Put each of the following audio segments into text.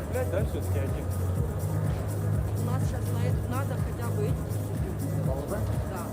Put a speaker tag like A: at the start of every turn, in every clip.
A: цеплять, да, все-таки один?
B: У нас сейчас на это надо хотя бы эти. Да.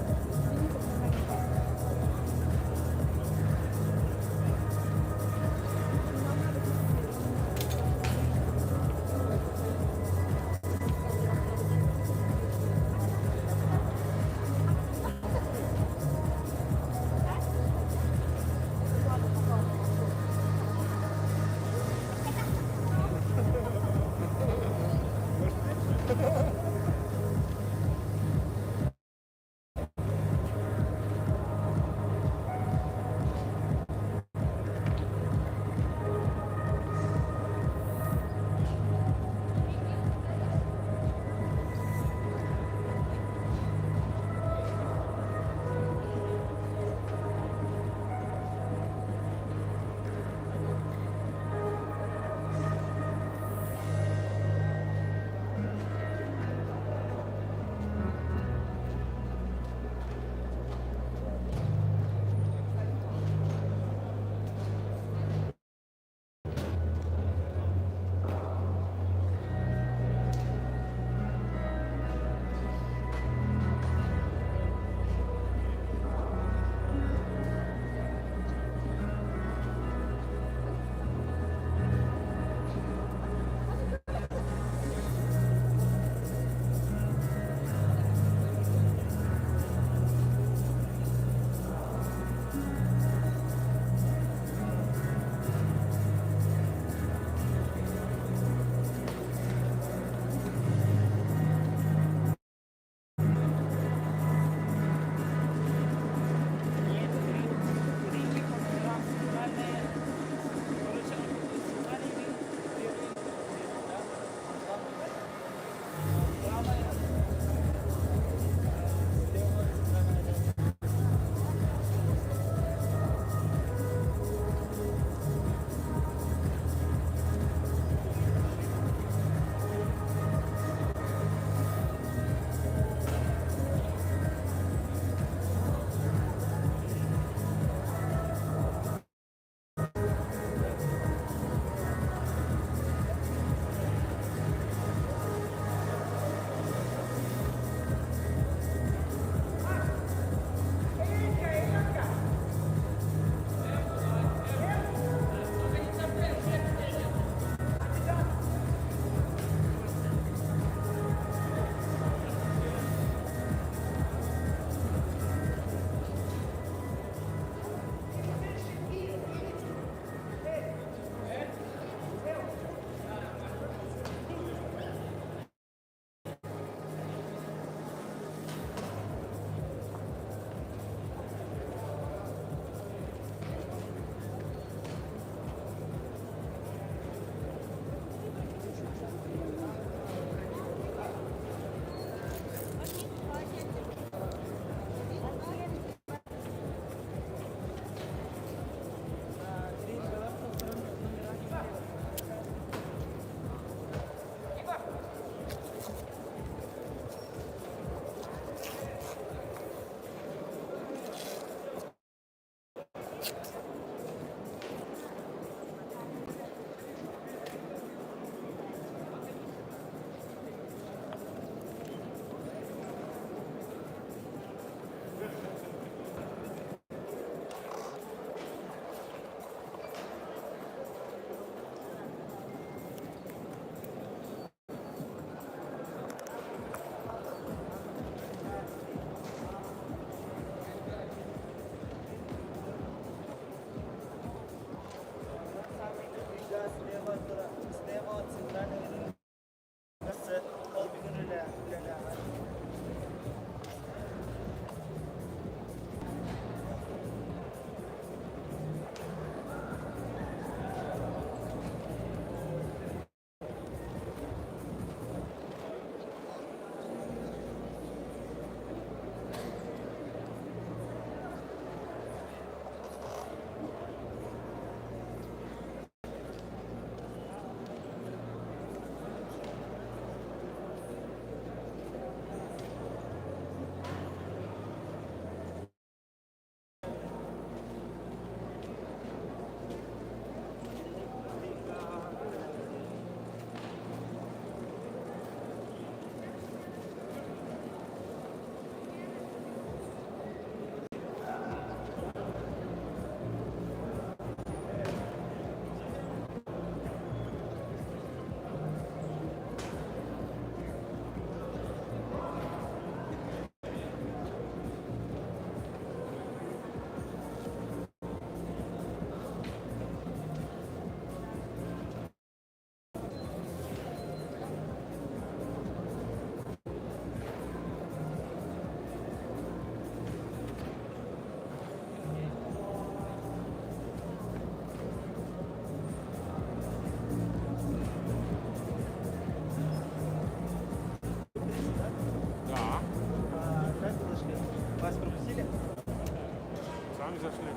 A: зашли.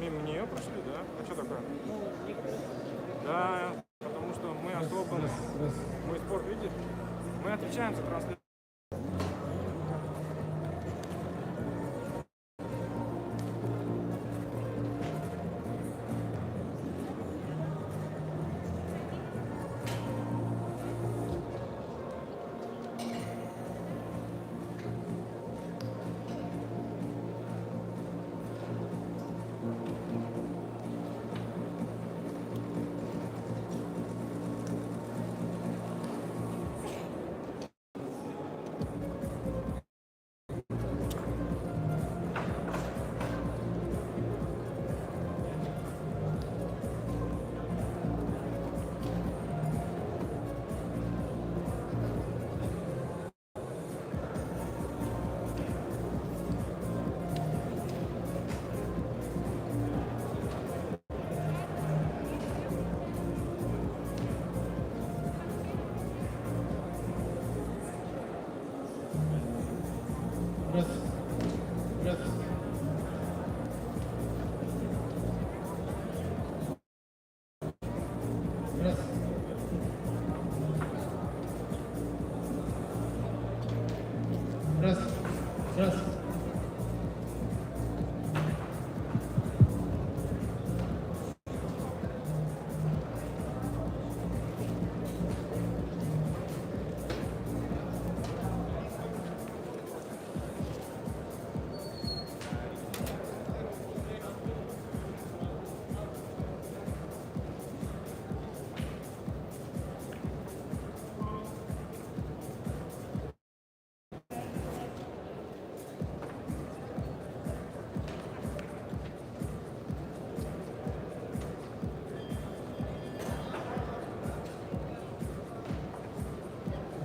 A: Мимо нее прошли, да? А что такое? Да, потому что мы особо, мы спорт, видишь, мы отвечаем за трансляцию.
C: Раз. Раз. Раз. Раз. Раз.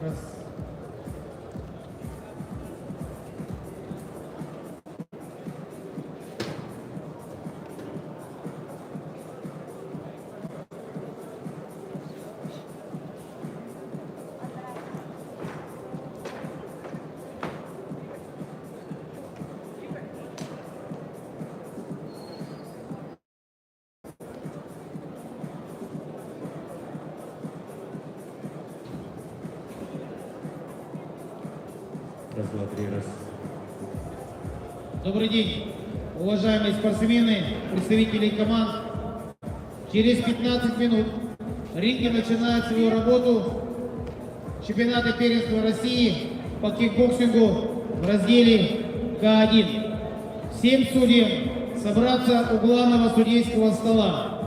C: Раз.
D: Раз, два, три, раз.
C: Добрый день, уважаемые спортсмены, представители команд. Через 15 минут ринги начинают свою работу чемпионата первенства России по кикбоксингу в разделе К1. Всем судьям собраться у главного судейского стола.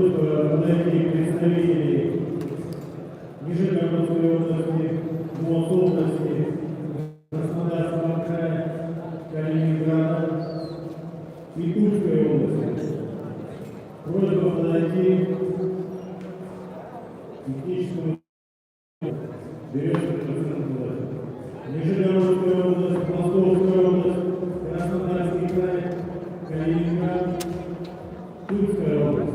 D: Просьба подойти представителей Нижегородской области, МОЗ области, Краснодарского края, Калининграда и Тульской области. Просьба подойти к техническому Березовской области. Нижегородская область, Московская область, Краснодарский край, Калининград, Тульская область.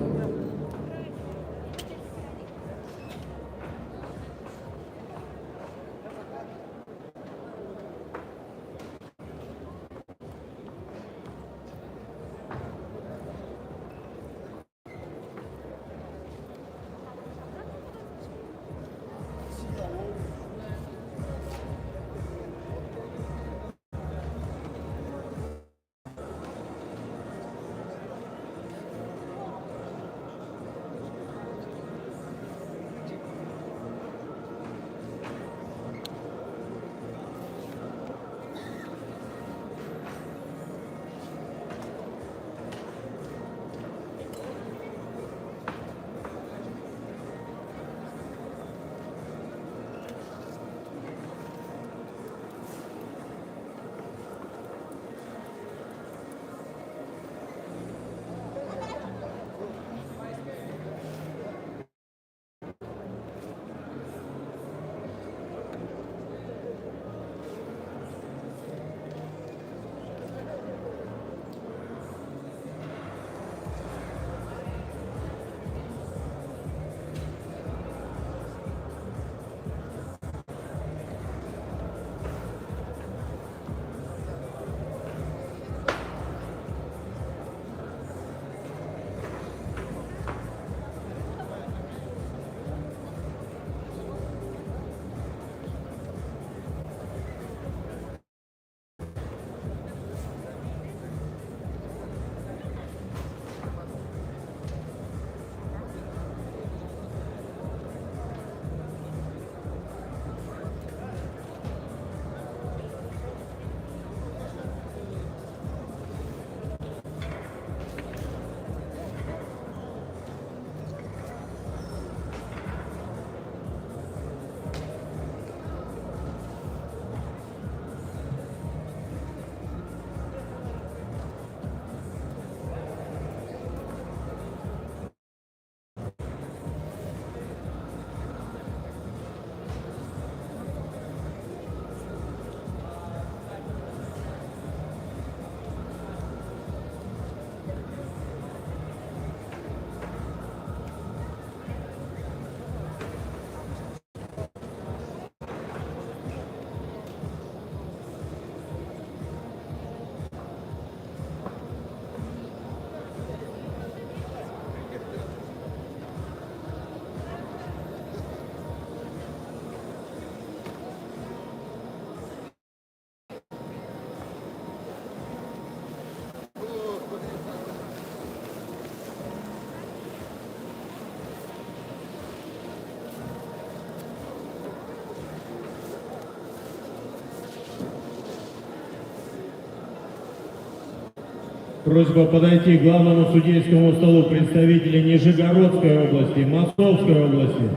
E: Просьба подойти к главному судейскому столу представителей Нижегородской области, Московской области,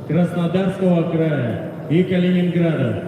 E: Краснодарского края и Калининграда.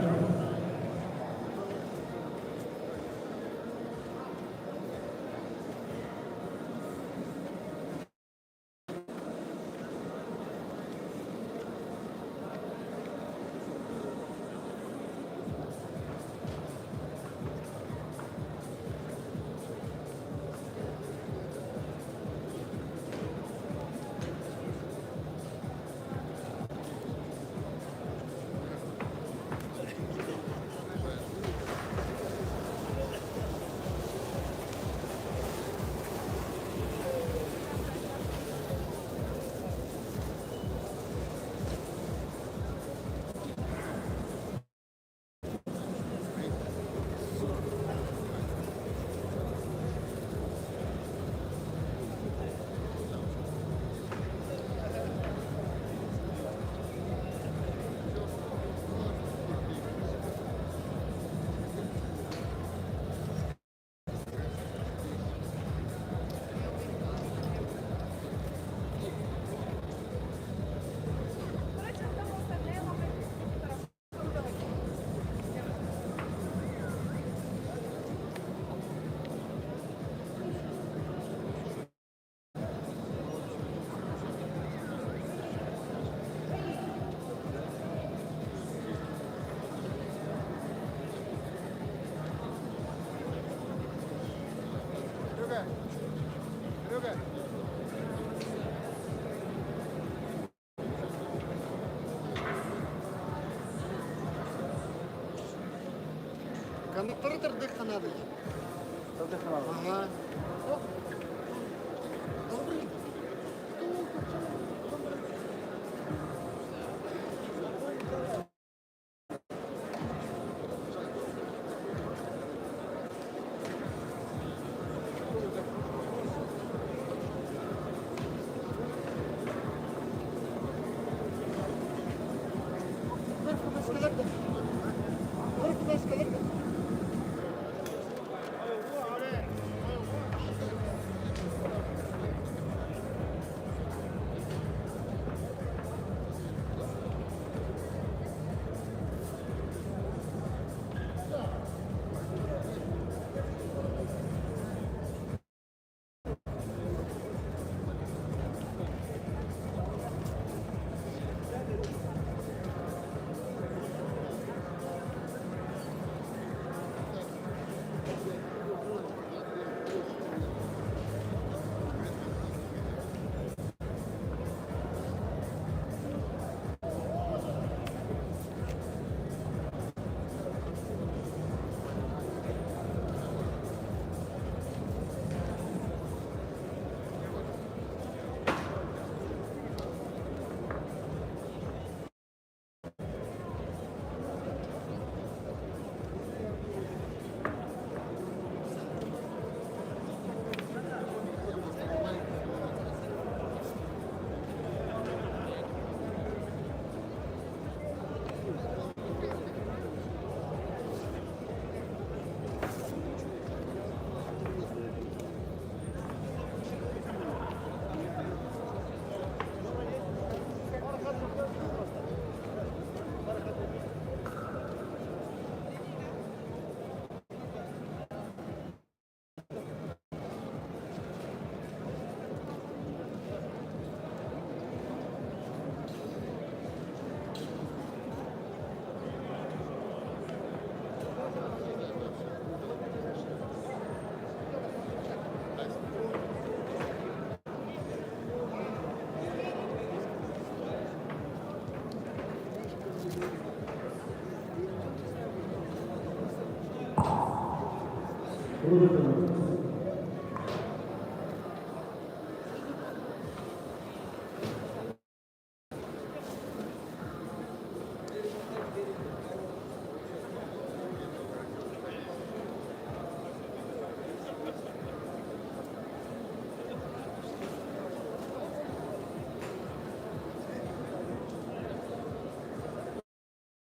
F: Тардихана вийде. Ага. Добре.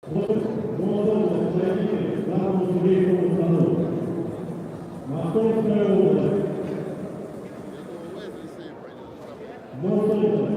D: Молодому представителю главному судейскому установу. Московская область. Московская.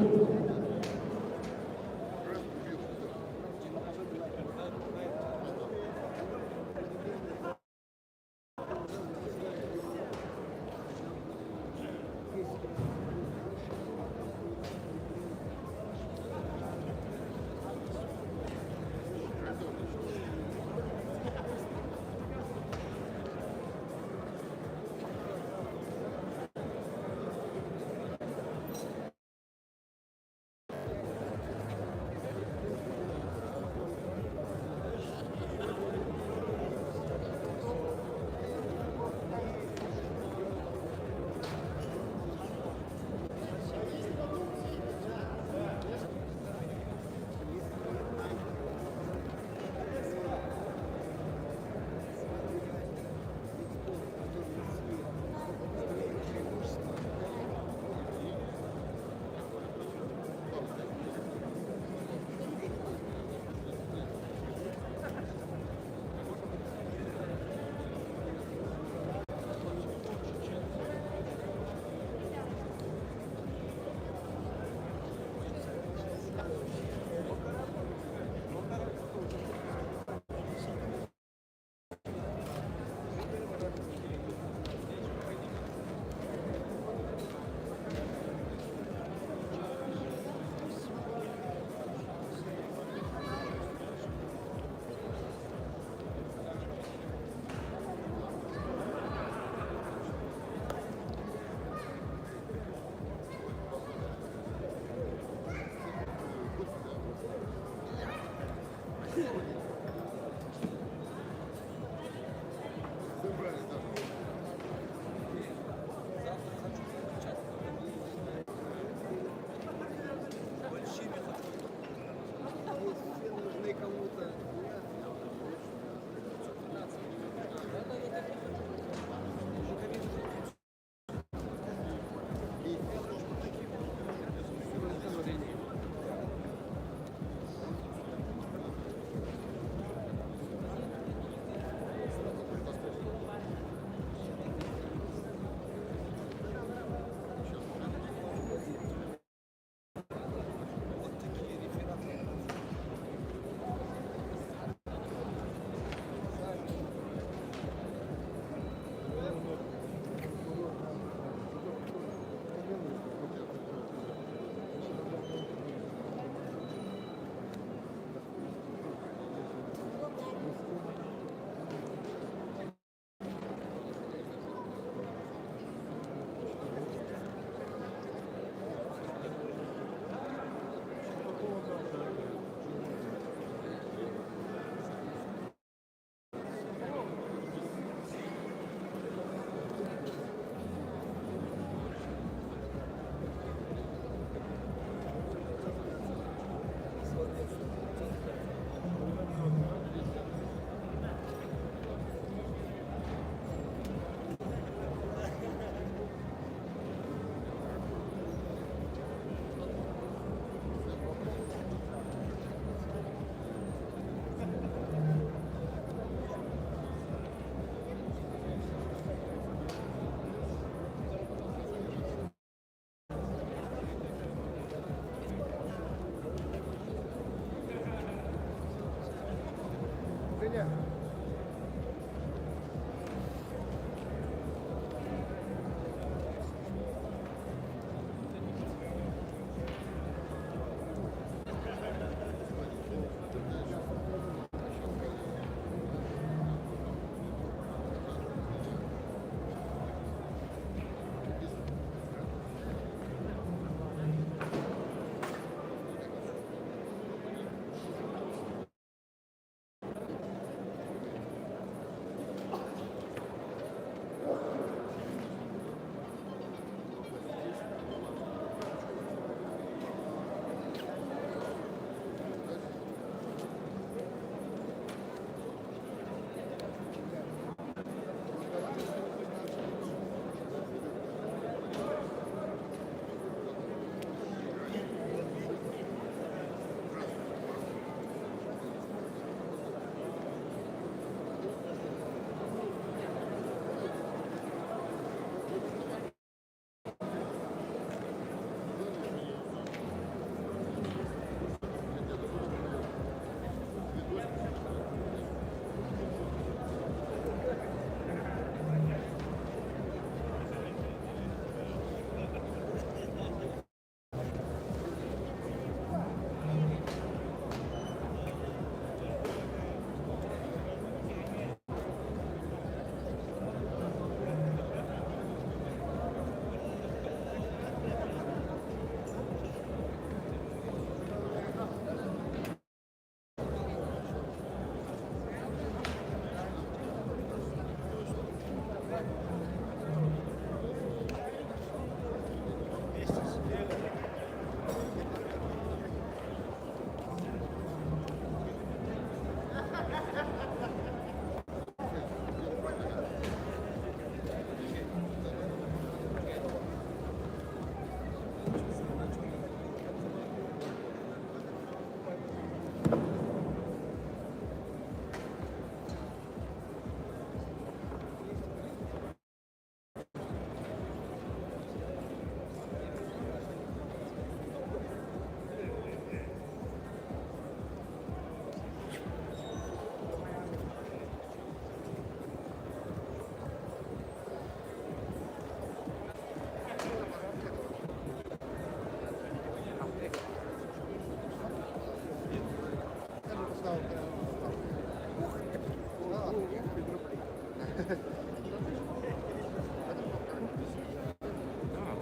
A: Да,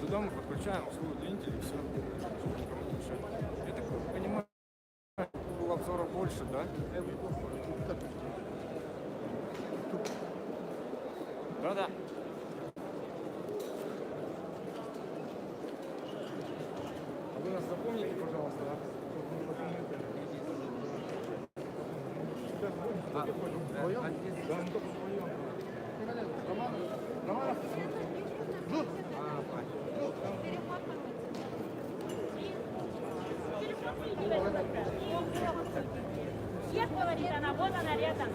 A: туда мы подключаем услугу двигателя и все. Я так понимаю, у обзора больше, да? Да-да. А вы нас запомните, пожалуйста, да? Да, мы только вдвоем. Романов? Жут?
G: Всех говорит она, вот она рядом.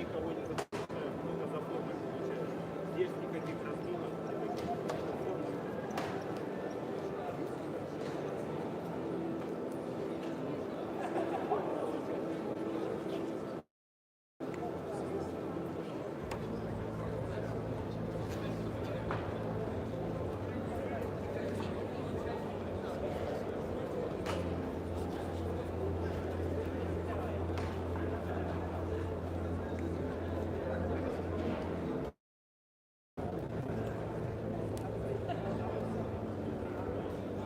A: никого не запускают, много заботы получают. Здесь никаких раздумий, никаких комфортов.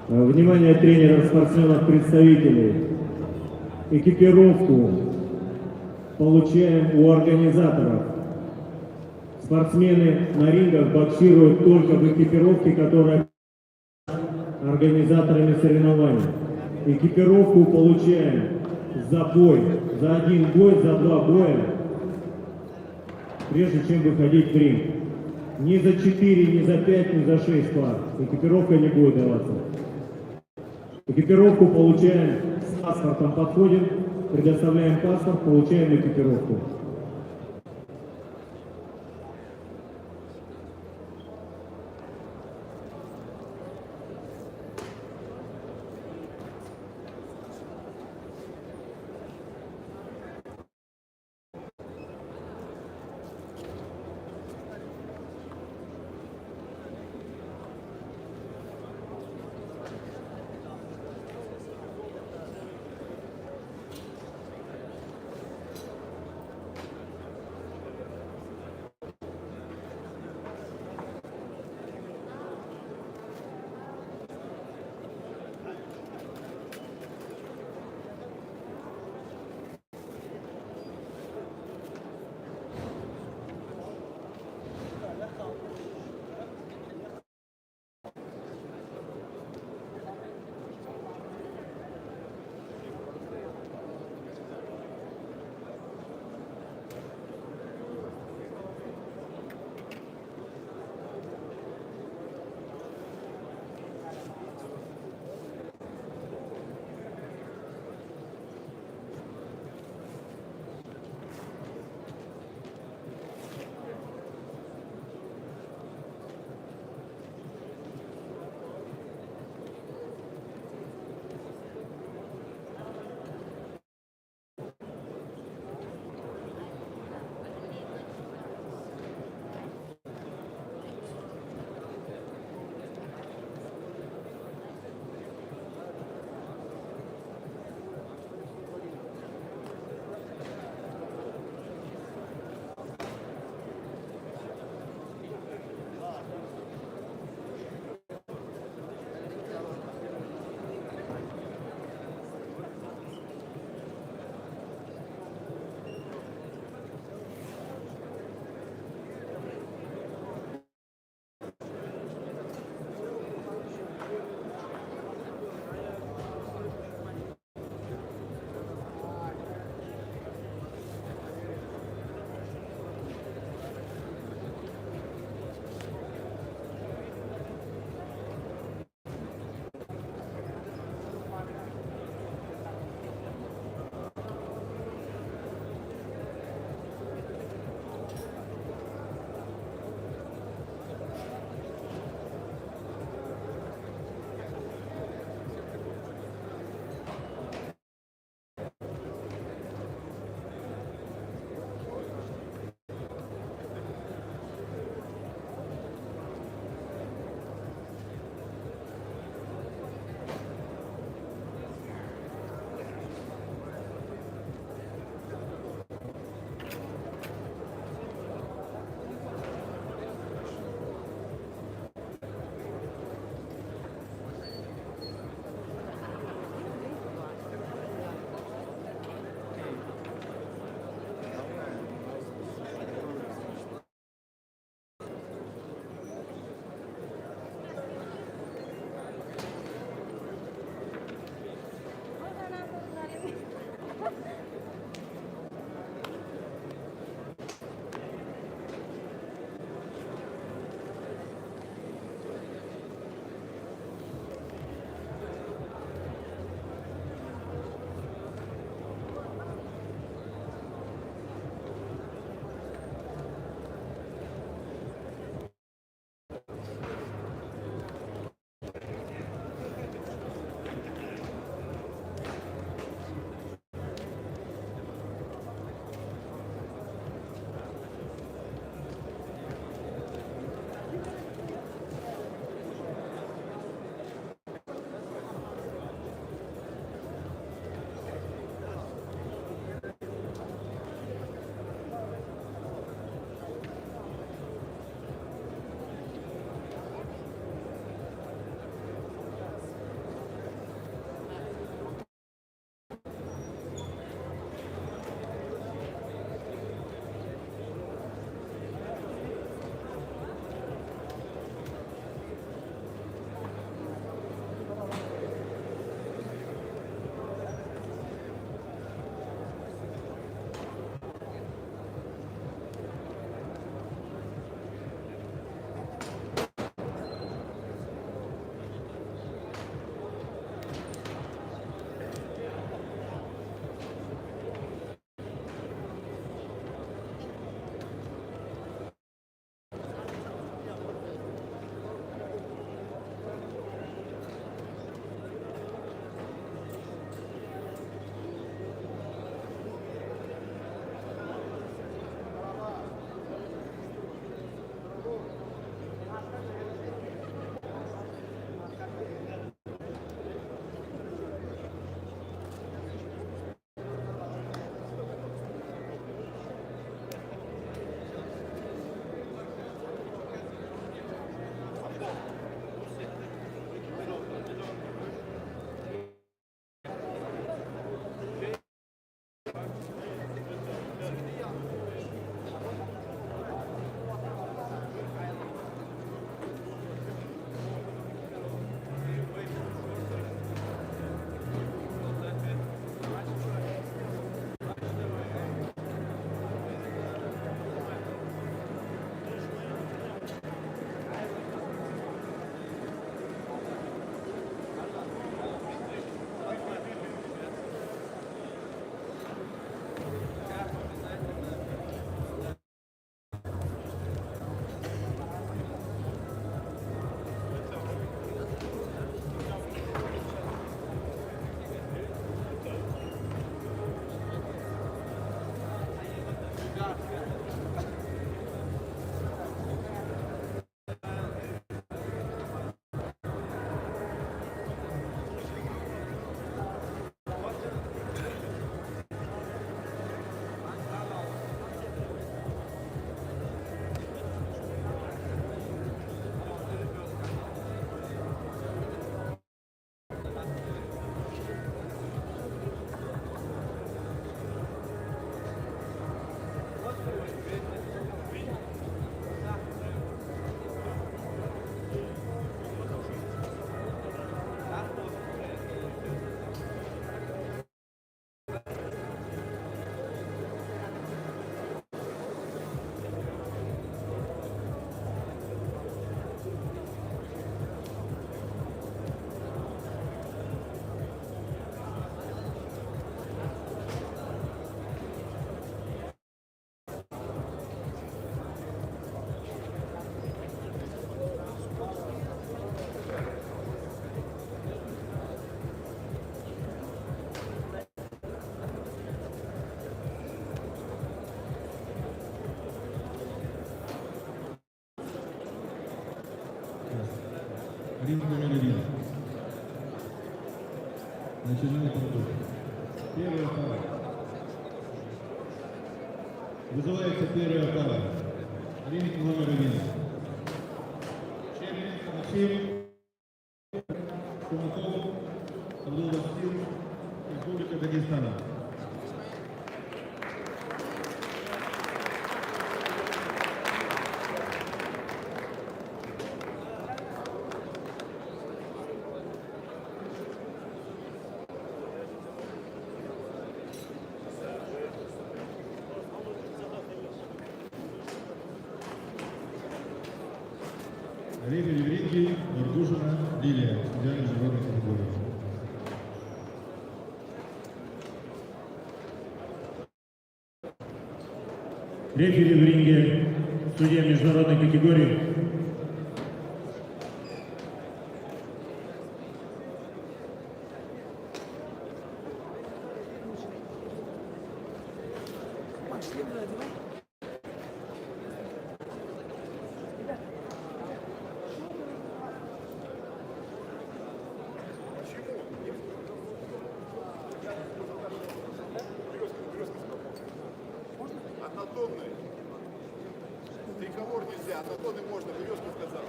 D: Внимание тренеров, спортсменов, представителей. Экипировку получаем у организаторов. Спортсмены на рингах боксируют только в экипировке, которая организаторами соревнований. Экипировку получаем за бой, за один бой, за два боя, прежде чем выходить в ринг. Ни за 4, ни за 5, ни за 6 пар. Экипировка не будет даваться. Экипировку получаем с паспортом, подходим, предоставляем паспорт, получаем экипировку.
H: Ринг номер 1. Начинает работу. Первая пара. Вызывается первая пара. Ринг номер 1. Челябинск Максим, Шумаков, Абдул-Басир, Республика Дагестан. Рефери в ринге Маргушина Лилия, судья международной категории.
E: Рефери в ринге, судья международной категории.
I: Однотонный. Триколор нельзя, однотонный можно, березку сказал.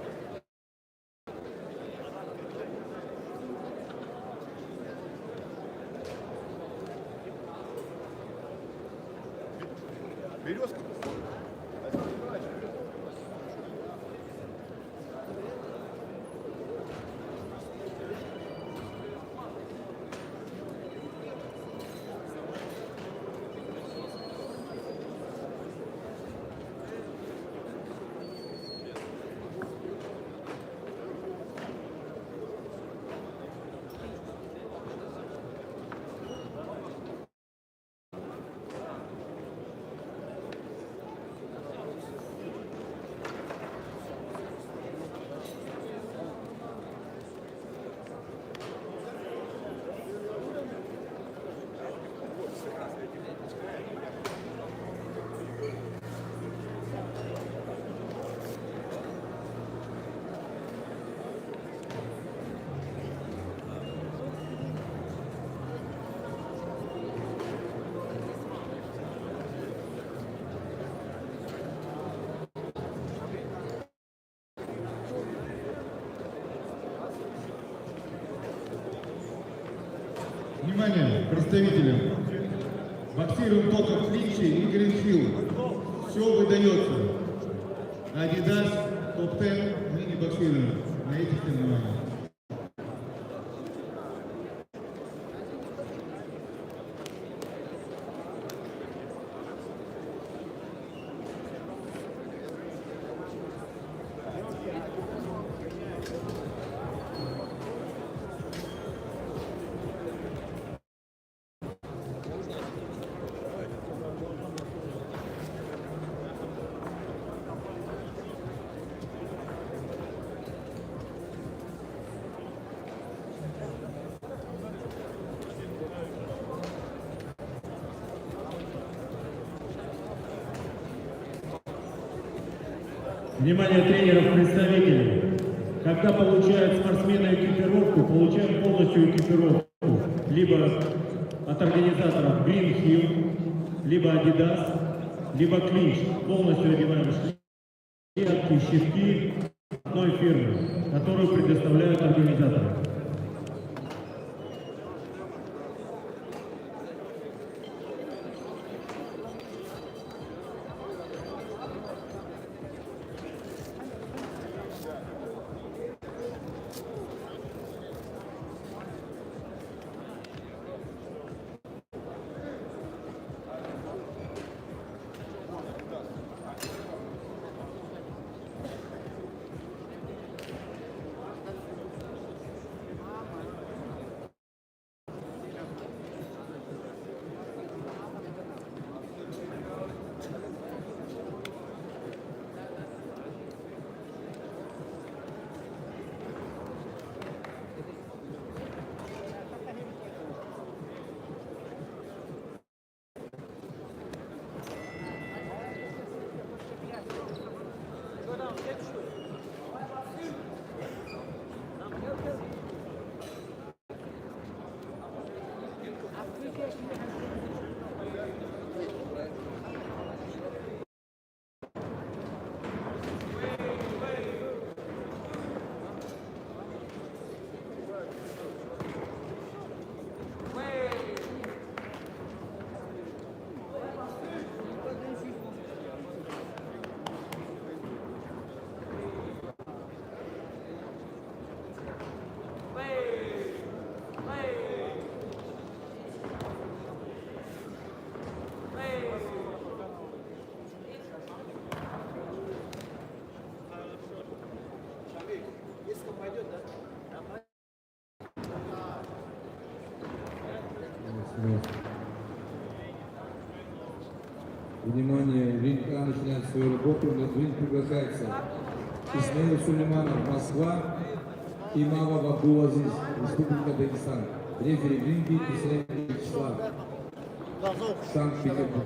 I: Березка.
H: Внимание, представителям! Боксируем только в клинче и гринфилд. Все выдается. Adidas, топ-10, мы не боксируем. На этих соревнованиях.
E: Внимание тренеров, представителей. Когда получают спортсмены экипировку, получаем полностью экипировку. Либо от организаторов Green Hill, либо Adidas, либо Клинч. Полностью одеваем шляпки, щитки одной фирмы, которую предоставляют организаторы.
J: Внимание, ринг А начинает свою работу. На ринг приглашается Исмаил Сулейманов, Москва, и Имамов Абдул-Азиз, Республика Дагестан. Рефери в ринге Исраиль Вячеслав, Санкт-Петербург.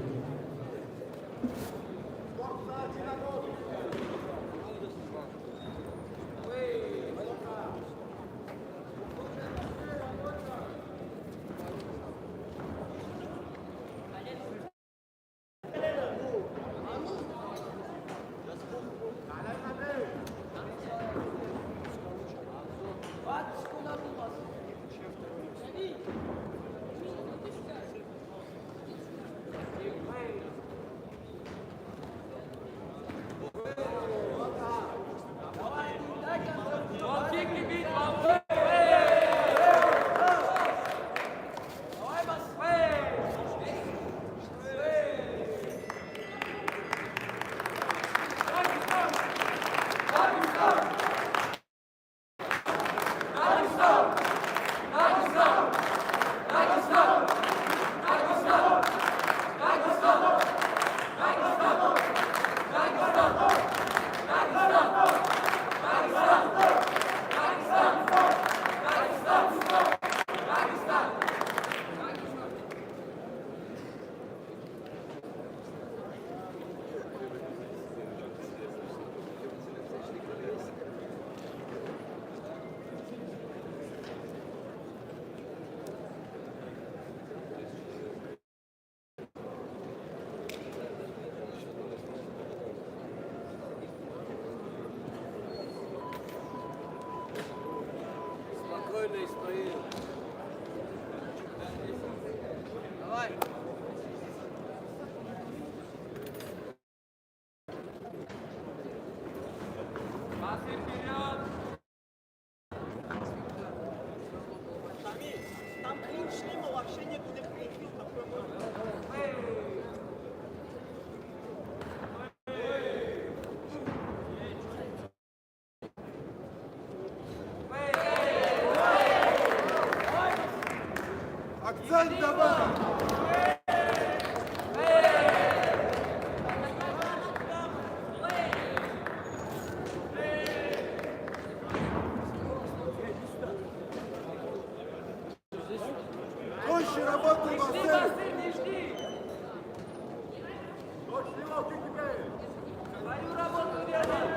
I: Акцент давай! Больше работы, Марсель!
F: Свою работу делай!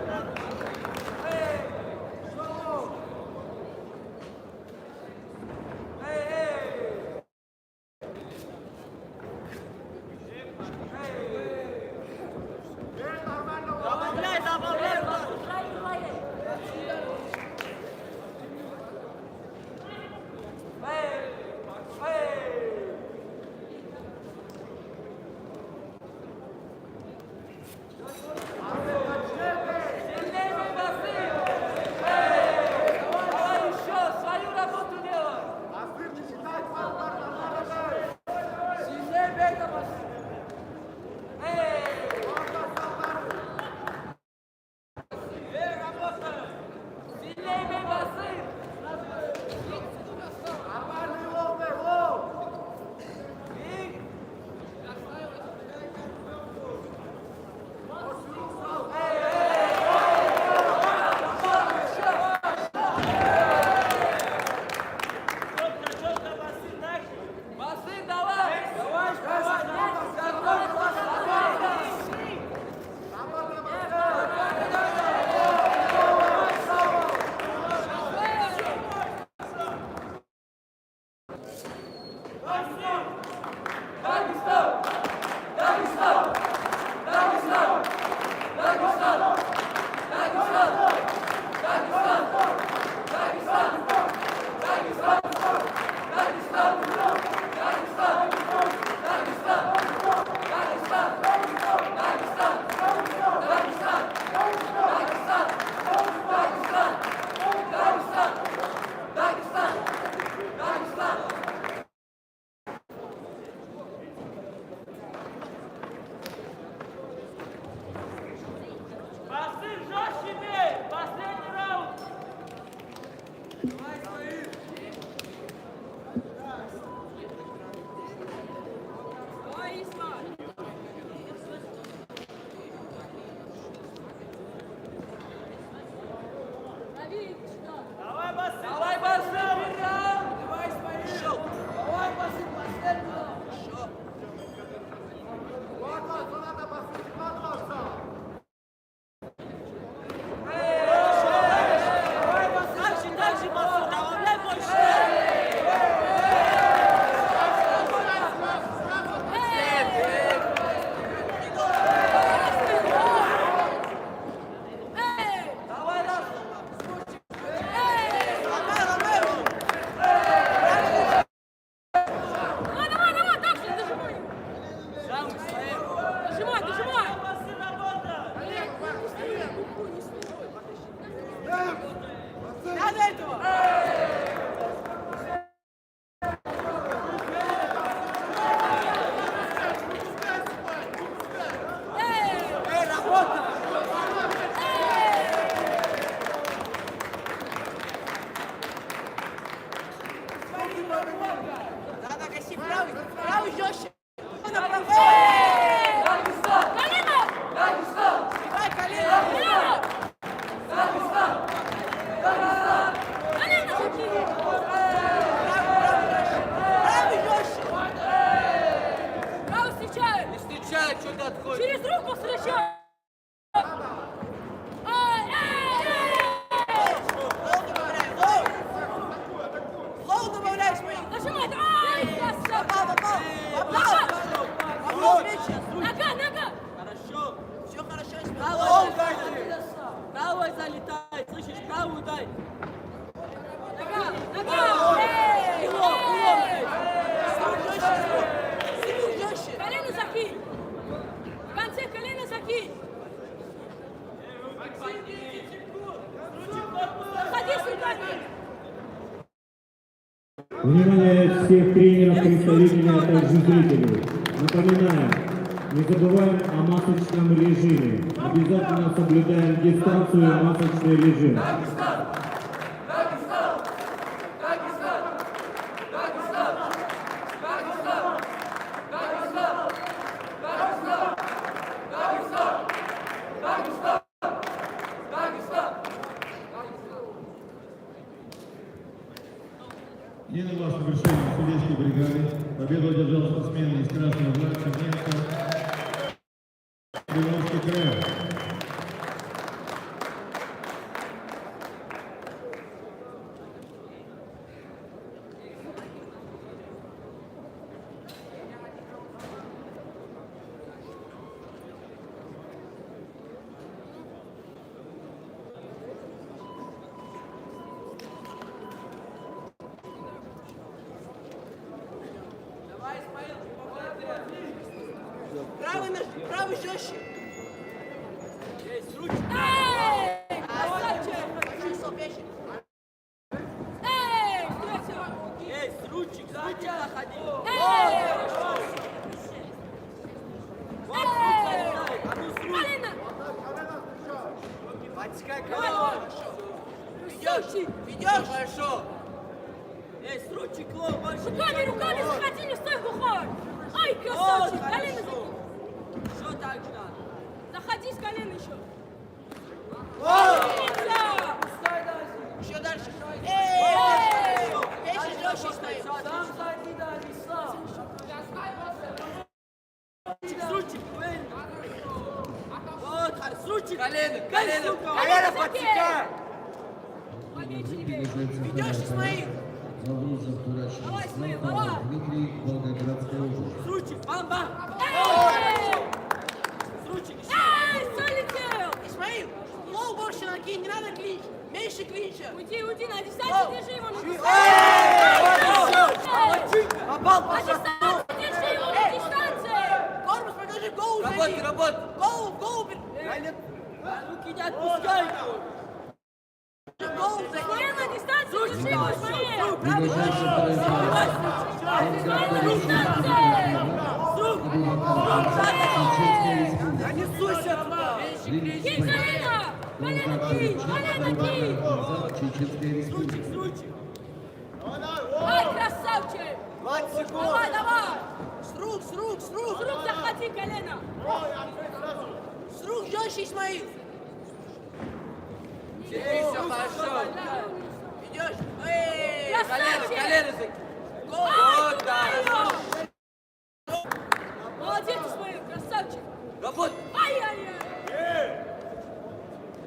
F: надо этого! Эй, работа! Надо гасить правый жестче! Направо!
G: Колено!
F: Сбивай колено!
G: Колено закинь!
F: Правый жестче!
G: Право встречаю!
F: Не встречай, что ты отходишь?
G: Через руку встречаю! Ай,
F: Лоу добавляй свои!
G: нажимай! Ай, красава!
F: Попал! Встречи!
G: Нога!
F: Хорошо! Все хорошо,
B: Правой залетай. Правой залетай. Слышишь, правую дай.
G: Нога! Эй! Эй!
F: Сниму жестче!
G: Колено закинь! В конце колено закинь! Садись сюда!
D: Внимание всех тренеров, представителей, а также зрителей. Напоминаем, не забываем о масочном режиме. Обязательно соблюдаем дистанцию и масочный режим.
H: И на вашем вершине судейской бригады победу одержал спортсмен из Красного Черненко, Приморский край.
F: Давай, Исмаил, правый жестче! Есть, ручки!
G: Эй!
F: Красавчик! Чувствовал печень!
G: Эй! Встречу!
F: Есть, ручек, заходи!
G: Эй!
F: А ну, с рук!
G: Колено!
F: Отсекай колено! Ведешь! Ведешь! Хорошо! Есть, ручек, лоб, больше!
G: Руками захватили, стой глухой! Ай, красавчик! Колено закинь!
F: Что так же надо?
G: Заходи с колена еще!
F: Еще дальше! Эй! Печень жестче стоит! С ручек! Вот, с ручек! Колено! Колено подсекай! Ведешь, Исмаил!
G: Давай, Смейл, давай!
J: Дмитрий, Волгоградская область.
F: С ручек! Бам-бам!
G: Эй!
F: С ручек еще!
G: Эй, солетел!
F: Исмаил! Лоу больше накинь, не надо клинч! Меньше клинча!
G: Уйди, на дистанции держи его!
F: Попал,
G: На дистанции держи его, на дистанции!
F: Корпус, покажи, голову зайди!
B: Работай!
F: Голову!
B: Руки не отпускай!
F: Голову зайди!
G: Смейл, на дистанции держи его, Смейл!
J: Ближайший
F: Я несусь оттуда!
G: Кинь колено! Колено кинь! Колено кинь!
J: Чеченская республика.
F: С ручек!
G: Ай, красавчик!
F: 20 секунд!
G: Давай!
F: С рук!
G: С рук захвати колено!
F: С рук жестче, Исмаил!
B: Все хорошо!
F: Идешь? Эй!
G: Красавчик!
B: Колено закинь!
G: Ай,
B: Вот, да!
G: молодец, Исмаил, красавчик!
B: Работай!
G: Ай-яй-яй!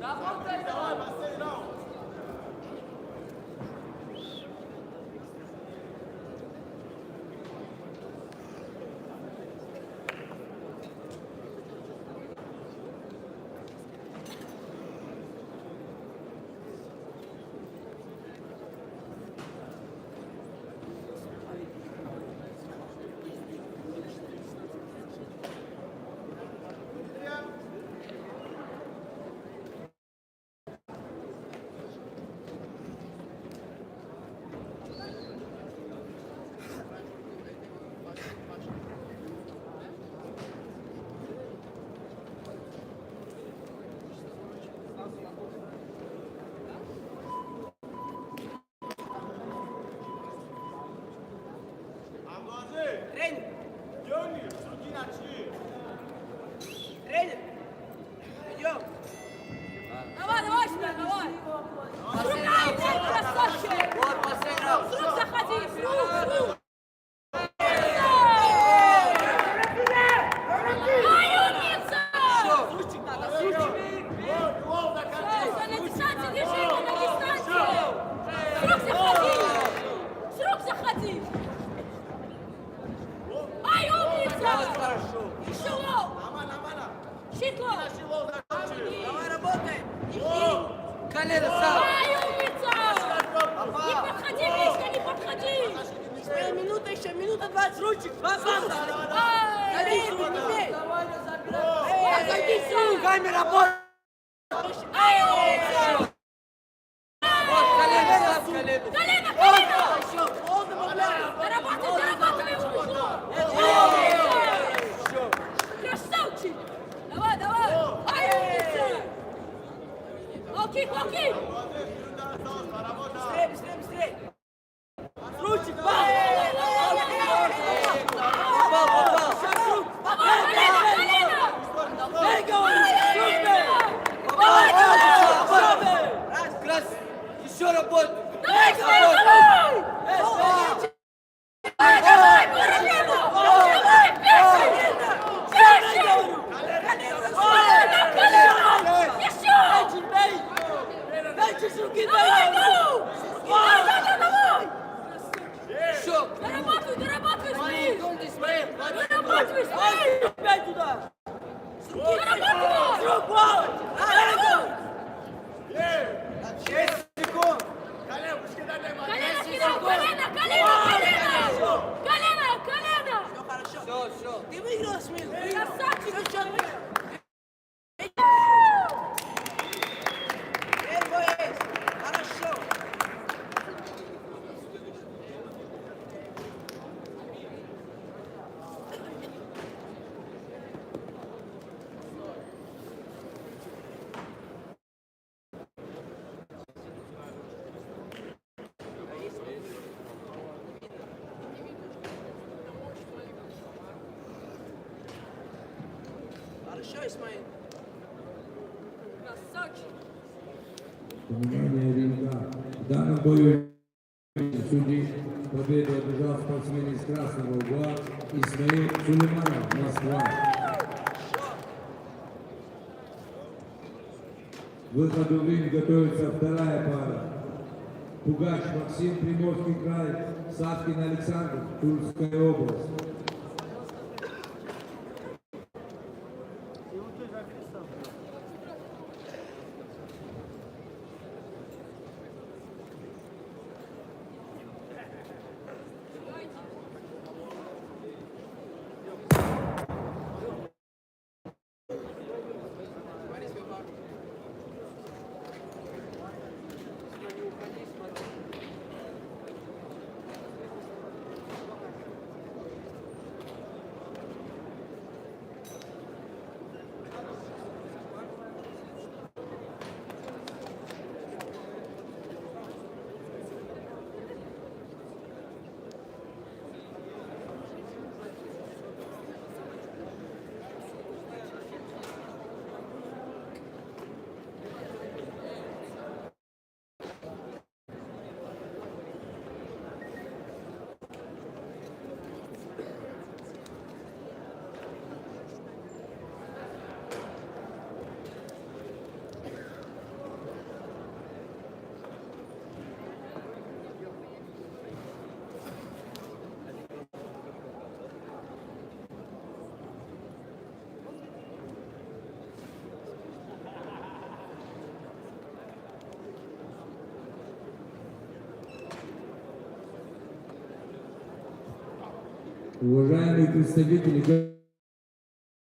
B: Работай!
F: колено сам.
G: Ай, умница! Не подходи, Мишка, не подходи!
F: Своя минута еще, минута 20. Ручек,
G: Ай!
F: садись, руки, не бей.
G: Ай,
F: Садись, камера, бой.
G: Ай, умница!
F: Вот, колено сам, колено.
G: Колено, колено!
F: Еще, пол добавляй.
G: Зарабатывай углу! Красавчик! Давай, давай! Ай, умница! Лоу-кик, лоу-кик!
F: Быстрее, быстрее, быстрее. Ручек, бал. Попал. Сейчас рук.
G: Давай, колено, колено!
F: Дай, говорю, супер. Раз, еще работай.
G: Давай, давай! Давай, давай, Буратино! Давай, чаще! Колено! Еще!
F: Дай чуть руки,
G: Давай,
F: дай.
G: ну! Давай!
F: Еще.
G: Дорабатывай, смотри!
F: Смотри.
G: Дорабатывай, смотри!
F: Опять туда. С руки.
G: Дорабатывай!
F: С рук, бал. Шесть секунд.
G: Колено скидывай, колено! Колено!
F: Все. Ты выиграла, Смил.
G: Красавчик!
F: Первый есть. Хорошо. Хорошо, Исмаил.
G: Красавчик!
J: Понимание ринга. В данном бою судьи победу одержал спортсмен из красного угла Исмаил Сулейманов, Москва. К выходу в ринг готовится вторая пара. Пугач Максим, Приморский край, Савкин Александр, Тульская область. Уважаемые представители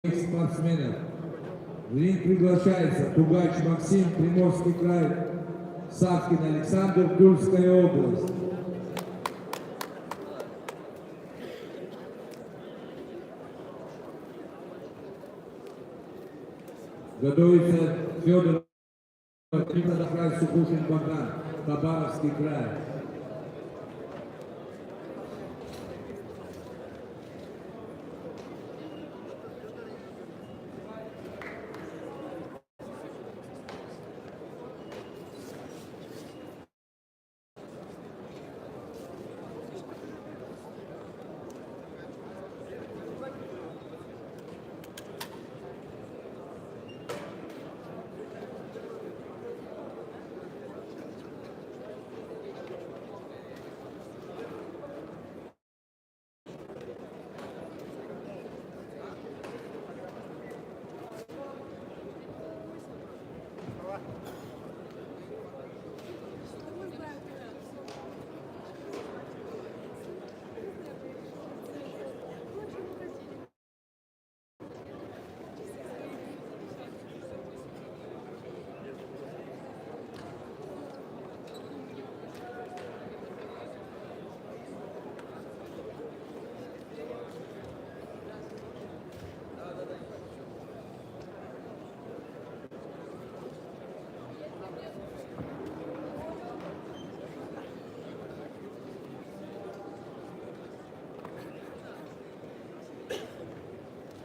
J: спортсменов, в ринг приглашается Пугач Максим, Приморский край, Савкин Александр, Тульская область. Готовится Федор край, Сухушин Богдан, Хабаровский край.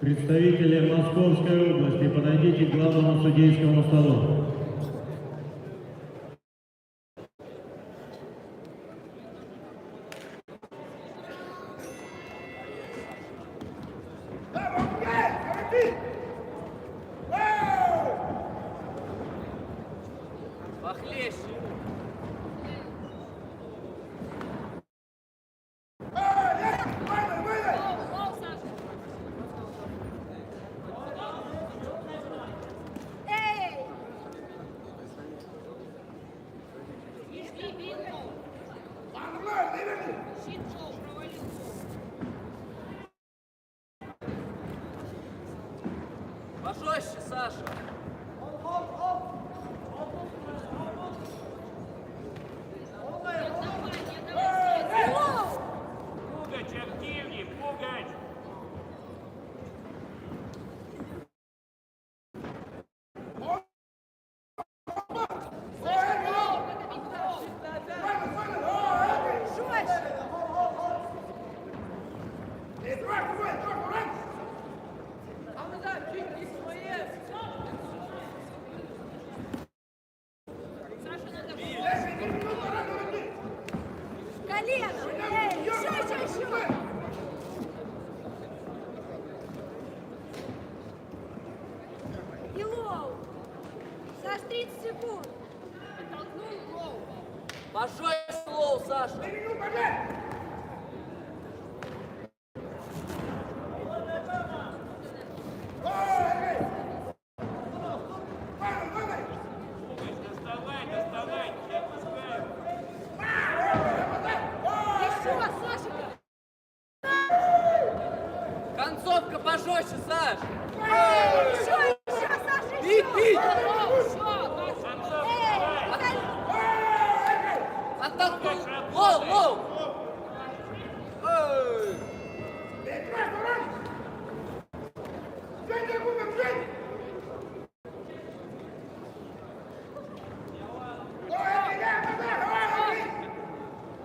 E: Представители Московской области, подойдите к главному судейскому столу.
F: Похлеще.
G: Эй! Ишли, видно. Щит шел, провалился.
F: Пожестче, Саша.
A: Пугач, активнее, Пугач!
G: Колено! Эй, еще! И лоу! Саш, 30 секунд! Оттолкнул лоу!
F: Пожестче, Лоу, Саша.
A: Доставай, не отпускай!
G: Еще, Саша!
F: Концовка пожестче, Саш.
G: Еще, Саша, еще!
F: Бить, бить!
G: Эй,
F: Оттолкнул. Лоу, Лоу. Эй.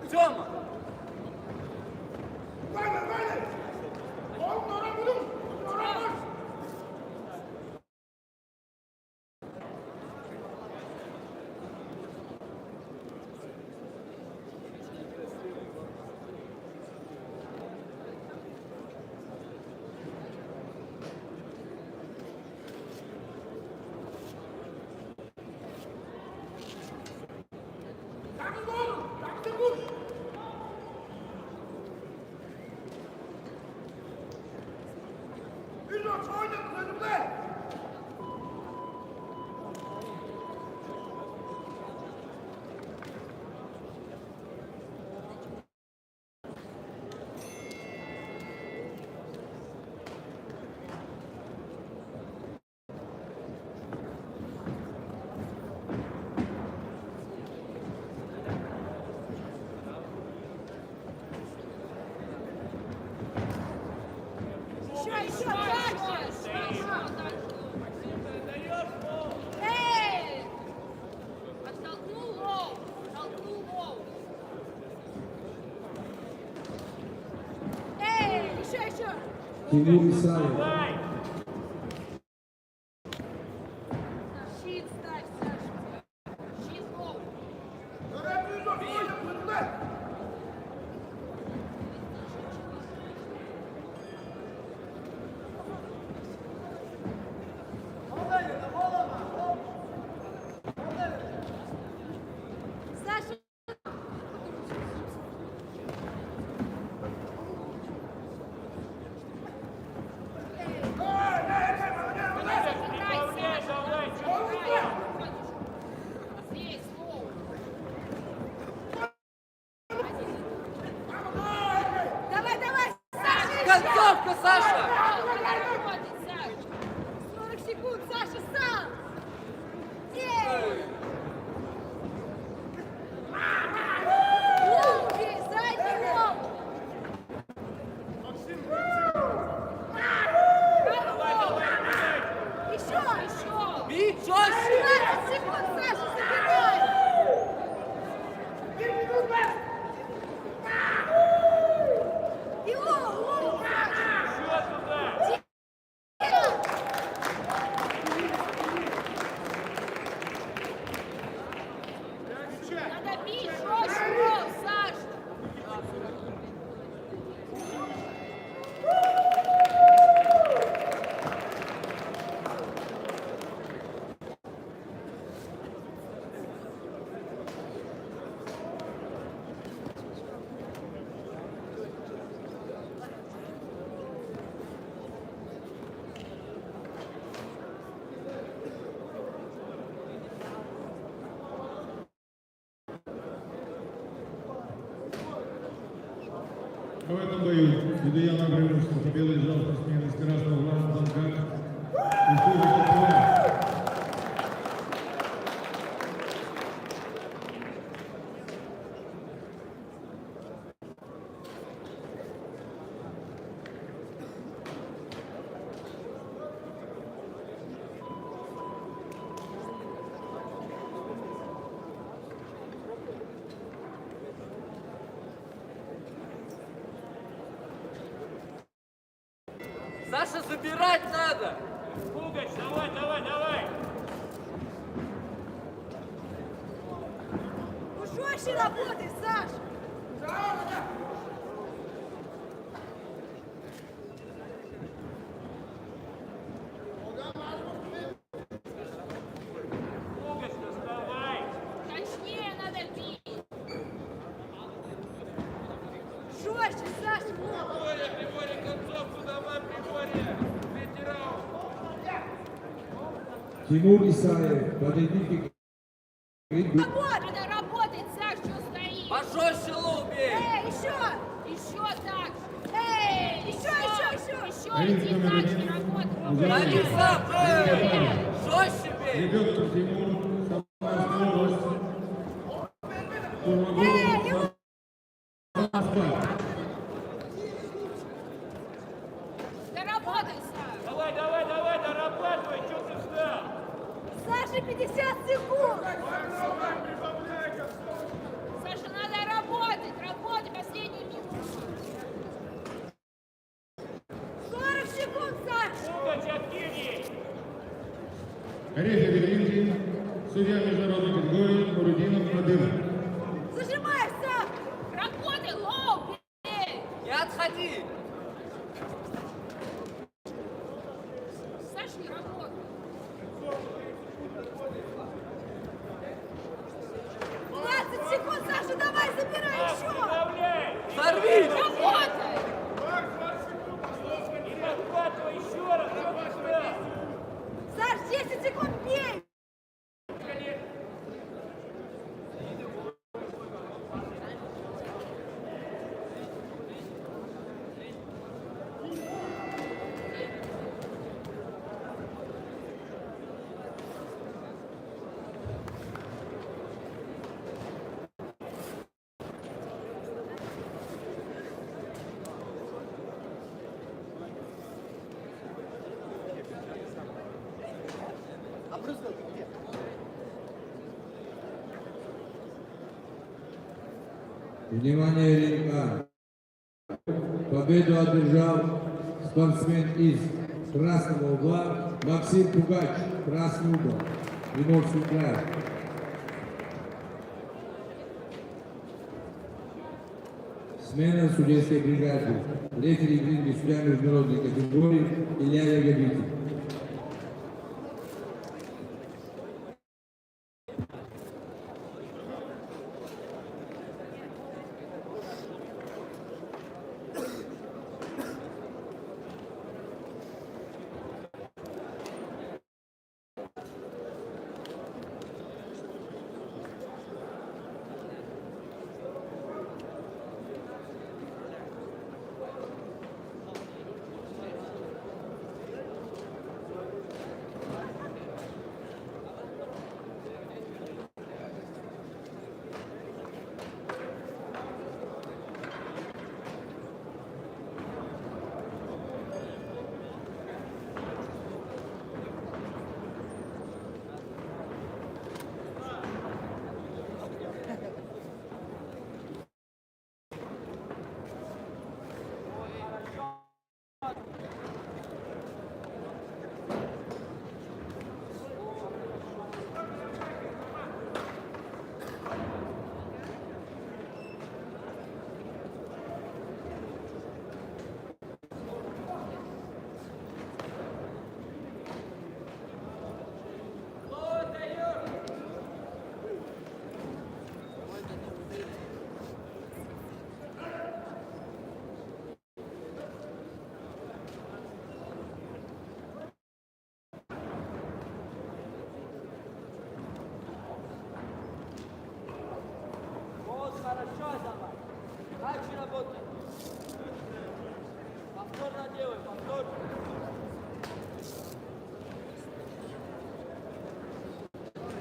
F: Тёма.
G: еще, дальше! Эй! Оттолкнул лоу! Эй, еще!
J: Тимур Исаев.
G: Щит ставь, Саша! Щит лоу! Саша! Эй!
H: В этом бою Юдояна Абрамовича победу лежал спортсмен из Красного Влада Донкак. Республика Тыва.
K: Саша, забирать надо!
A: Пугач, давай, давай, давай!
B: Ну жестче работай, Саш!
A: Пугач, доставай!
G: Точнее надо бить.
B: Жестче, Саш!
K: Григорий, концовку давай, Григорий! Третий раунд!
J: Тимур Исаев, поединки.
G: Надо работать, Саш, что стоишь?
K: Пожестче лоб бей!
B: Эй, еще!
G: Еще так же.
B: Эй, еще!
G: Еще иди дальше работай.
K: Дави сам! Жестче бей!
H: Ребенка Тимур, Самарская область. Турмагулов, Москва.
G: Доработай, Саш.
A: Давай, давай, давай, дорабатывай, что ты встал?
B: Саша, 50 секунд!
G: Саша, надо работать, последний минут.
B: 40 секунд, Саш!
A: Пугач, откинь ей!
H: Рефери ринги, судья международной категории Нурудинов Надыров.
B: Зажимай, Саш!
G: Работай, лоу, бей.
K: Не отходи!
G: Саша, не работай.
B: 20 секунд, Саша, давай, забирай еще!
A: Добавляй!
K: Сорви!
G: Работай.
A: И подхватывай еще раз, что ты встал?
B: Саш, 10 секунд, бей!
J: Внимание, ринга. Победу одержал спортсмен из красного угла Максим Пугач, красный угол, Приморский край. Смена судейской бригады. Рефери в ринге судья международной категории Илья Ягодитин.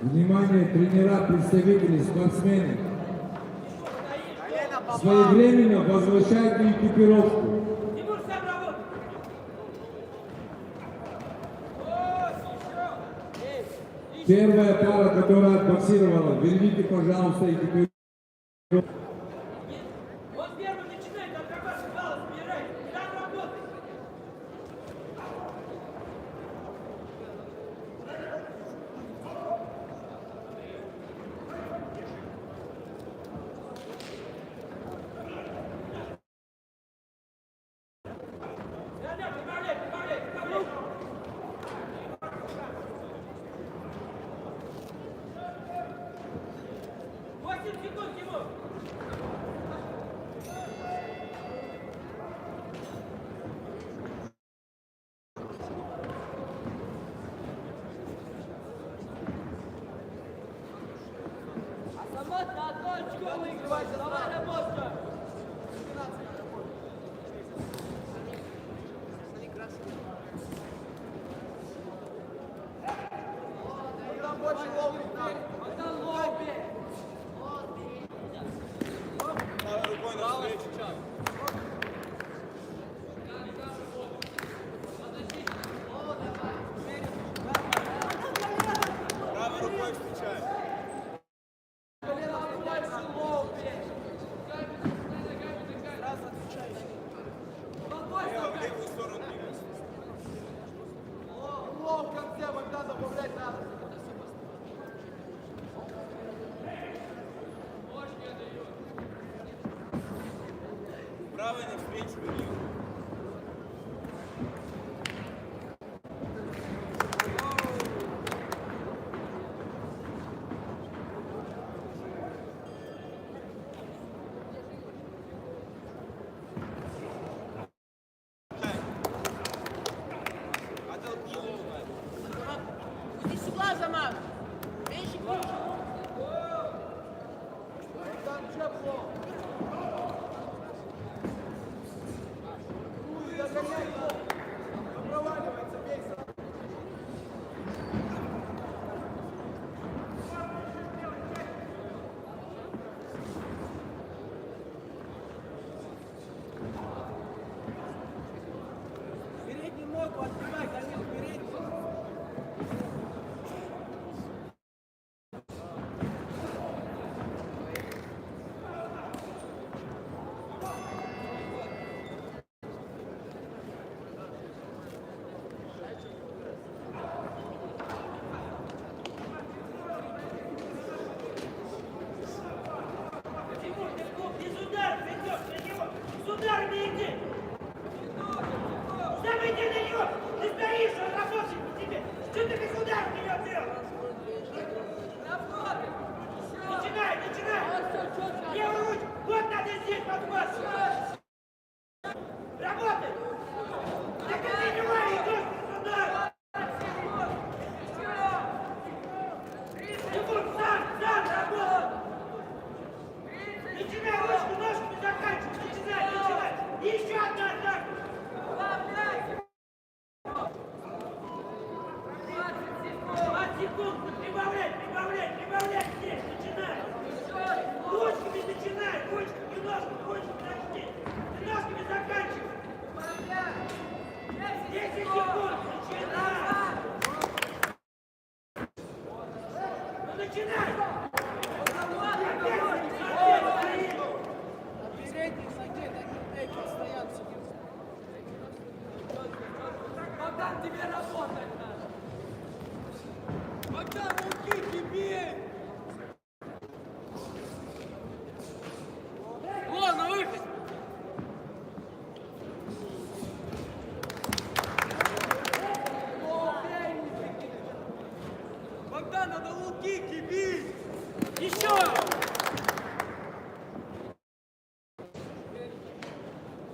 J: Внимание, тренера, представители, спортсмены. Своевременно возвращайте экипировку.
F: Тимур, сам работай.
J: Первая пара, которая отбоксировала, верните, пожалуйста, экипировку.
F: Вот первый начинает, там какой балл собирай. Там работай. Да-да, прибавляй, прибавляй, прибавляй. Восемь секунд, Тимур. Самот на одно очко выигрывайся, давай работа.
K: Правый навстречу.
F: Иди сюда, Заман. Меньше ключ. Переднюю ногу отбивай, Данил, переднюю. Тимур, ты без удара идешь на него. С ударами иди. Сам иди на него. Ты стоишь, он работает по тебе. Что ты без удара в него делаешь? Начинай, начинай. Левую ручку. Вот надо здесь подхватывать. Работай. Так ты не идешь без удара. Тимур, сам работай. Начинай ручку, ножками заканчивай. Начинай. Еще одна атака. 20 секунд. Прибавляй здесь. Начинай. Ручками начинай. Ручками, ножками почти. Ты ножками заканчивай. 10 секунд. Начинай. Ну начинай. Богдан, тебе работать надо! Богдан, руки тебе! Вон, на выход! Богдан, надо луки тебе! Еще!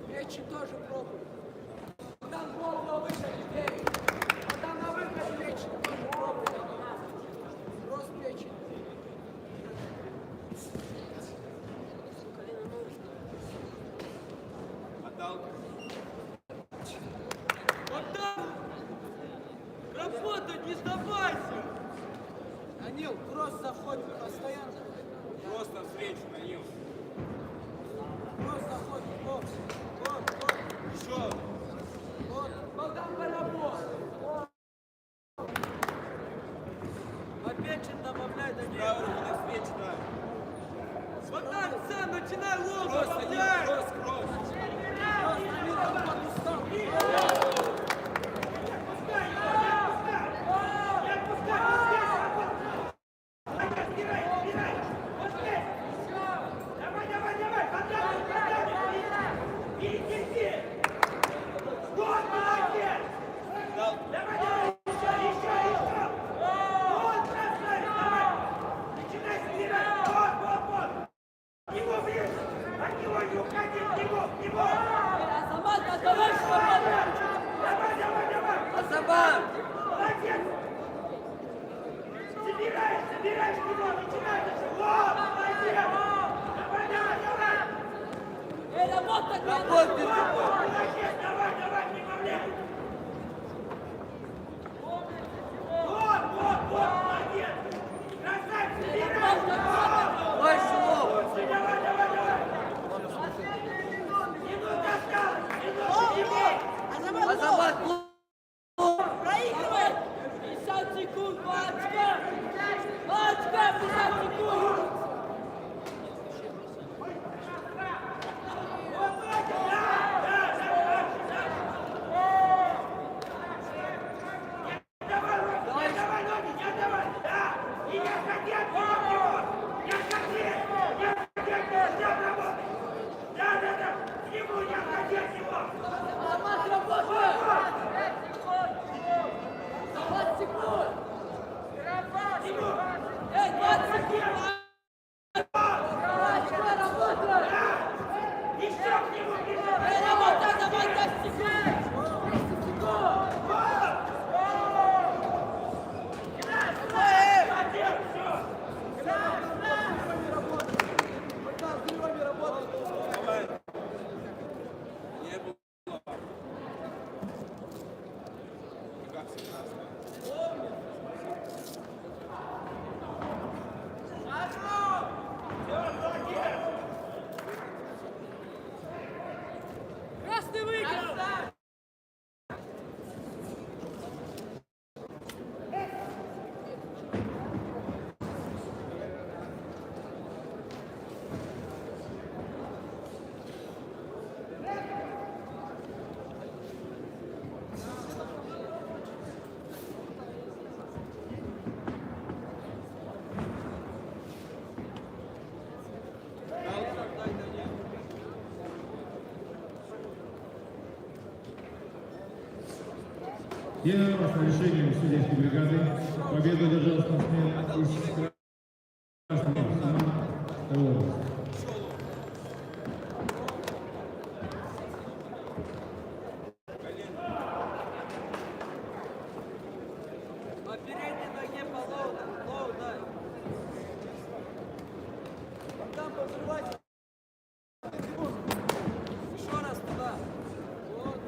F: Мечи тоже пробуй. Богдан, голову выходи, бей. Богдан, на выходе мечи тоже пробуй. Рост печени. Отдал. Богдан! Работать, не сдавайся! Данил, кросс заходит постоянно.
K: Просто встречу, Данил.
F: Кросс заходит. Вот.
K: Еще.
F: Вот. Богдан поработал. Опять добавляй, Данил.
K: Правую руку на встречу, да.
F: Богдан, сам начинай лоб
K: Кросс, Данил,
F: добавляй.
K: кросс.
G: Азамат, давай,
K: Азамат!
G: работай,
K: Работай, больше лоб! Азамат!
G: проигрывает. 50 секунд, Вачка. Вачка, 50 секунд. Азамат, работай. 20 секунд. 20 секунд. Вачка, работай. Работай, давай, 10 секунд. 10 секунд.
K: Не было. Как всегда.
G: Красный выиграл.
H: Единогласно решением судейской бригады победу одержал спортсмен из Красной Самарской области.
F: По передней ноге по лоу дай. Там позрывать. Еще раз туда. Вот.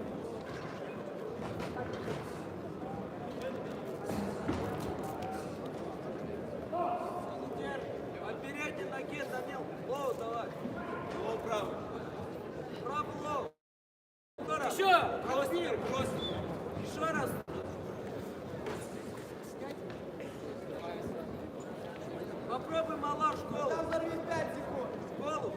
F: По передней ноге, Данил. Лоу давай.
K: Лоб правый.
F: Правый лоу. Еще раз.
K: Еще! Кросс, кросс.
F: Еще раз. Попробуй мала в школу. Там взорви 5 секунд. Школу.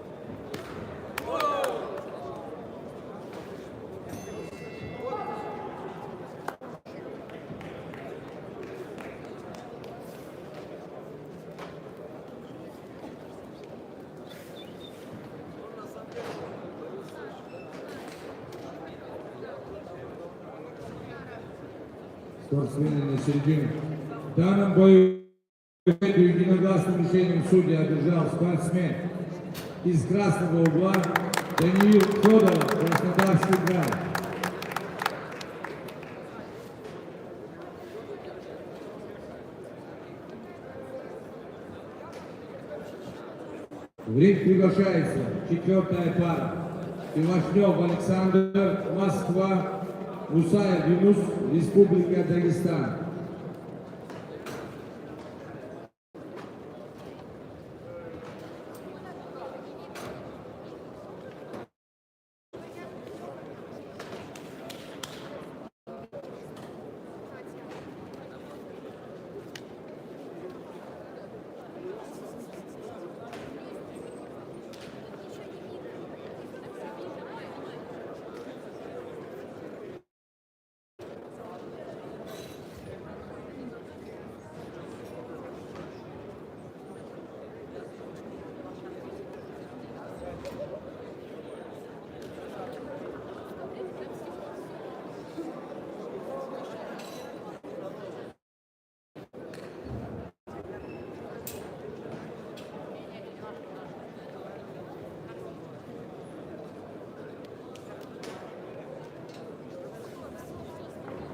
J: Спортсмены на середине. В данном бою единогласным решением судья одержал спортсмен из красного угла Даниил Федоров, Краснодарский край. В ринг приглашается четвертая пара. Ивашнев Александр, Москва, Мусаев Юнус, Республика Дагестан.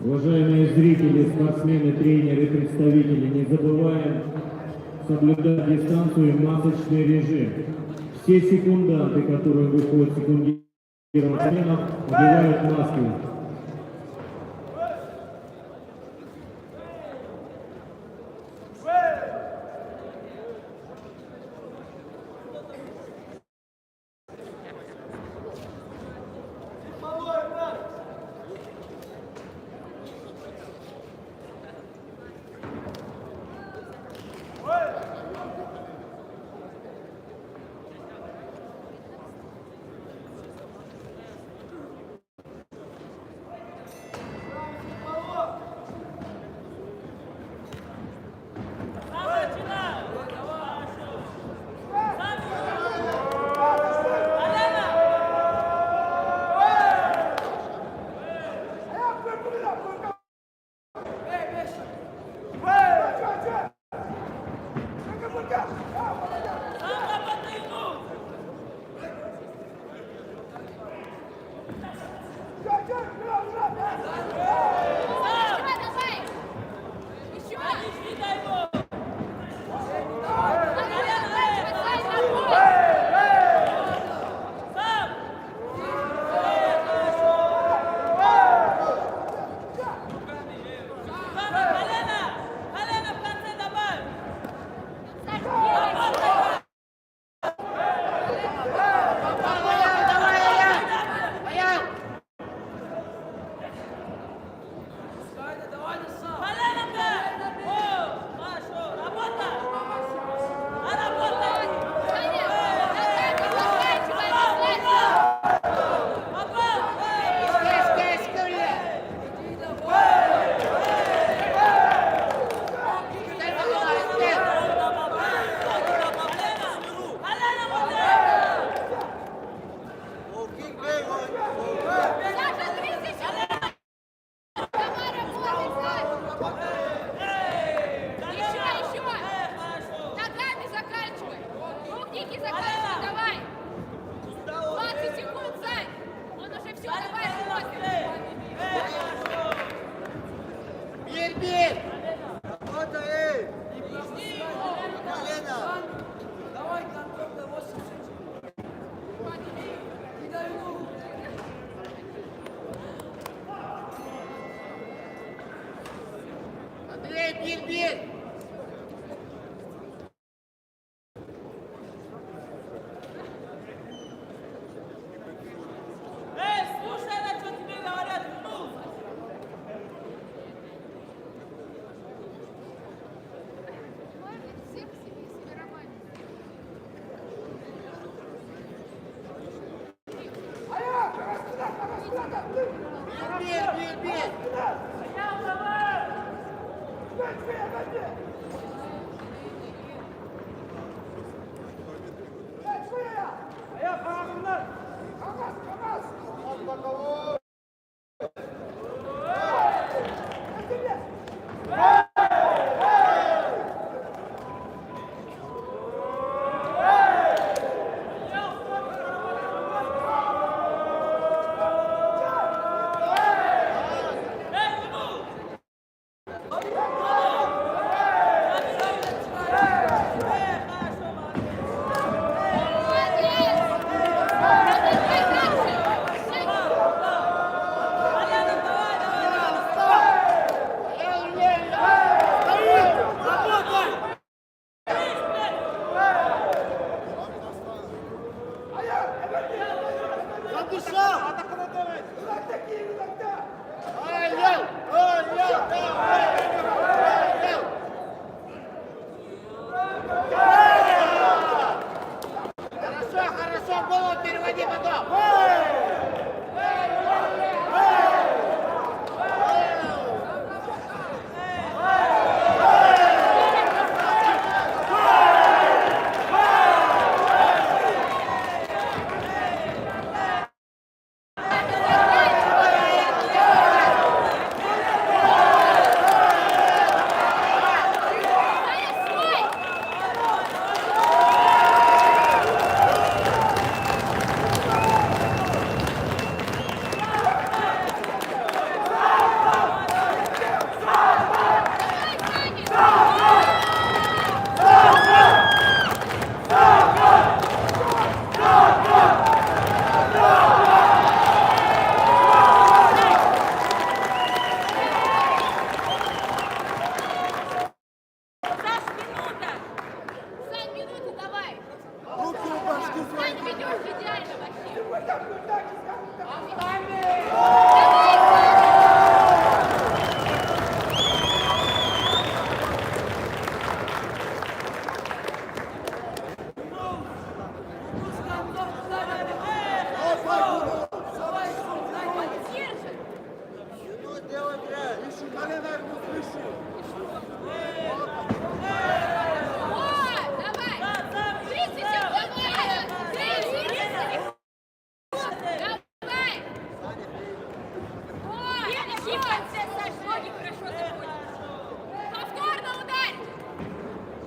D: Уважаемые зрители, спортсмены, тренеры, представители, не забываем соблюдать дистанцию и масочный режим. Все секунданты, которые выходят секундировать спортсменов, надевают маски.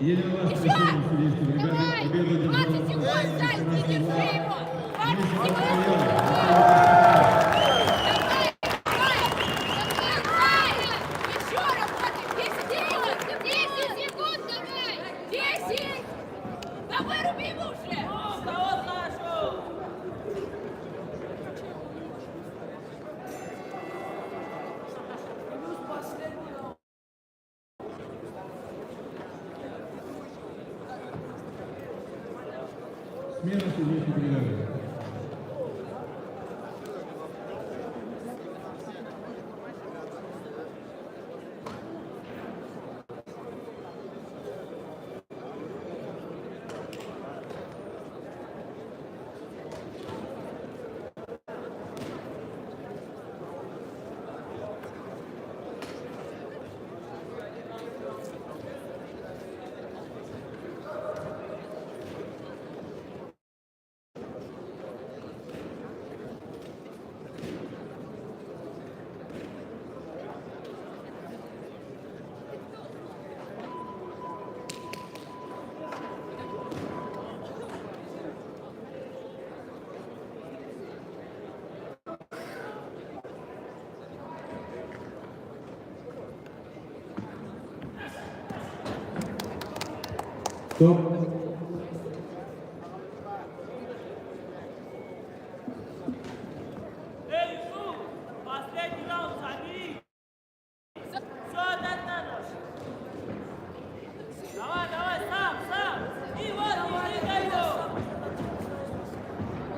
H: Едем вас представитель судейской бригады. Победу одержал
G: 20 секунд, Сань, не держи его! 20 секунд! Еще работай! 10 секунд давай! 10! Да выруби его уже!
H: Смена судейской бригады.
D: Стоп.
K: Эй, Шу, последний раунд, забери! Все отдать надо! Давай, давай, сам! И вот, не двигай его!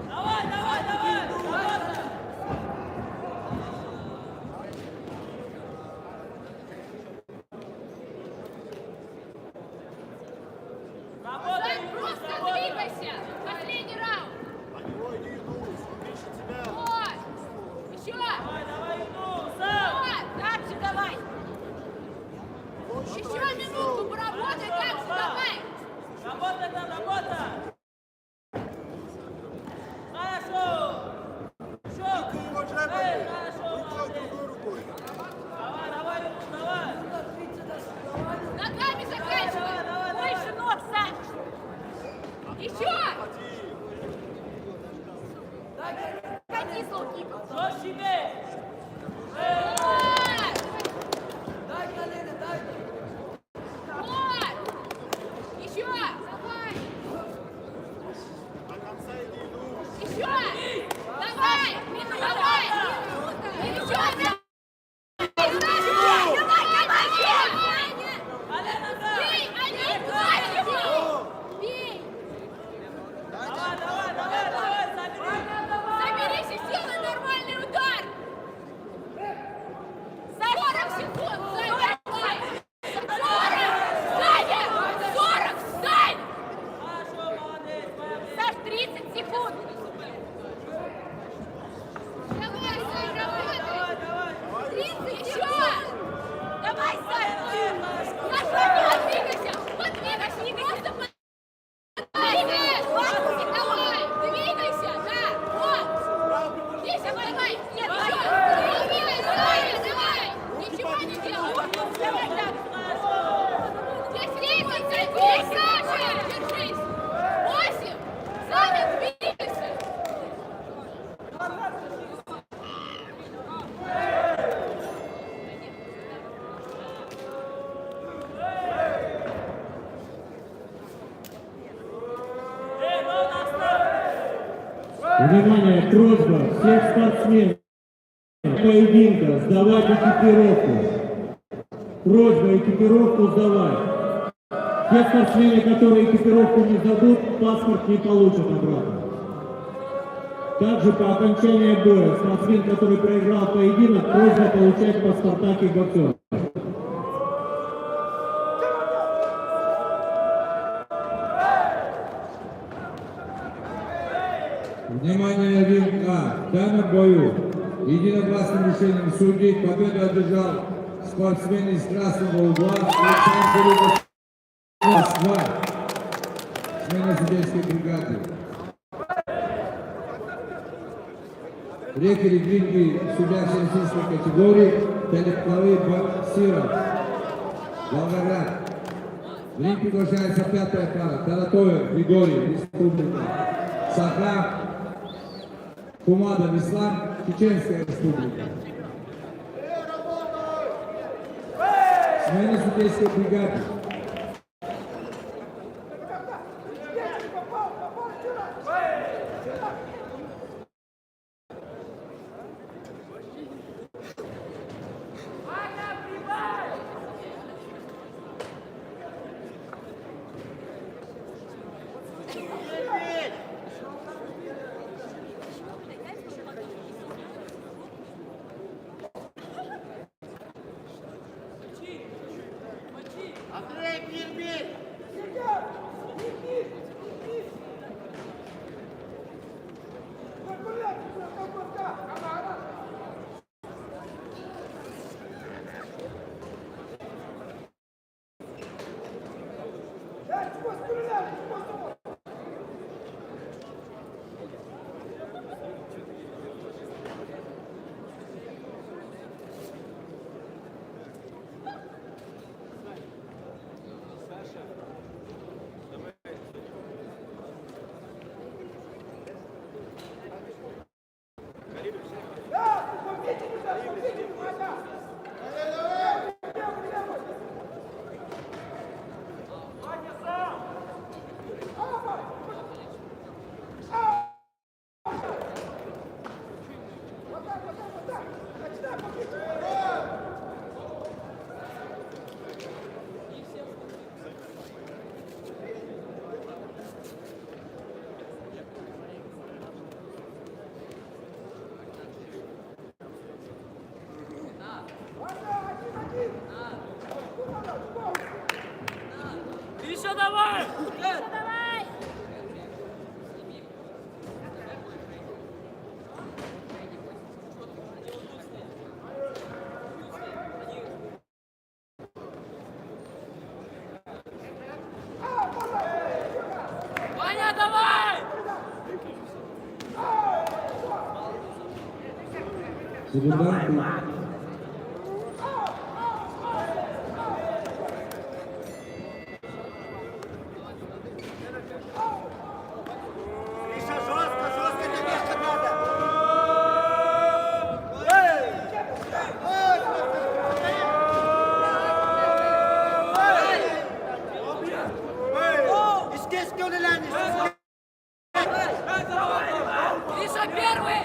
K: Давай, давай, давай! Работай! Работай,
G: Сань, просто двигайся! Последний раунд! Вот! Еще!
K: Давай, давай, иду, сам!
G: Вот! Дальше давай! Еще минутку поработай, дальше давай!
K: Работа там, работа! Хорошо! Хорошо! Эй, хорошо, молодец! Давай, давай, давай!
G: Ногами заканчивай! Выше ног, Сань! Еще! Ходи, Солкипов!
K: Жестче бей!
G: Вот!
F: Дай колено, дай!
G: Вот! Еще! Давай! Еще! Давай! Давай! Еще! Давай, давай!
K: Колено,
G: Бей! Один! Давай его! Бей!
K: давай, давай, давай, давай, забери!
G: Соберись и сделай нормальный удар! 40 секунд! Сань, давай! 40! Саня! 40! Сань!
K: Хорошо, молодец, молодец!
G: Саш, 30 секунд! Давай, Сань, работай!
K: Давай,
G: 30 еще! Давай, Сань! Наш вперед двигайся! Вот двигайся! Двигайся! Двигайся! Давай! Двигайся! Да! Вот! Здесь, давай! Нет, еще! Двигайся! Давай! Ничего не делай! Давай так! Здесь 30 секунд, Саша! Держись! 8! Саня, двигайся!
K: Эй, ну наставь!
D: Внимание, просьба всех спортсменов поединка сдавать экипировку. Просьба экипировку сдавать. Те спортсмены, которые экипировку не сдадут, паспорт не получат обратно. Также по окончании боя спортсмен, который проиграл поединок, просьба получать паспорта кикбоксера.
J: Внимание, ring А. В данном бою единогласным решением судей победу одержал спортсмен из красного угла Александр Москва. Смена судейской бригады. Рефери в ринге судья всероссийской категории Талиб Баксиров. Волгоград. В ринг приглашается пятая пара. Таратоев Григорий, Республика. Саха Хумадов Ислам, Чеченская Республика. Смена судейской бригады.
K: Гриша, давай!
G: Давай!
K: Ваня, давай!
J: Секунданты.
K: Гриша первый!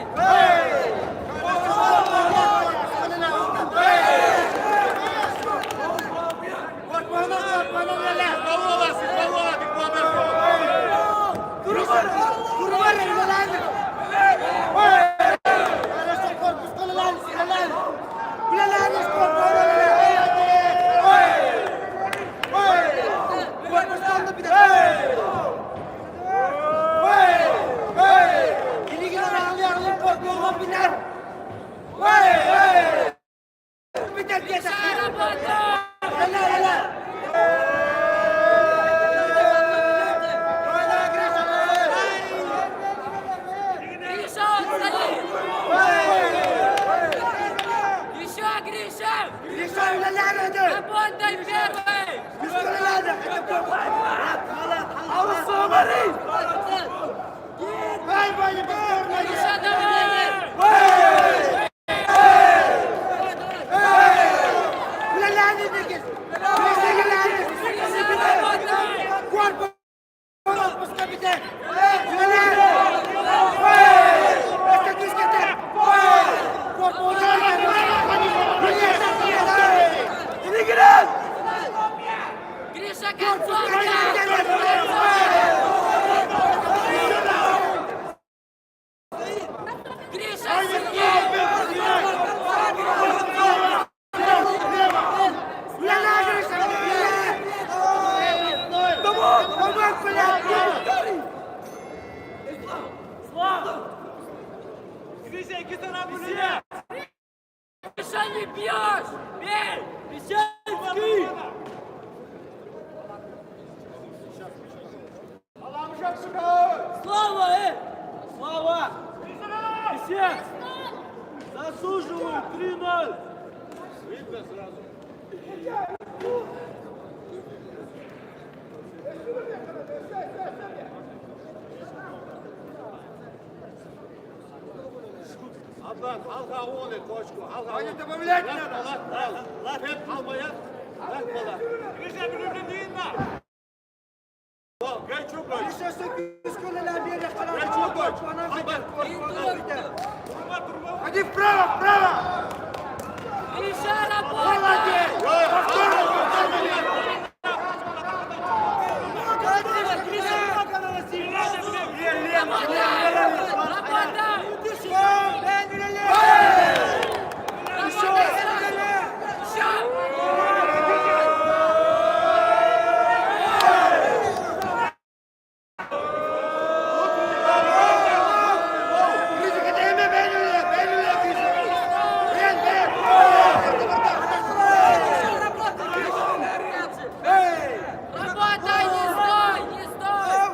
K: Гриша, отстань! Гриша! Работай первый! Гриша, давай! Гриша, Гриша, не бьешь! Бей! Песчанский! Слава, Слава! Все! Заслуживают 3-0! Видно сразу.
I: Ablan halka oğlu koçku. Hadi добавлять надо. Hep almaya. Bırakmalar. Grisha birbirine değil mi? Gel çok koç. Grisha Gel çok koç. Hadi вправо, вправо.
G: Гриша, работа! Работай, не стой, не стой!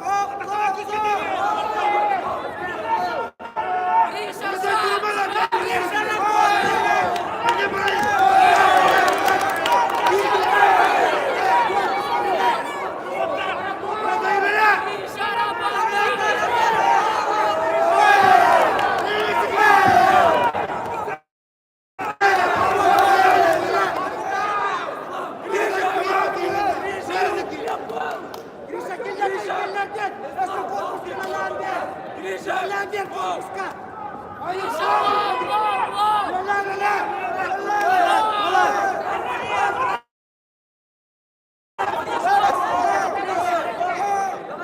G: Гриша, Гриша,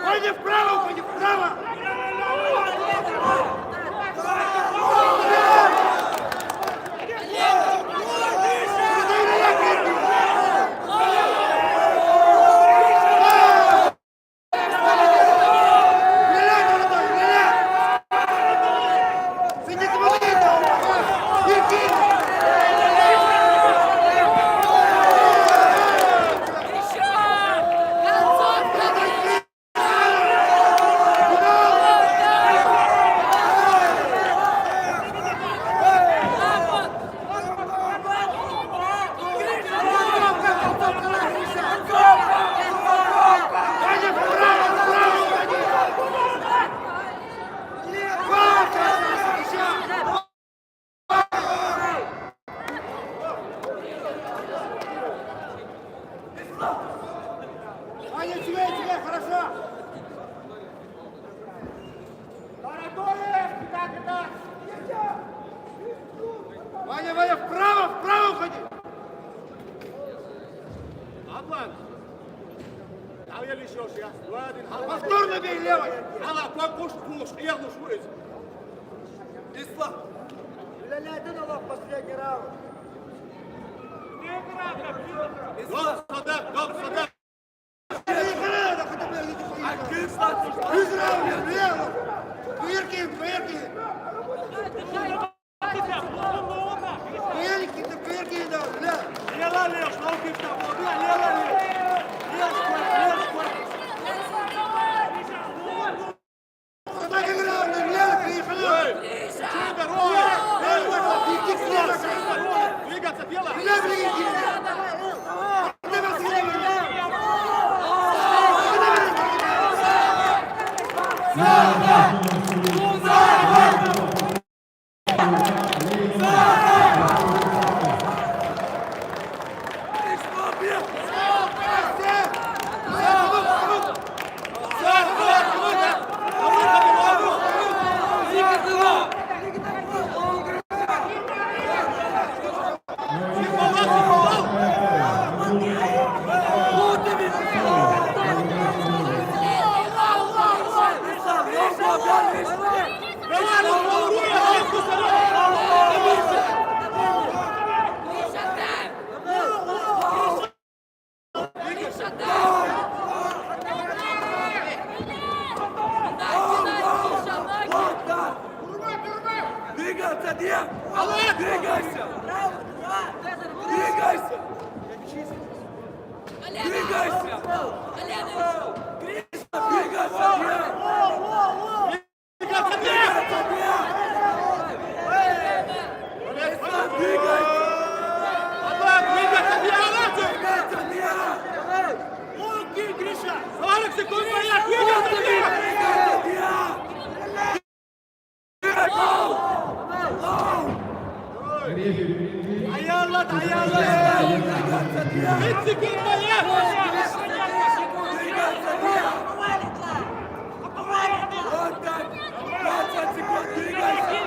I: Пойди вправо, пойди вправо. Ваня, тебе, хорошо. Так и так. Ваня, вправо ходи. Атлант. А я лишёшь, я. Повторно бей левой. Ала, пуш, я глушуюсь. Ислам. Ля-ля, на лоб последний раунд. Гоп, сюда. Двигаться, дело!
F: Двигаться, Дем! Двигайся! Двигайся! Двигайся! Гриша, двигайся, Дем! Двигаться, Дем! Двигайся! Руки, Гриша! 40 секунд, порядок! Двигаться, Дем! Двигайся, Дем!
I: секунд, поехали!
F: Вот так. 20 секунд. Двигайся.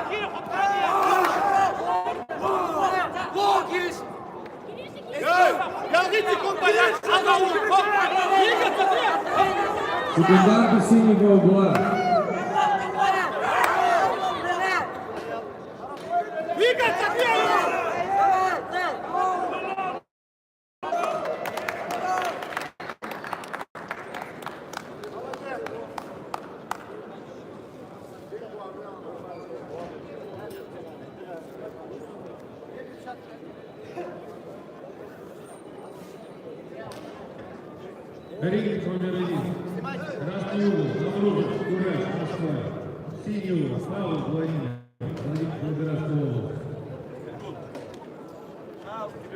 F: Логиш.
I: Я 30 секунд поехали! Двигаться, двигаться!
J: Секунданты синего угла.
I: Двигаться, двигаться!
H: Ринг номер 1. Красный угол. Наврудов, Кураж, Москва. Синий угол. Павлов, Владимир. Волгоградская область.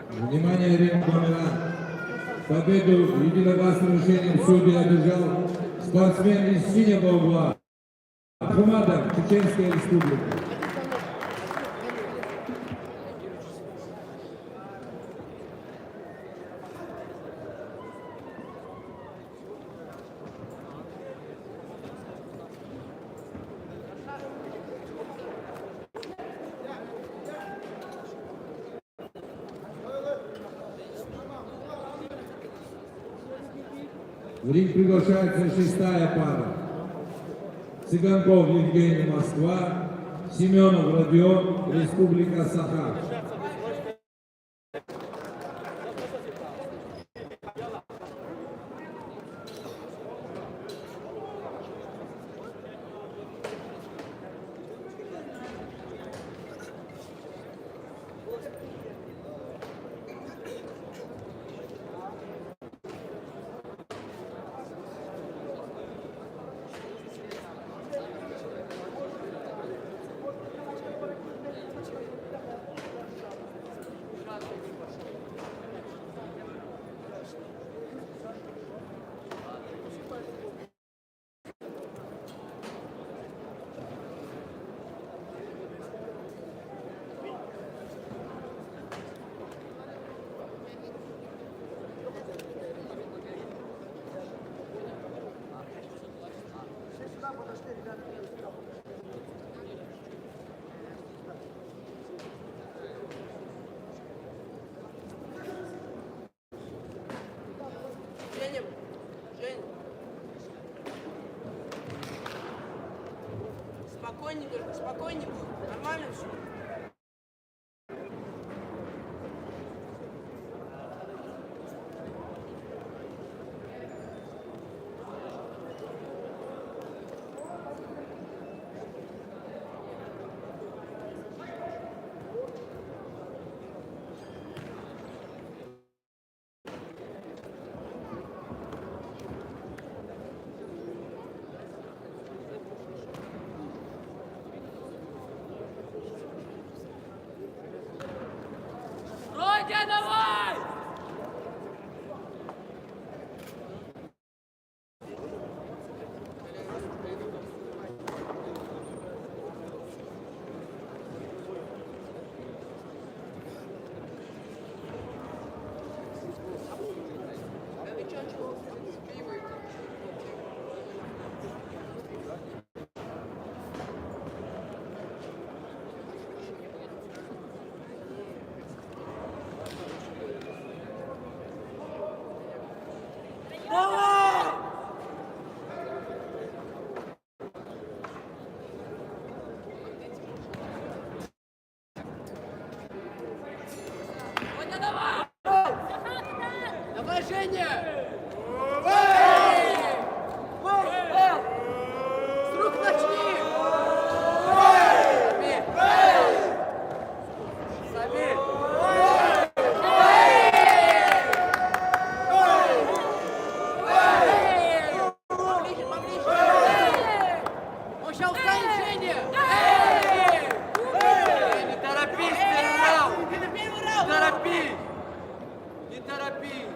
J: Внимание, ринг номер 1. Победу единогласным решением судей одержал спортсмен из синего угла. Ахмадов, Чеченская республика. В ринг приглашается 6-я пара. Цыганков Евгений, Москва. Семенов Родион, Республика Саха.
B: Женя, Жень. Спокойненько, спокойненько. Нормально все?
K: Родя, давай! Родя, давай!
F: Давай, Женя! С рук начни! Самир! Поближе, поближе! Он сейчас устанет, Женя! Не торопись, первый раунд! Не торопись! Не торопись!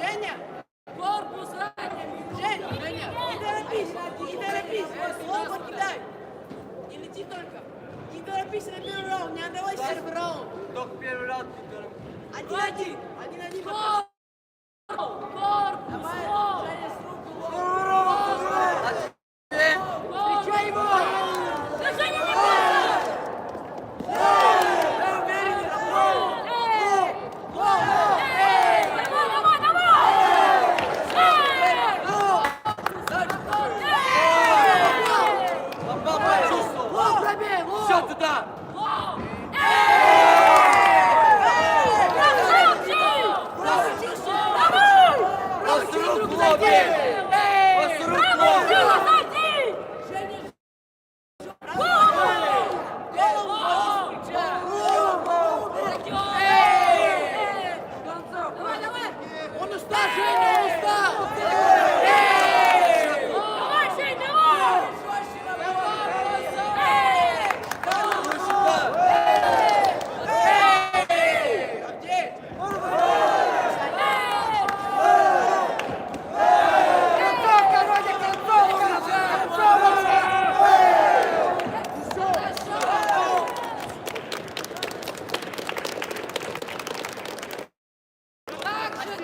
F: Женя!
K: Корпус ранее.
F: Женя! Женя! Не торопись! Не торопись! Слово кидай! Не лети только! Не торопись на первый раунд! Не отдавай первый раунд!
I: Только первый раунд.
F: Один! Один!
K: Корпус.
F: Давай! Женя, с руку! Встречай его!
K: Движение не будет.
I: Попал, почувствовал. Все туда. Просто руку лови. Просто руку лови.
F: Он устал, Женя! Он устал!
K: Давай, Жень, давай!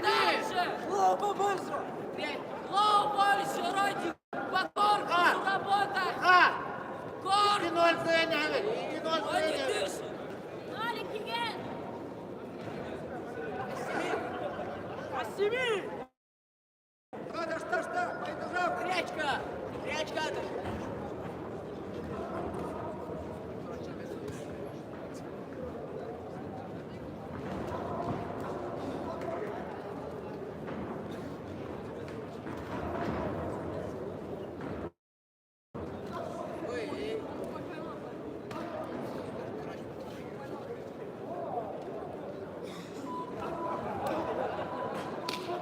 K: Дальше!
F: Лоу, быстро!
K: Лоу, больше, Родик! По корпусу работай! Корпус! Ой, не дыши! Алик, Евген!
F: Осеми! Что? Гречка! Гречка!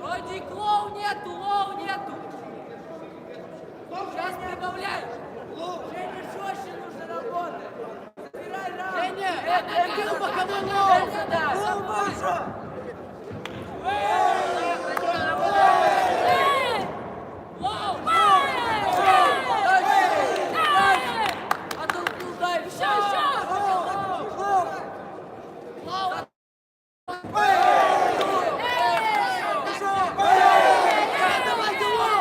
K: Родик, лоу нету! Сейчас прибавляй!
F: Женя, жестче нужно работать! Забирай раунд!
K: Женя!
F: Эркин, боковой лоу!
K: Сюда!
F: Лоу, быстро!
K: Лоу!
F: Оттолкнул дальше!
K: Еще! Лоу!
F: Давайте лоу!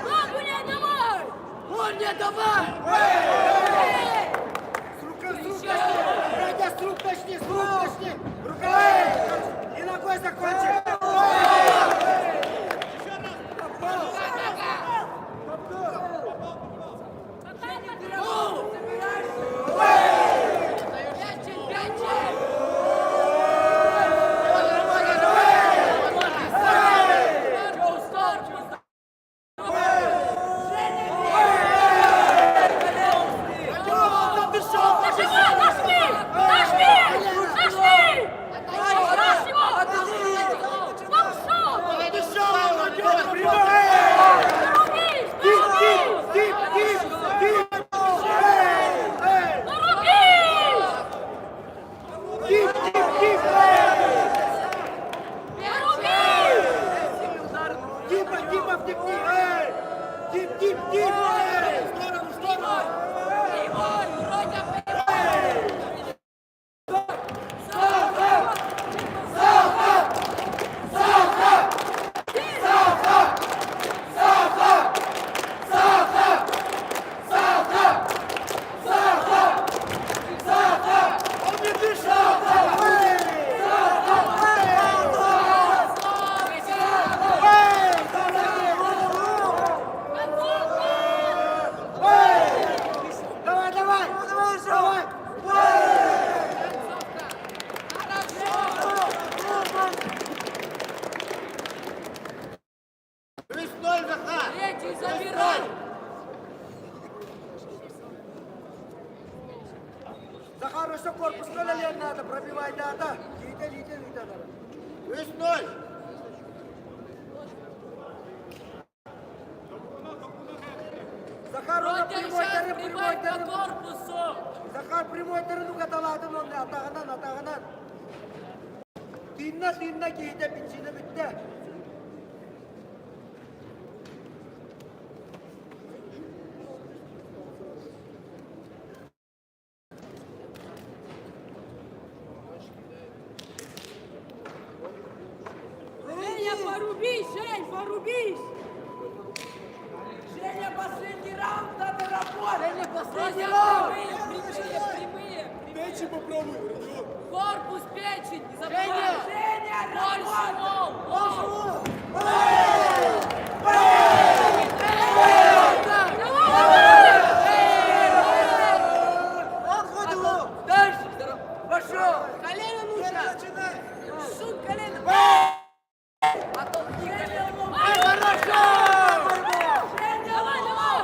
K: Лоу, гуляй, давай!
F: Лоу, не давай! С рук! Радя, с рук начни! Рукавы! И ногой закончи!
K: Третий забирай!
F: Захар, еще корпус кололен надо, пробивай, да. Лита. Есть 0. Захар, он
K: Родя,
F: прямой
K: сейчас
F: тыры,
K: прибавь по корпусу!
F: Захар, прямой тыры, ну-ка, давай, атағанан. Dinle giyde bittiğine bitti.
B: Женя, порубись, Жень, порубись!
F: Женя, последний раунд, надо работать.
B: Женя, последний
F: раунд.
B: прямые.
I: Печи попробуй, Родион.
B: Корпус, печень, не забывай.
F: Женя,
B: Больше, мол.
F: Дальше. Пошел.
B: Колено нужно. Шут колено.
F: Хорошо.
B: Давай, давай.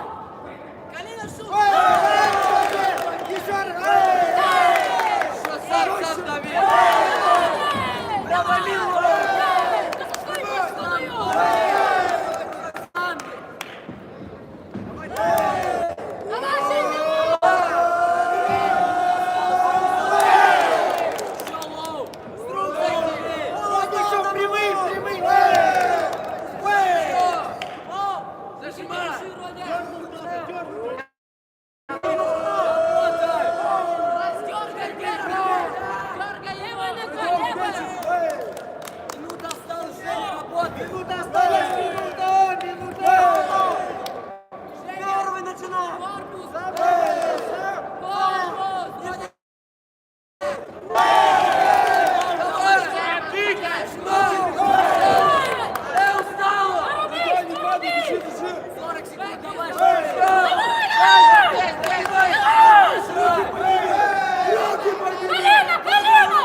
B: Колено шут.
F: Еще раз. Сам дави. Провалил. Минута осталась, работай. Минута осталась, минута. Первый начинай.
B: Корпус.
G: Колено, колено!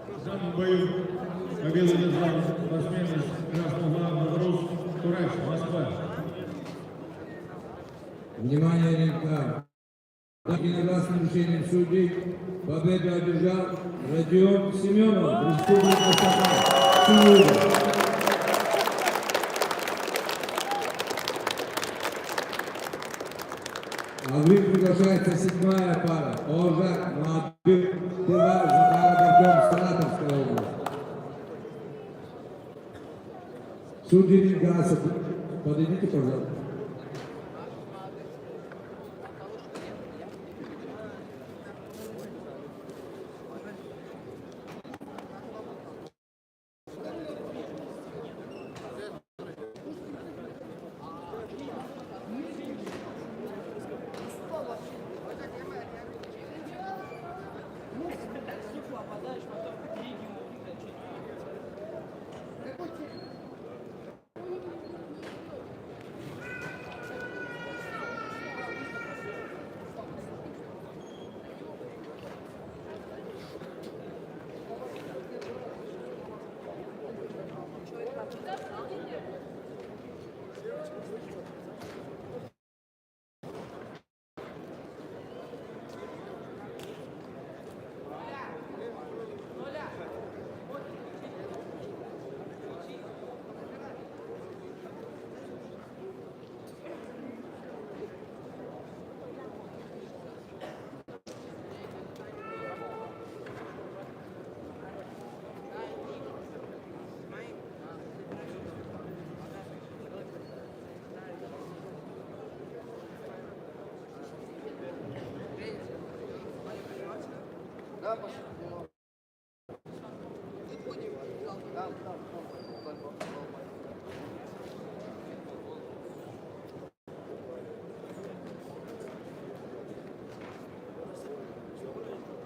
H: В данном бою победу одержал спортсмен из Красного Беларусь Кураж, Москва.
J: Внимание, ринга. Единогласным решением судей победу одержал Родион Семенов, Республика Саха. А в ринг приглашается 7-я пара. Оржак, Мадбек, Тыва, Захар Гордон, Саратовская область. Судьи ринга, подойдите, пожалуйста.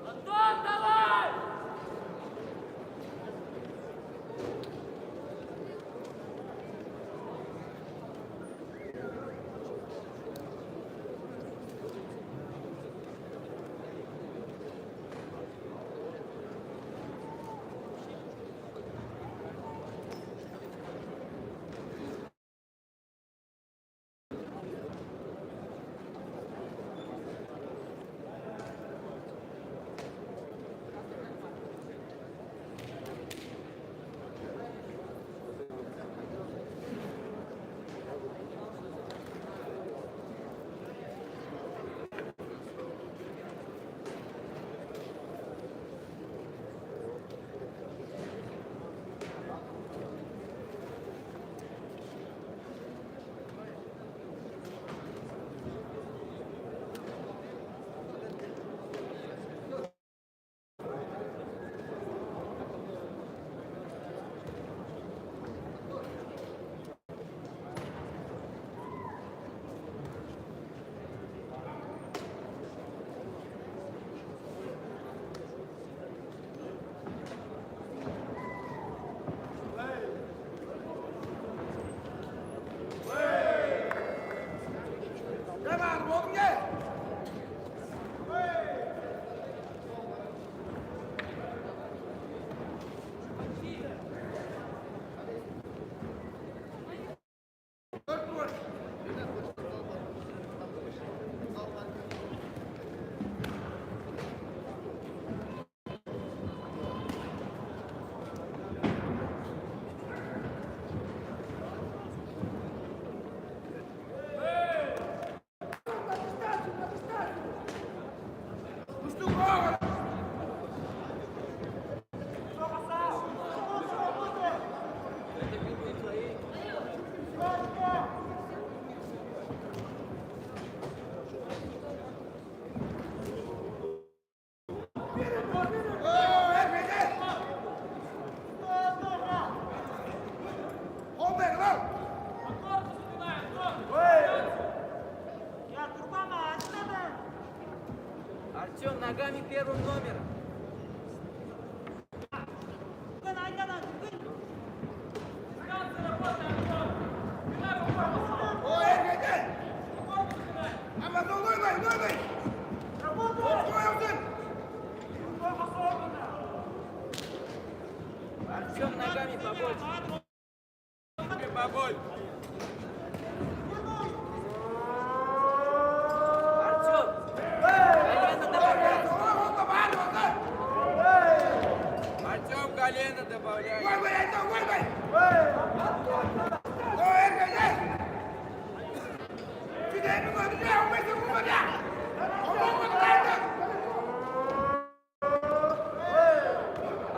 K: Антон, давай!
F: Артем ногами первым номером. Артем ногами побольше. Побольше. Артем, колено добавляй. Артем, колено добавляй.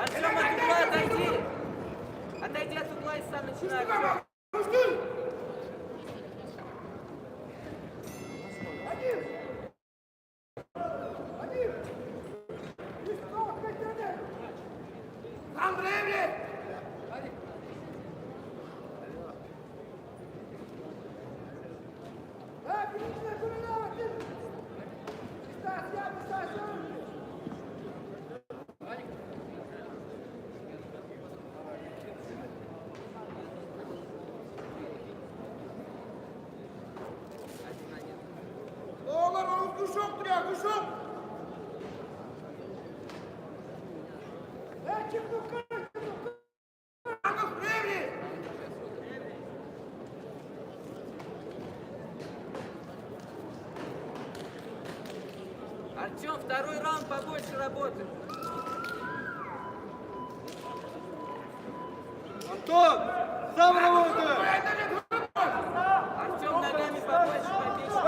F: Артем, от угла отойди. Отойди от угла и сам начинай. Артем, второй раунд побольше работы.
I: Антон, сам работай!
F: Артем, ногами побольше побейся.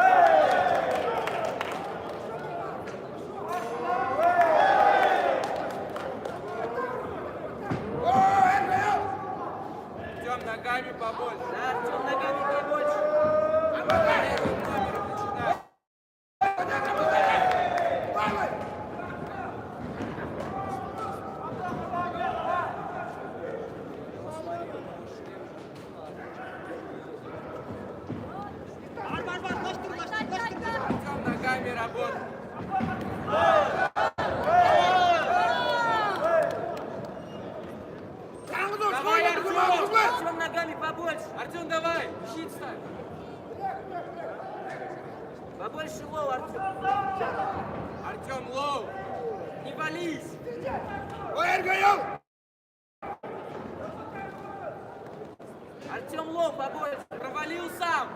F: Артем, ногами побольше. Да, Артем, ногами побольше. Первым номером начинай. провались! Артем Лов, побольше, провалил сам!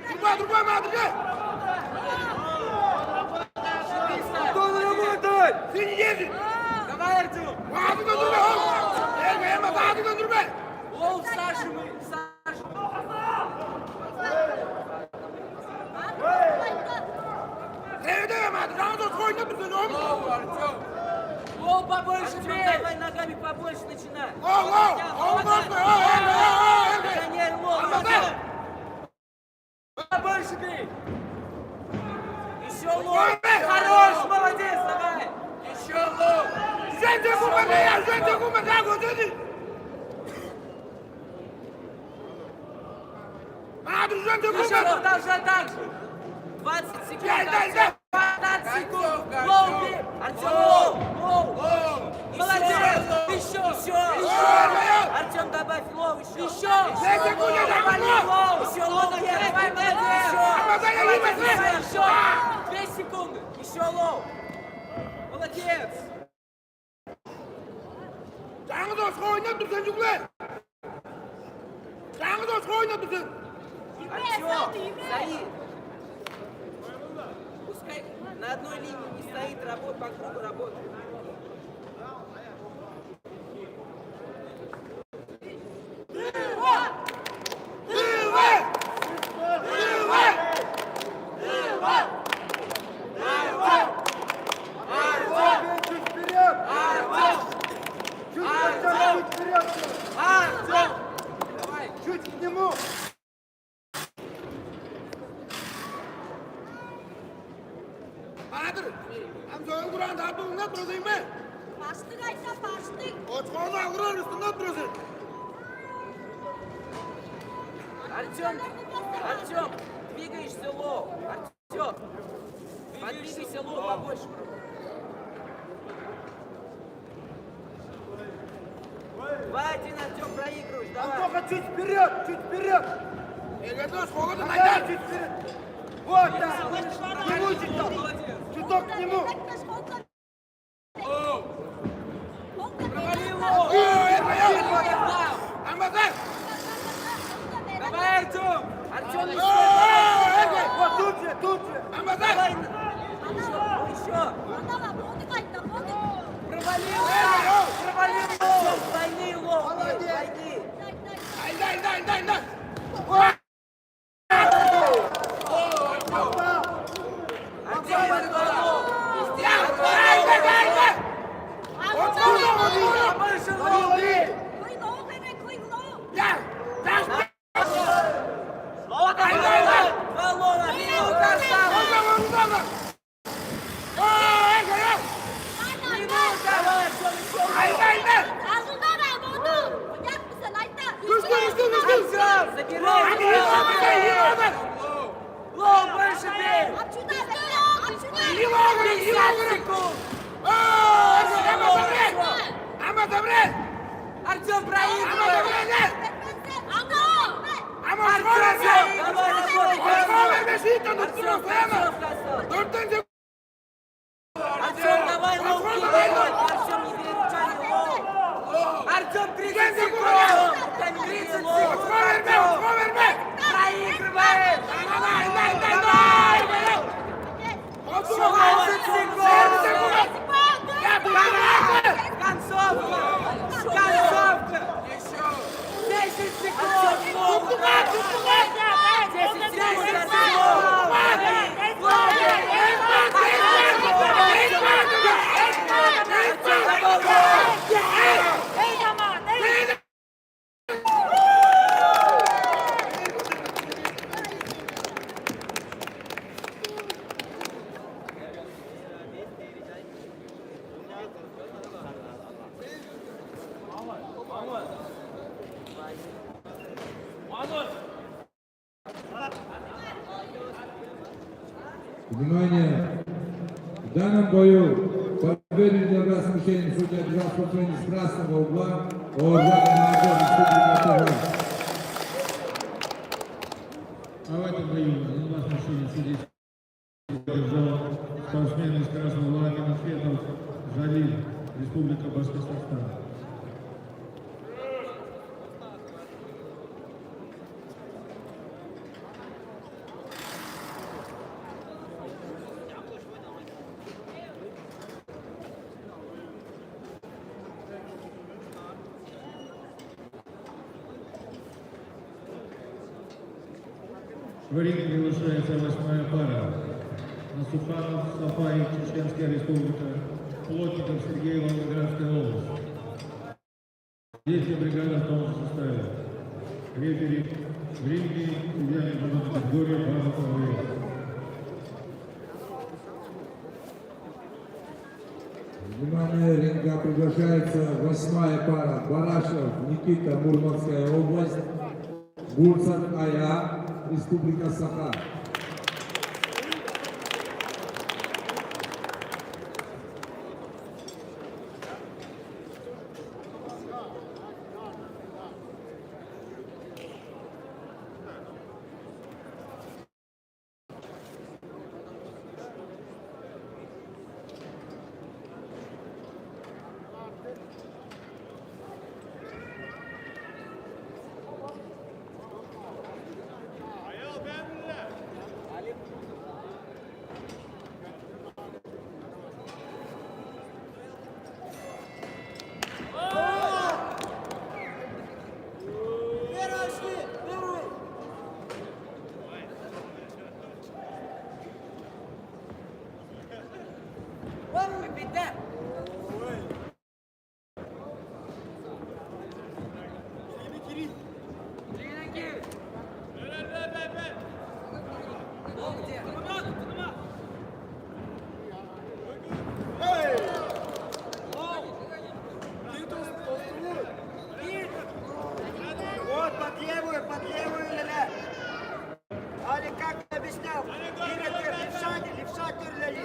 I: Другой, Кто работает? Ты не ездишь!
F: Давай, Артем! Лов, Саша, мы, Саша! Лов, Артем! Лов, побольше бей! Давай ногами побольше начинай! Догоняй, Лов! Побольше бей! Еще Лов! Хорош, молодец, давай! Еще Лов! Еще продолжай так же! 20 секунд! 15 секунд! Лов, бей! Артем, Лов! Молодец! Еще! Артем, добавь Лов, еще! Еще! Еще Лов! Давай, молодец! Еще! 2 секунды! Еще Лов! Молодец! Артем, Саид! Пускай на одной линии не стоит, работает, по кругу работает.
I: Чуть к нему! Bahadır, hem soğuk duran da bununla durayım mı?
G: Başlık aysa başlık.
I: O çoğunu alırın üstünde durasın.
F: Артем, двигаешься, Лов. Артем, подвигайся, Лов, побольше. Два-один, Артем, проигрываешь, давай.
I: Антоха, чуть вперед, чуть вперед. Эгодос, сколько-то найдешь, чуть вперед. Вот так, не мучить там. Чуток к нему.
F: Провали Лов.
I: Амбазар.
F: Давай, Артем. Артем,
I: Вот тут же. Амбазар.
F: давай. Еще. Провалил Лов. Войны, Лов. Войны.
I: Дай.
F: Артем, Лов. Побольше Лов. Два Лова. Минута осталась. Минута. Давай, Артем, еще Артем, забирай. Лов, больше бей. 50 секунд. Артем проигрывает. Артем, давай ловки делать. Артем, не переключай лов. Артем, 30 секунд. 30 секунд. Проигрывает. Давай. 20 секунд. Концовка. 10 секунд.
J: Внимание! В данном бою победу для размещения судья держал спортсмен из красного угла Уважаемый Майор Республика Татарстан.
H: А в этом бою на вас машине судейский держал спортсмен из Красного Лагеря Фетов Жалиль, Республика Башкортостан. В ринге приглашается 8-я пара. Насуханов, Сафаев, Чеченская Республика, Плотников, Сергей, Волгоградская область. Действие бригады в том же составе. Рефери в ринге, судья международной категории Павел Павлович.
J: Внимание, ринга приглашается 8-я пара. Барашев, Никита, Мурманская область. Гурцев, Ая, Республика Саха.
I: Вот, под левую, ля-ля. Али, как ты объяснял? Левша тюрляли.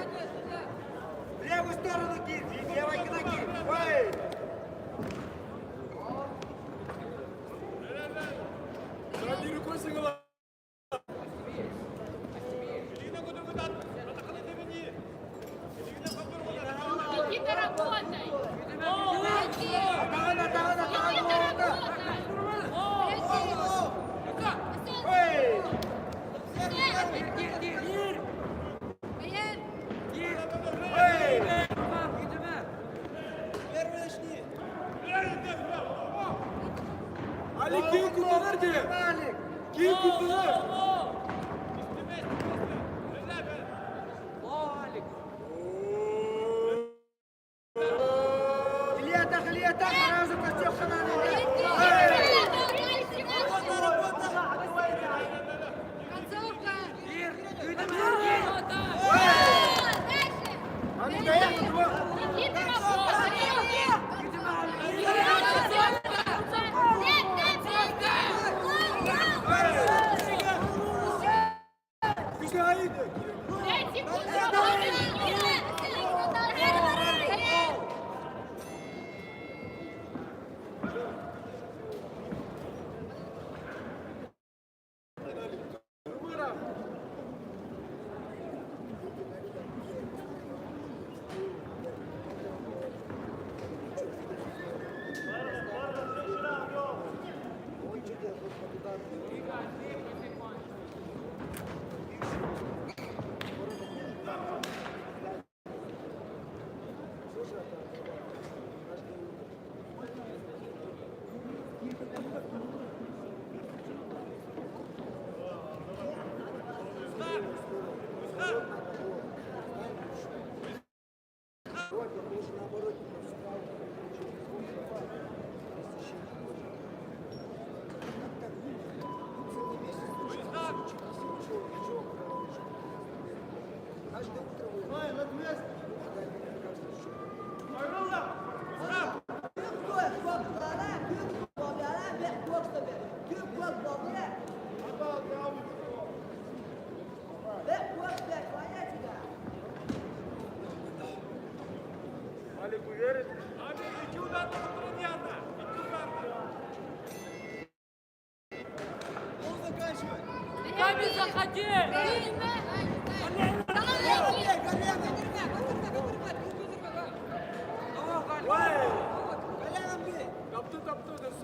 I: В левую сторону кинь, левой ноги. Ой! Сзади рукой сыграла.
G: Никита, работай!
I: Ali kim kullanır diye. Kim kullanır? Илья так, сразу костюм хананы.
G: Концовка! Никита,
K: Камень заходи!
G: Давай,
I: Yaptı sen.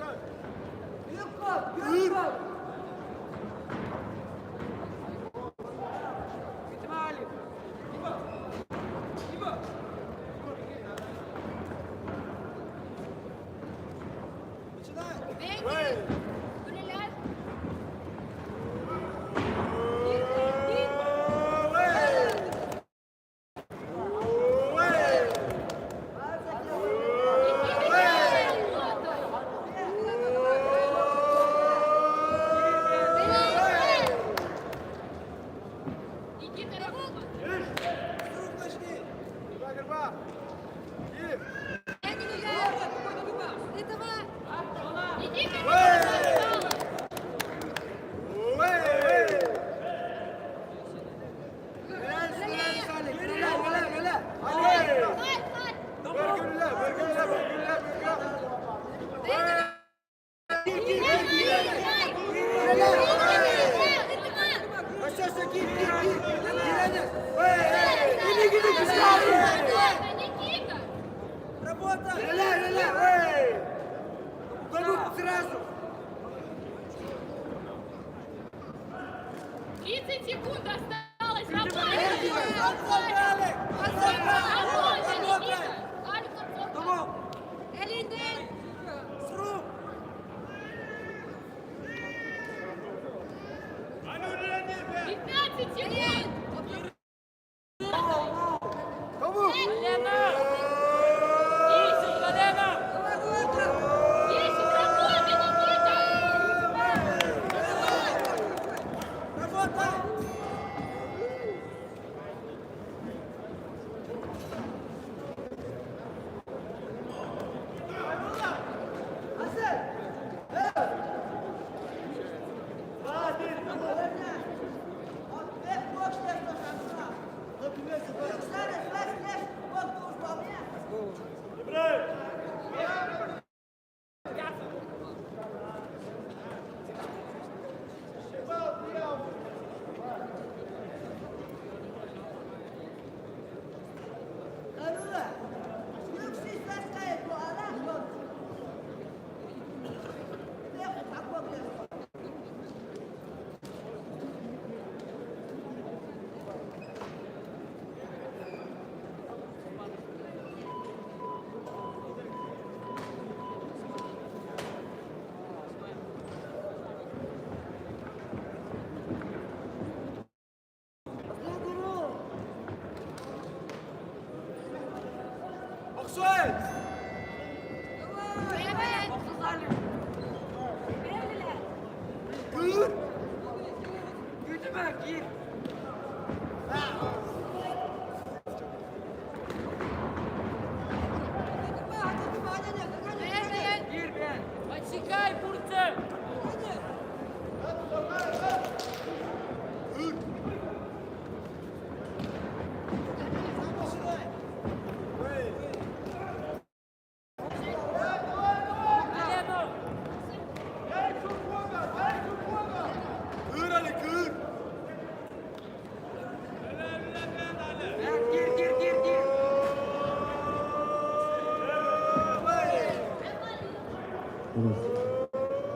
K: Отсекай, Бурцев!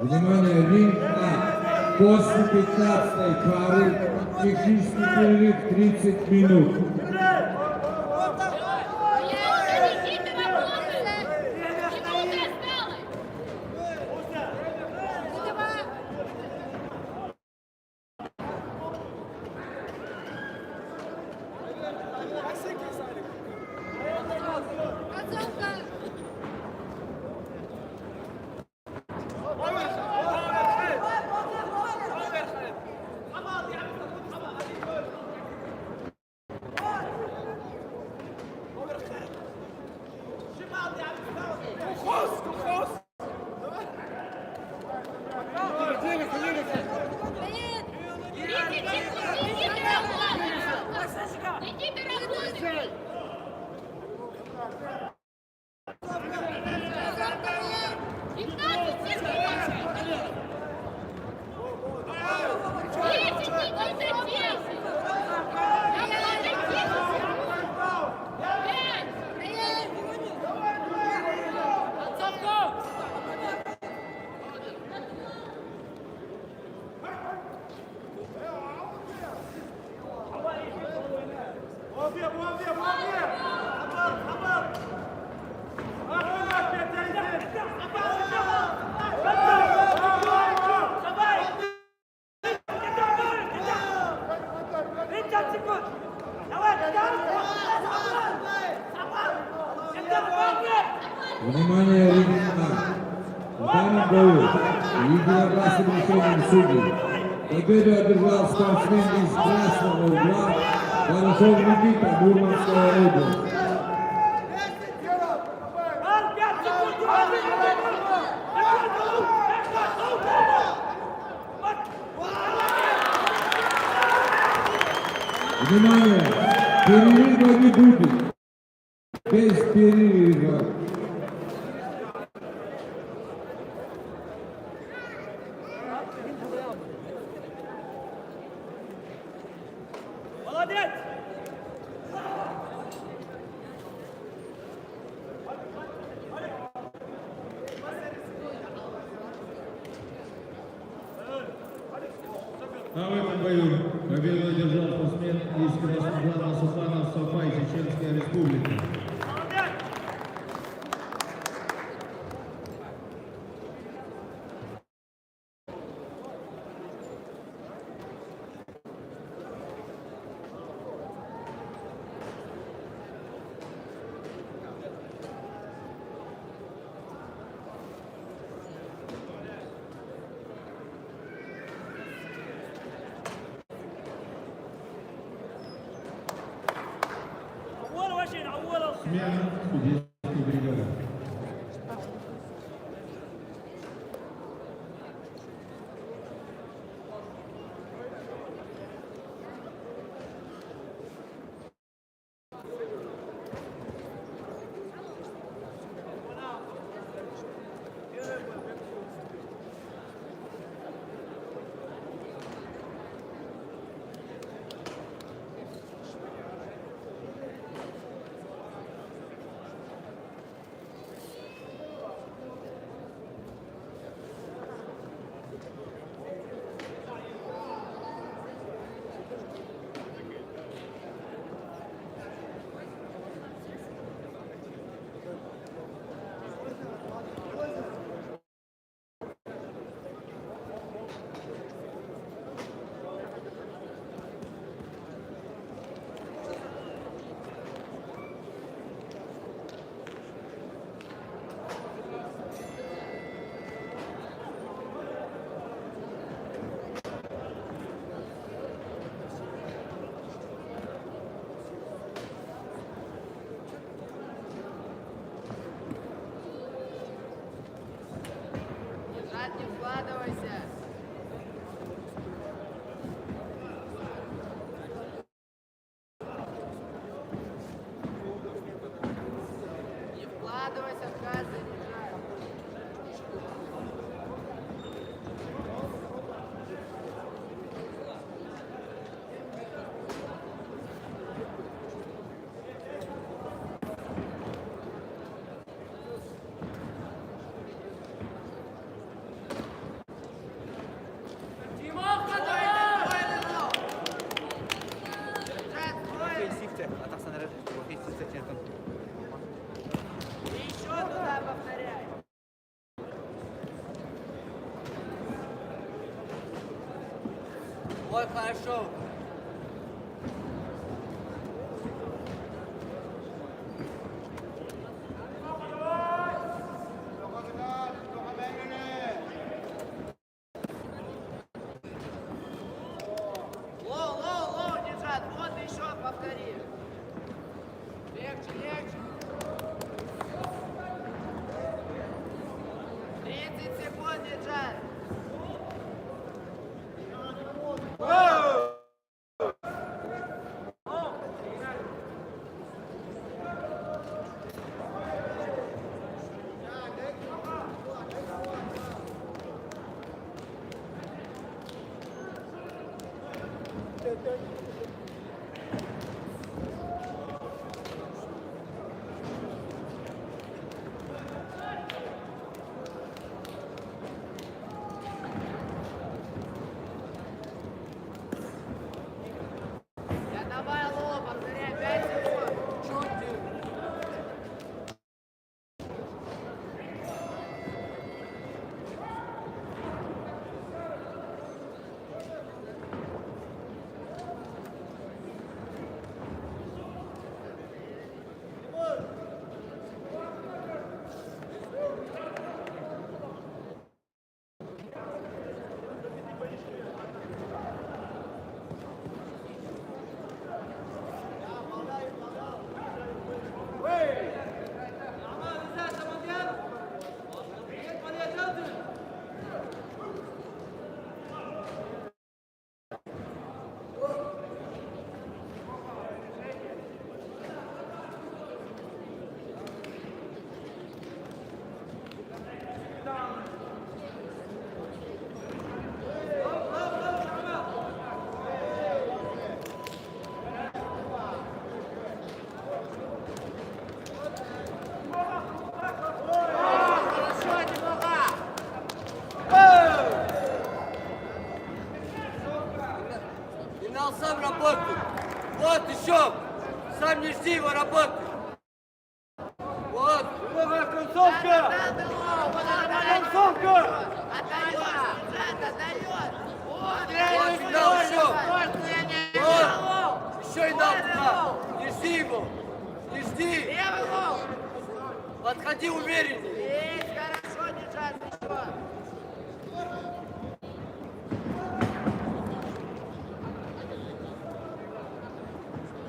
J: Внимание, ринг А. После 15-й пары технический перерыв 30 минут. Внимание, ребята! В данном бою единогласным решением судей победу одержал спортсмен из красного угла Ворошов Никита, Мурманская область. Внимание! Перерыва не будет. Без перерыва.
K: Молодец!
H: А в этом бою победу одержал спортсмен из Краснодара Суханов Сафай, Чеченская Республика. Смена судейской бригады.
F: Не вкладывайся. Не вкладывайся в каждый держать. Еще туда повторяй. Ой, хорошо. Лоу, держать. Вот еще повтори. Легче. 30 секунд держать. Я давай, Ло, повторяй 5 секунд. Красиво работай. Вот.
I: Концовка! Концовка!
F: Вот сюда ушел. Вот. Еще и дал туда. Не жди его. Не жди. Подходи увереннее.
I: Хорошо держать еще.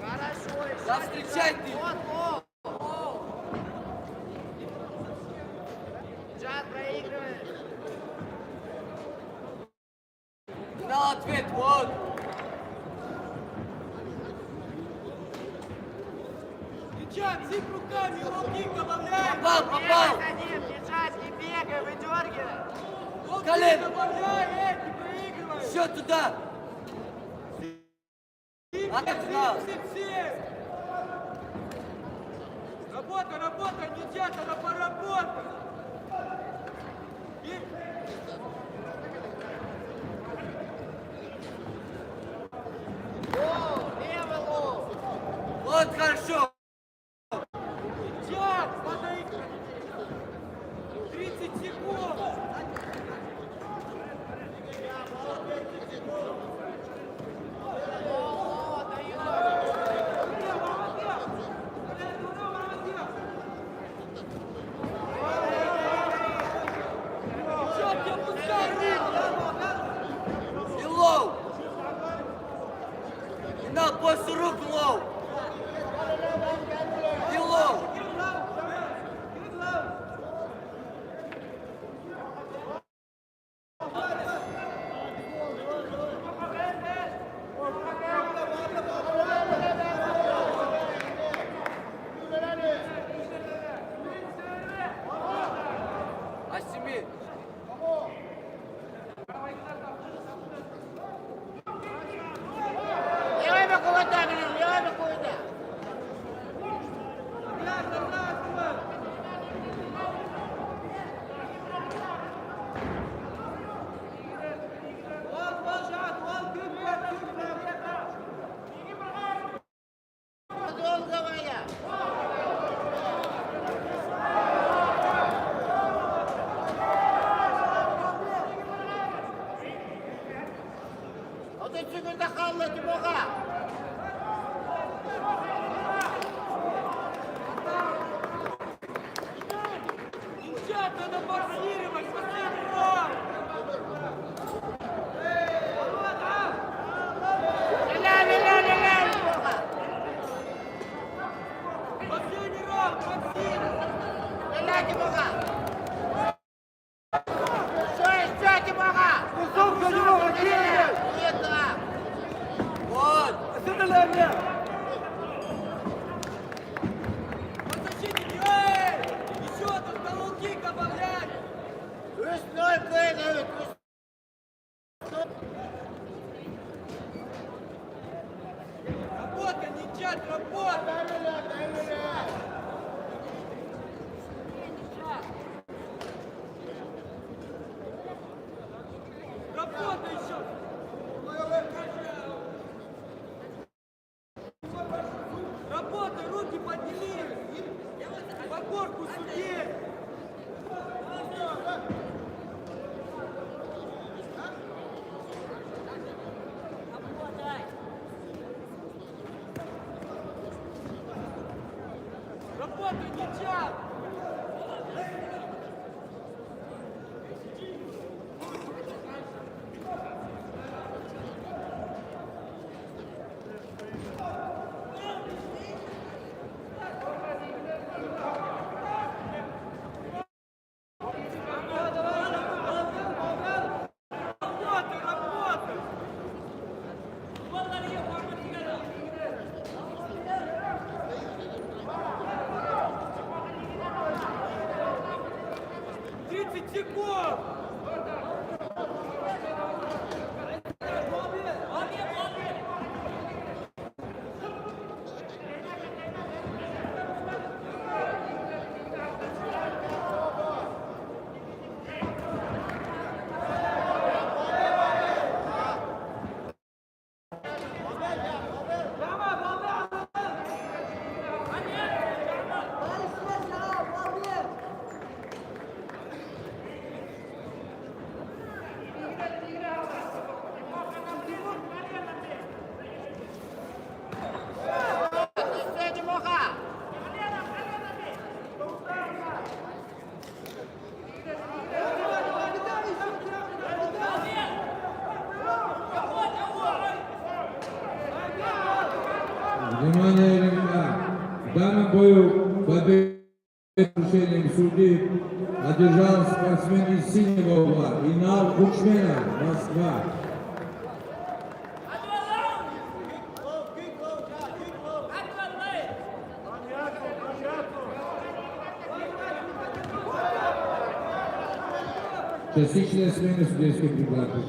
I: Хорошо, еще.
F: Да встречай ты.
I: Вот. Джад проигрывает.
F: Дал ответ, вот.
I: Джад, зип руками, лоу-кик добавляй.
F: Попал.
I: Держать, не бегай, выдергивай.
F: Колено.
I: Добавляй, не проигрывай.
F: Все туда. Отогнал.
I: Работа, не Джад, надо поработать.
F: Вот хорошо.
I: Джад, смотри. 30 секунд.
F: И лоу. И на после рук лоу. И лоу. Асими.
I: Левой боковой удар, левой боковой удар. Долговая. Вот эти выдохалла Тимура. Девчат, надо боксировать, последний раунд. Ля-ля-ля-ля-ля, Тимура. Последний раунд, боксировать. Ля-ля, Тимура. Еще, Тимура. Кусок за него, нет, да.
F: Вот.
I: Отсюда ля-ля. Подзащитники, эй! Еще тут на лоу-кик добавлять! Ручной прыгают! Работа, не чат, работа! Работа еще! Работай, руки подними! По корпусу есть! Работай, не чат! Работай, работай! Секунд!
J: бою победу решением судей одержал спортсмен из синего угла Инал Кучменов, Москва. Частичная смена судейской бригады.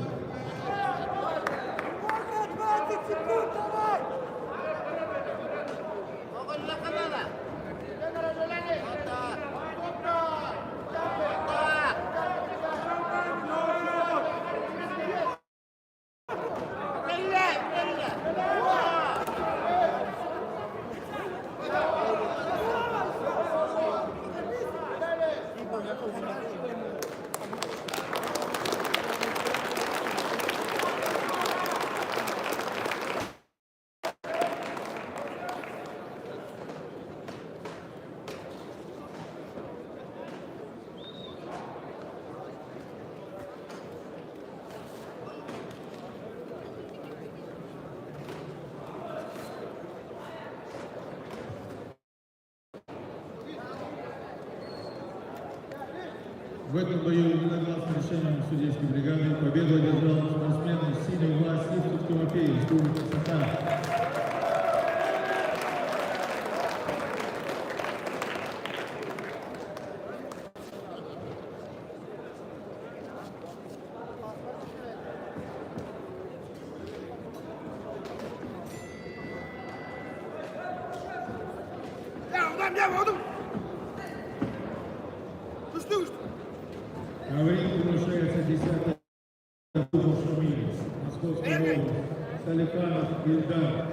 H: В этом бою единогласным решением судейской бригады победу одержал спортсмен из синего угла Сивцев Тимофей, Республика Саха. А в ринге приглашается 10-й Шамиль, Московская область, Салиханов Ильдар.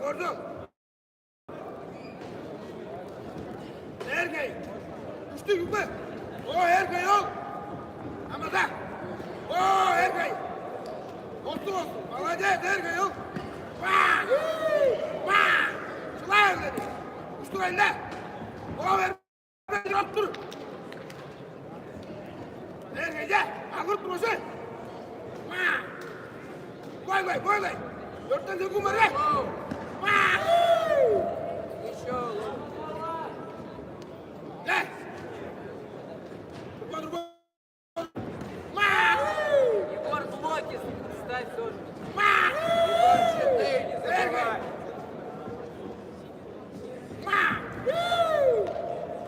I: Vurdum. Ergey. Düştü yukarı. O Ergey ol. Ama da. O Ergey. Olsun olsun. Молодец Ergey ol. Vah. Vah. Şılay dedi. Düştü elinde. O Ergey otur. Ergey gel. Ağır durması. Vah. Koy koy koy koy. Dörtten de kumarı.
F: Еще лучше.
I: Дай!
F: Егор блоки ставь тоже.
I: Егор,
F: щиты не забывай.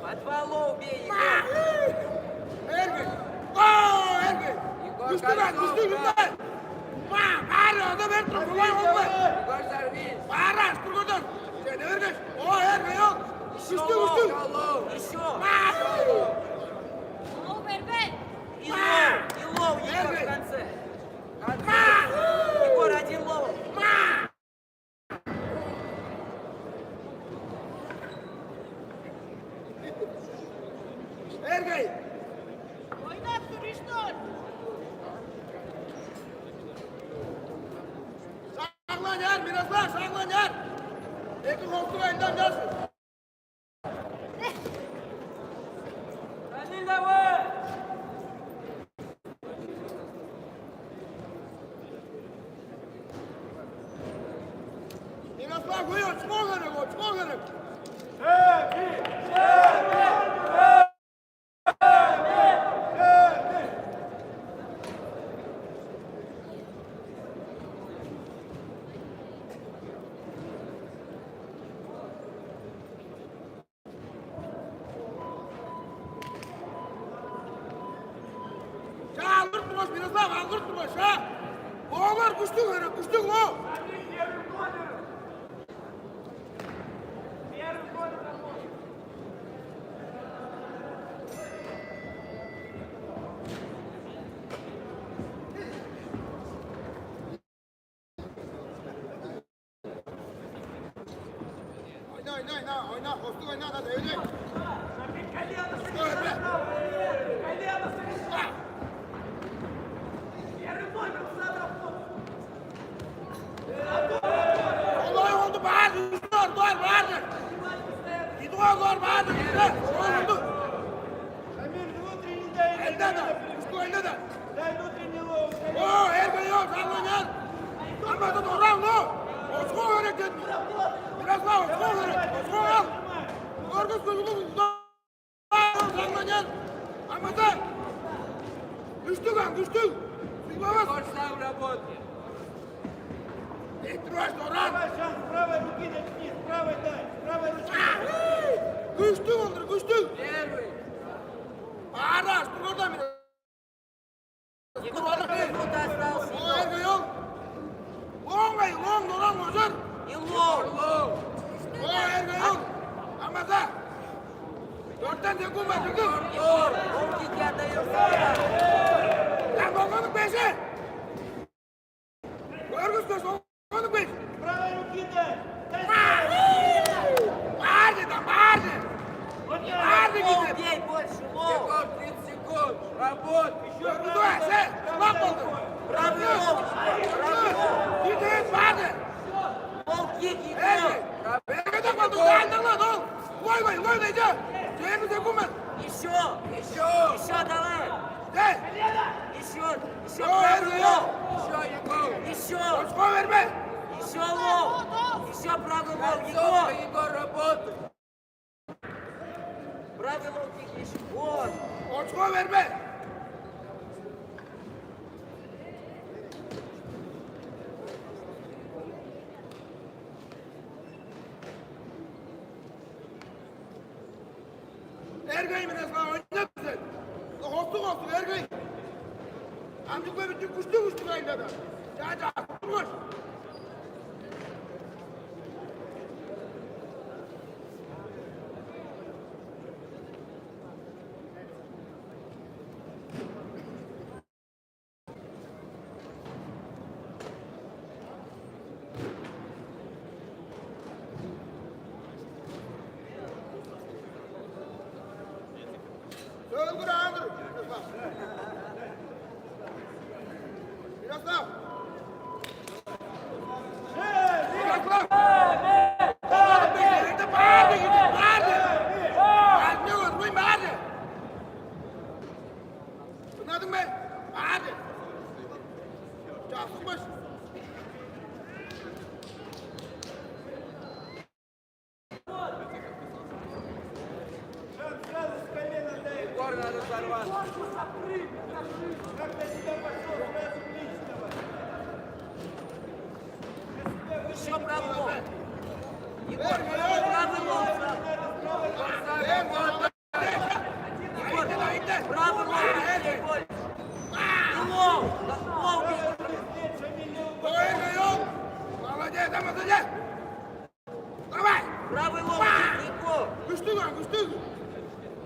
F: Подвалу убей, Егор.
I: Эргей! О, Эргей!
F: Егор,
I: Düştü lan, düştü güzel! Bağır adam her türlü kolay olma!
F: Егор, взорвись.
I: Bağır aç, dur buradan! Sen Ergey! O Ergey yok! Düştü, düştü!
F: Еще.
G: Овербей!
F: И лоу, Егор, в конце. Егор, один лоу.
I: Ergey!
G: Oynat Turişton!
I: Sağlan yer, biraz daha sağlan yer! Eki korktuğu elinden gelsin!
F: Один давай.
I: Miroslav koyuyor, çmoğlarım o, çmoğlarım! Ya aldırtmaz Miroslav, aldırtmaz ha! Oğlar kuştuk herif, kuştuk o! Oyna oyna! oyna, oyna, hostu oyna da devre. Olay oldu bağırdı, var bağırdı. Gidi o zor bağırdı, gidi. Oldu. Elde de, üstü elde de. O, erkeği yok, sallanıyor. Ama da doğran o. Osman hareket. Biraz daha Osman hareket. Osman al. Orgus gözümü sallanıyor. Ama da. Düştü kan, düştü. Сыгlavas.
F: Сам работает.
I: Ettiriyor, doğran.
H: Правой руки начни, с правой дай, с правой руки.
I: Güçlü onları, güçlü.
F: Первый.
I: Bağırdı, açtır oradan bir.
F: Егор, минута остался.
I: O erkeği yok. Long bay, long, doğran, hocam.
F: И лоу, лоу.
I: O erkeği yok. Ama da. 4'ten sekund var, çıktı.
F: Егор, он кики отдает сюда.
I: Lan Volkan'ın beşi. Görgüz göz, Volkan'ın beşi.
H: Правой руки дай.
I: Bağırdı da, bağırdı. Bağırdı
F: Лоу,
I: gitti.
F: бей больше, лоу. Егор, 30 секунд. Работай.
I: Görgüz o ese. Lap oldu.
F: Правый лоу, правый лоу.
I: Gitti, bağırdı.
F: Лоу, кик,
I: Erdi.
F: Егор.
I: Berkete kaldı, dayandı lan oğlum. Koy bay, koy dayıcı. Ceyhemi sekund var.
F: Еще давай.
I: De.
F: Еще
I: O
F: правый
I: erkeği yok.
F: лоу. Еще.
I: Koşma verme.
F: Еще лоу. Еще правый лоу, Егор.
K: Егор, работай.
F: Правый лоу, кик, еще. Вот.
I: Koşma verme. Ergey mi resmen oynat bize. Hostuk olsun ergey. Amcıkla bütün kuştu kaynadı. Ya koş. Söyle Andrew. Ярослав! Ярослав! Это падает! Возьми, возьми, падает! Надо мы! Падает! Сейчас, смысл!
F: Егор, надо сорваться.
H: Как на тебя пошел, сразу ближе давай.
F: Еще правый лоу. Егор, правый лоу. Егор, правый лоу, бей больше. И лоу. Лоу, бей.
I: Ой, молодец, молодец! Давай!
F: Правый лоу, Егор.
I: Güçlü lan, güçlü!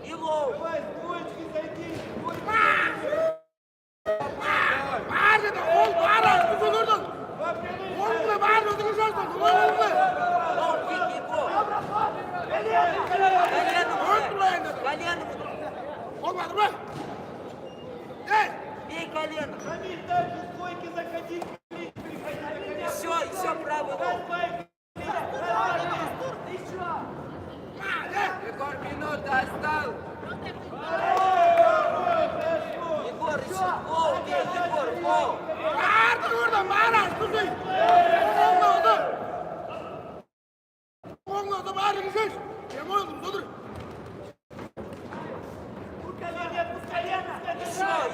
F: И лоу.
H: Давай, с двоечки зайди.
I: Bağırdı da, oğul bağırdı, güçlü durdun! Oğulla bağırdı, oturursansın, oğulla!
F: Лоу, кик, Егор. Колено.
I: Olmadı mı? Gel!
F: Бей колено.
H: Рамиль, дальше с двойки заходи. Ближе приходи.
F: Еще правый лоу. Егор, минута осталась. Егор, еще лоу, бей, Егор, лоу.
I: Bağırdı oradan, bağırdı, güçlü! Olmadı! Olmadı, bağırdı, güçlü! Yem oldu, dur!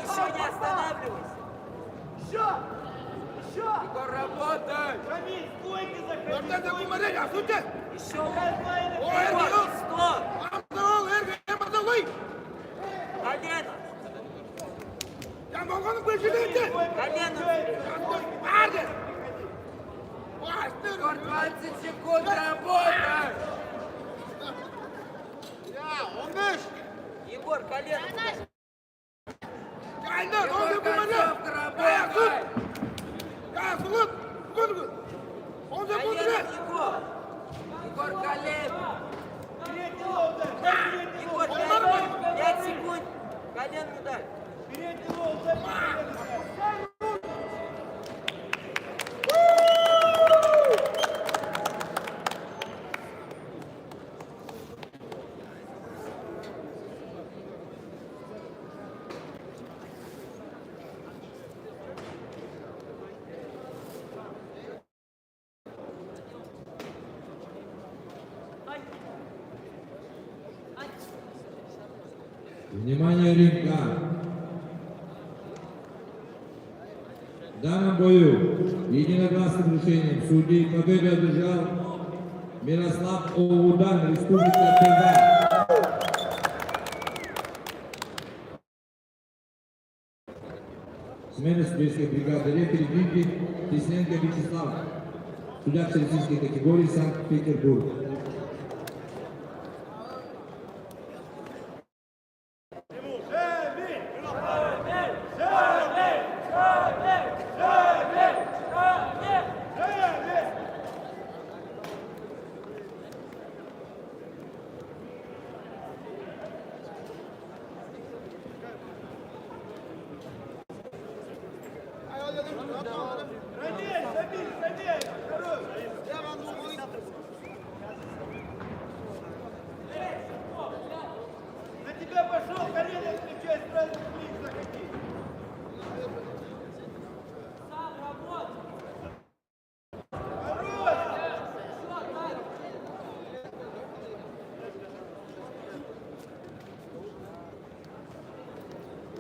F: Еще не останавливайся.
K: Егор, работай.
H: Рамиль, с двойки заходи.
I: Dörtten de kumara ya, sütte!
F: Еще лоу.
I: O
F: Егор,
I: erkeği yok!
F: стоп.
I: Amca ol, erkeğe bata koy!
F: Колено.
I: Ya Volkan'ın peşine gitti!
F: Колено.
I: Bağırdı! Bağırdı!
K: Егор, 20 секунд, работай.
I: Ya 15!
F: Егор, колено.
I: Geldi, ne oluyor kumara? Ya tut! Ya sulut! Tut! 10 sekund
F: Колено,
I: süre!
F: Егор.
K: Егор, колено.
J: Внимание, ринг А. В данном бою единогласным решением судей победу одержал Мирослав Оудан, Республика Тыва. Смена судейской бригады рефери Вики Тисненко Вячеслав. Судья всероссийской категории Санкт-Петербург.
I: На тебя пошел, колено встречай, сразу ближе заходи.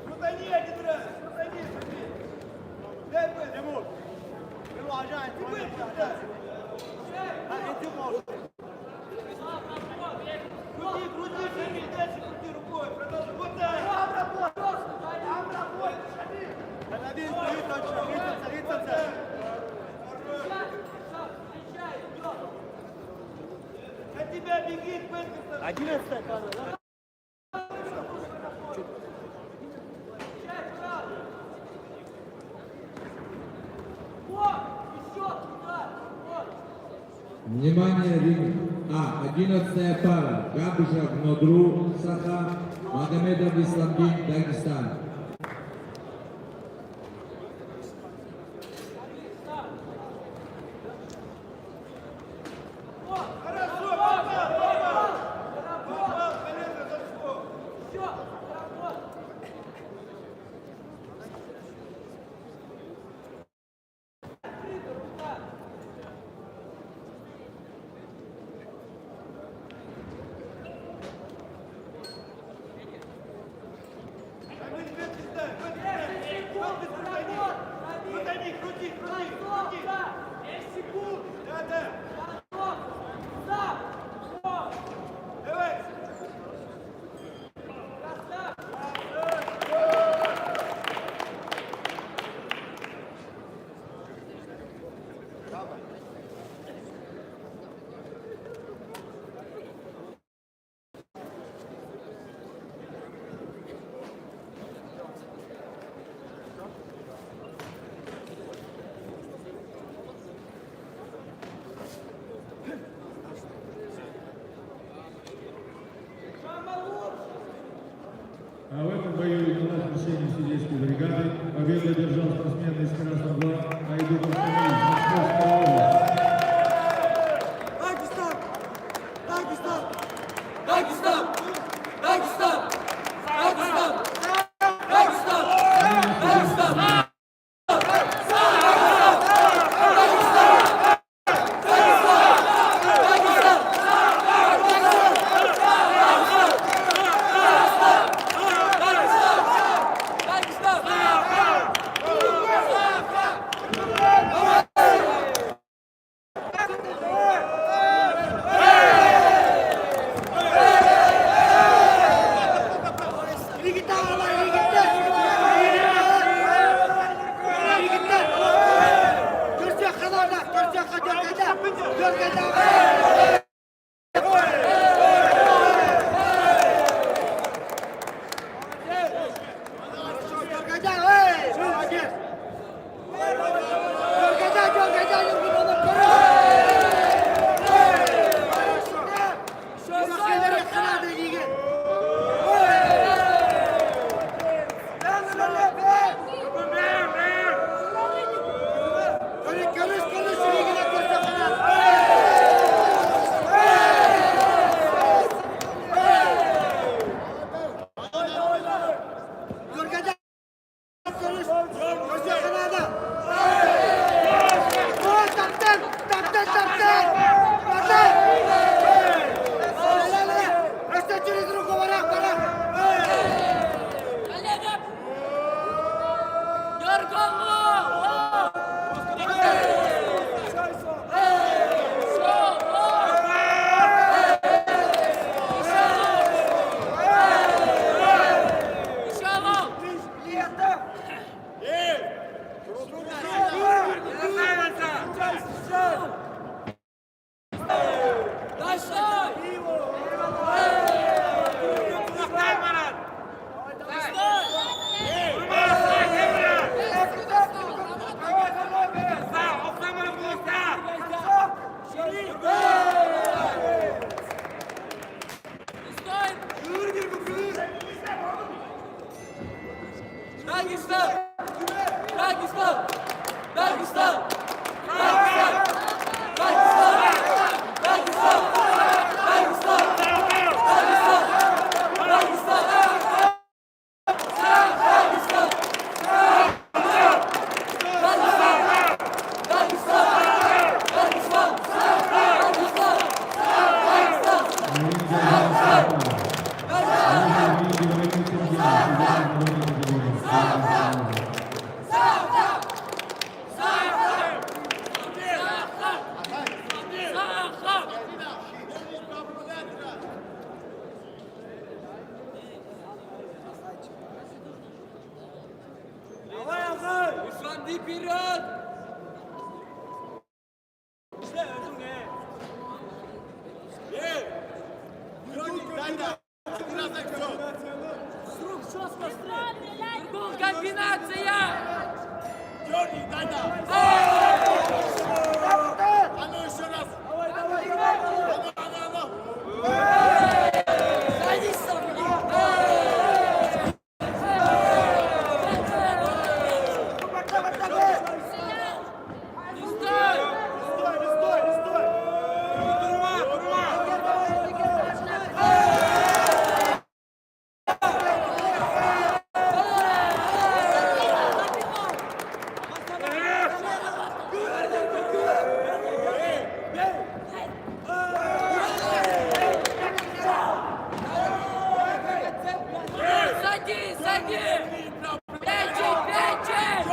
I: Крутани один раз, крутани, крути. Дай бы, Тимур. Ты бы, да. Тимур. Крути, шаги, дальше крути рукой, продолжи. Вот так. Там работай, шаги. Один стоит, он ритмится. На тебя бегит, Бенкерсон. 11-я камера, да?
J: Внимание, ринг А. 11-я пара. Габышев Нодру Саха, Магомедов Исламбин, Дагестан.
H: А в этом бою единогласным решением судейской бригады победу одержал спортсмен из Красного Дома Айдуков Камиль, Московская область.
F: Дагестан! Дагестан! Дагестан! Дагестан! Дагестан! Дагестан! Дагестан! Дагестан! Дагестан! Дагестан! Дагестан! Дагестан! Дагестан! Дагестан! Исранди вперед! С рук жестко стрелять! Комбинация!
I: А ну еще раз!
F: Садись со мной! Садись, садись! Печень, печень!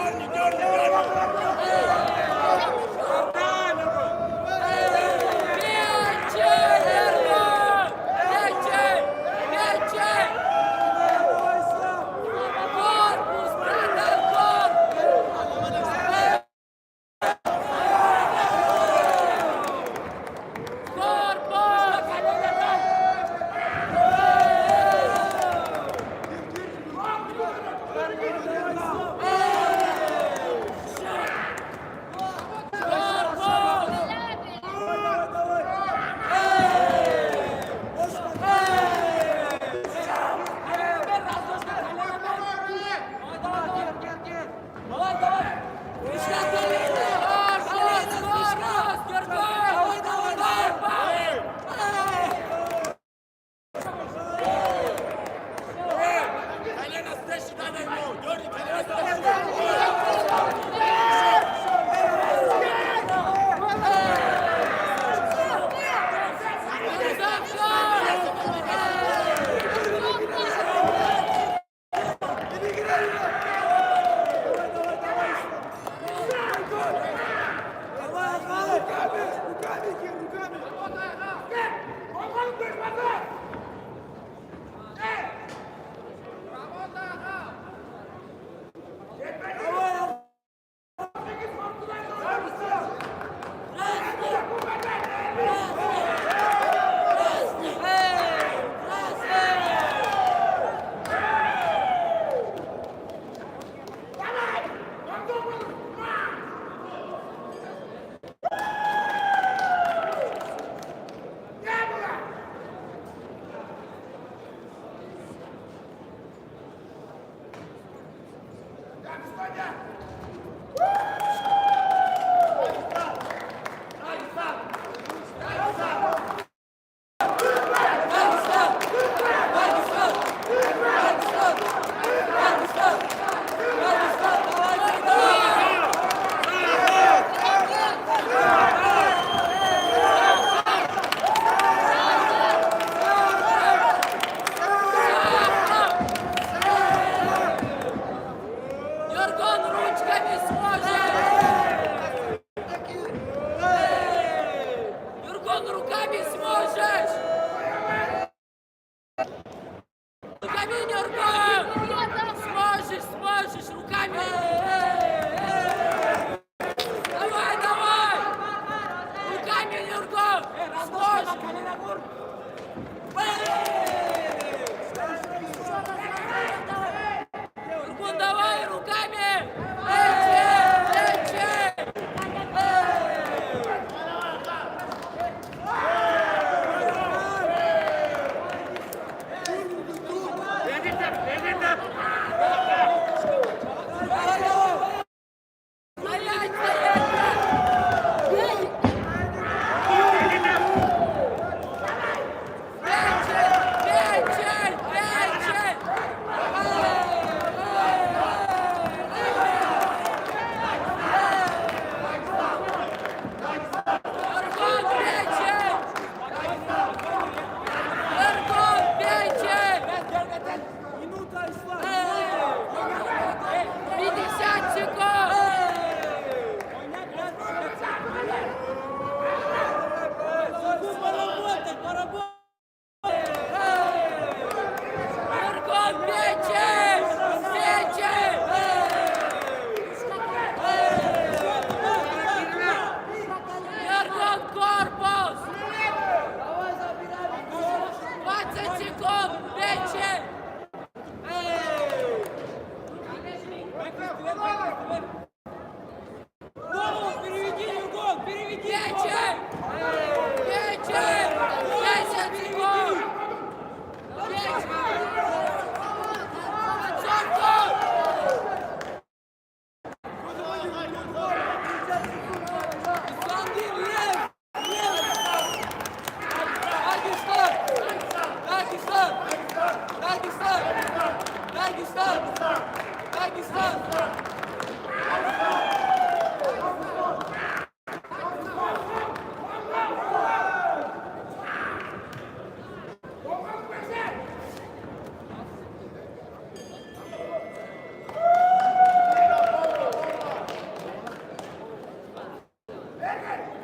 F: 20 секунд! Печень! Голову переведи, Югон! Переведи! Печень! Печень! 10 секунд!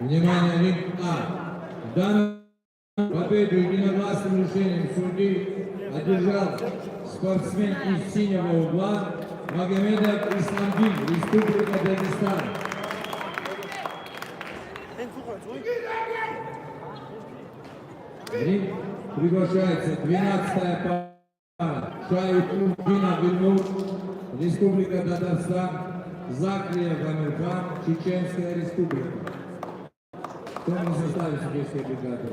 J: Внимание, ринг А. В данную победу единогласным решением судей одержал спортсмен из синего угла Магомедов Исламдин, Республика Дагестан. В ринг приглашается 12-я пара Шайхутдина Бильнур, Республика Татарстан, Заклиев Амирхан, Чеченская Республика. Кто на составе судейской бригады?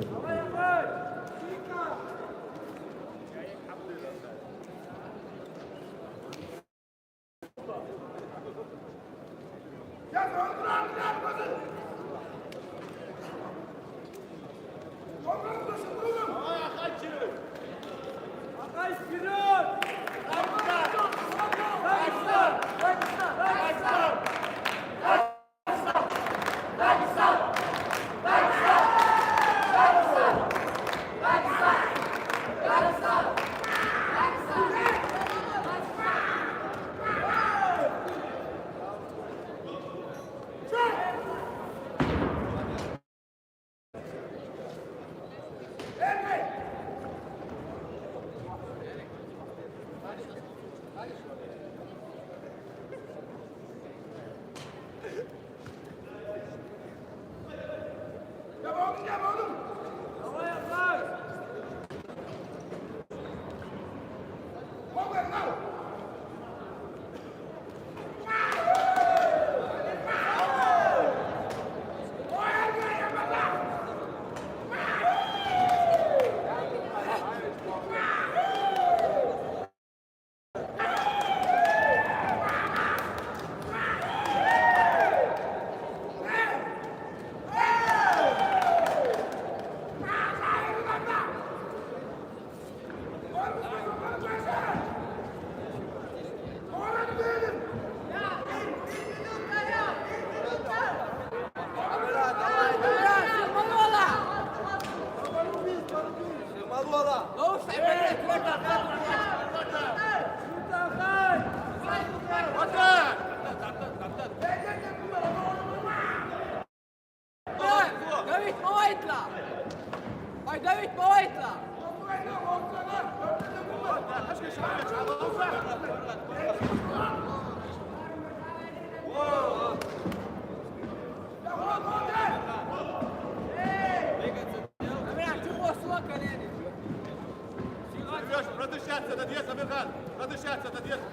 I: Продышаться, надеяться, Амирхан! Продышаться, надеяться!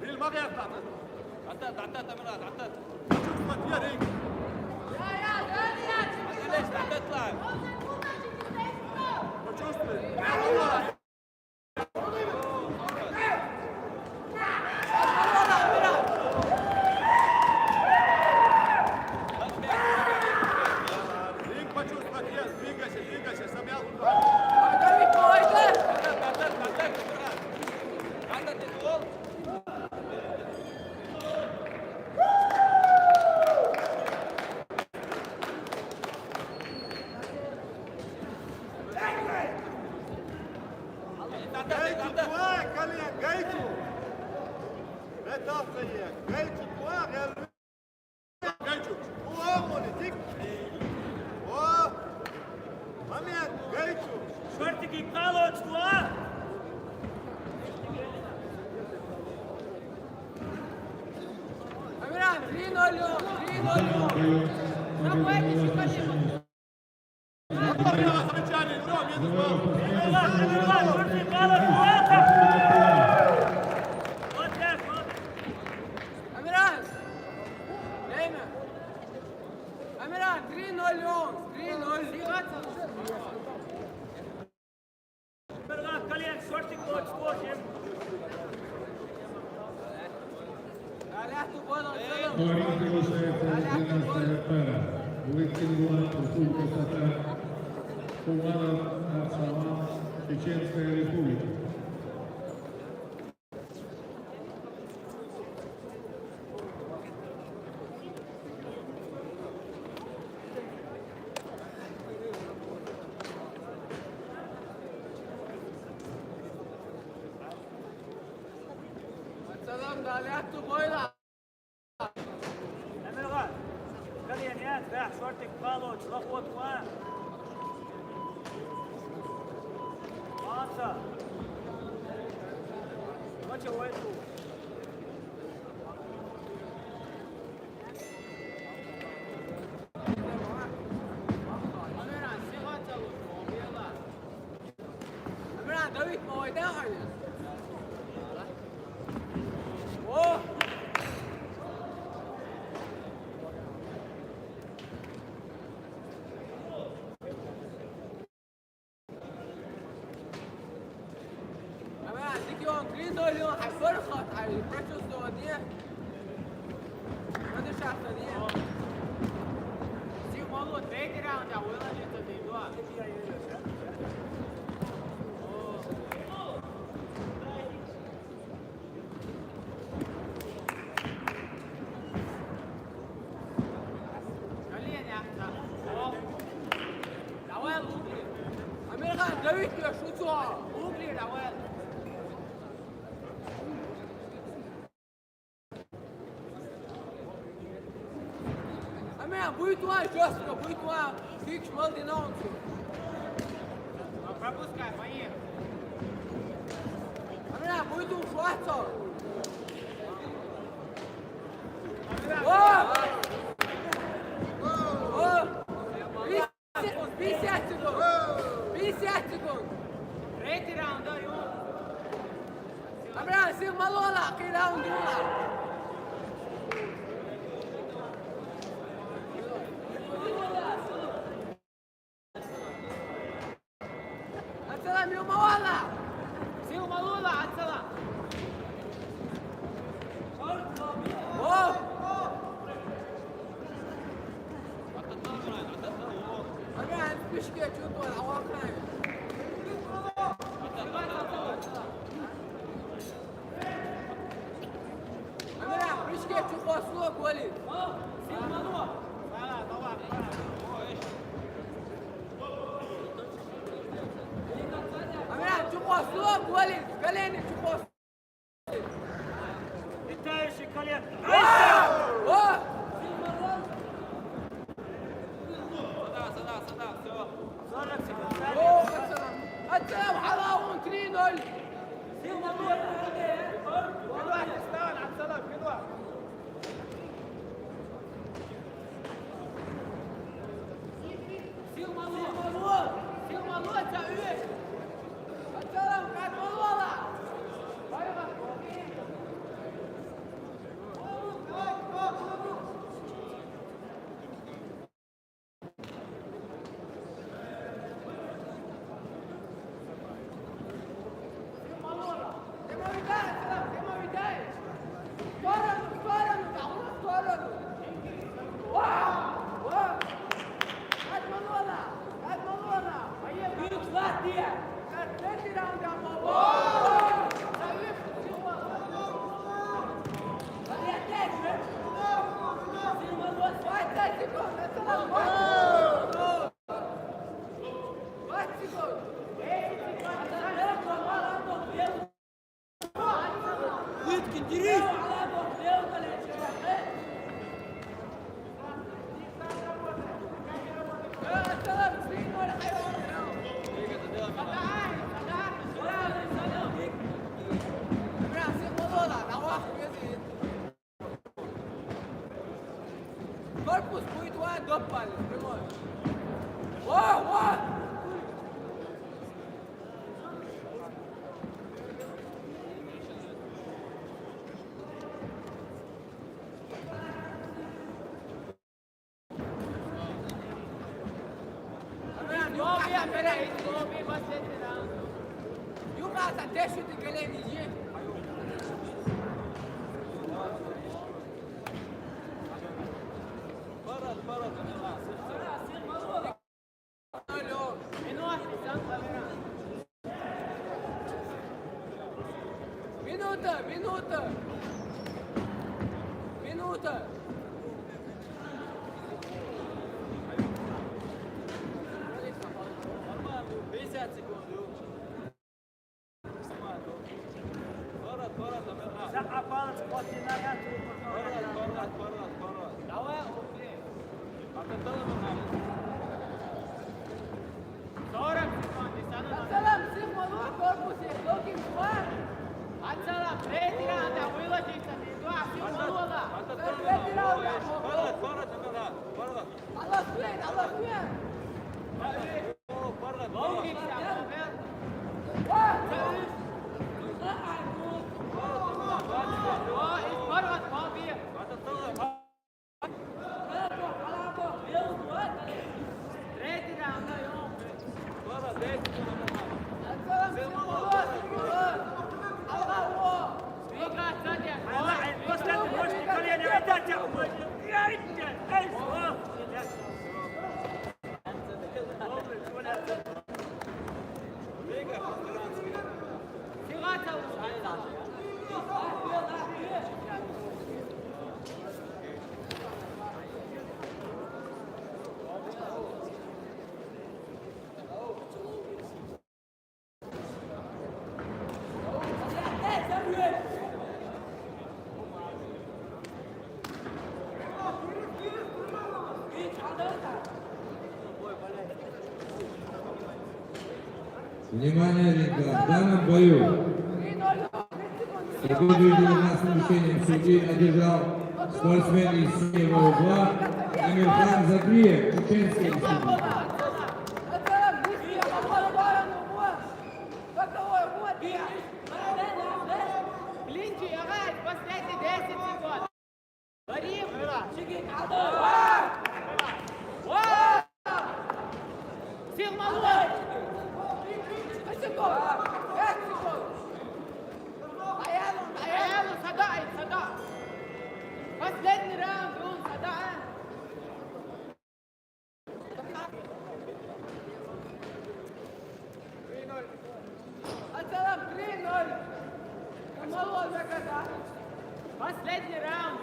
I: Bilmem yaptı. Attat Amирхан, attat. Чувствовать я ринг. Почувствуй. Ринг почувствовать я, двигайся, самял.
K: Шортики, палочку, а?
F: Амиран, 3-0, 3-0.
I: Замечание, Ром, я не знал.
F: Амиран! Время! Амиран, 3-0 он! 3-0!
K: колен, шортик, ночь, спортим.
H: На ринг приглашается 12-я пара. Лыткин Республика Татар, Куванов Арсалан, Чеченская Республика.
F: السلام عليكم بويلا
K: Амирган, колен, да, шортик, баллон, заход, ван. Аса. Ночи, войду.
F: Амиран, Давид, мой, давай! О! Амиран, дикион, 3-0 он, حيفرخط على البريتشو السعودية. ما ادري شو السعودية. سيب والله تريد راوند يا ولا جت الدنيا. أمير خان دويت يا شو تسوى أوبلي الأول أمير بويتوا جوسكا بويتوا فيك شمال دي نونسو пропускай, поехали أمير بويتوا شواتو أوه 50 секунд! 50 секунд! Третий раунд, да, Юн? Амиран, сил малола, какой раунд Юна? Отсалам, Ю малола! Сил малола, отсалам! О! Амиран, спишки, чувствую, авакай. Амиран, спишки, чувствую, слог, Валид. Амиран, чувствую, слог, Валид. Колени, чувствую.
K: Летающий колен.
F: О! السلام حلاوة 3-0
K: Сил малой.
F: Пакистан, السلام كده سيل مالوه سيل مالوه تعويض السلام قاعد مالوه Корпус будет ван до палец, прямой. Во! Лови, последний раунд. Юрата, деши ты колени, иди. Минута. 50 секунд. Давай, окей. 40 секунд. Отсалам, символ в корпусе. Локин 2. Отсалам, третий раунд. Выложиться. 2, символ. Третий раунд. Allah swear, Allah swear. Локин
J: Внимание, ребята, в данном бою победу с нарушением судьи одержал спортсмен из синего угла Амирхан Закриев, Чеченская республика.
F: Блинчи, играть, последний 10 секунд. Борим, сил малой. 5 секунд. Аялу, сада. Последний раунд, сада. Отсалам, 3-0. Малой заката. Последний раунд,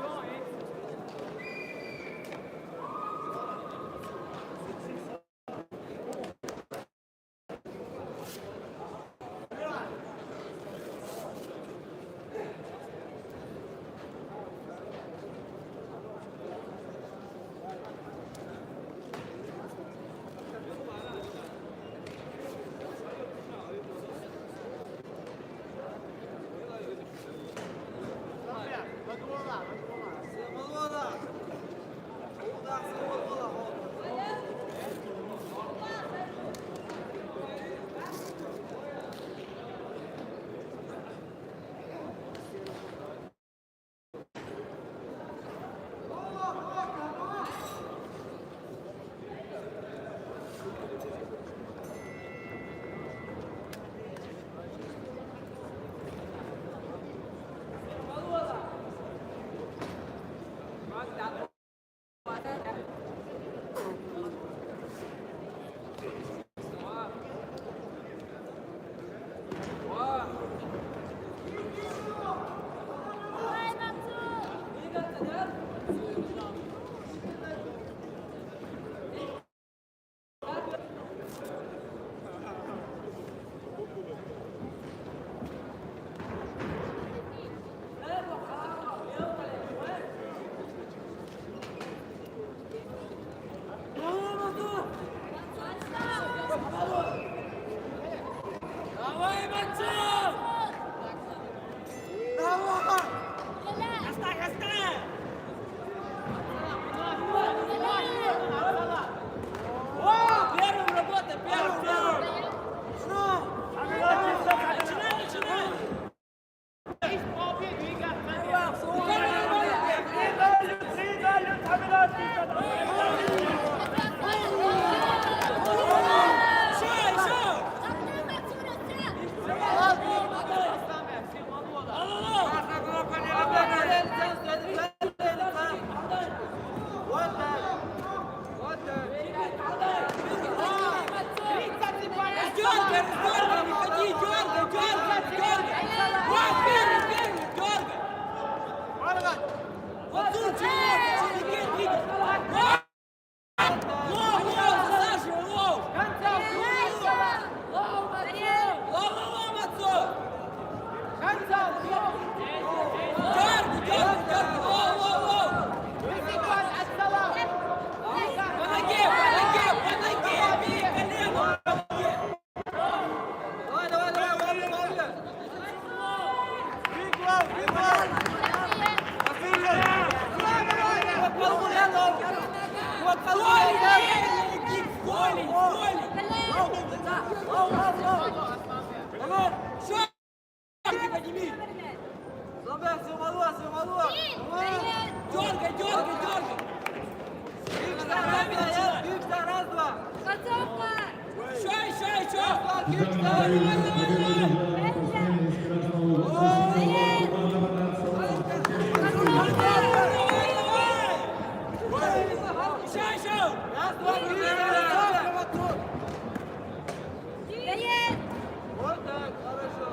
F: Дергай, дергай, дергай. Раз, два.
G: Концовка!
F: Еще.
H: Давай, спортсмен из красного
F: Раз, два, три.
G: Стоять!
F: Вот так, хорошо.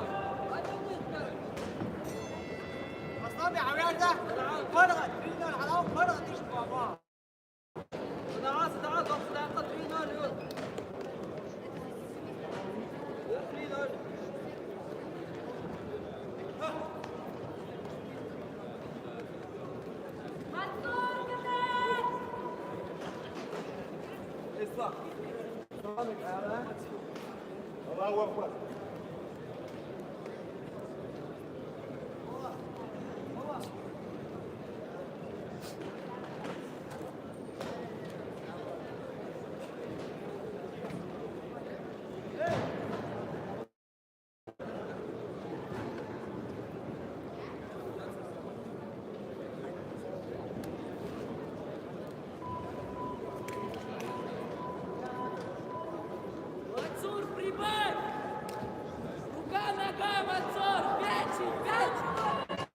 I: اصلا يا عيال ده فرغت فينا الحلاوه فرغت ايش مع بعض
F: صداعات وصداقات فينا اليوم.
I: الله اكبر
K: Мацур, прибавь! Рука, нога, Мацур! Пячень!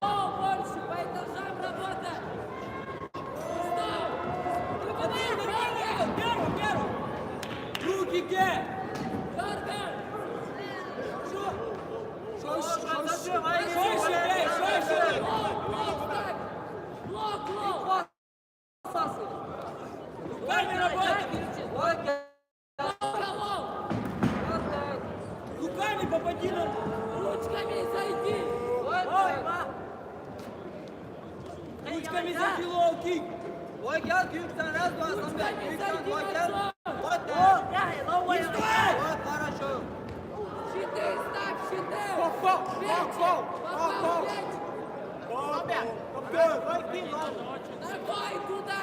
K: О, больше, по этажам работа! Стоп!
F: Первый. Руки где?
K: Дергай!
F: Шойше.
K: Блок ставь! Блок!
F: Руками работай.
K: Голов!
F: Руками попади на...
K: Ручками зайди!
F: Ручками зайди, лоу-кик.
K: Ручками зайди, Мацур! Щиты, ставь щиты! Пячень! Ногой туда!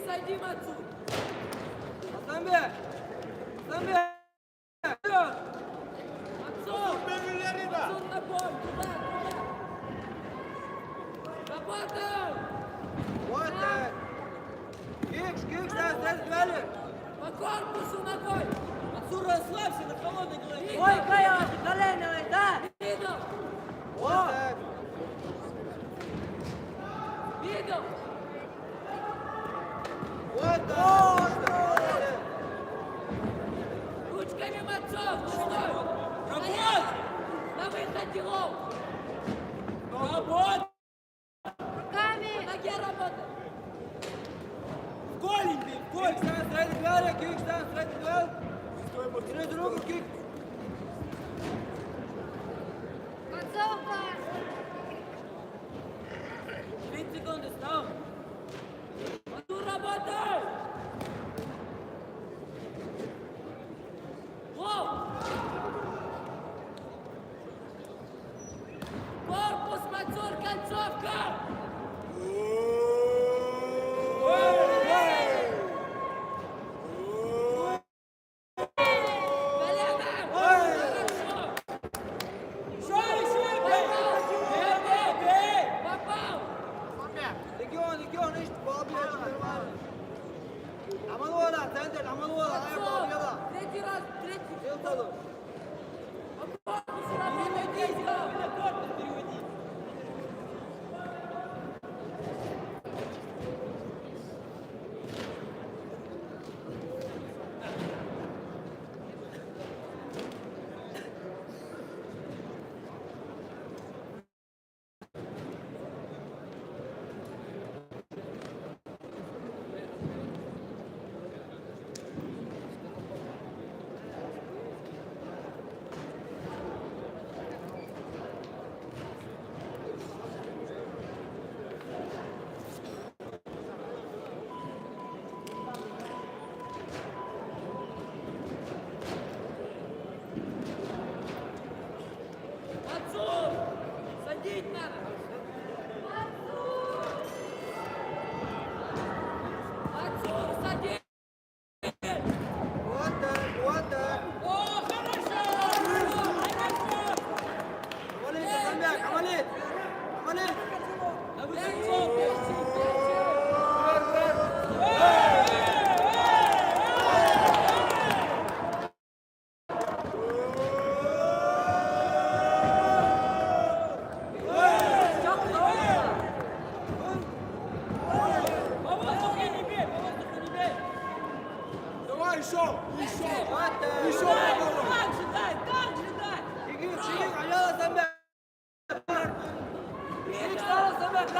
K: Сади, Мацур!
F: Самбе!
K: Мацур! Мацур ногой! Туда! Работай! По корпусу ногой!
F: Мацур, расслабься на холодной голове.
K: Видел? Видел? Ручками, Мацур! Ну что?
F: Работай!
K: На выходе лов!
F: Работай!
G: Руками!
K: На ноге работай!
F: В голень бей, в голень! Через руку кик!
G: Концовка!
F: 30 секунд, став!
K: Мацур, работай! Лов!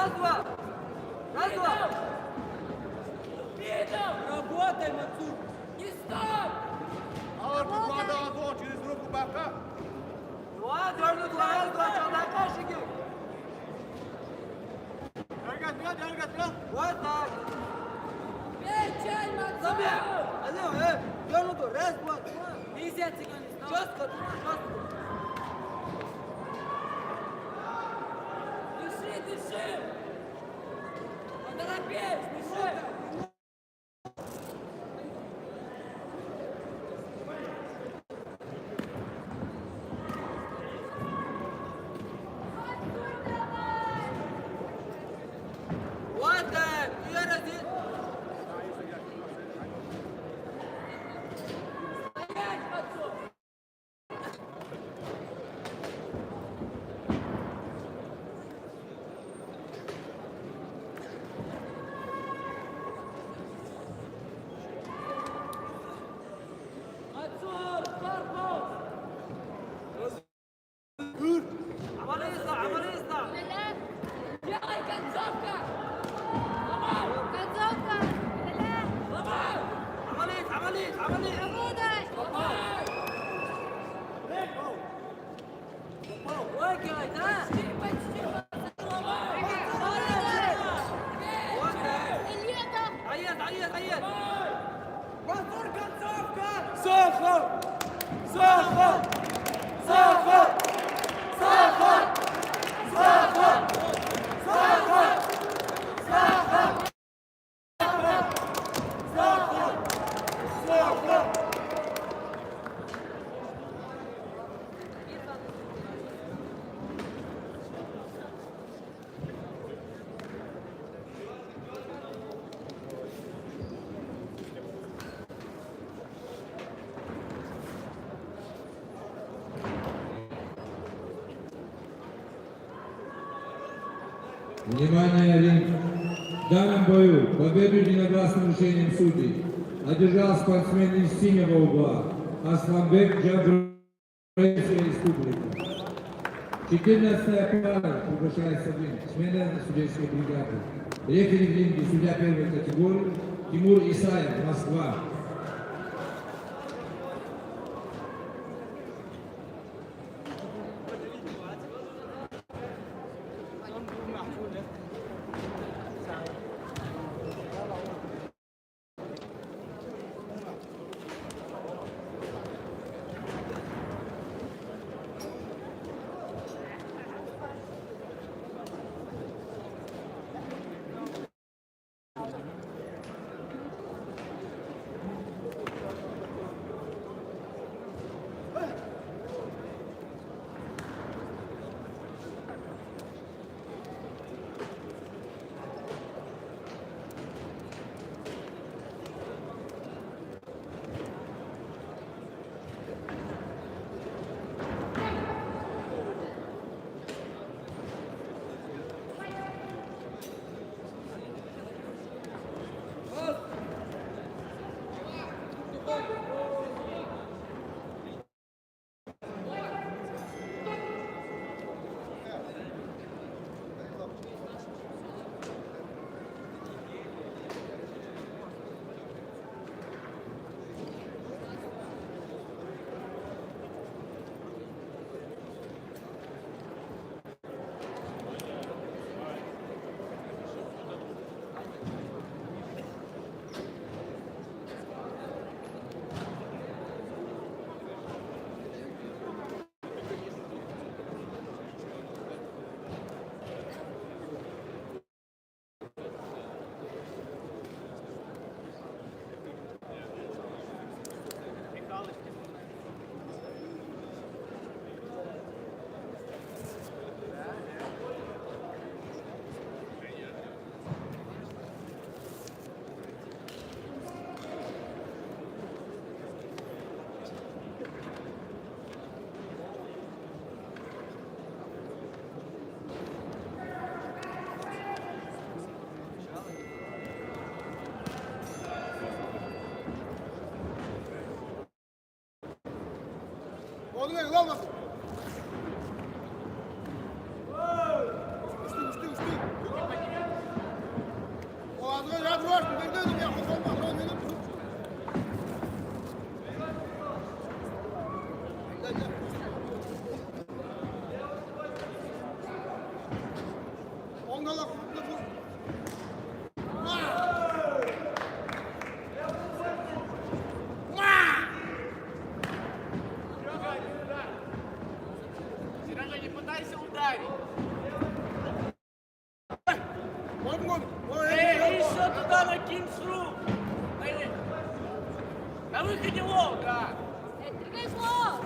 F: Раз-два! Раз-два! Работай, Мацур! Не стоп!
I: Ağır kulağında ağzı через руку бака.
F: Два, дернуть, раз-два, челнока шаги!
I: Дергать.
F: Вот так!
G: Печень,
F: Забей!
G: Мацур!
F: Алло, дернуту, раз-два, два! Пиздец, четко, четко!
G: Дыши! Поторопись, дыши!
F: Вот так! И один!
G: Стоять, Мацур! Мацур, корпус!
F: Амалиста!
G: Делай концовка! Ломай! Концовка! Ломай!
F: Амалит!
G: Работай! Ломай!
F: Выкивай, да?
G: Почти ломай!
F: Вот так!
G: Летом!
F: Аед! Мацур, концовка!
J: Внимание, ринг! В данном бою победу единогласным решением судей одержал спортсмен из синего угла Асланбек Джабраев Республики. 14-я пара приглашается в ринг. Смена судейской бригады. Рефери в ринге судья первой категории Тимур Исаев, Москва.
I: Olmayın lan nasıl? Uçtu. Сережа, не пытайся ударить.
K: Еще туда накинь с рук. На выходе лов. Да.
G: Двигай зло!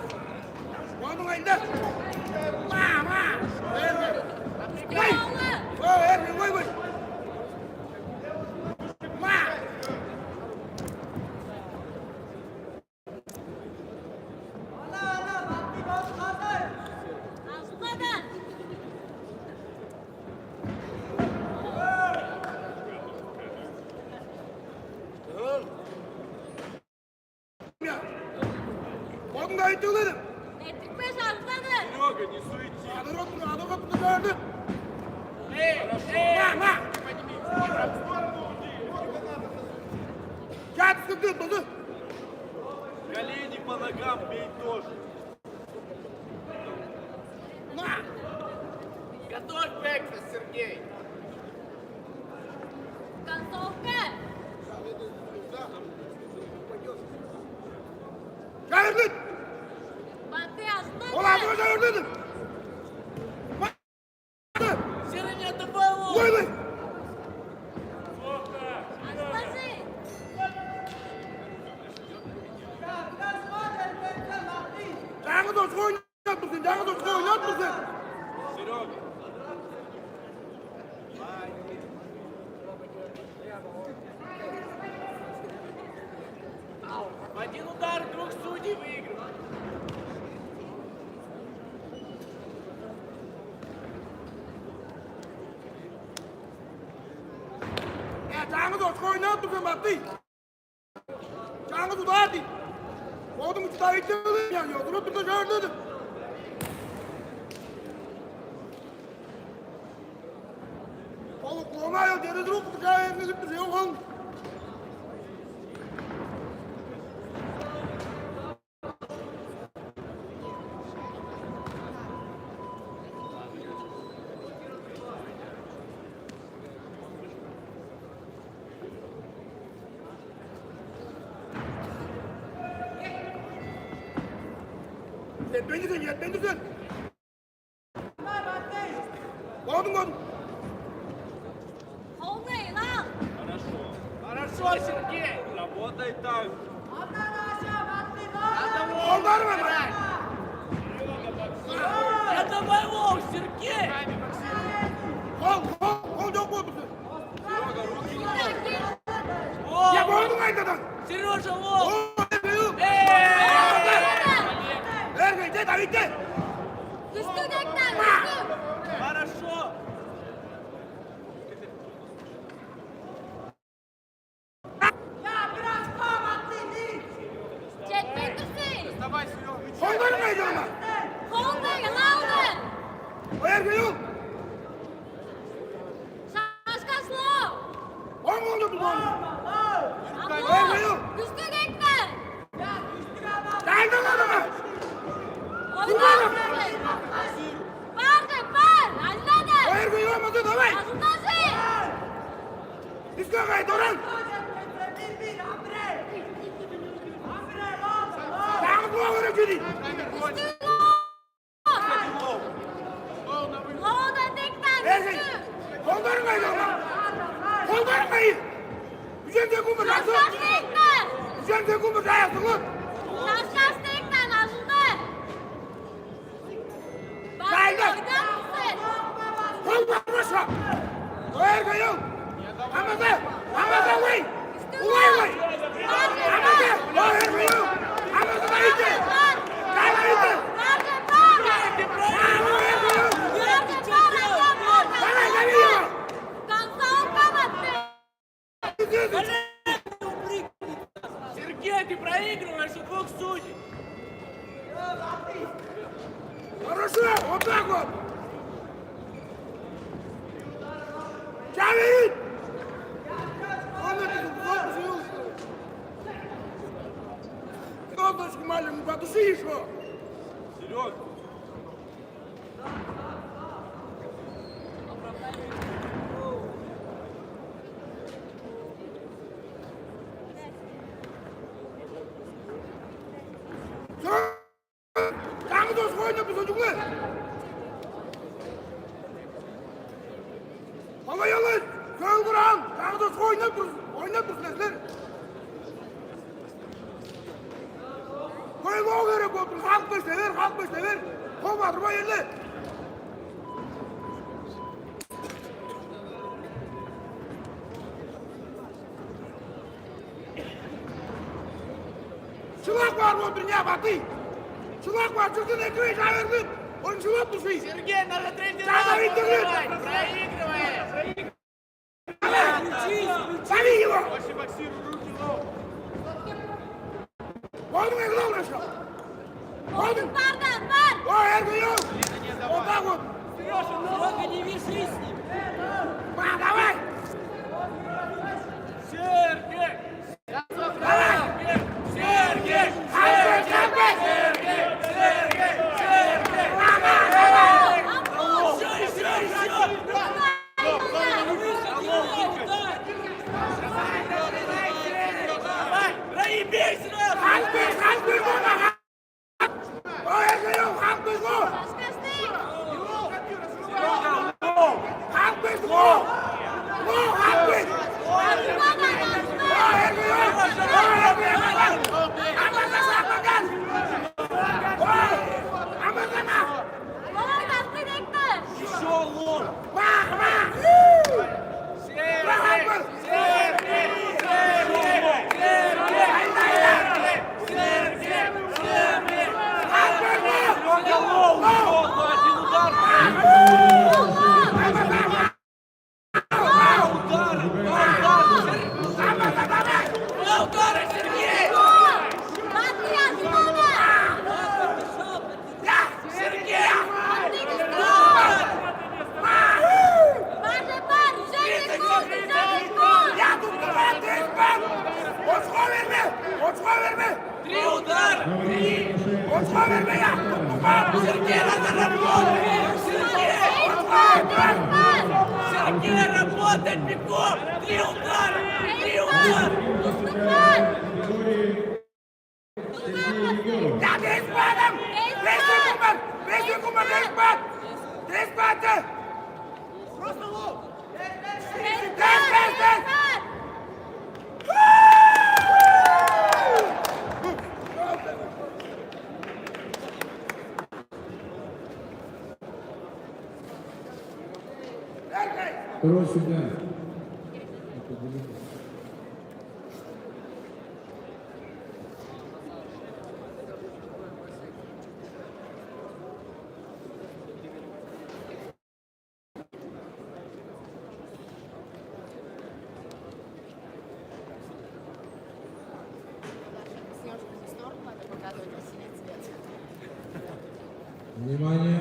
G: Стрелы! Azuladan! Elektrik beş azuladan!
I: Серега, не суети. Колени по ногам бей тоже. Готовь бэкфест, Сергей.
G: Концовка! Банты azuladan!
K: Сера, не отдавай лов.
G: Azulası!
I: Серега.
K: В один удар 2 судей выиграл.
G: Olmayı lan!
I: Хорошо, Сергей. Работай так.
K: Не отдавай лов, Сергей. Сережа, лов.
G: Üstü tekrar üstü!
K: Хорошо.
G: Çekmetirsin!
I: Давай, Серега.
G: Olmayı lan! Şaşkaslı! Abla! Üstü tekrar! Oynar mısın? Bağırdı, bağır! Anladın! Azıldasın! Üstü Havadan tekrar üstü! Şaşkas tekrar azıldı! Bağırdı, oynar mısın?
K: Сергей, ты проигрываешь у 2 судей.
I: Хорошо, вот так вот. Чавит! Он год. Тағы дос ойнап біз өтіңлер. Алай, көң бұрам. Тағы дос ойнап тұрсыңызлер. Көң оу керек болып тұр. Халық бөштелер. Қол батырма елі. Шылақ бар ол біріне баты. Шылақ бар, жүрген екіре жайырдың. Он шылақ тұрсы.
F: Сергей, надо третий
I: раз.
F: Проигрываем.
I: Зови его. Оның әгілі ұлашы. Оның. Ой, әргіл. Вот так вот.
F: Серега, не виши с ним.
I: Давай.
F: Сергей.
I: Давай.
F: Сергей.
K: Сергей, работать, бегом! 3 удара! 3 удара!
I: Ja, der ist bei dem! Режим, Респат! Респат! Просто лоб!
J: Второй судья. Внимание!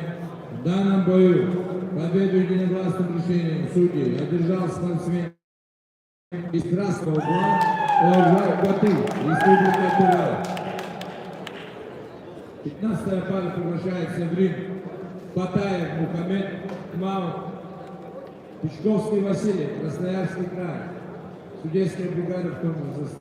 J: В данном бою победу единогласным решением судей одержал спортсмен из красного угла Олжай Баты, Республика Тыва. 15-я пара приглашается в ринг. Батаев Мухаммед, Кмаут, Пучковский Василий, Красноярский край. Судейская бригада в том же составе.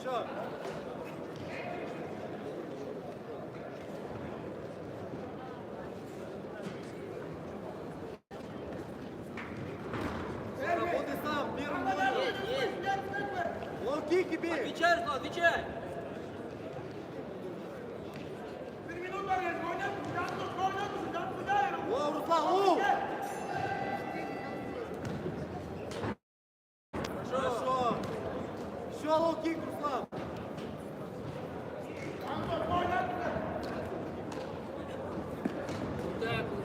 I: еще. Работай сам, первым молодец. Лоу-кики бей.
F: Отвечай, Руслан, отвечай.
I: Лоу, Руслан, лоу. Хорошо. Еще лоу-кик, Руслан.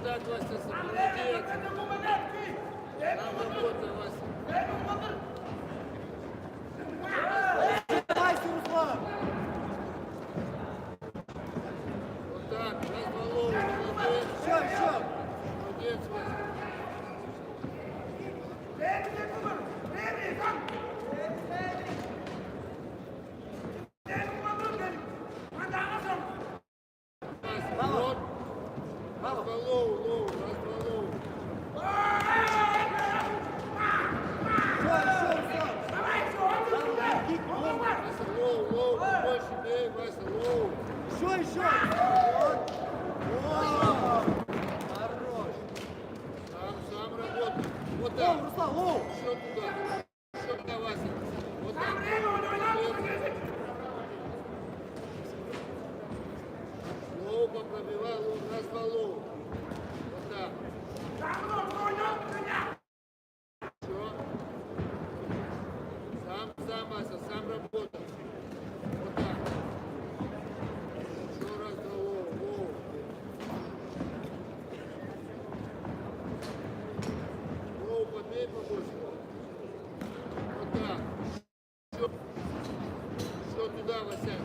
F: Так, Вася, молодец. Нам работа, Вася.
I: Дайся, Руслан.
F: Вот так, раз, два, лоу, молодец.
I: Еще.
F: Молодец, Вася. Вася, вот. Раз, два, лоу, раз, два, лоу. Вася, лоу, больше бей, Вася, лоу.
I: Еще. Хорош.
F: Сам работай. Вот
I: Лоу,
F: так.
I: Руслан, лоу.
F: Еще туда, Вася. Вот так. Молодец. Лоу попробивай, лоу, раз, два, лоу. Вот так. Еще. Сам, Вася, сам работай. Вот так. Еще раз, два, лоу. Лоу, побей побольше. Вот так. Еще туда, Вася.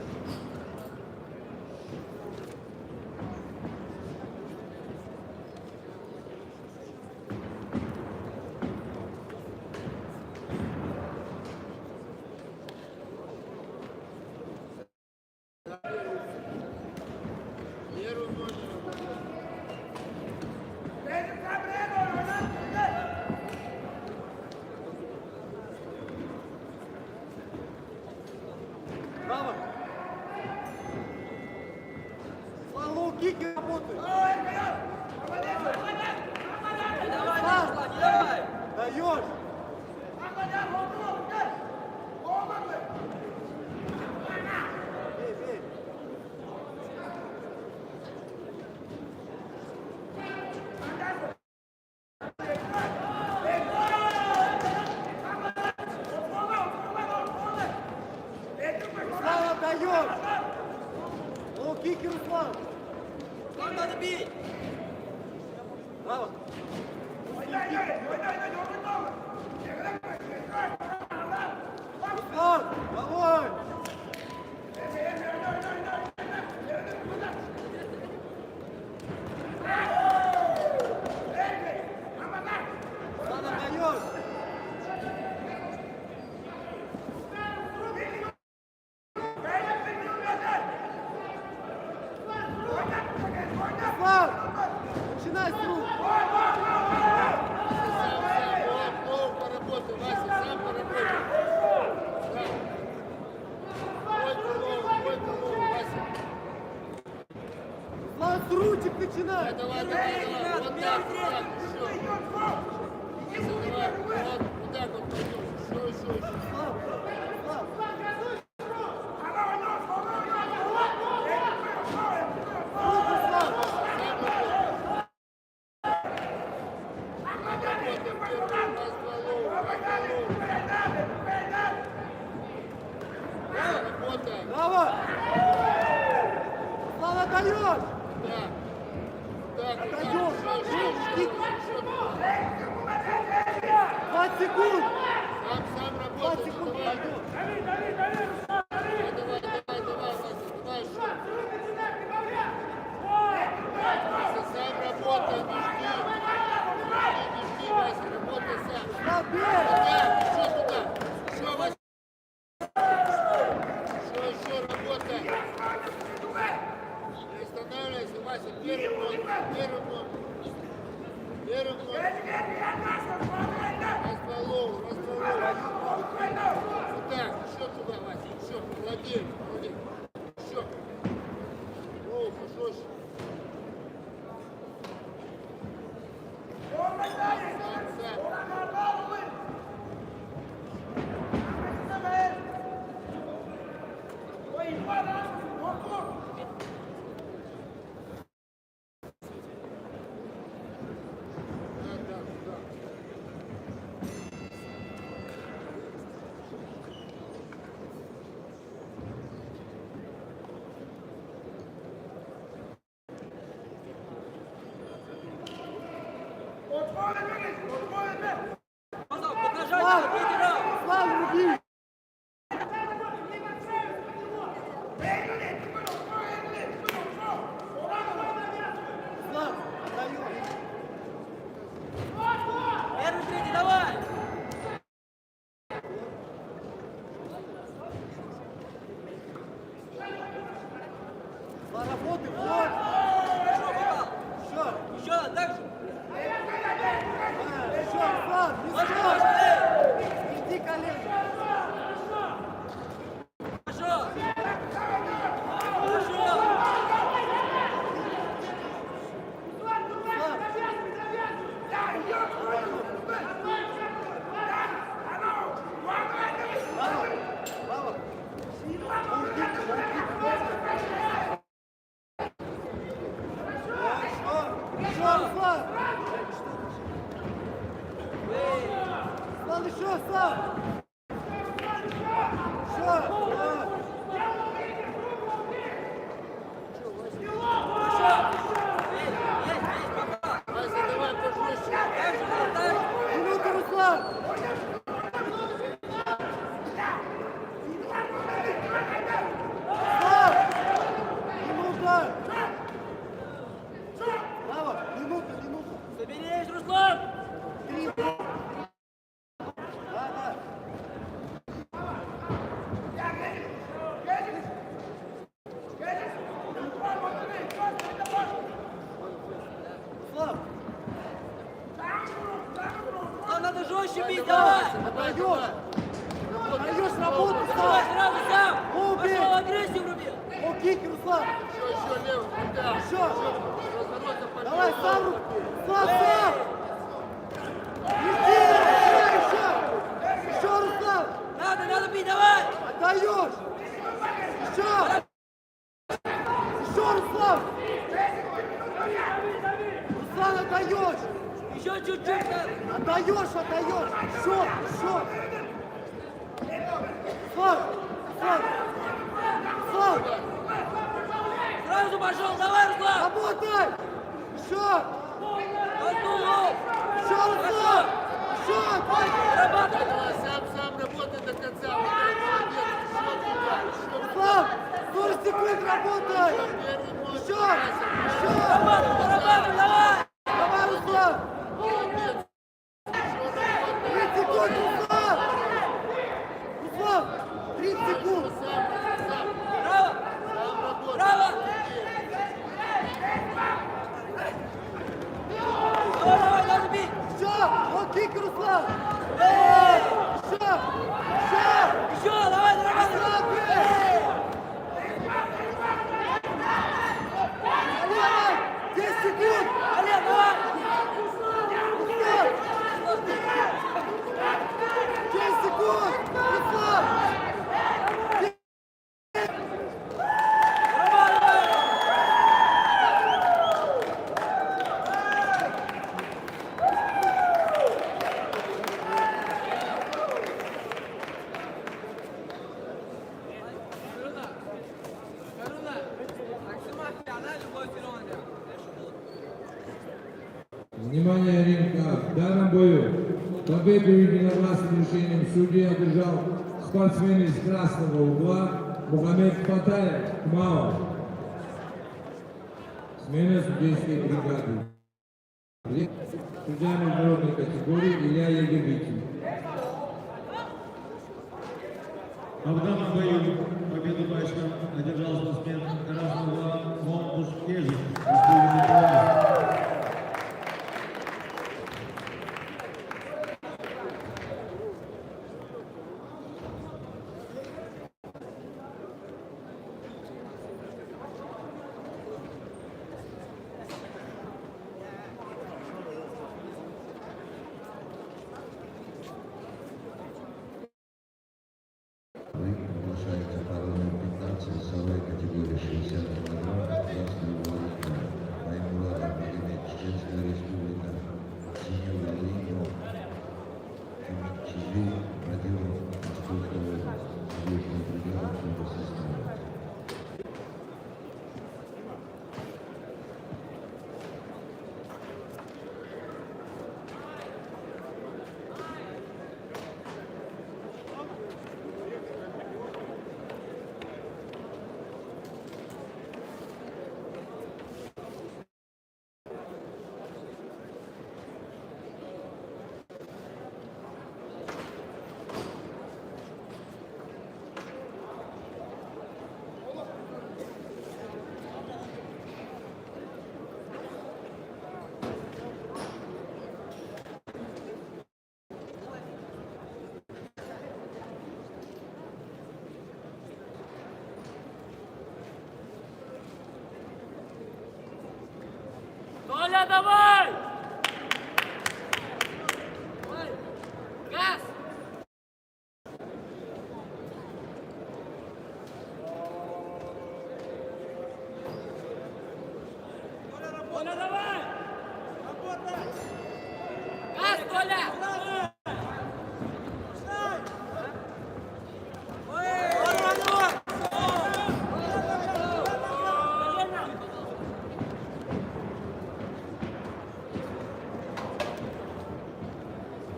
F: Первый номер.
I: Браво. Руслан, лоу-кики работают.
F: Не давай, Руслан, не давай.
I: Даешь. Бей. Руслан, отдаешь. Лоу-кики, Руслан.
F: Руслан, надо бить.
I: Браво. Руслан, давай. Руслан, отдаешь. Руслан, начинай с рук.
F: Сам, лоу, поработай, Вася, сам поработай. Так. Бойко, лоу, Вася.
I: Руслан, с ручек начинай.
F: Давай, вот так, еще. Вася, давай, вот так вот пойдем, еще.
I: Руслан. Браво! Руслан, отдаешь! Отдаешь! 20 секунд! 20 секунд пойдет!
F: Сам работай, не жди. Не жди, Вася, работай сам.
I: Победа!
F: Еще туда. Еще, Вася. Еще работай. Не останавливайся, Вася. Первый номер. Растволов. Вот так. Еще туда, Вася. Еще. Хорошо! Хорошо!
I: Еще, Руслан! Руслан, еще, Слав! Минута, Руслан! Слав! Минута! Слава, минута!
F: Соберись, Руслан!
I: Слав!
F: Нам надо жестче бить, давай!
I: Даешь работу,
F: Давай,
I: Слав!
F: сразу сам!
I: Убей!
F: Пошел, агрессию вруби!
I: Окей, Руслан! Еще! Давай, сам! Слав, сам! Иди! Еще, Руслан!
F: Надо бить, давай!
I: Отдаешь! Еще! Еще, Руслан! Руслан, отдаешь!
F: Еще чуть-чуть надо!
I: Отдаешь! Еще! Слав!
F: Сразу пошел, давай, Руслан!
I: Работай! Еще!
F: Одну ногу!
I: Еще, Руслан! Еще!
F: Работай!
I: Сам работай до конца! Руслан! 40 секунд работай! Еще!
F: Работай, давай!
I: Давай, Руслан! 30 секунд, Руслан! Руслан! 30 секунд!
F: Браво! Браво! Давай, надо бить!
I: Еще! Вот кик, Руслан! Еще!
F: Еще, давай,
I: Руслан, бей! Олег! 10 секунд!
F: Олег, давай!
I: Руслан! 10 секунд! Руслан!
J: Внимание, ринга! В данном бою победу единогласным решением судьи одержал спортсмен из красного угла Мухаммед Фатаев Мао. Смена судейской бригады. Судья международной категории Илья Егербитин.
H: А в данном бою победу точно одержал спортсмен красного угла Монтуш Кежик, Республика Беларусь.
L: Приглашается парламент 15 весовой категории 60 кг, красный угол Аймурада Магомед, Чеченская республика, синего линию, Чижи, Радио, Московская область, Южный предел этого состава.
K: Толя, давай! Газ! Толя, давай! Газ, Толя!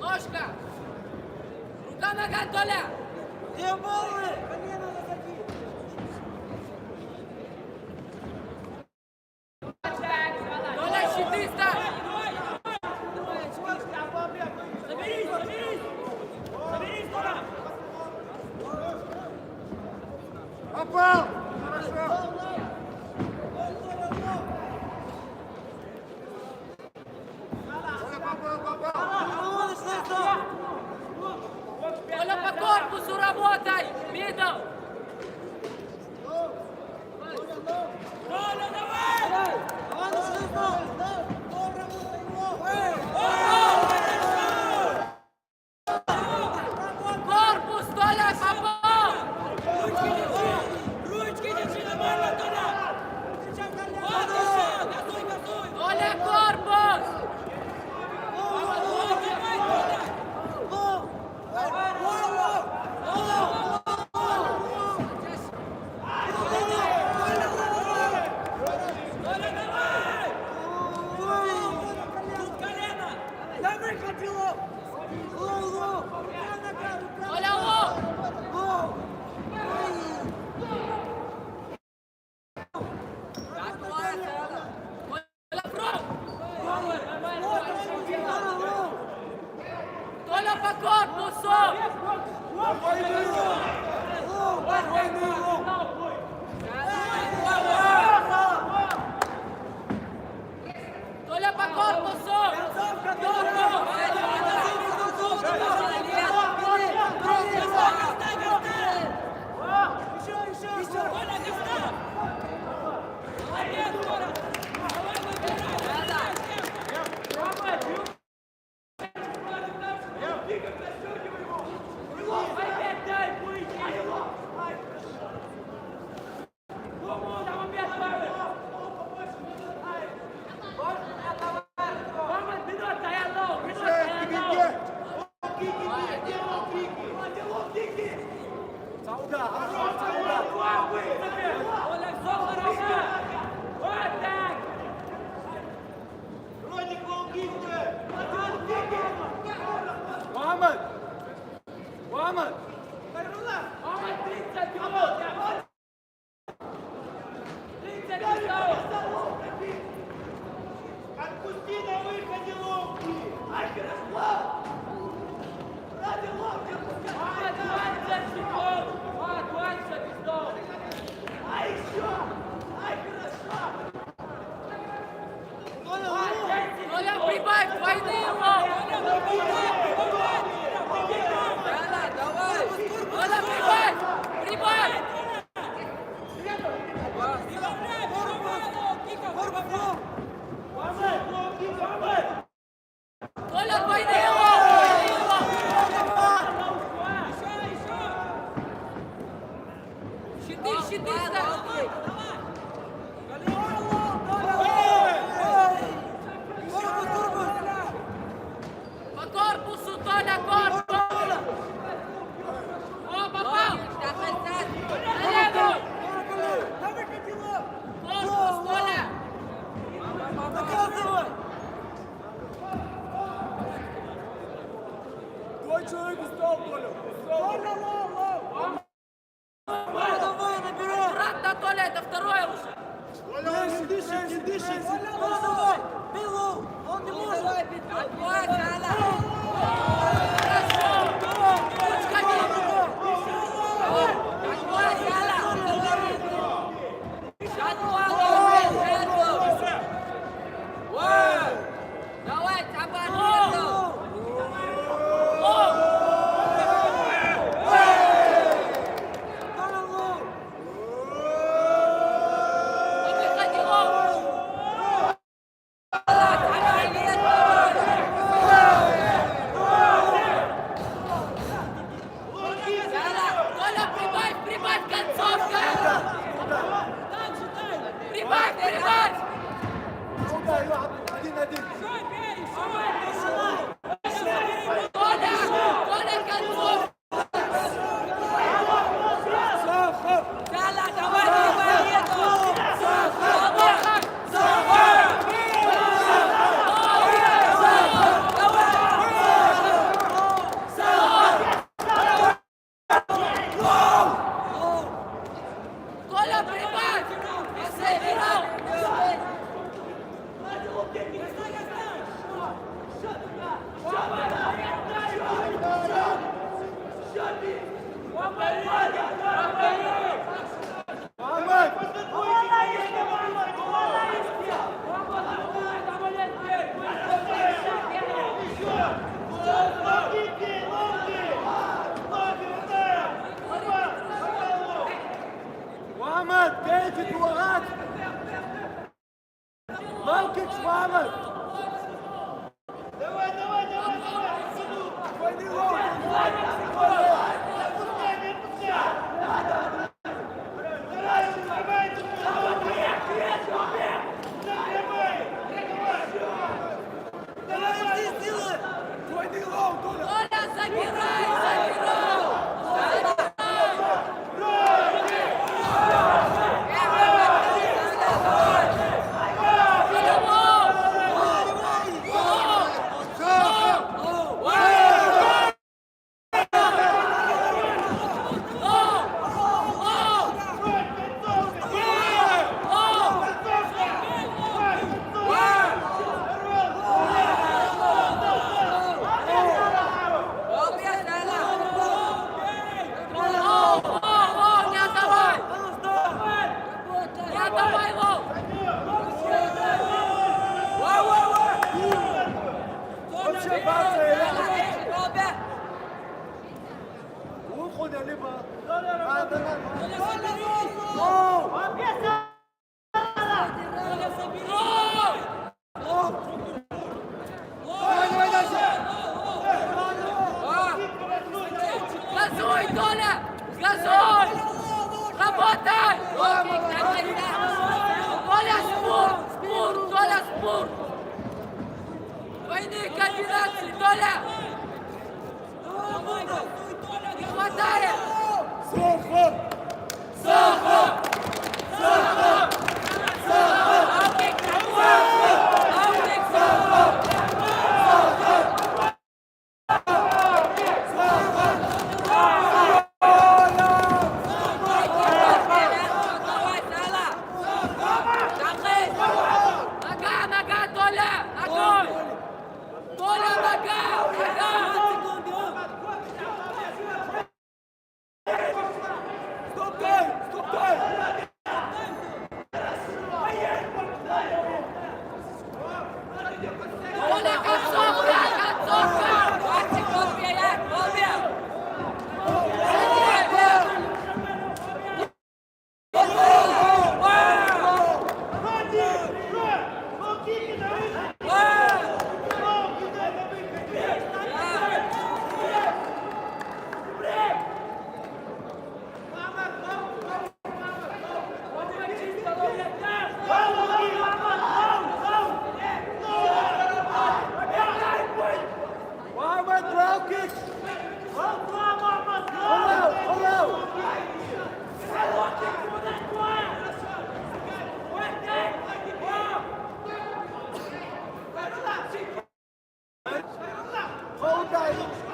K: Ножка! Рука, нога, Толя! Где баллы? Колено назади! Толя, щиты ставь! Заберись, заберись! Заберись, Толя!
I: Попал! Хорошо!
K: Толя, по корпусу работай! Мидл! Толя, давай! Корпус, Толя, попал! Ручки держи нормально, Толя! Толя, корпус! Толя, лоб! Толя, проб! Толя, по корпусу! Толя, по корпусу!
I: Мамонт! Мамонт! Отпусти на выходе ловки! Ай, Ярослав! Ради ловки отпусти! 20 секунд! 20 пиздов! А еще! Ай, хорошо!
K: Толя, прибавь, войны его! Толя, прибавь! Прибавь! Толя, войны его! Щиты, щиты ставь! По корпусу, Толя, корпус! О, попал! На левую! Корпус, Толя!
I: Твой человек устал, Толя!
K: Давай, наберем! Обратно, Толя, это второе уже!
I: Не дыши, не дыши!
F: Белу! Он не может! Отбой,
K: Хорошо! Ручка не! Отбой, давай, табан! Выходи,
F: Назад, концовка! Прибавь, прибавь! Коля, концовка! Дала, давай, давай, Коля, прибавь! Последний раунд!
I: Мамад, бейте дуарат! Малкич, Мамад! Давай, давай, давай,
F: Коля, забирай, забирай! Газуй, Толя! Газуй! Работай! Толя, спорт! Спорт! Толя, спорт! Двойные комбинации, Толя! Не хватает! Сухо! Сухо! Сухо! Нога, Толя! Огонь! Толя, нога! Толя, концовка! Концовка! 20 секунд вперед! Голубев!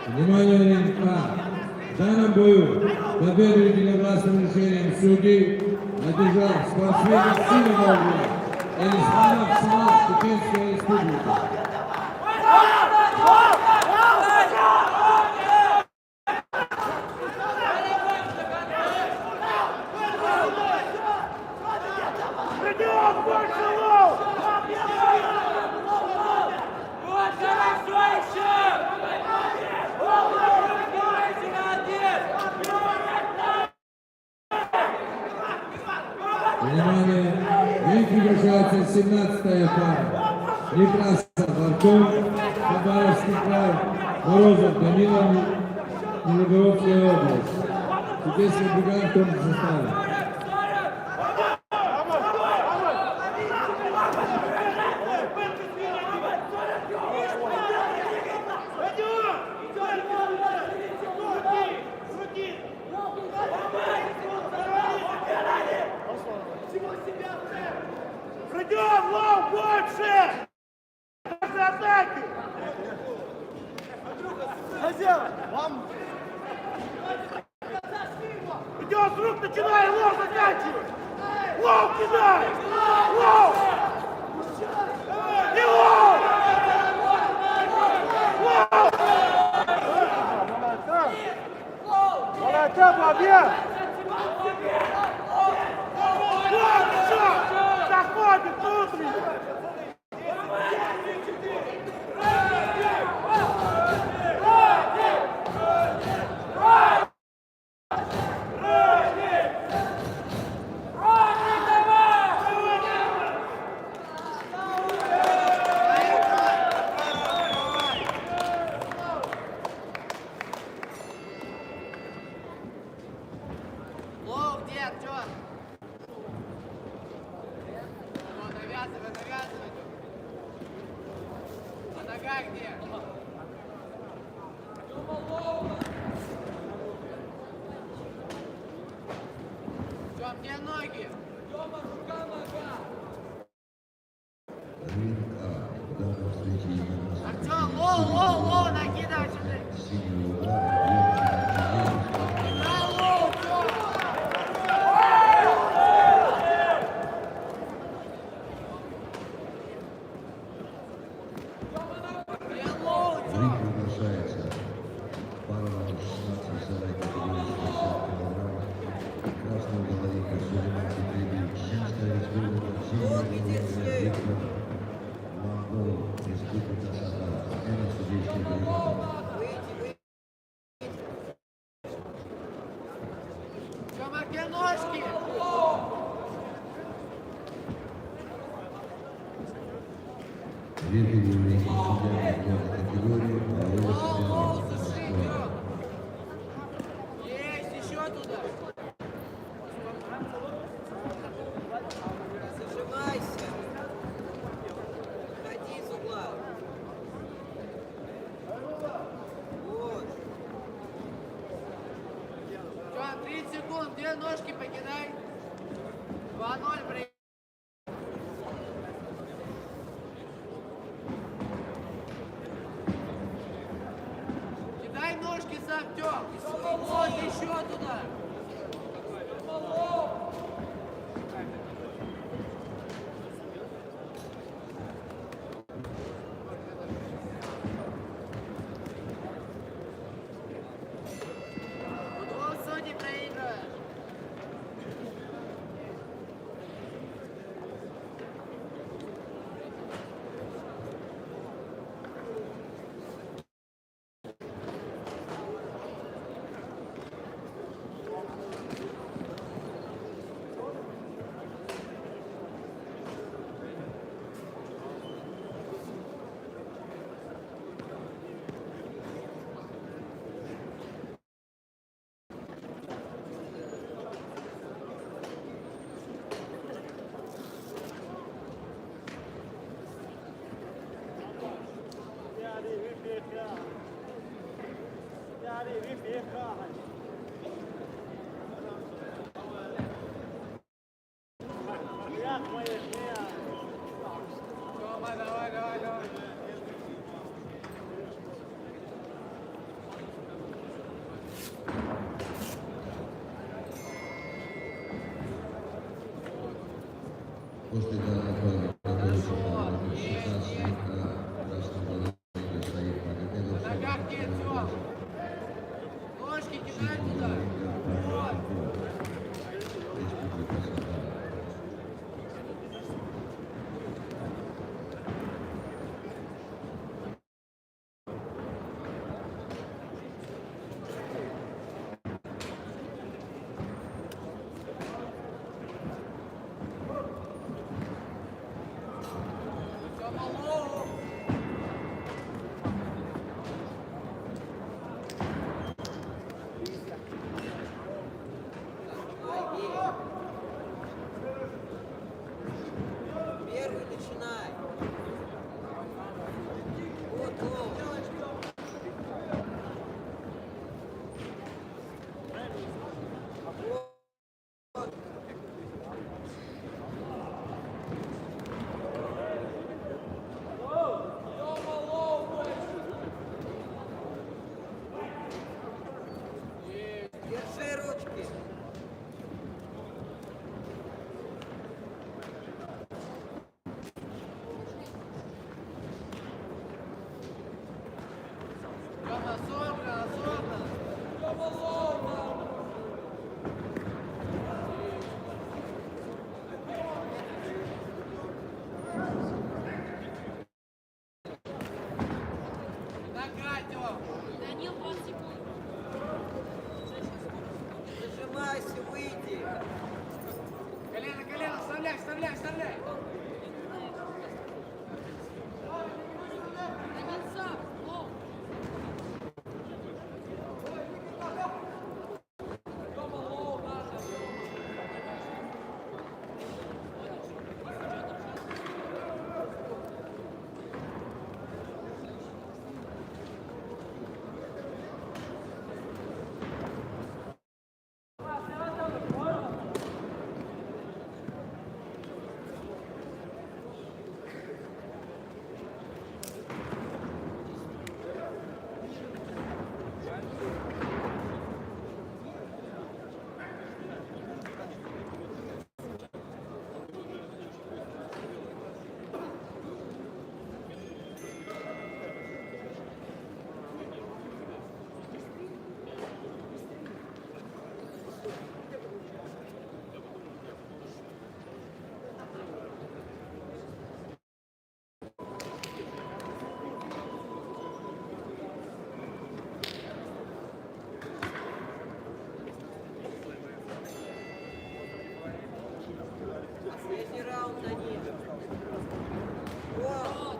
J: Внимание, ринг А. В данном бою победу единогласным решением судей одержал спортсмен синего угла Элисманов Самат, Чеченская республика. Внимание, ринг приглашается 17-я пара. Некрасов Артем, Хабаровский край, Морозов Данила, Нижегородская область. Судейская бригада в том же составе.
I: Придем, лов, больше! Атаки! Хозяин, вам... Идем с рук, начинай, лов заканчивай! Лов кидай! Лов! И лов! Лов! Молодца, победа! Лов, еще! Заходит внутрь!
F: Лов, где, Артем? Навязывай, навязывай. А нога где? Тём, где ноги?
L: Ринг А. В данном случае именно
F: Артем, лоу, накидай сюда.
L: синий удар,
F: На лоу, Тём! Где лоу,
L: в
F: Тём?
L: ринг приглашается пара 16 весовой категории 60 кг. Красный уголовик Сулейман Тибриби, Чеченская республика, синий уголовик Виктор Монгол, Республика Саха. Смена судейской бригады.
F: Тёма, где ножки?
L: Рефери в ринге судья в категории Павел
F: Лоу,
L: Семенович,
F: зашиб,
L: Москва.
F: Тём. Есть, еще туда. Зажимайся. Ходи из угла. Вот. Тём, 30 секунд, где ножки покидай? 2-0, брейк. Кидай ножки сам, Тём. Вот, еще туда. У двух судей проигрываешь. Тёма, давай.
L: После данного боя готовится номер 16 красного уголовника Саид Магомедов.
F: Нога где, Тём? Ножки кидай туда. Вот.
L: Республика Саха.
F: Вася, выйди.
I: Колено, вставляй.
F: Последний раунд, Данил. Вот.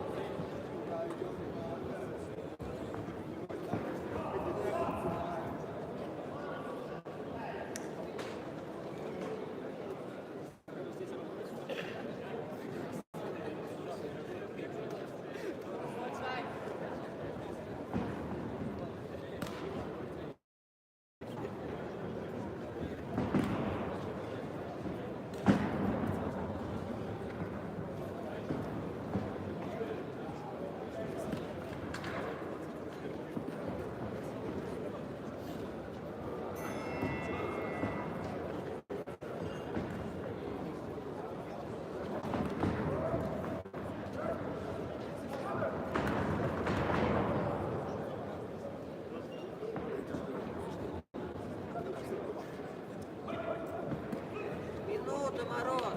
F: Минута, Мороз.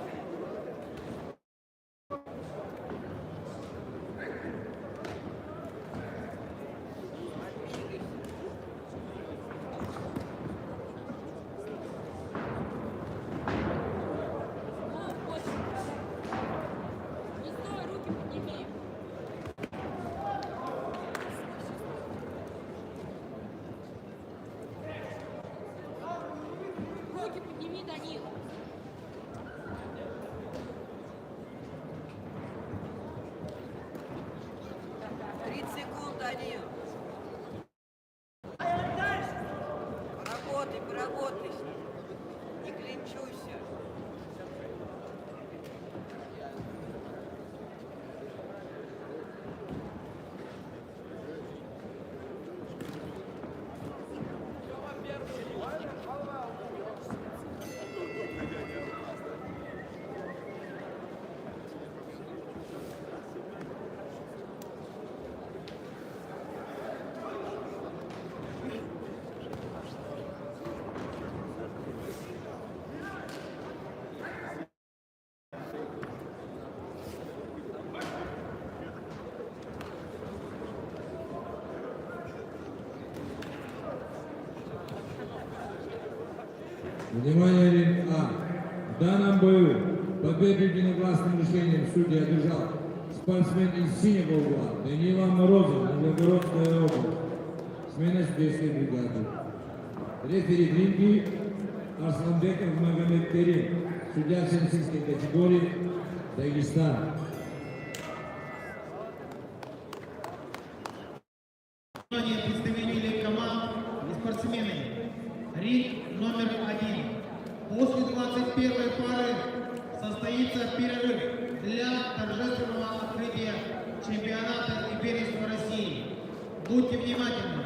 G: Не стой, руки подними. Руки подними, Данил.
F: Данил. Поработай. Не клинчуйся.
J: Внимание, ринг А. В данном бою победу единогласным решением судья одержал спортсмен из синего угла Данила Морозов, Нижегородская область. Смена судейской бригады. Рефери в ринге Арсланбеков Магомед Керим, судья всероссийской категории, Дагестан.
C: Внимание представителей команд и спортсмены. Ринг номер 1. После 21-й пары состоится перерыв для торжественного открытия чемпионата и первенства России. Будьте внимательны.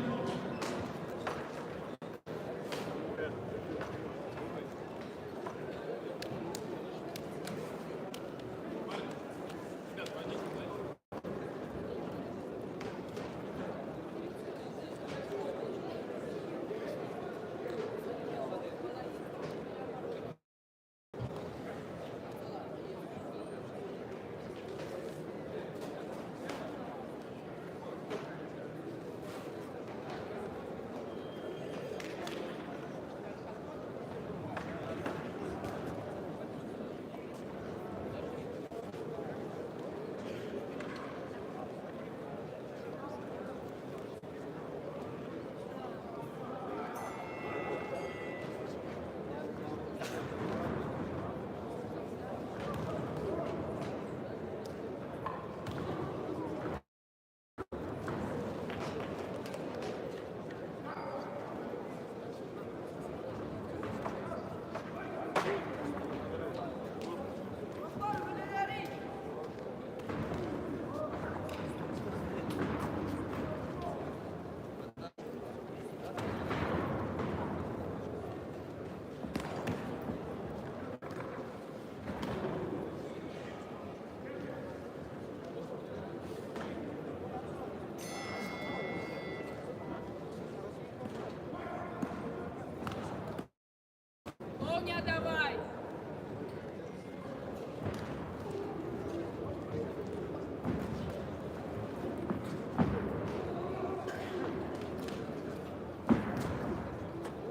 G: не отдавай.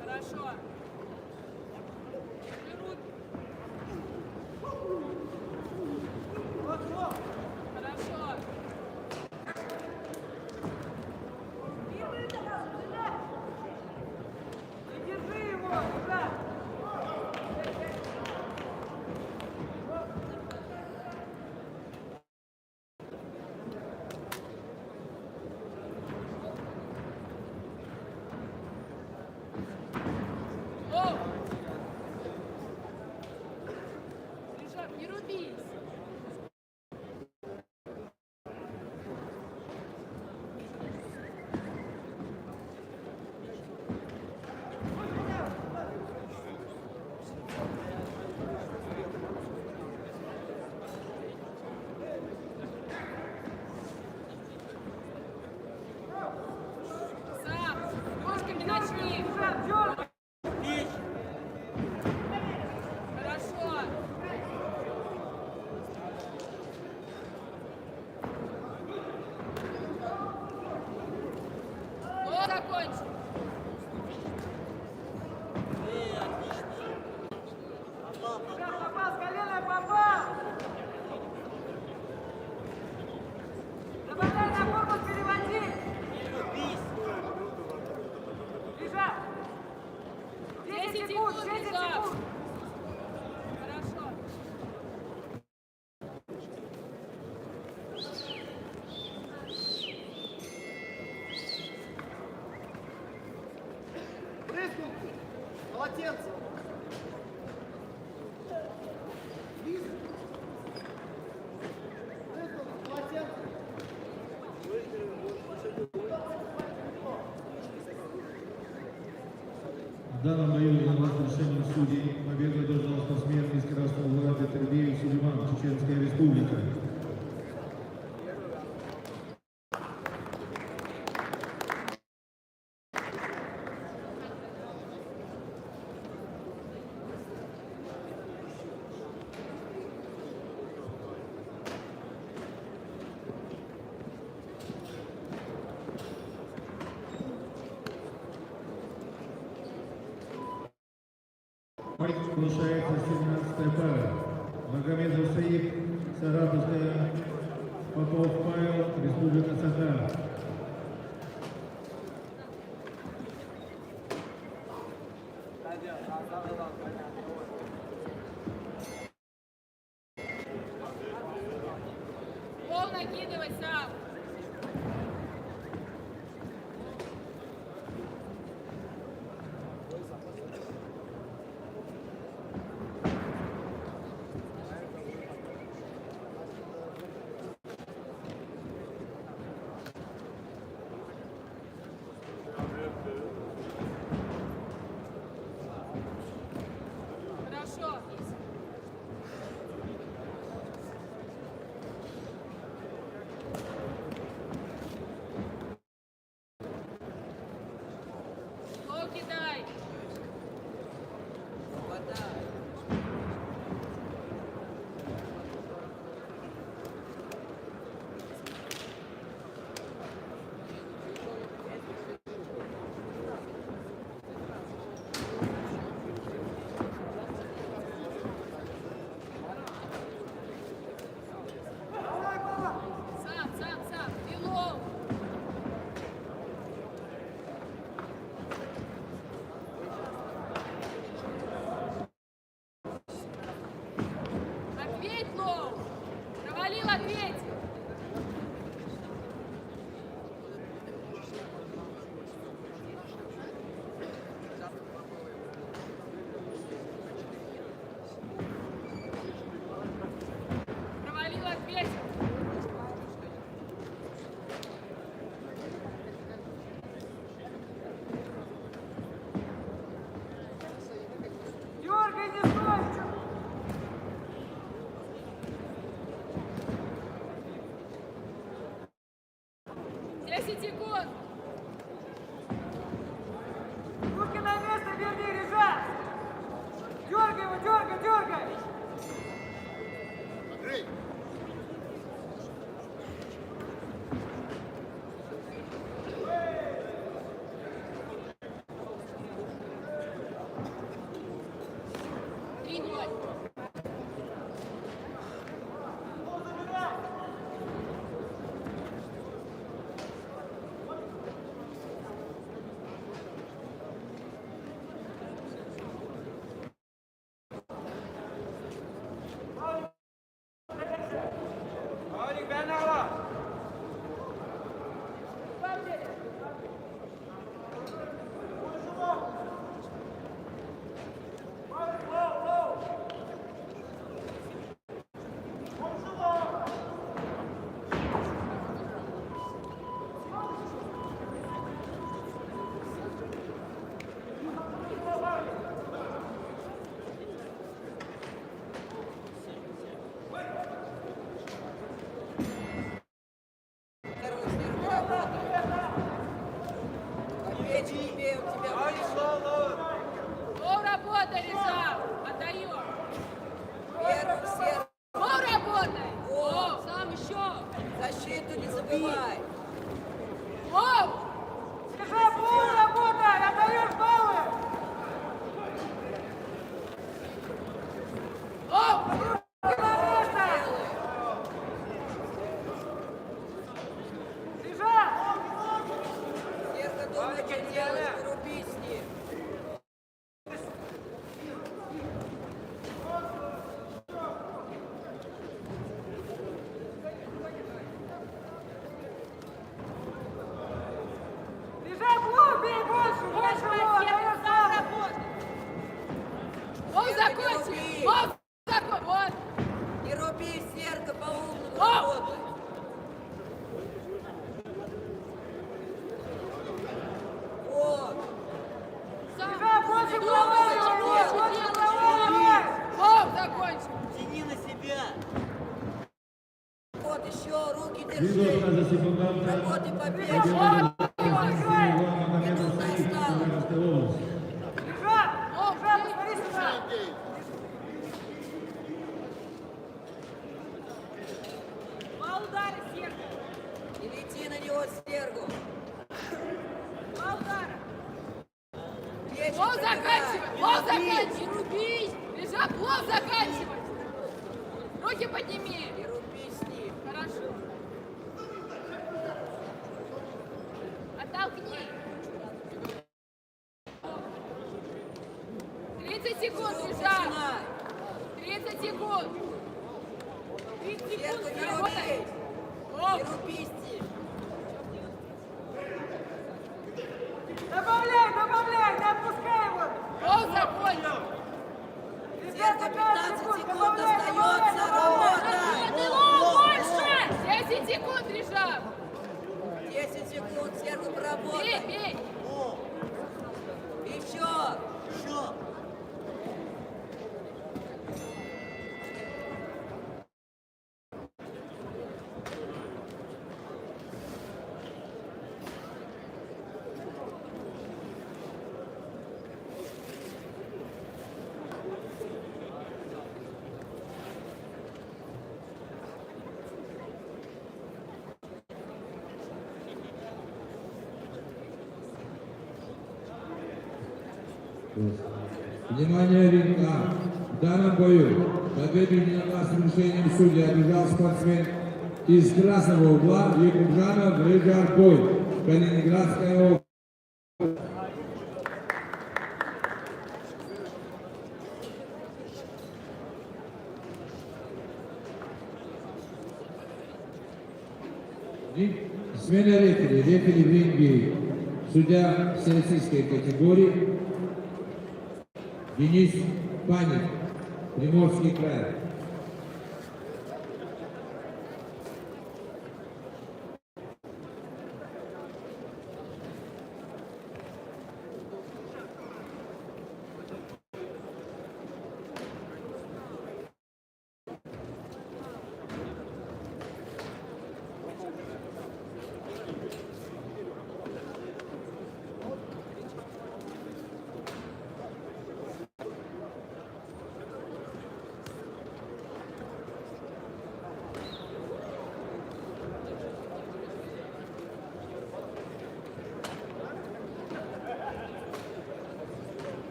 G: Хорошо. Держи руки. Хорошо. Держи его, Держи. Оу! Лежак, не рубись! Сам, ножками начни! Хорошо! Вот, закончил! Попал, с колена попал! Добавляй на корпус, переводи! Лежать! 10 секунд, 10 секунд! Хорошо.
I: Брызгунки! Полотенце! Брызгунки, полотенце!
H: В данном бою виноват решением судей победу одержал спортсмен из Красного города Тербеев Сулейман, Чеченская Республика. Приглашается 17-я пара. Магомедов Саид, Саратовская, Попов Павел, Республика Саха.
G: Пол накидывай сам! Хорошо. Лоу кидай. Сам. И лоу. Ответь, лоу. Провалил, ответь. Провалил, ответь. Дергай, не стой! 3-0.
A: Алик, Бенала!
F: Опять не бей, у тебя
G: Гол работа, Режа! Отдаем!
F: первый серв.
G: Гол работай!
F: Гол.
G: Гол! Сам еще!
F: Защиту не забывай.
G: Гол!
K: Скажи, пол работай, отдаешь баллы!
G: Гол!
F: Серго думай, что делать, выруби с ним.
K: Бежай, блок, бей больше, больше, отдаешь баллы!
G: Гол закончили! Гол закончили! Вот!
F: Не руби, Серго, по-умному
G: Гол!
F: работай. Вот.
G: Сам!
K: Бежай, больше
G: Думай,
K: головой,
G: что
K: больше
G: делать!
K: головой!
G: Гол закончил!
F: Тяни на себя. Вот еще, руки
H: Видео
F: держи.
H: за секунданта.
F: Работай по
H: Победу
F: бегу.
H: Ивана Магомедов Саид, Саратовской области.
K: Бежай, бежай, посмотри сюда!
G: Два удара, Серго!
F: Не лети на него, Сергу.
G: Два удара!
F: Плечи
G: Гол
F: пробивай.
G: заканчивай! Гол заканчивай! Не рубись! Лежа, гол заканчивай! Руки подними!
F: Не руби с ним.
G: Хорошо. Оттолкни. 30 секунд, Лежа!
F: Начинай.
G: 30 секунд! 30
F: Серго,
G: секунд,
F: не
G: работай!
F: руби.
G: Гол!
F: Не руби с ним.
K: Добавляй, не отпускай его!
G: Гол закончил!
F: Серго, 15 секунд остается. Работай.
G: Гол больше! 10 секунд, Лежа!
F: 10 секунд, Сергу,
G: Бей,
F: поработай.
G: бей!
F: Еще. Еще.
J: Внимание, ринг А. В данном бою победу единогласным решением судьи одержал спортсмен из красного угла Якубжанов Рыжар Бой, Калининградская область. Смена рефери. Рефери в ринге. Судья всероссийской категории Денис Панин, Приморский край.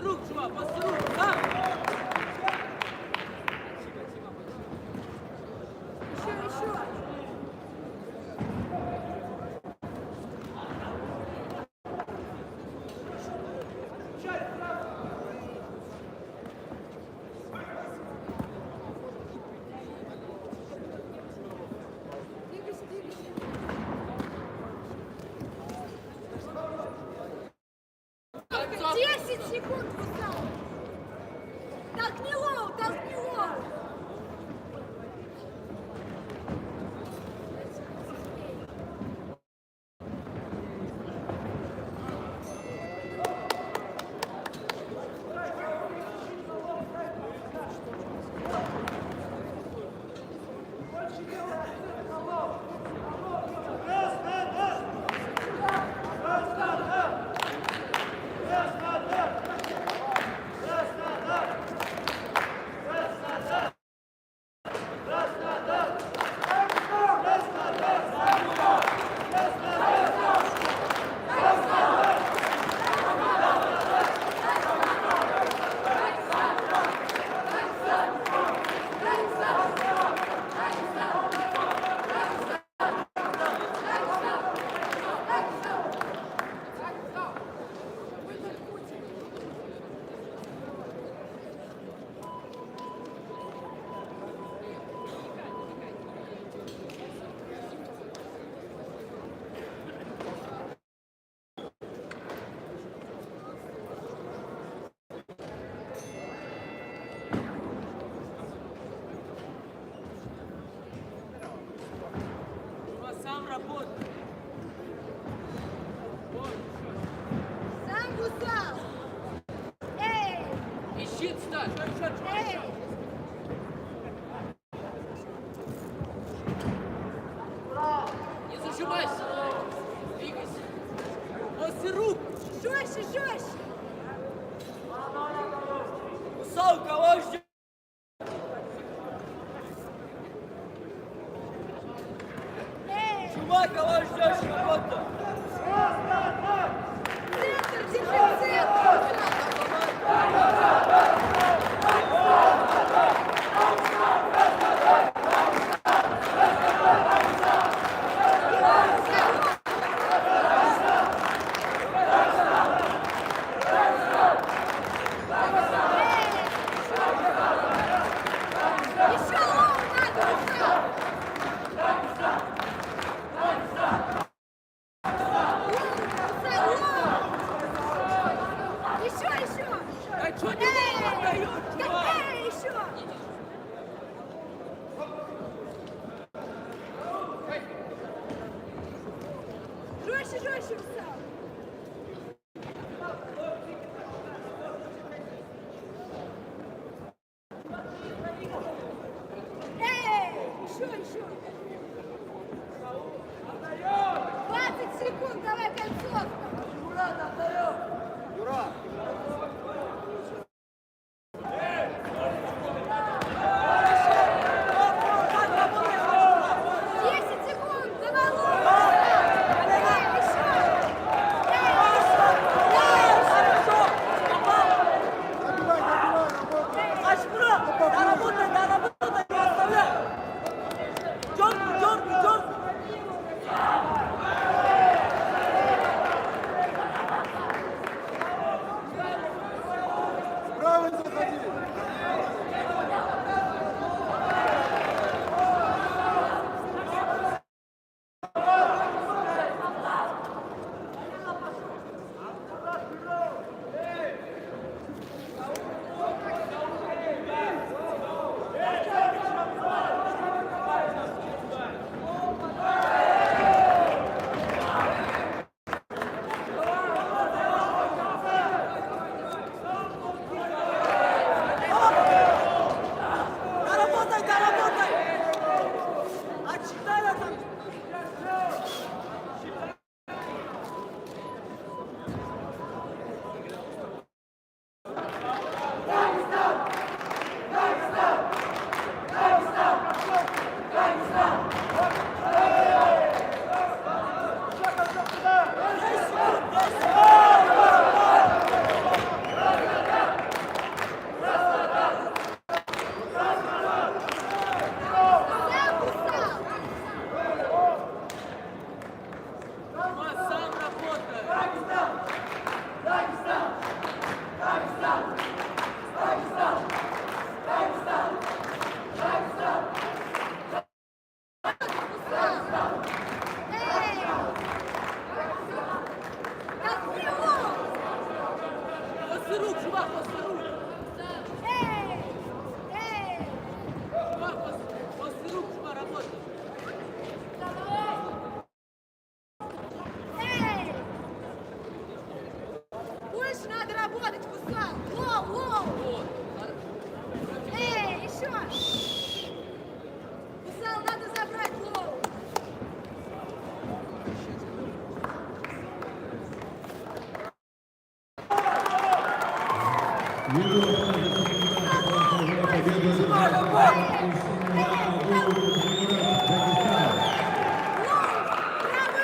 F: После рук, чувак, после рук, сам!
K: Еще. Двигайся. 10 секунд, Вусал. Толкни лоу.
F: Сам работай.
K: Сам, Вусал. Эй.
F: И щит ставь.
K: Эй.
F: Не зажимайся. Двигайся. После рук.
K: Жестче.
F: Усал, кого ждешь?
K: Эй.
F: Чувак, кого ждешь? Работа.
K: Центр, держи центр. Еще лоу надо, Вусал. Еще!
F: А что ты не отдаешь, чувак?
K: Эй, еще! Жестче, Вусал! Эй, еще! 20 секунд, давай концовка!
I: Юра!
K: 10 секунд, давай! Давай,
F: Доработай, не оставляй! Дёрни!
K: Правый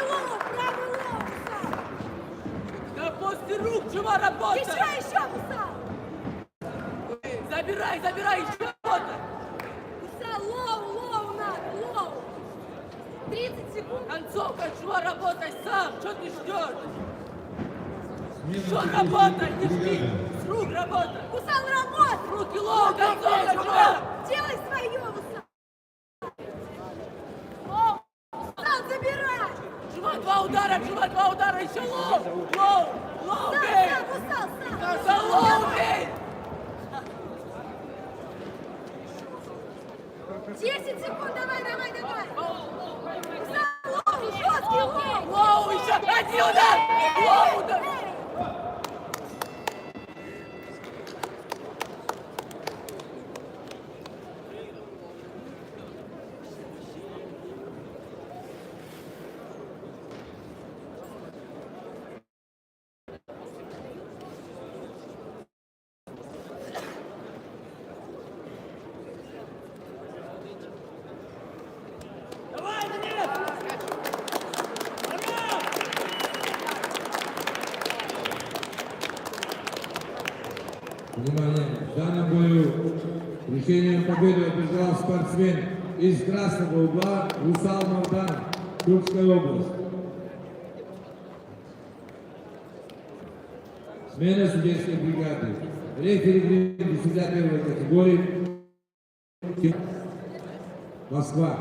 K: лоб, Усал.
F: Да после рук, чего работать?
K: Еще, Усал.
F: Забирай, еще работать.
K: Усал, лоу надо, лоу. 30 секунд.
F: Концовка, чего работай сам? Что ты ждешь? Что работай, не жди. С рук работай.
K: Усал, работай.
F: Руки лоу, концовка, чего?
K: Делай свое, Усал. Лоу, Усал, забирай.
F: Чего два удара, еще лоу, бей.
K: Усал,
F: За лоу бей.
K: 10 секунд, давай. Усал, лоу, жесткий лоу.
F: Лоу, еще один удар. Лоу, удар.
J: Внимание! В данном бою решением победы одержал спортсмен из красного угла Усал Мардан, Курская область. Смена судейской бригады. Рефери в судья первой категории. Москва.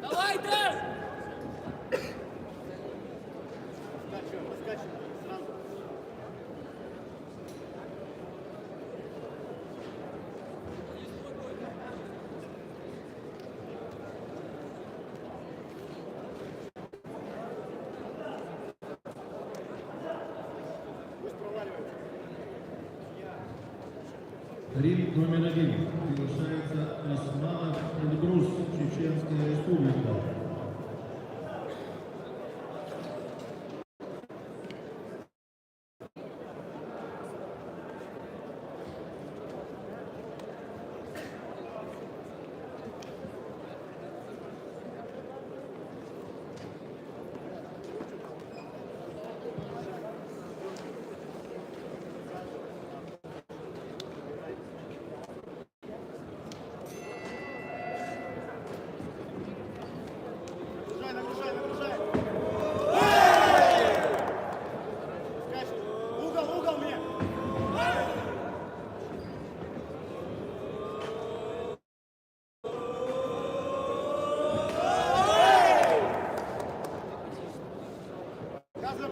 F: Давай, Дэш!
H: Ринг номер 1. Приглашается Османов Эльбрус, Чеченская Республика.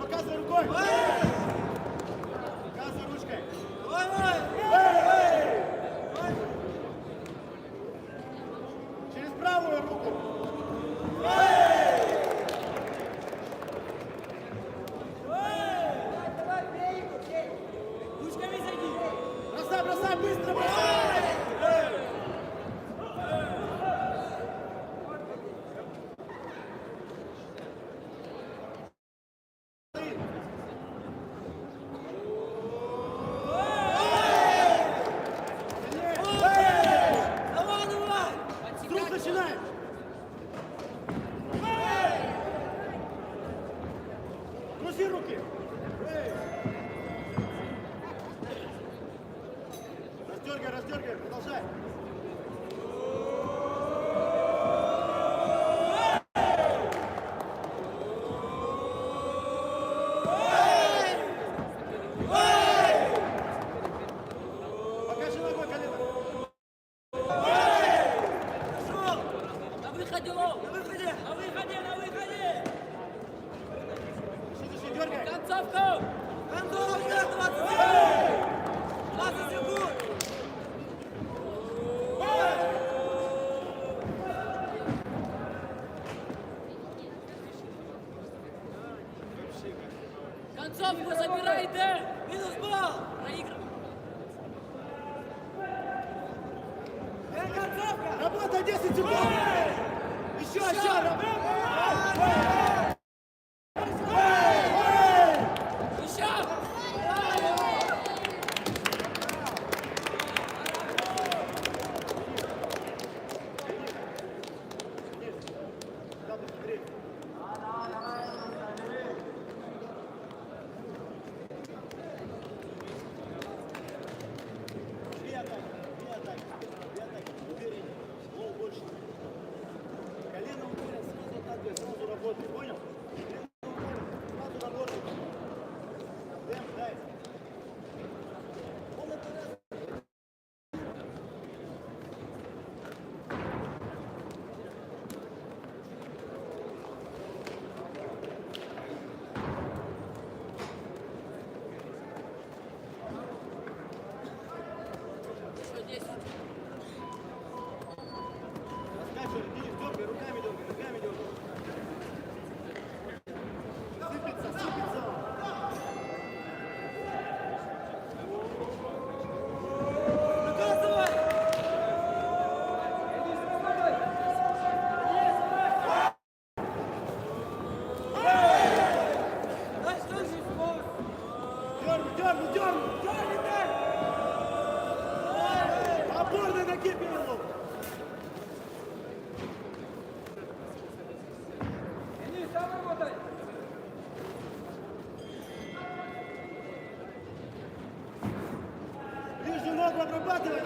I: Показывай рукой! Показывай ручкой! Через правую руку!
F: Ручками зайди!
I: Бросай, быстро бросай!
F: Давай,
I: Грузи руки! Раздергай, продолжай! Покажи ногой колено!
F: На выходе, Лов! На выходе! На выходе!
I: Дыши, дергай!
F: Концовка! 20 секунд! Концовку забирай, Дэн! Минус балл! Проигрывай!
I: Концовка! Работа 10 секунд! Еще! Колено ударил, сразу атакуй, сразу работай, понял? Сразу работай. Темп дай.
F: Еще 10.
I: Раскачивай, Денис, дергай, руками дергай. Сыпется.
F: Доказывай!
I: Дерни, дай! Опорной ноги перелом! Ближнюю ногу обрабатывай!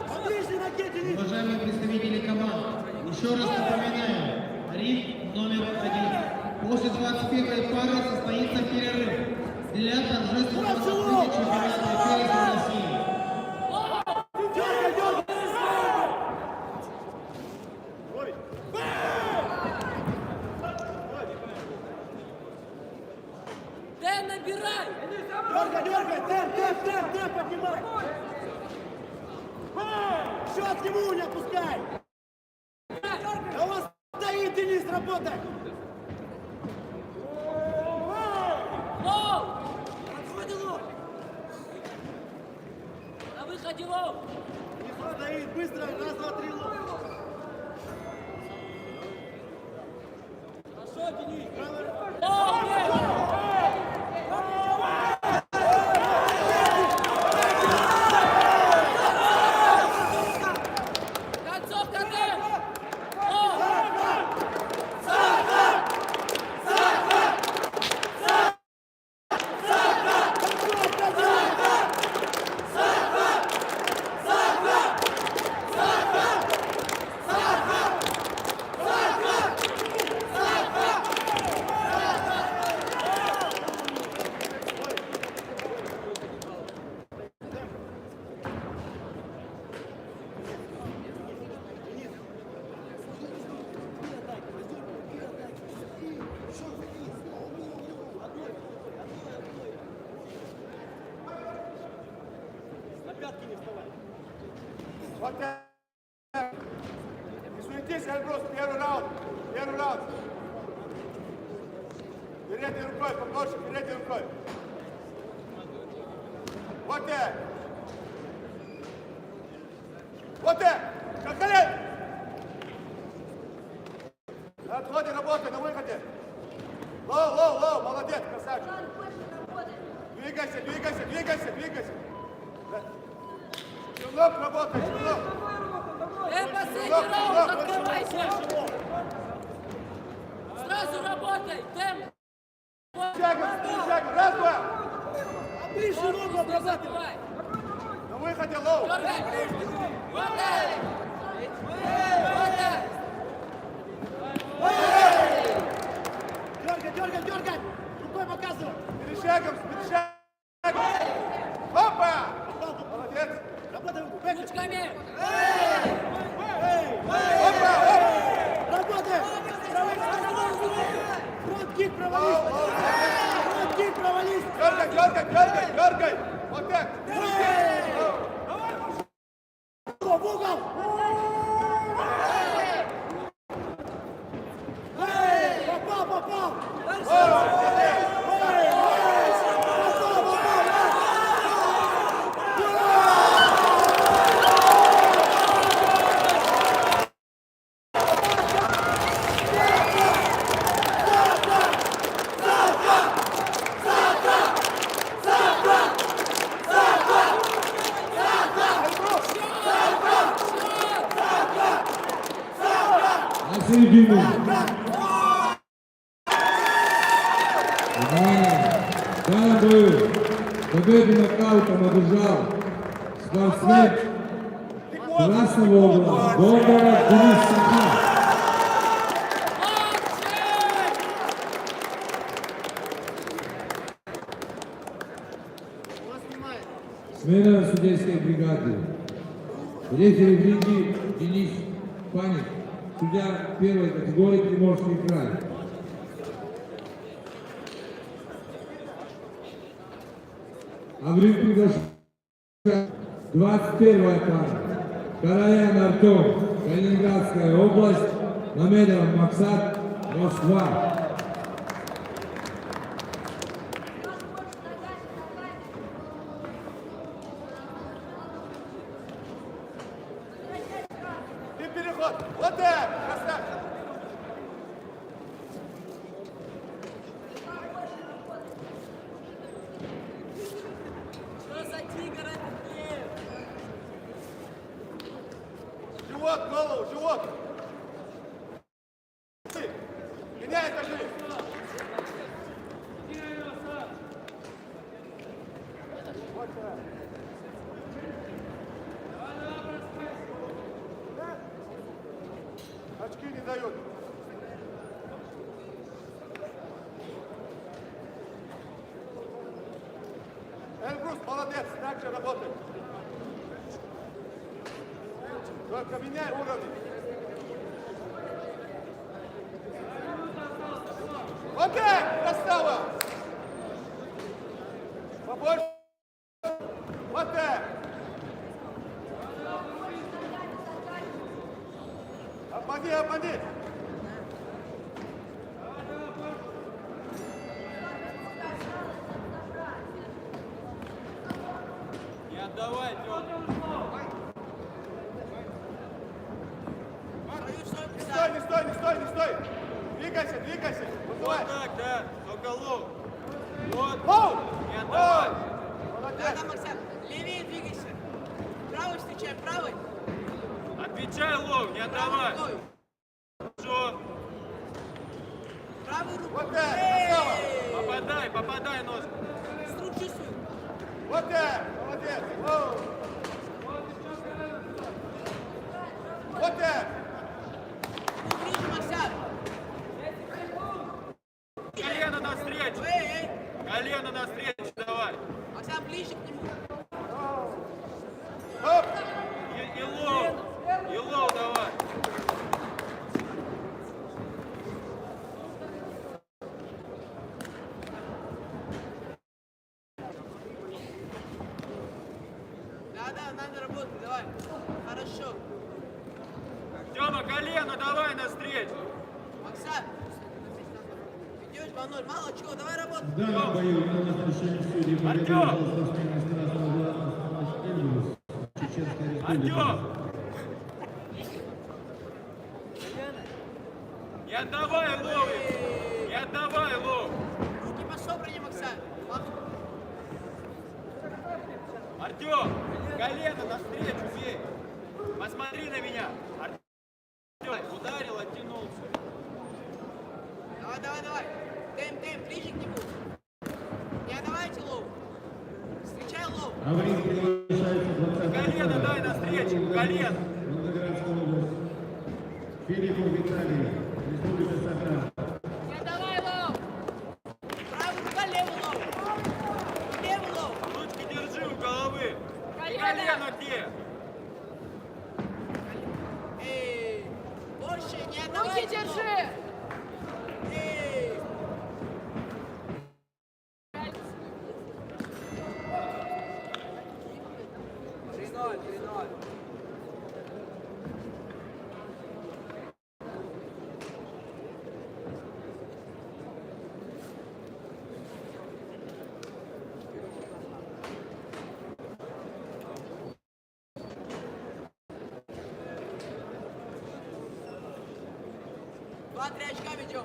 I: Поближе ноге, Денис!
C: Уважаемые представители команд, еще раз напоминаю, ринг номер 1. После 21 пары состоится перерыв для торжественного открытия чемпионата мира России.
F: Дэн, набирай!
I: Дергай! Темп, поднимай! Счет к нему не опускай! Да у вас стоит, Денис, работай!
F: Лов! Отходи, Лов! На выходе, Лов!
I: Денис стоит, быстро, раз, два, три, лоб!
F: Хорошо, Денис! Концовка, Дэн!
I: На пятки не вставай! Вот так! Не суетись, Альброс, первый раунд! Передней рукой, побольше, передней рукой! Вот так! Как колен! На отходе работай, на выходе! Лоу, молодец, красавчик! Двигайся! Широк работай, широк.
F: Последний раунд, открывайся! Сразу работай! Темп!
I: Шагом, раз, два.
F: Ближе ногу обрабатывай!
I: На выходе лоу.
F: Дергай! Хватай! Хватай!
I: Дергай. Рукой показывай. Перед шагом. Опа! Молодец.
F: Ручками!
I: Опа!
K: Работай! Фронт-кик провались! Фронт-кик провались!
I: Дергай. Вот так.
K: В угол! Попал!
J: На середину. Внимание! В данном бою победу нокаутом одержал спортсмен красного угла Бондаров Денис Саха. Смена судейской бригады. Рефери в ринге Денис Паник. Судья первой категории Приморский край. А в ринг приглашается 21-я пара. Караян Артем, Калининградская область, Мамедов Максат, Москва.
I: И переход. Вот так. Красавчик.
F: Что за тигр этот лев?
I: Живот, голову, живот. Меняй этажи. Очки не дают. Эльбрус, молодец, так же работай. Только меняй уровень. Вот так, красава. Побольше. Вот так. Обмани.
A: Не отдавай, Петр.
I: Не стой. Двигайся. Вызывай.
A: Вот так, да. Только лоу. Вот.
I: Лоу.
A: Не отдавай.
I: Молодец.
F: Да, Максим, левее двигайся. Правый встречай, правый.
A: Отвечай, лоу, не отдавай.
F: Правый.
A: Что?
F: Правую руку.
I: Вот так, красава.
A: Попадай ножку.
F: Струк чувствую.
I: Вот так, молодец. Воу. Вот так.
F: Ну, ближе, Максим.
A: Колено навстречу.
F: Эй.
A: Колено навстречу, давай.
F: Максим, ближе к нему.
I: Оп.
A: И лоу давай.
F: Да, надо работать, давай. Хорошо.
A: Тёма, колено давай навстречу.
F: Максим, идешь 2-0, мало чего, давай работать.
H: В данном бою на нас решение судей победил спортсмен из красного угла Эльбрус, Чеченская республика.
A: Не отдавай, лоу.
F: Руки по собранию, Максим.
I: Артем, колено навстречу, бей. Посмотри на меня. Артем, ударил, оттянулся.
F: Давай, давай, давай. Темп, ближе к нему. Не отдавайте лоу. Встречай лоу.
H: А в ринг приглашается 20-й
I: Колено дай навстречу, колено.
H: Волгоградская область. Филиппов Виталий, Республика Саха.
G: Не давай лоу.
F: Правый рука, левый лоу. Левый лоу.
I: Ручки держи у головы. И
G: Колено.
I: колено где?
F: Эй, больше не
G: Руки
F: отдавайте лоу.
G: держи.
F: Эй. Три-ноль. Два-три очка ведем.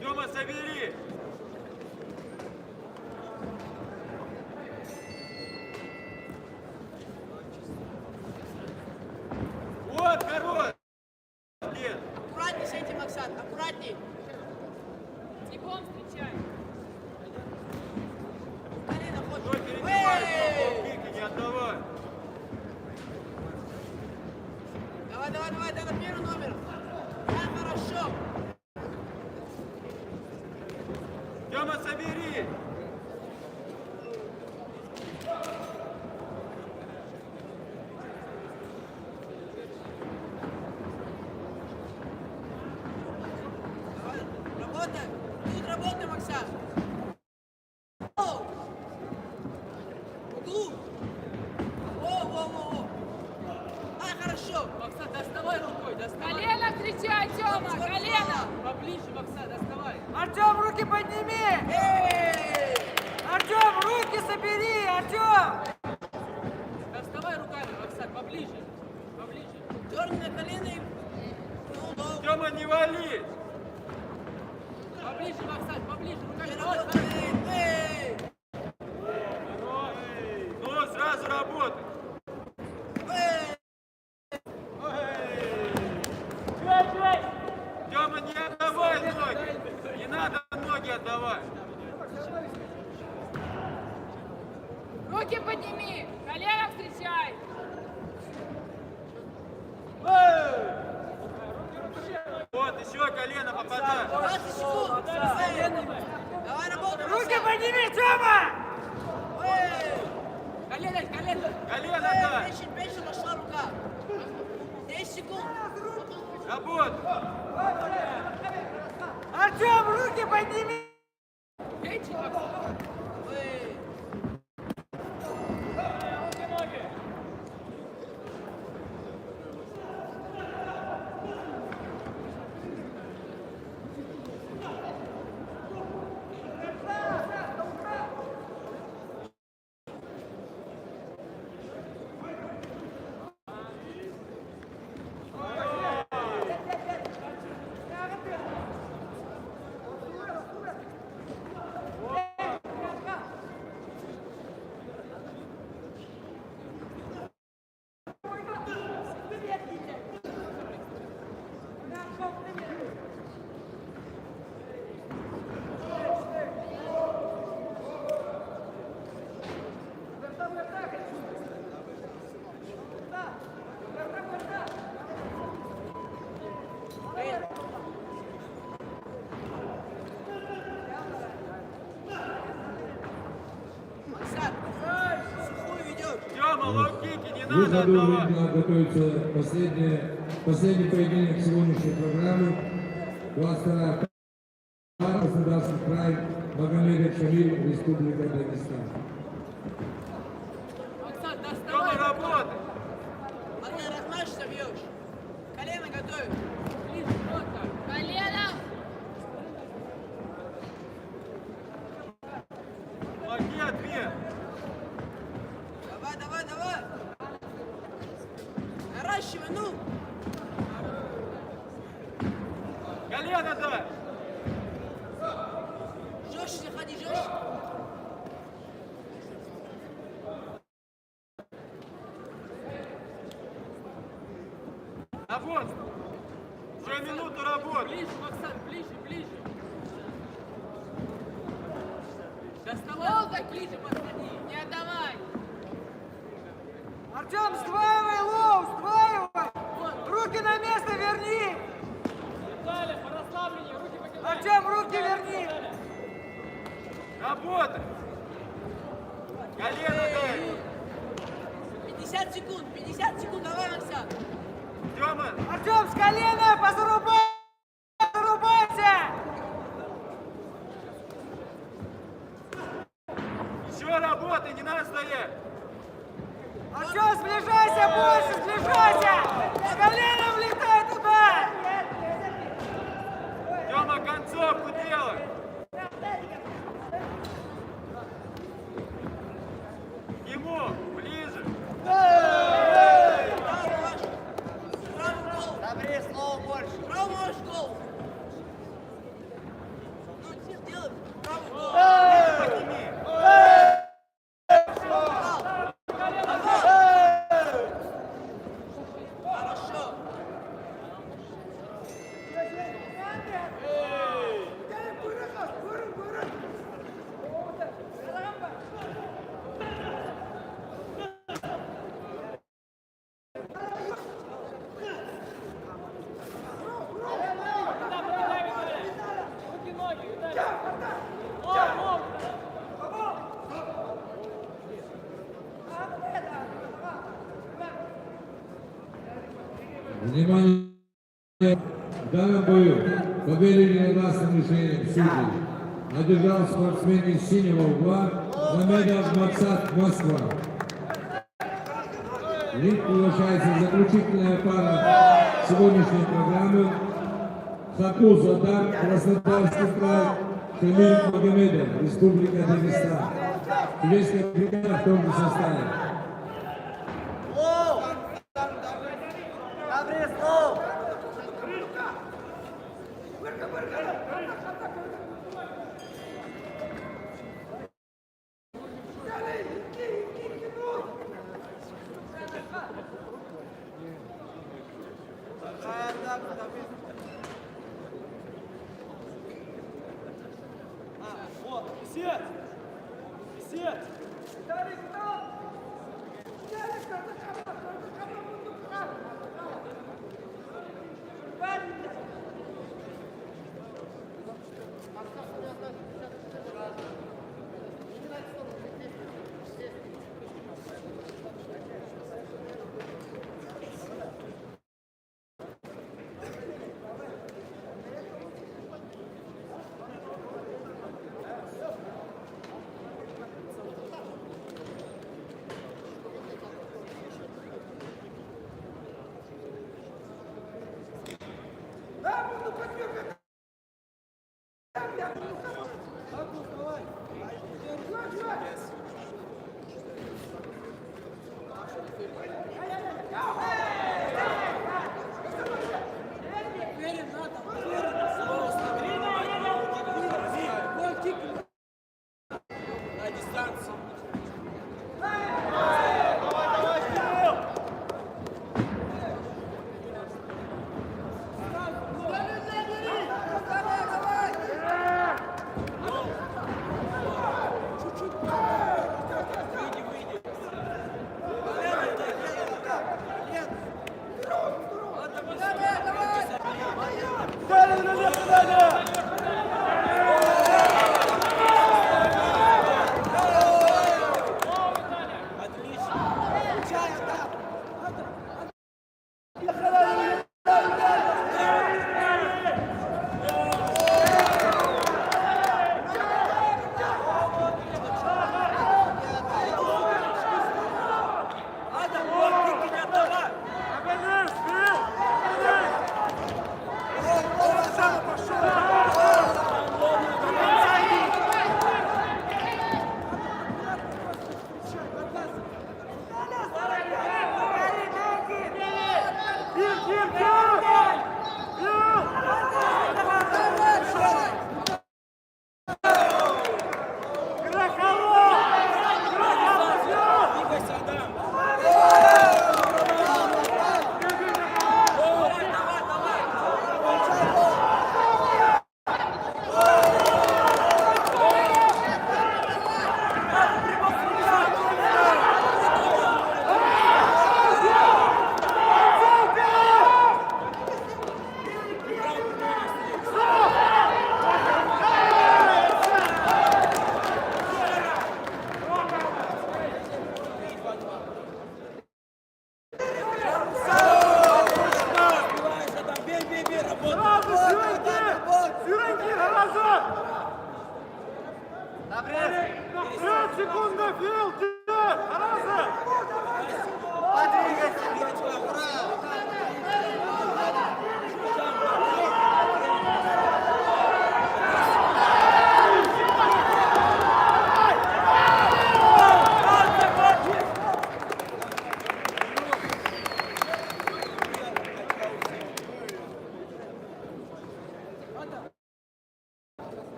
I: Тёма, собери. Вот, хорош. Нет.
F: Аккуратней с этим, Оксан, аккуратней.
G: Типом встречай.
F: Колено
I: Стой,
F: хочешь.
I: перебивай,
F: Эй!
I: кики, не отдавай.
F: Давай, дай на первый номер. Да, хорошо.
I: Тёма, собери.
F: Давай, работаем. Тут работаем, Оксан. Оу. В углу. Во. Ай, хорошо.
B: Макса, доставай рукой, доставай.
G: Колено встречай, Тёма. Колено.
B: Поближе, Макса, доставай.
F: Артем, руки подними. Эй!
B: Артем, руки собери, Артем. Доставай руками, Макса, поближе.
F: Дерни на колено и... Ну,
I: Тёма, не вали.
B: Поближе, Макса, поближе, руками.
F: работает. Эй!
I: Ну, сразу работай. Тёма, не отдавай ноги. Не надо ноги отдавать.
G: Руки подними. Колено встречай.
I: Вот, еще колено попадает.
F: 20 секунд. Давай работаем.
B: Руки
F: Оксан.
B: подними, Тёма.
F: Эй!
B: Колено.
I: Колено дай.
F: Печень пошла рука. 10 секунд.
I: Работай.
B: Артем, руки подними.
F: Эй!
J: Выходу рингу готовится последний поединок сегодняшней программы. 22 пара Краснодарский край, Магомедов Шамиль, Республика Дагестан.
F: Оксан,
A: Тёма,
F: доставай.
A: работай!
F: Андрей, размашься, бьешь. Колено готовим. Ближе, четко.
G: Колено.
A: Ноги, две!
F: Давай, давай, давай. Наращивай, ну.
A: Колено дай!
F: Жестче заходи, жестче.
A: А вот! Уже минуту работы!
F: Ближе, Оксан, ближе, ближе. Доставай, так ближе подходи.
G: Не отдавай.
K: Артем, сдваивай, Лоу, сдваивай! Руки на место верни! Артем, руки верни!
A: Работай! Колено дай!
F: 50 секунд, давай, Оксан.
A: Тёма!
K: Артем, с колена зарубайся!
A: Еще работай, не надо стоять!
K: Артем, сближайся больше, сближайся! С коленом влетай туда!
A: Тёма, концовку делай! К нему, ближе!
F: Добрее, слово больше. Правый можешь гол. Ну, делай правый гол.
A: Подними!
F: Хорошо.
J: Внимание! В данном бою победу единогласным решением судей одержал спортсмен из синего угла Мамедов Максат, Москва. В ринг приглашается заключительная пара сегодняшней программы Хакуз Адам, Краснодарский край, Шамиль Магомедов, Республика Дагестан. Чудесная бригада в том же составе.
F: Добрее, слово.
A: Вот, сядь! Сядь!
F: На дистанции.
K: Давай!
I: 5 секунд на филд! Араса!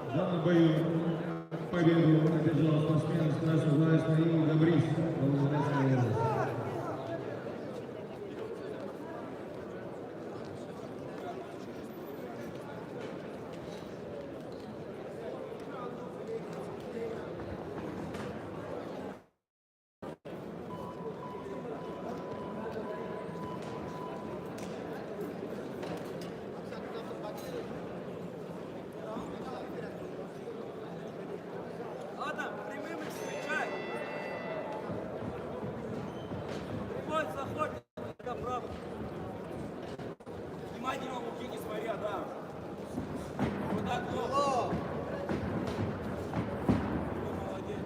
H: В данном бою победу одержал спортсмен с нашей власти и Габрис, Волгоградская область.
F: Адам, прямым их встречай. Прямой заходит, это право. Внимательно в руки не смотри, Адам. Вот так вот. Молодец.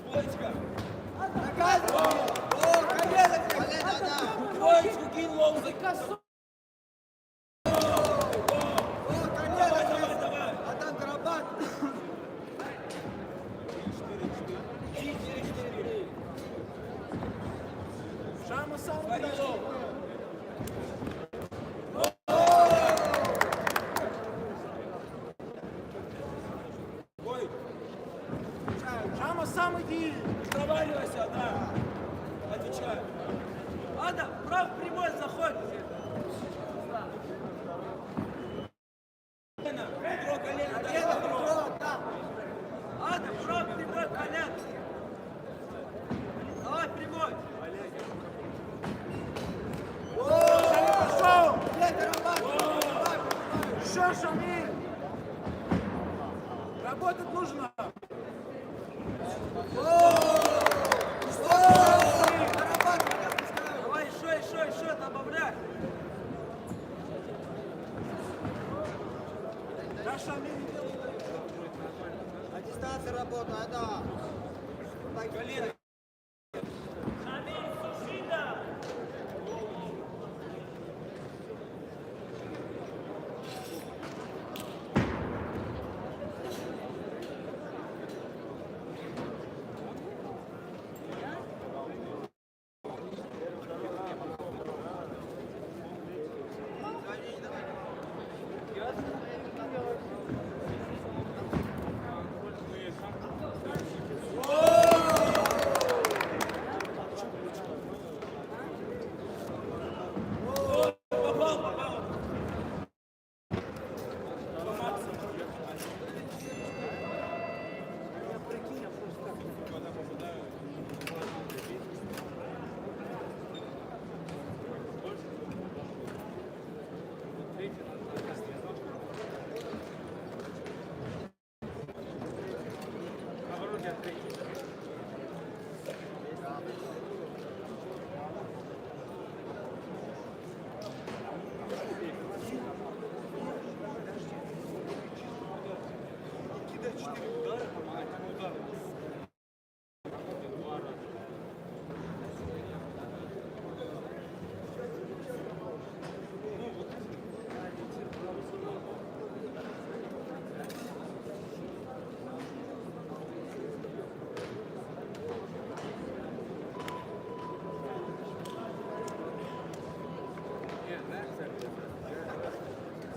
F: Двоечка. О, колено, Адам. Двоечку кинь, лоузы.
A: Шама сам Шама сам иди!
F: Проваливайся, да. Отвечаю. Адам, прав прямой заход. Бедро, колено, да. Адам, прав прямой, колено. Давай, прямой.
A: Пошел! Еще, Шамиль! Работать нужно!
F: Давай, еще, добавляй.
A: Да, Шамиль!
I: На дистанции работаю, да.
F: Колено.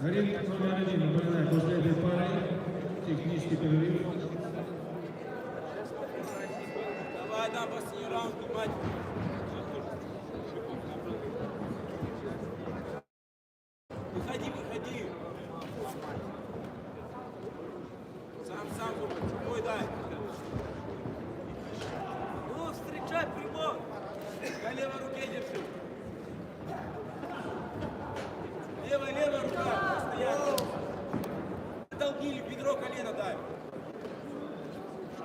H: Ринг номер 1, напоминаю, после этой пары технический перерыв.
F: Давай, Адам, последний раунд, внимательно. Выходи. Сам, ой, дай. Ну, встречай прямой. На левой руке держи. Левая рука, постоянно. Долги или бедро, колено дай.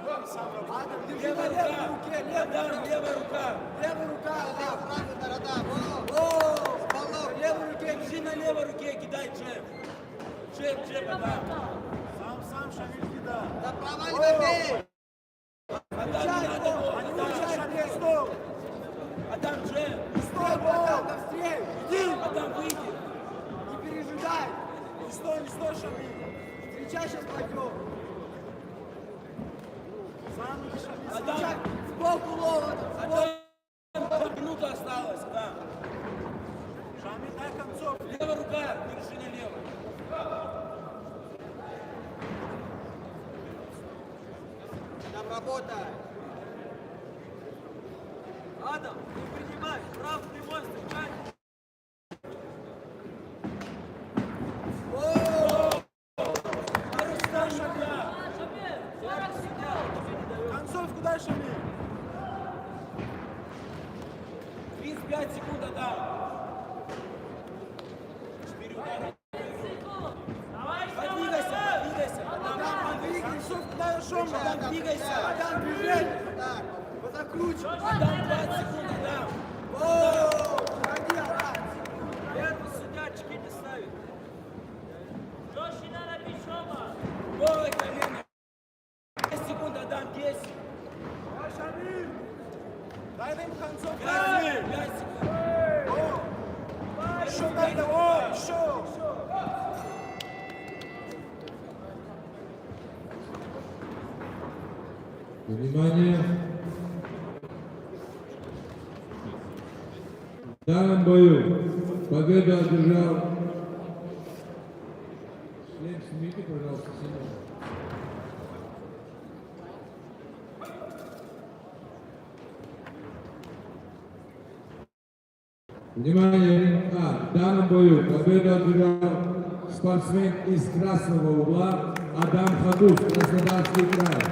I: Адам, держи
F: Левая
I: на левой
F: рука.
I: руке,
F: Адам, левая рука.
I: левая рука, Адам, правый удар, Адам.
F: На левой руке, держи на левой руке, кидай джеб. Джеб, Адам.
I: Сам Шамиль кида.
C: Да проваливай, бей!
F: Адам, не надо его.
I: Шамиль, стой!
F: Адам, джеб.
I: Стой, Адам, навстречу! Иди!
F: Адам, выйди.
I: Не пережидай! Не стой, Шамиль! Встречай, сейчас пойдем! Сам иди, Шамиль, встречай!
F: Адам,
I: Сбоку лова!
F: Адам, минута осталась, Адам.
I: Шамиль, дай концовку!
F: Левая рука, держи на левой.
C: Там работай!
F: Адам, не принимай, прав прямой, встречай.
I: Концовку дай, Шамиль!
F: 35 секунд, Адам. 4 удара. Подвигайся. Адам, двигайся.
I: Концовку дай, Шамиль!
F: Адам, двигайся.
I: Адам, движение! Так, вот закручивай!
F: Адам, 20 секунд, Адам.
I: Уходи, Адам!
F: Первый судья очки не ставит. Голое колено. 10 секунд, Адам, 10.
I: Дай, Шамиль! Дай им концовку!
F: 5 секунд.
I: Еще дай, еще!
J: Внимание! В данном бою победу одержал. Шлем снимите, пожалуйста, Семен. Внимание! В данном бою победу одержал спортсмен из красного угла Адам Хадус, Краснодарский край.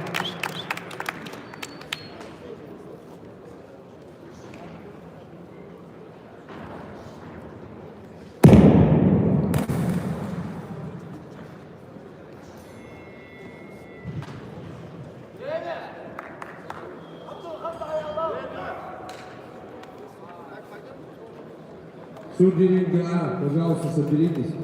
J: Судьи ринга, пожалуйста, соберитесь.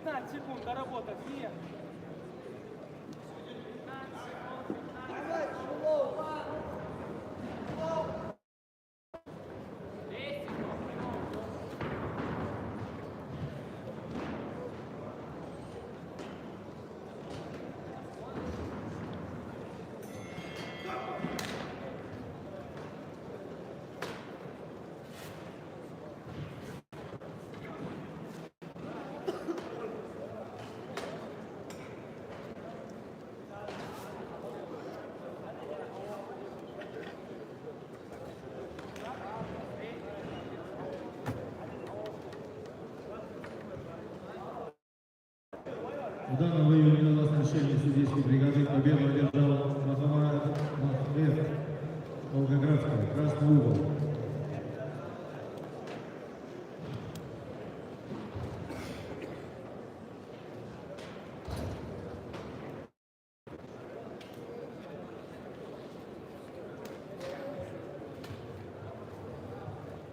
F: 15 секунд доработать. Нет.
H: В данном боевом единогласном решении судейской бригады победу одержал Махамад Махмед, Волгоградская, красный угол.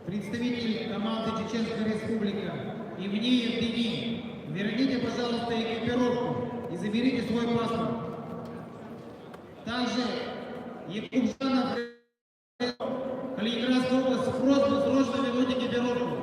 C: Представитель команды Чеченская Республика Ивниев Дени, верните, пожалуйста, экипировку и заберите свой паспорт. Также Якубжанов, Калининградская область, просьба срочно вернуть экипировку.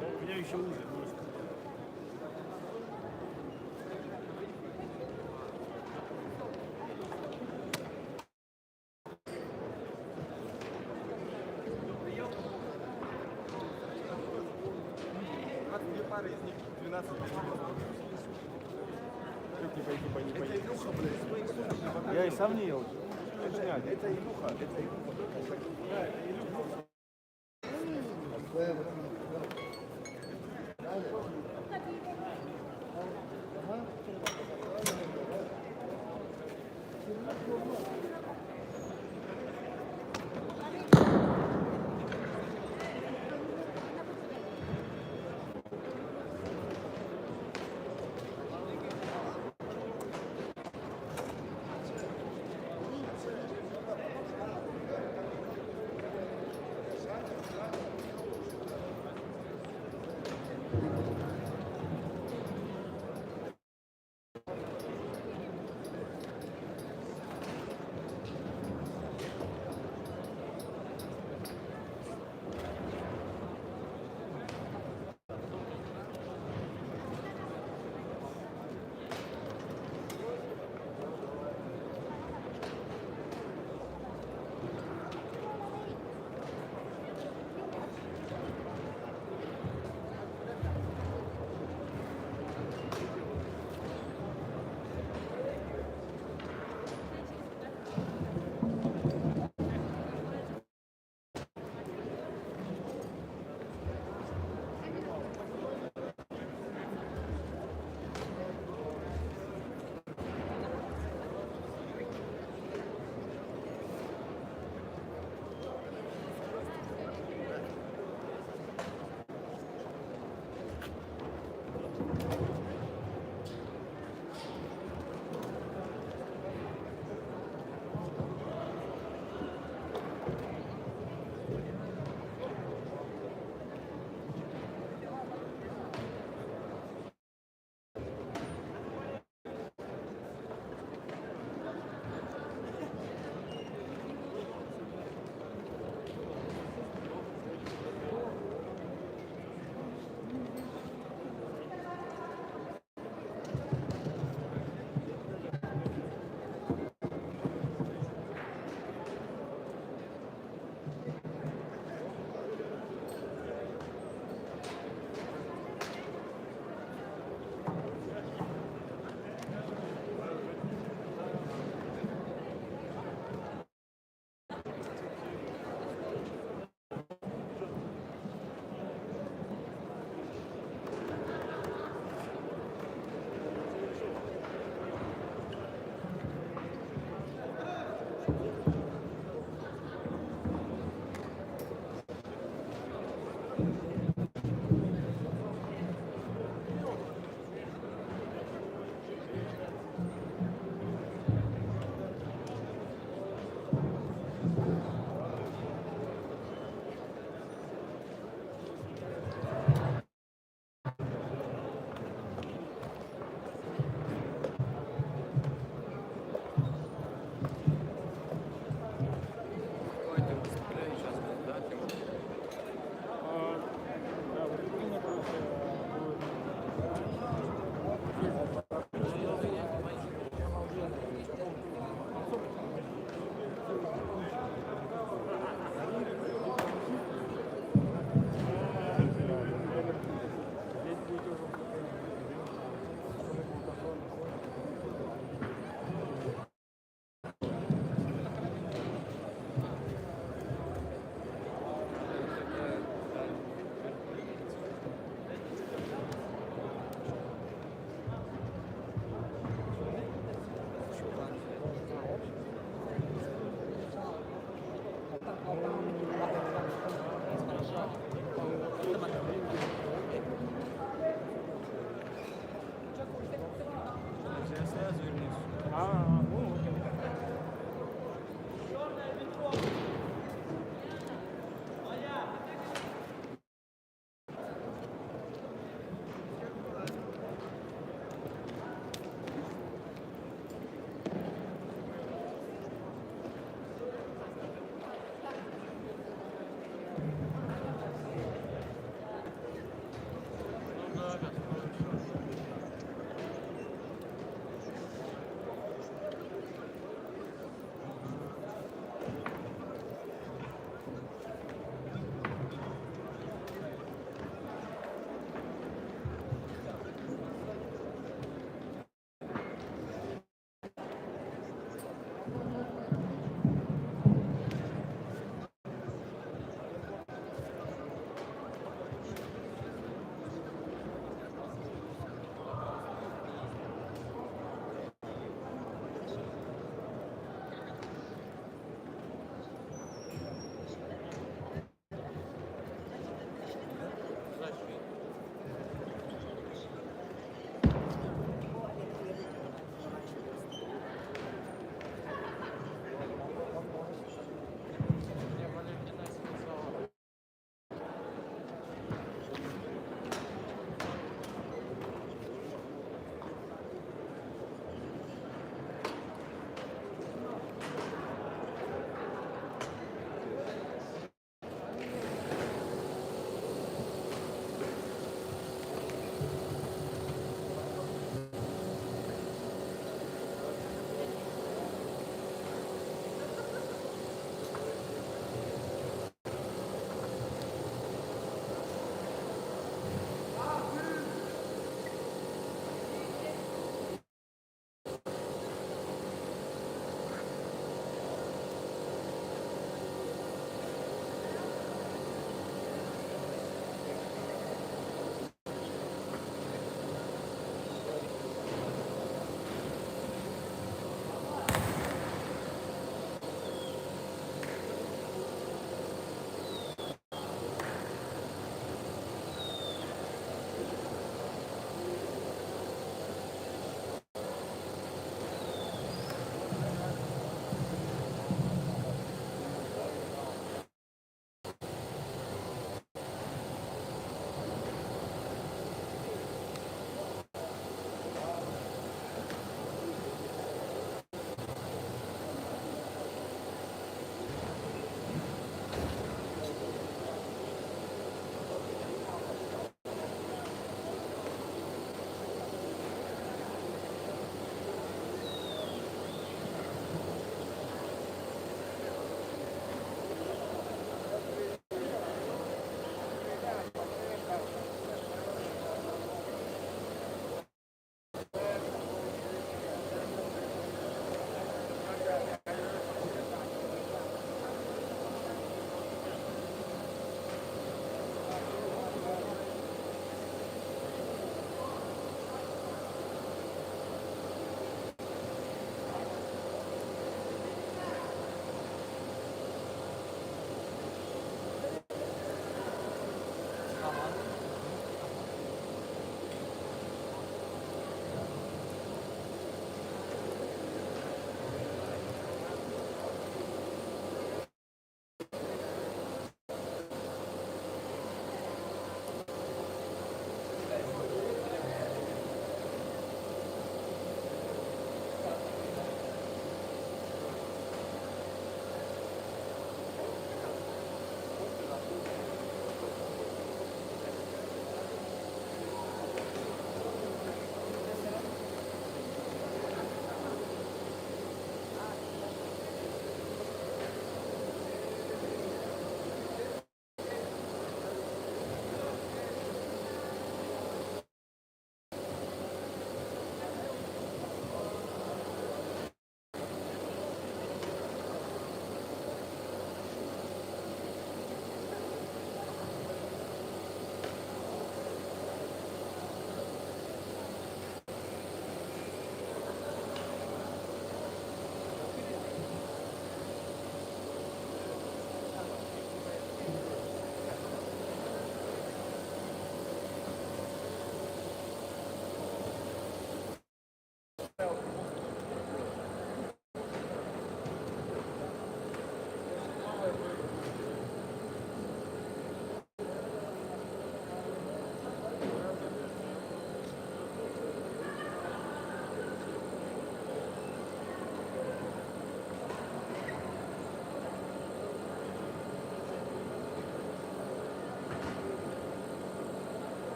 A: У меня еще ужин есть.
I: Пары из них 12 Как не пойти, по ней пойти? Это Илюха, блядь. Я и сам не ел. Это Илюха, это Илюха. Да, это Илюха.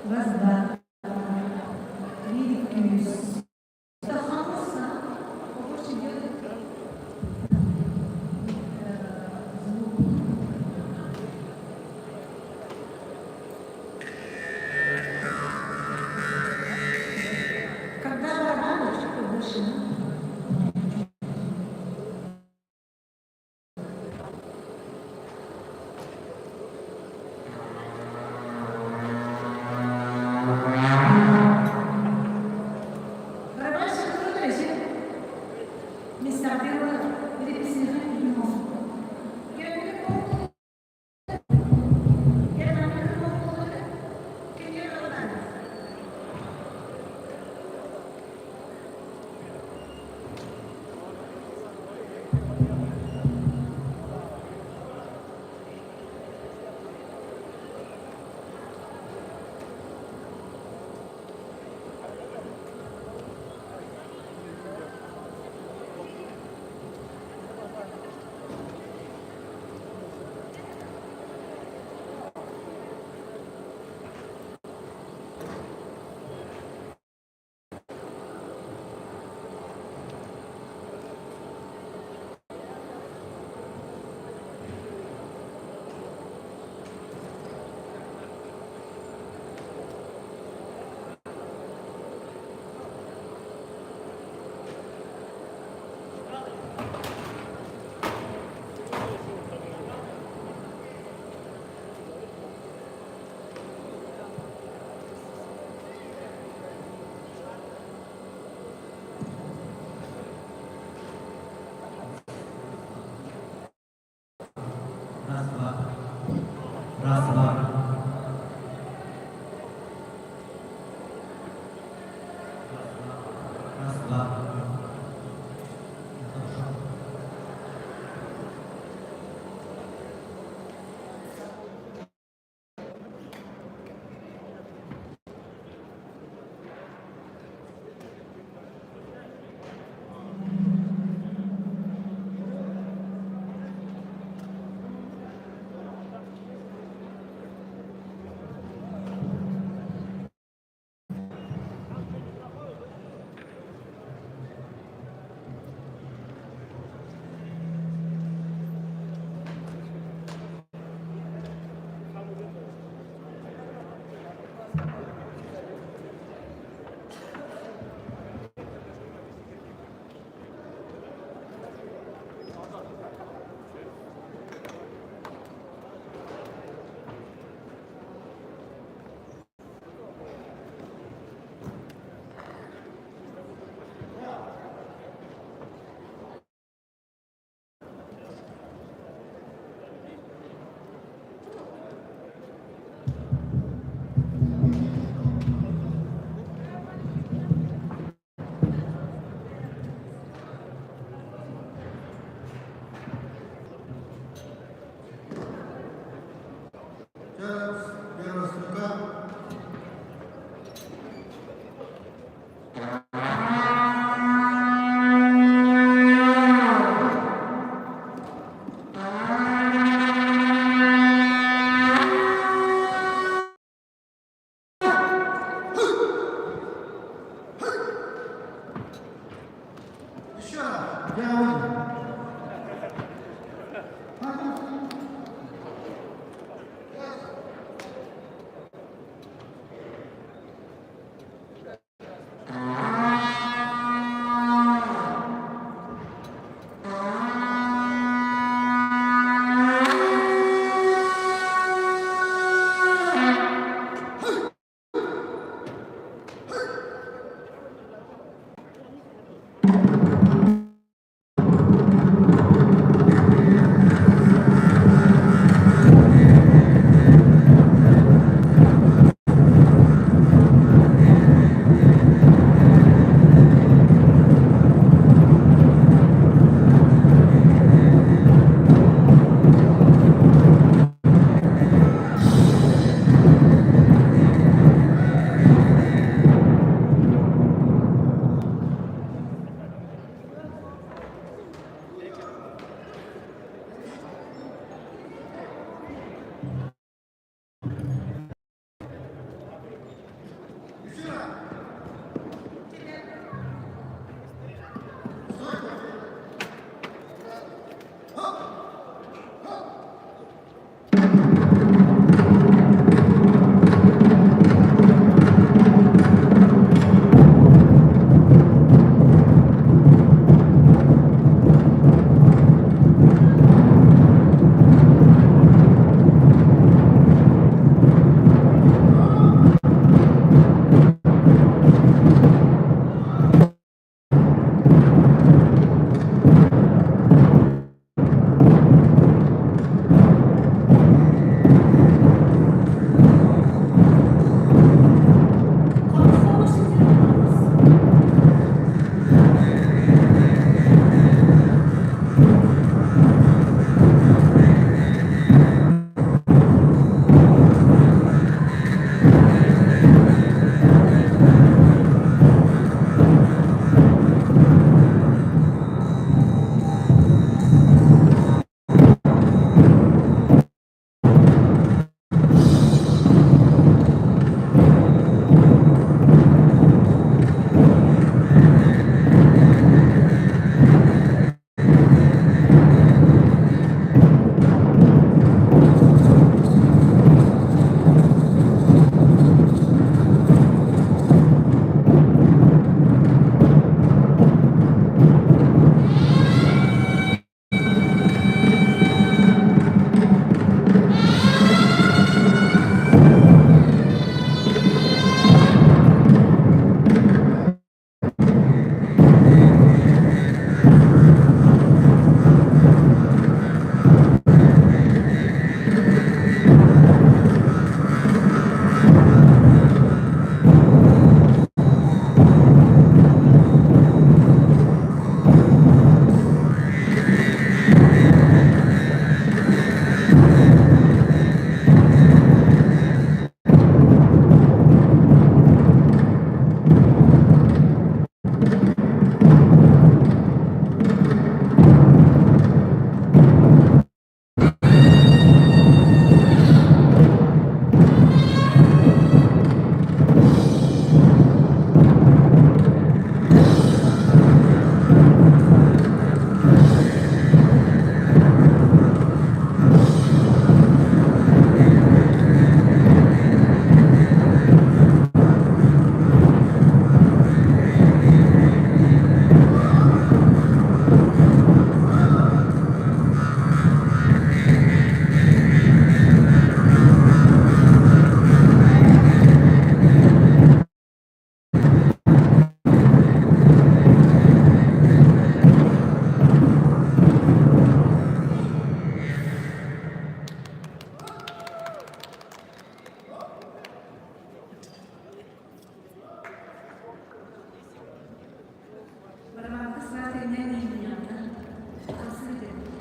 K: Раз, два. Видит плюс. Это хаоса. Больше делает звук. Когда барабаны, что больше,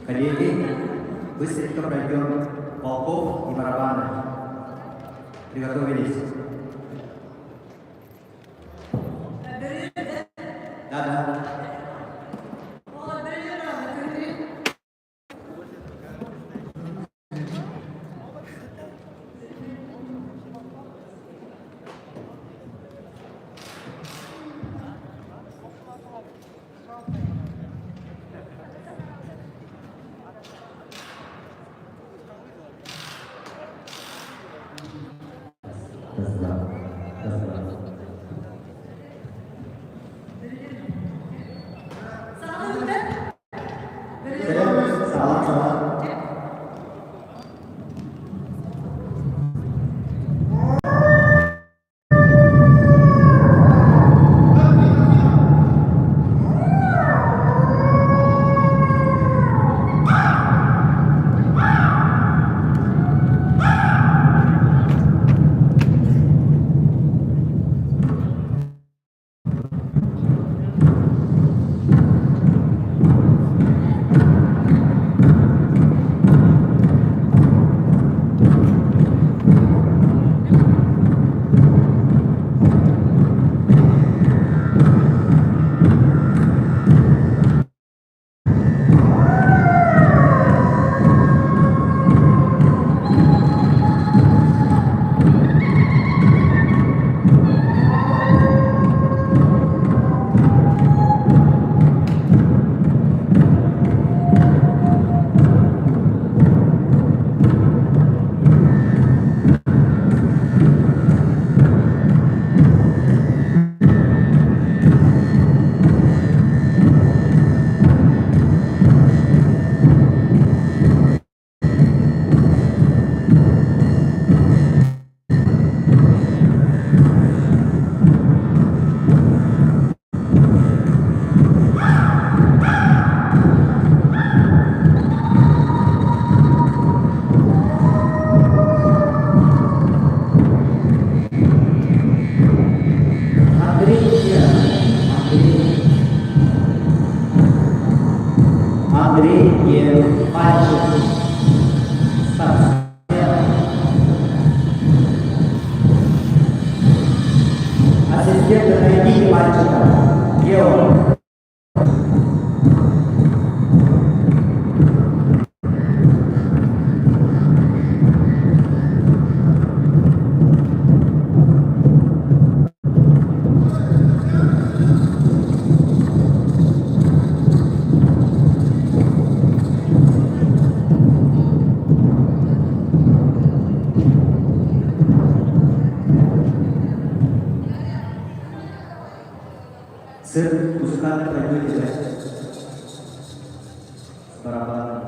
M: Коллеги, быстренько пройдем полков и барабаны. Приготовились. Да. Ассистенты, найдите мальчика. Где он? Цирк музыкальной пройдете с барабаном.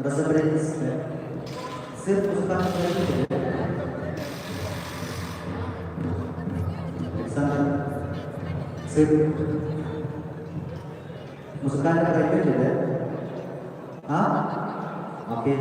M: Разобрались. Цирк музыкальной пройдете. Александр, цирк музыкальной пройдете, да? А? Oke.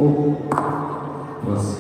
M: О, класс.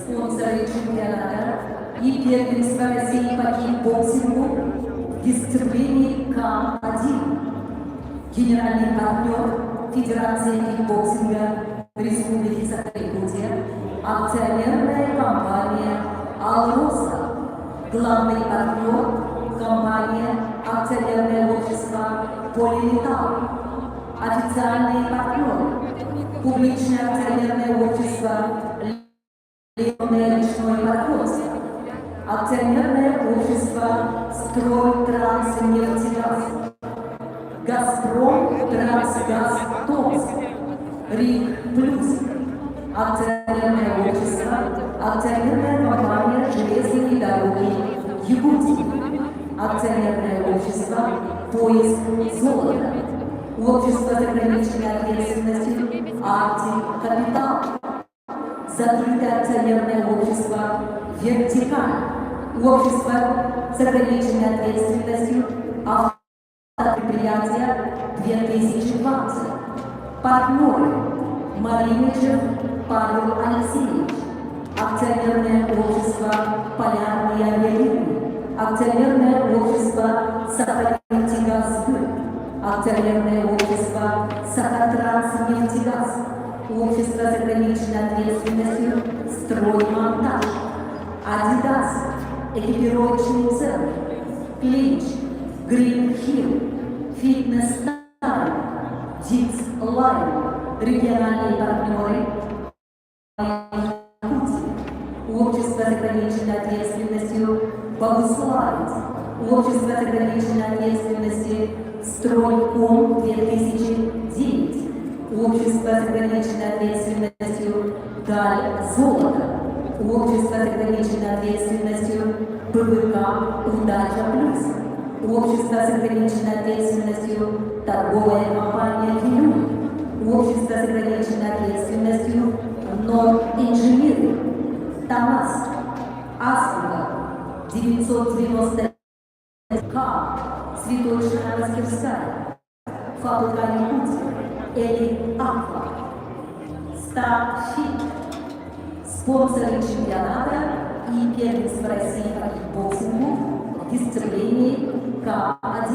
N: спонсоры чемпионата и первенства России по кикбоксингу в дисциплине К1. Генеральный партнер Федерации кикбоксинга Республики Саха-Якутия, акционерная компания «Алроса», главный партнер компания акционерное общество «Полиметалл», официальные партнеры публичное акционерное общество «Леонное речное партнерство», акционерное общество «Стройтранснефтегаз», «Газпром Трансгаз Томск», «Рик Плюс», акционерное общество, акционерная компания «Железные дороги Якутии», акционерное общество «Поиск золота», общество с ограниченной ответственностью «Арктик Капитал», закрытое акционерное общество «Вертикаль», общество с ограниченной ответственностью «Автопредприятие 2020», партнеры Малиничев Павел Алексеевич, акционерное общество «Полярные авиалинии», акционерное общество «Саханнефтегазбыт», акционерное общество «Сахатранснефтегаз», общество с ограниченной ответственностью «Строймонтаж», «Адидас», экипировочный центр, «Клинч», «Грин Хилл», «Фитнес-тайм», «Дикс Лайн», региональные партнеры общество с ограниченной ответственностью «Богуславец», общество с ограниченной ответственностью «Стройком 2009», общество с ограниченной ответственностью «Даль Золото», общество с ограниченной ответственностью «ПВК Удача Плюс», общество с ограниченной ответственностью «Торговая компания «Филюк», общество с ограниченной ответственностью «Норд-инженеринг», ТАМАС, Асфальт, 990 К, Цветочная мастерская, Фабрика Якутия, Элит Аква, Старфит, спонсоры чемпионата и первенства России по кикбоксингу в дисциплине К1.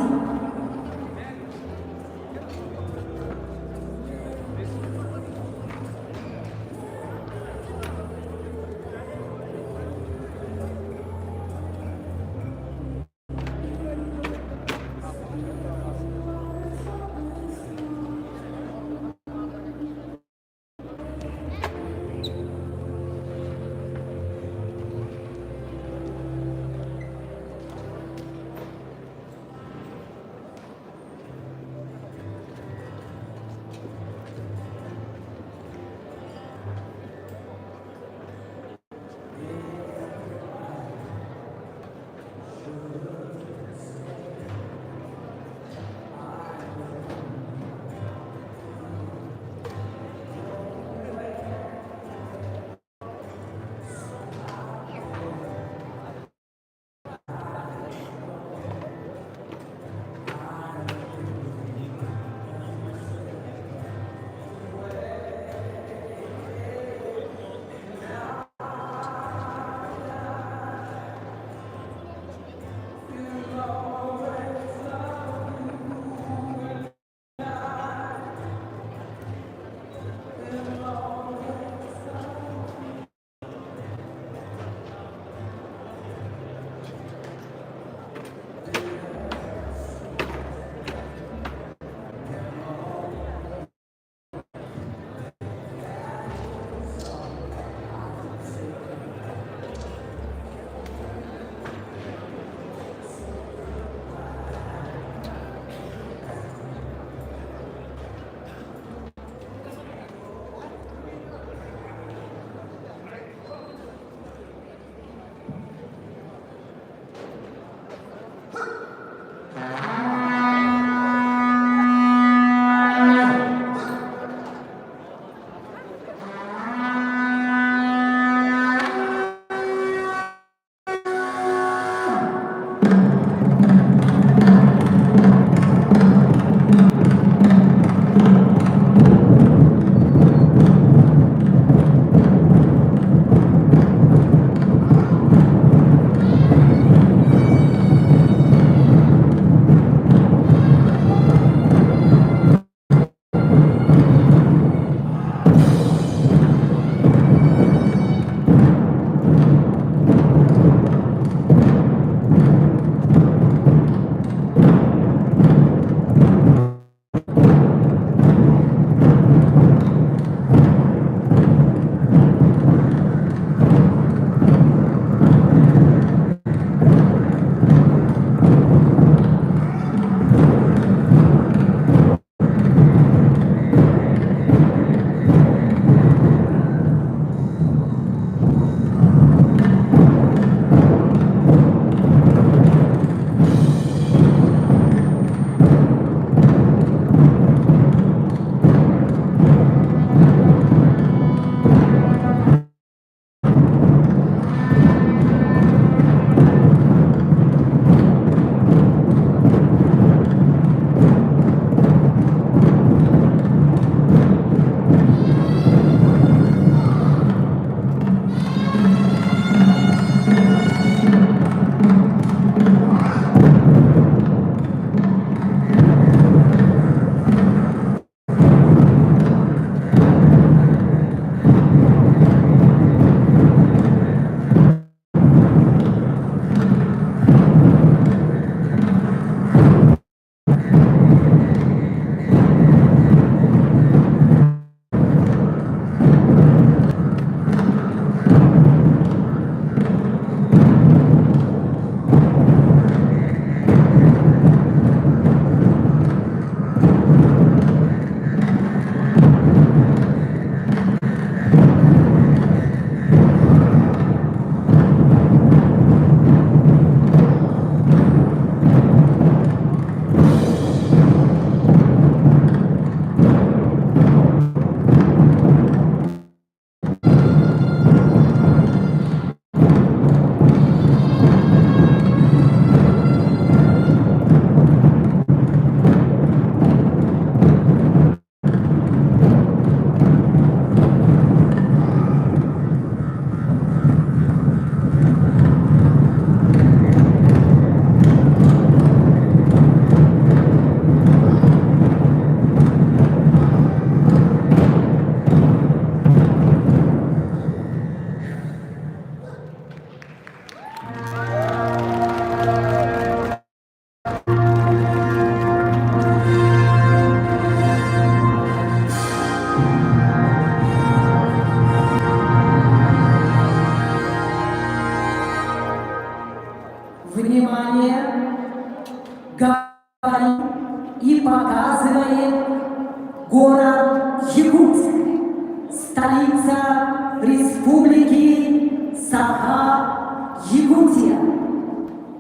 N: столица Республики Саха-Якутия.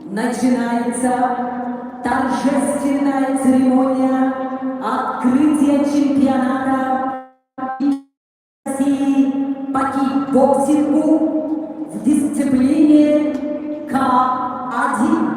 N: Начинается торжественная церемония открытия чемпионата России по кикбоксингу в дисциплине К1.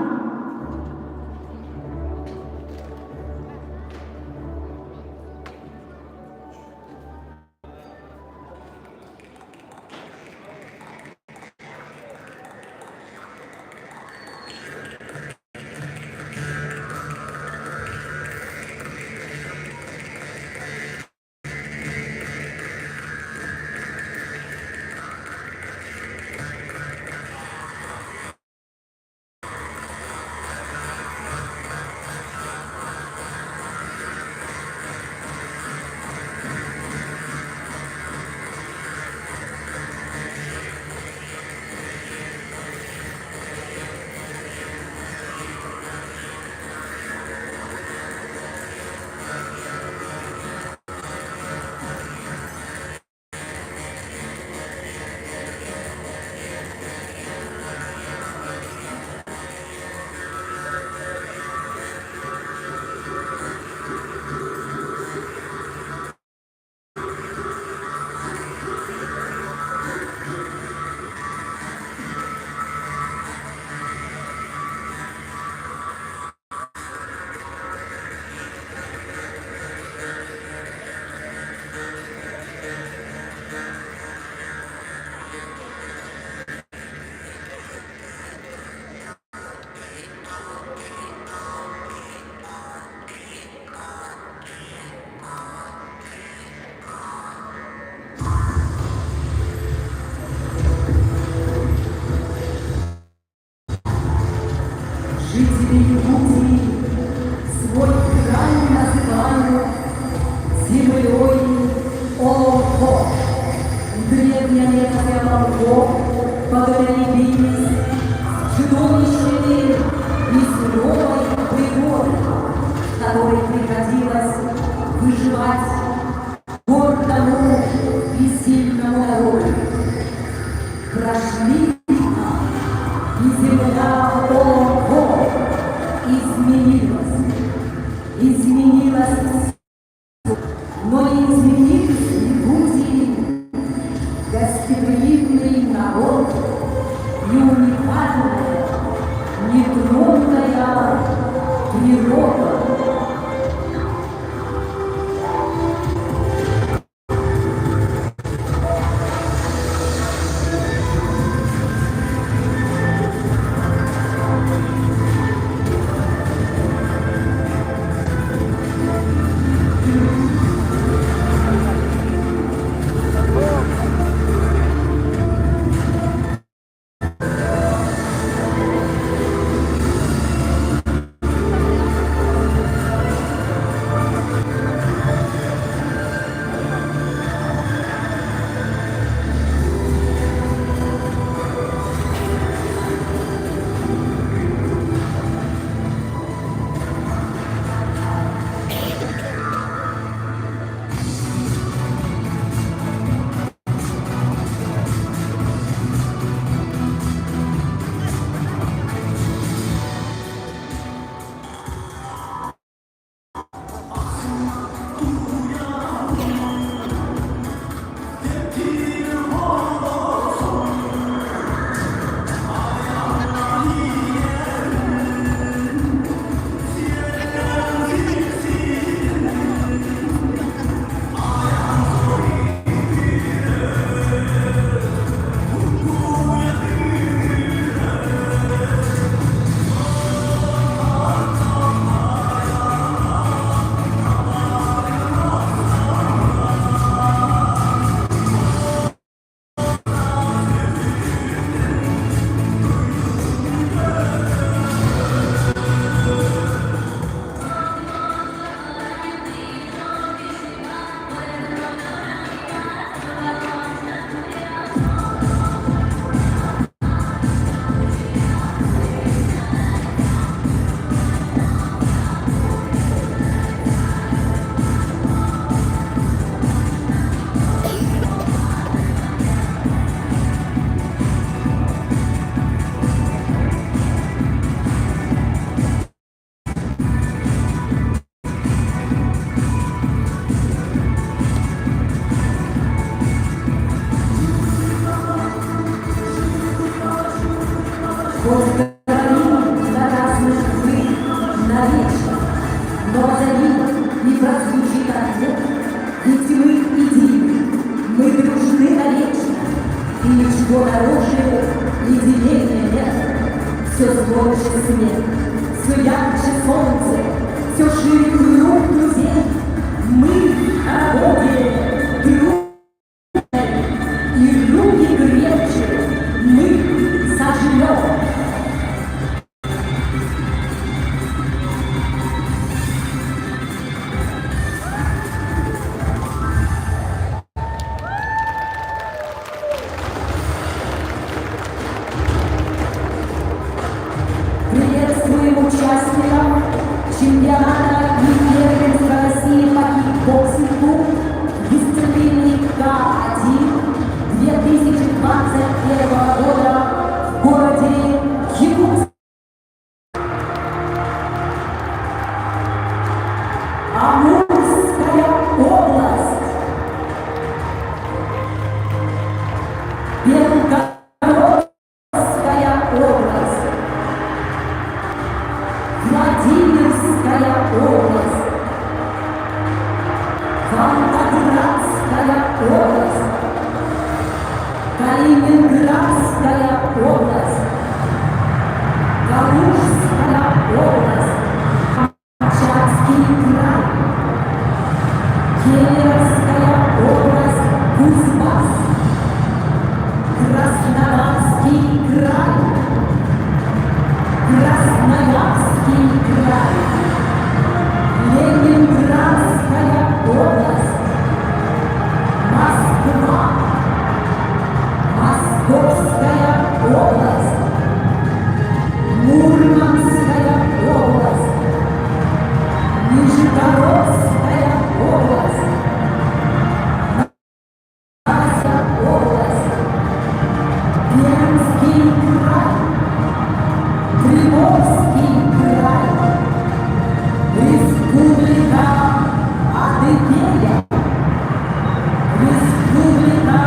N: Жители Якутии свой край называют землей Олонхо. Древняя версия волков поговорились с чудовищами и суровой природой, которой приходилось выживать гордому и сильному народу. Прошли и земля Олонхо изменилась, но не изменились Якутии, гостеприимный народ и уникальная, нетронутая природа. Чего дороже единения нет, все больше свет, все ярче солнце, все шире круг друзей. Мы о Боге друг, и руки крепче мы сожжем. Приветствуем участников чемпионата и первенства России по кикбоксингу в дисциплине К1 2021 года в городе Якутск. Амурская область. Белгородская область. Владимирская область, Волгоградская область, Калининградская область, Калужская область, Камчатский край, Кемеровская область, Кузбасс, Краснодарский край, Красноярский край, Ленинградская область, Москва, Московская область, Мурманская область, Нижегородская область, Новосибирская область, Пермский край, Приморский край, Республика Адыгея, Республика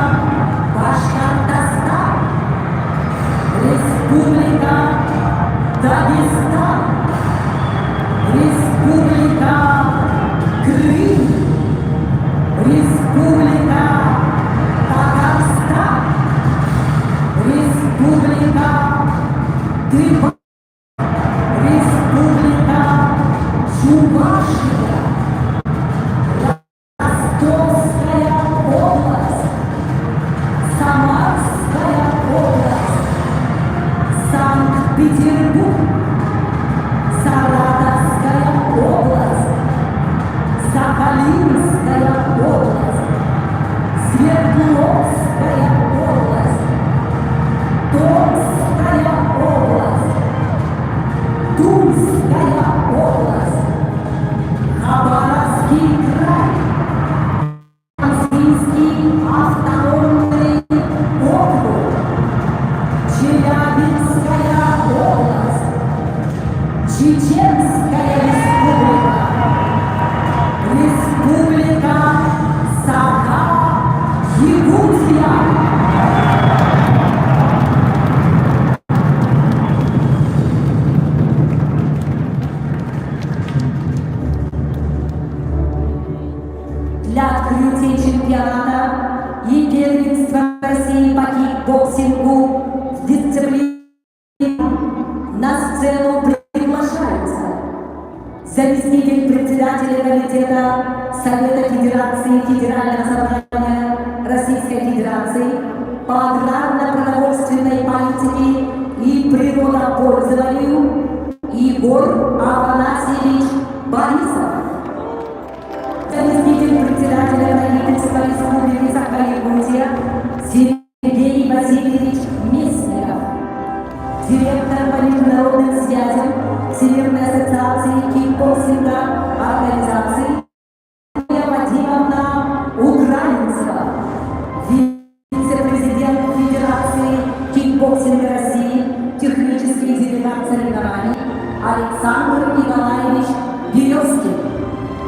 N: Башкортостан, Республика Дагестан, Республика Крым, Республика Татарстан, Республика Тыва, Республика Чувашия, Ростовская область, Самарская область, Санкт-Петербург, Саратовская область, Сахалинская область, Свердловская область, Томская область, Тульская область, Хабаровский край, Российский автономный округ, Челябинская область, Чеченская республика, Республика Саха-Якутия. Для открытия чемпионата и первенства России по кикбоксингу в дисциплине на сцену приглашаются заместитель председателя комитета Совета Федерации Федерального собрания Российской Федерации по аграрно-продовольственной политике и природопользованию Егор Афанасьевич Борисов. Заместитель председателя правительства Республики Саха-Якутия Сергей Васильевич Местников, директор по международным связям Всемирной ассоциации кикбоксинга организации Вадимовна Украинцева, вице-президент Федерации кикбоксинга России, технический делегат соревнований Александр Николаевич Березкин,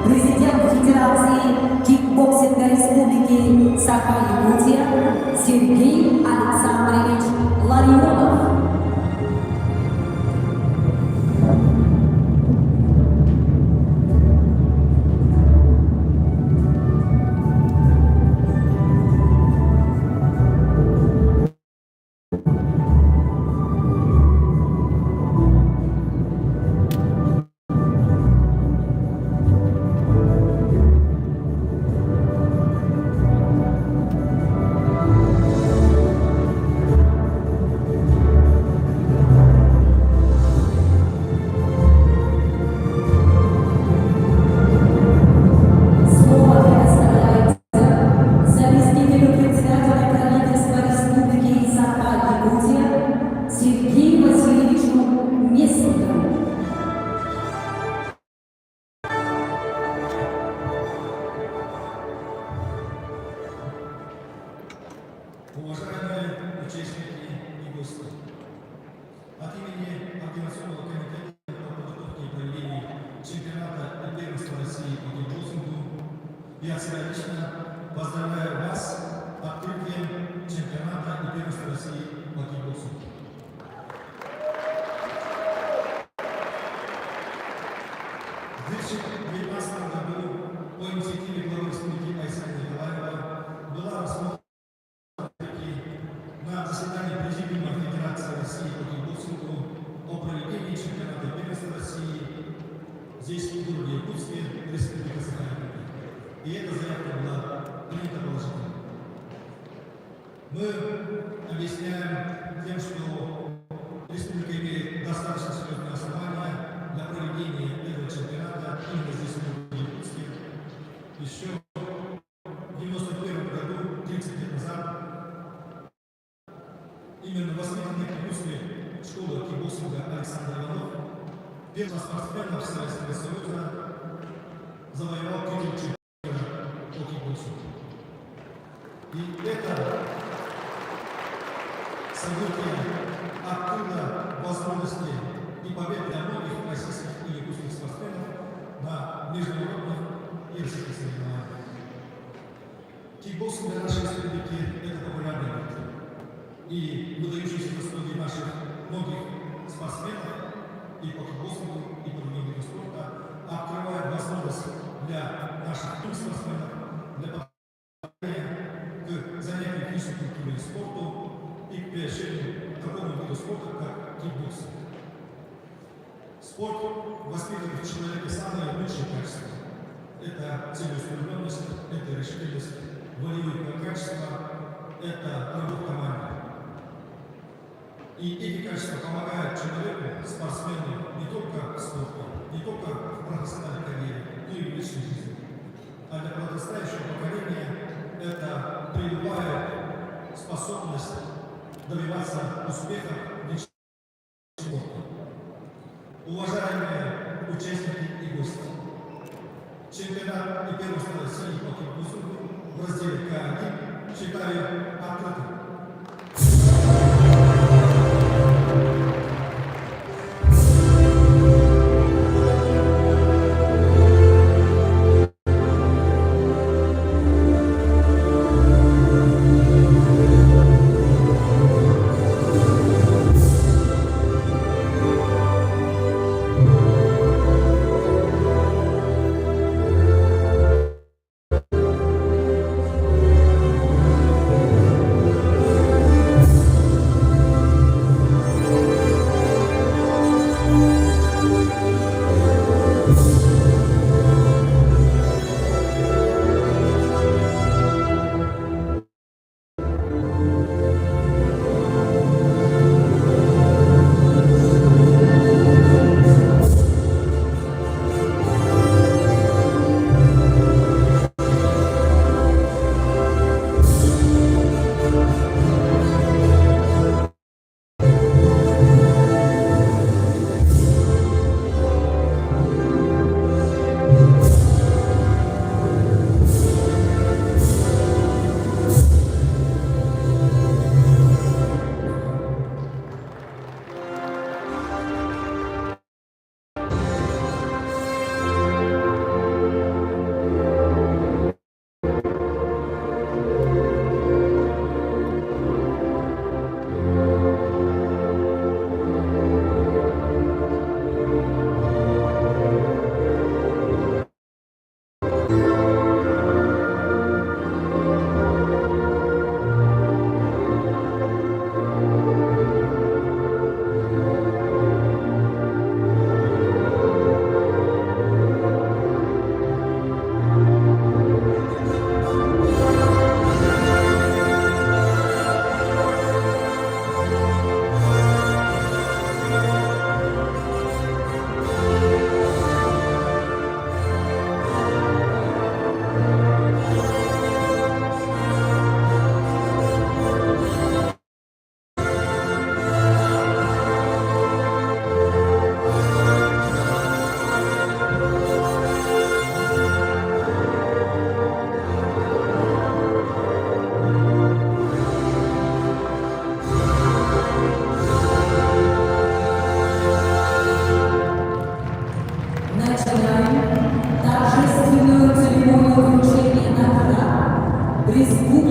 N: президент Федерации кикбоксинга Республики Саха-Якутия Сергей Александрович Ларионов.
H: Уважаемые участники и гости, от имени Координационного комитета по подготовке и проведению чемпионата и первенства России по кикбоксингу я сердечно поздравляю вас с открытием чемпионата и первенства России по кикбоксингу. В 2019 году по инициативе главы республики Айсена Николаева была рассмотрена на заседании Президиума Федерации России по кикбоксингу о проведении чемпионата первенства России здесь, в городе Якутске, Республика Саха-Якутия. И эта заявка была принята положительно. Мы объясняем тем, что Республика имеет достаточно серьезные основания для проведения этого чемпионата именно здесь, в городе Якутске. Еще в 1991 году, 30 лет назад, именно воспитанник Якутской школы кикбоксинга Александр Иванов, первый спортсмен Советского Союза, завоевал титул чемпиона по кикбоксингу. И это событие открыло возможности и побед для многих российских и якутских спортсменов на международных и всяких соревнованиях. Кикбоксинг для нашей республики – это популярный вид. И выдающиеся заслуги наших многих спортсменов и по кикбоксингу, и по другим видам спорта открывают возможность для наших спортсменов, для подготовления к занятию физической культурой и спорту и к приобретению такого вида спорта, как кикбоксинг. Спорт воспитывает в человеке самые лучшие качества. Это целеустремленность, это решительность, волевые качества, это работа в команде. И эти качества помогают человеку, спортсмену, не только в спорте, не только в профессиональной карьере, но и в личной жизни. А для подрастающего поколения это прививает способность добиваться успеха в личном спорте. Уважаемые участники и гости, чемпионат и первенство России по кикбоксингу в разделе К1 считаю открытым.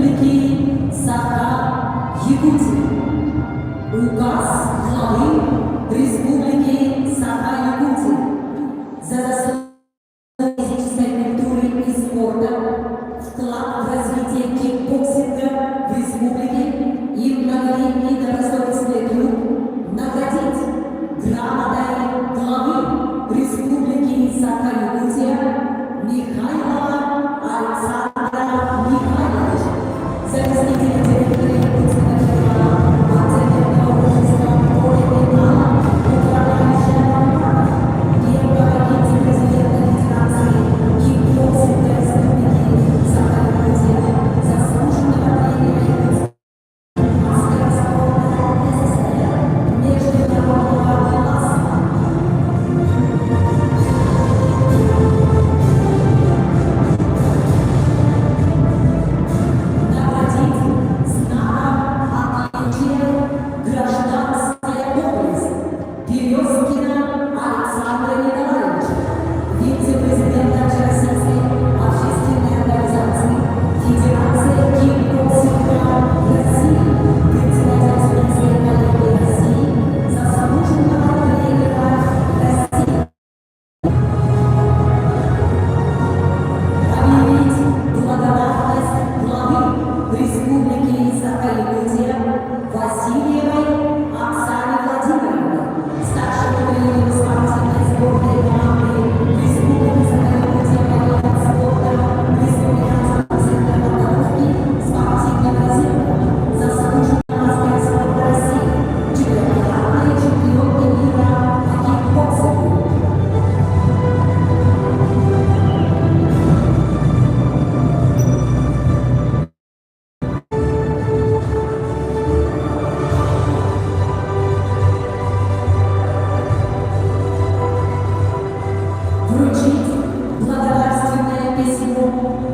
N: Республики Саха-Якутия. Указ главы Республики Саха-Якутия за заслуги физической культуры и спорта, вклад в развитие кикбоксинга в республике и многолетний добросовестный труд наградить грамотой главы Республики Саха-Якутия Михайлова Александра Михайловича, заместителя директора Якутского филиала акционерного общества «Полимедал», управляющего компанией, первого вице-президента Федерации кикбоксинга Республики Саха-Якутия, заслуженного тренера Якутского мастера спорта СССР международного класса. Наградить знаком отличия гражданская доблесть Березкина Александра Николаевича, вице-президента Российской общественной организации Федерации кикбоксинга России, председателя Спортивной коллегии России, заслуженного тренера России. Объявить благодарность главы Республики Саха-Якутия Васильевой Оксане Владимировне, старшему тренеру спортивной сборной команды Республики Саха-Якутия по видам спорта, Республиканского центра подготовки спортивного резерва, заслуженного мастера спорта России, четырехкратная чемпионка мира по кикбоксингу. Вручить благодарственное письмо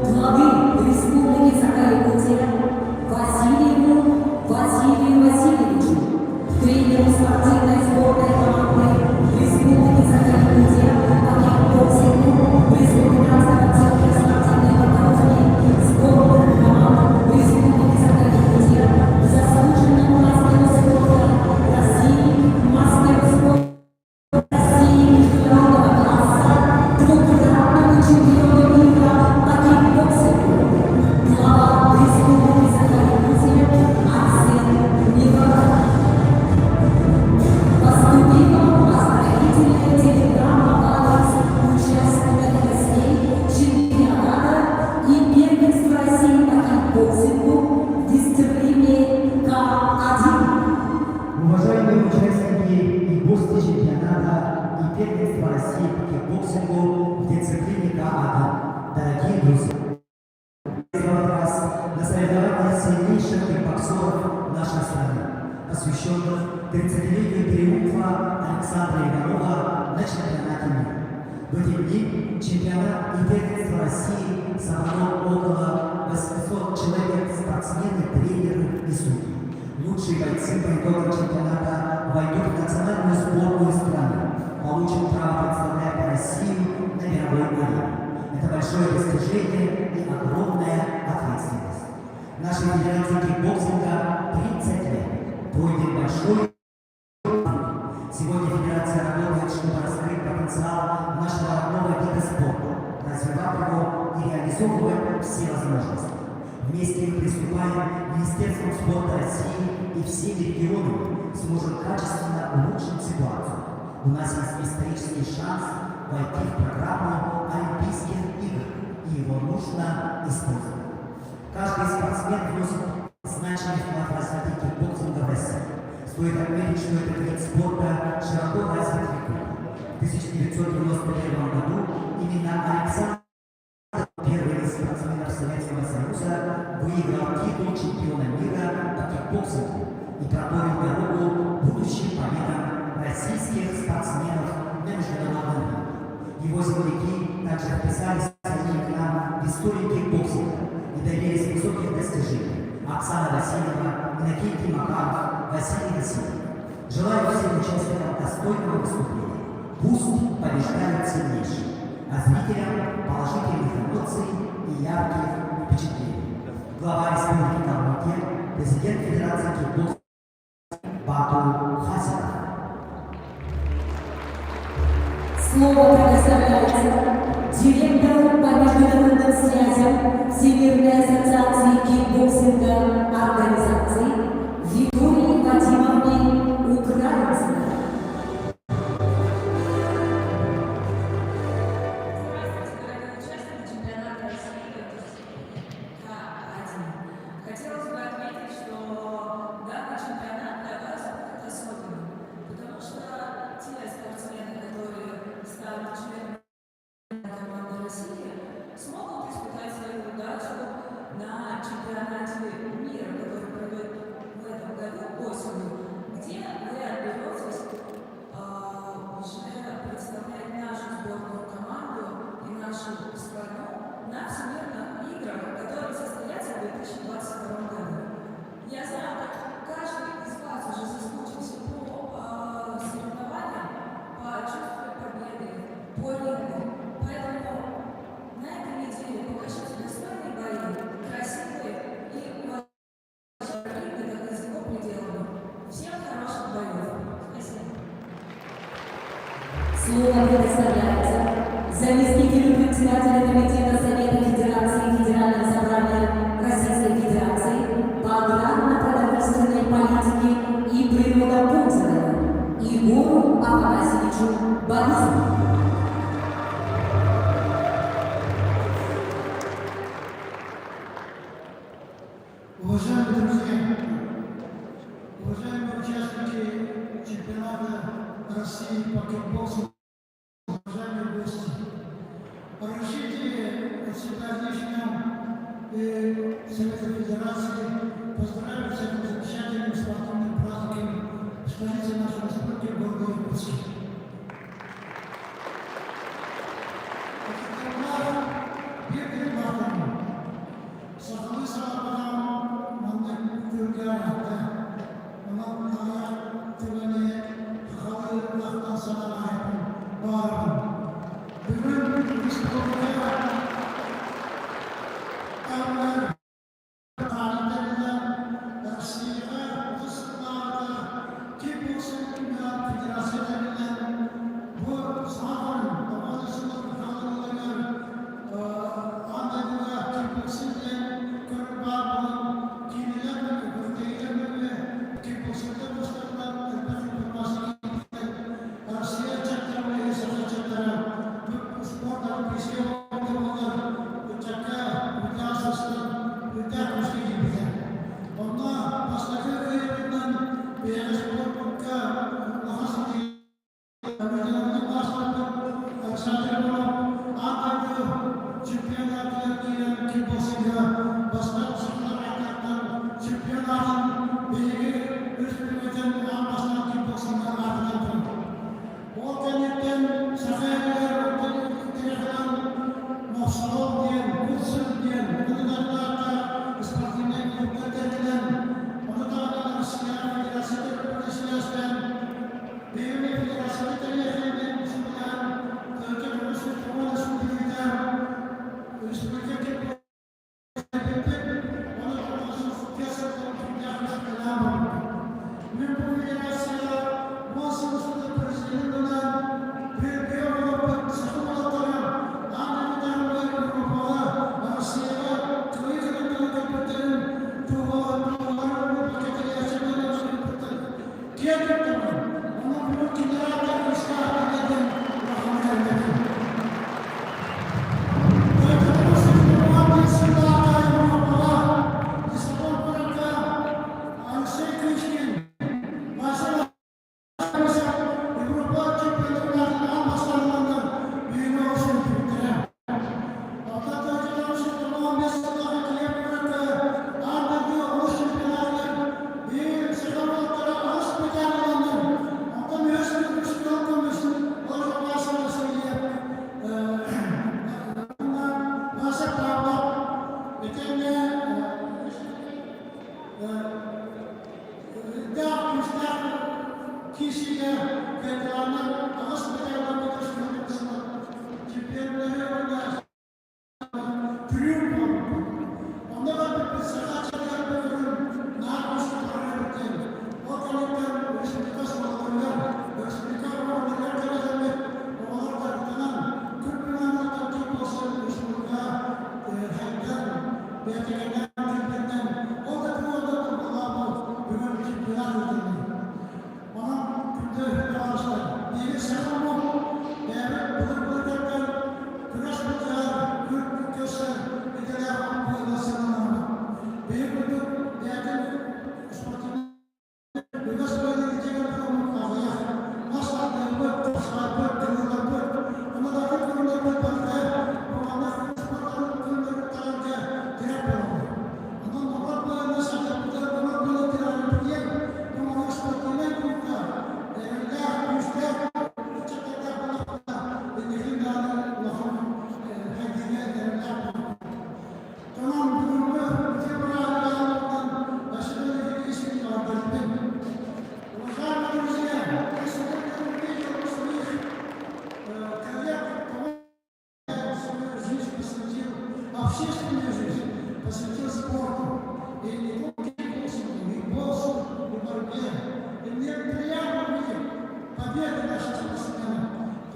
N: главы Республики Саха-Якутия Василию Васильевичу, тренеру спортивной сборной команды Республики Саха-Якутия по кикбоксингу, Республиканского центра спортивной подготовки сборных команд Республики Саха-Якутия, заслуженному мастеру спорта России, мастеру спорта России международного класса, двукратному чемпиону мира по кикбоксингу, глава Республики Саха-Якутия Арсен Николаев. Поступила поздравительная телеграмма от участников и гостей чемпионата и первенства России по кикбоксингу в дисциплине К1.
O: Уважаемые участники и гости чемпионата и первенства России по кикбоксингу в дисциплине К1, дорогие друзья, приветствую вас на соревнованиях сильнейших кикбоксеров нашей страны, посвященных 30-летию триумфа Александра Иванова на чемпионате мира. В эти дни чемпионат и первенство России собрало около 800 человек, спортсмены, тренеры и судьи. Лучшие бойцы по итогам чемпионата войдут в национальную сборную страны, получат право представлять Россию на мировой арене. Это большое достижение и огромная ответственность. Нашей федерации кикбоксинга 30 лет. Пройден большой путь. Сегодня федерация работает, чтобы раскрыть потенциал нашего родного вида спорта, развивать его и реализовывать все возможности. Вместе мы приступаем к Министерству спорта России и всеми регионами сможем качественно улучшить ситуацию. У нас есть исторический шанс войти в программу Олимпийских игр, и его нужно использовать. Каждый спортсмен вносит значимый вклад в развитие кикбоксинга в России. Стоит отметить, что этот вид спорта широко развит в веку. В 1991 году именно Александр, первый из спортсменов Советского Союза, выиграл титул чемпиона мира по кикбоксингу и проторил дорогу будущим победам российских спортсменов на международном ринге. Его земляки также вписали свои имена в историю кикбоксинга и добились высоких достижений. Оксана Васильева, Иннокентий Макаров, Василий Васильев. Желаю всем участникам достойного выступления. Пусть побеждают сильнейшие, а зрителям положительных эмоций и ярких впечатлений. глава Республики Калмыкия, президент Федерации кикбоксинга Бату Хасинов.
N: Слово предоставляется директору по международным связям Всемирной ассоциации кикбоксинга организации Виктории Вадимовне Украинцевой.
P: Хотелось бы отметить, что данный чемпионат для вас это особенный, потому что те спортсмены, которые станут членами команды России, смогут испытать свою удачу на чемпионате мира, который пройдет в этом году осенью, где вы отберетесь уже представлять нашу сборную команду и нашу страну на всемирных играх, которые состоятся в 2022 году. Я знаю, как каждый из вас уже соскучился по соревнованиям, по чувству победы, по рингу. Поэтому на этой неделе покажите достойные бои, красивые и уважаемые rinги, как из него пределами. Всем хороших боев. Спасибо.
N: Слово предоставляется заместителю председателя Комитета Совета Федерации Федерального собрания Российской Федерации по аграрно-продовольственной политике и природопользованию Егору Афанасьевичу Борисову.
C: Уважаемые друзья, уважаемые участники чемпионата России по кикбоксингу, уважаемые гости, разрешите от себя лично и Совета Федерации поздравить с этим замечательным спортивным праздником в столице нашей республики, города Иркутске.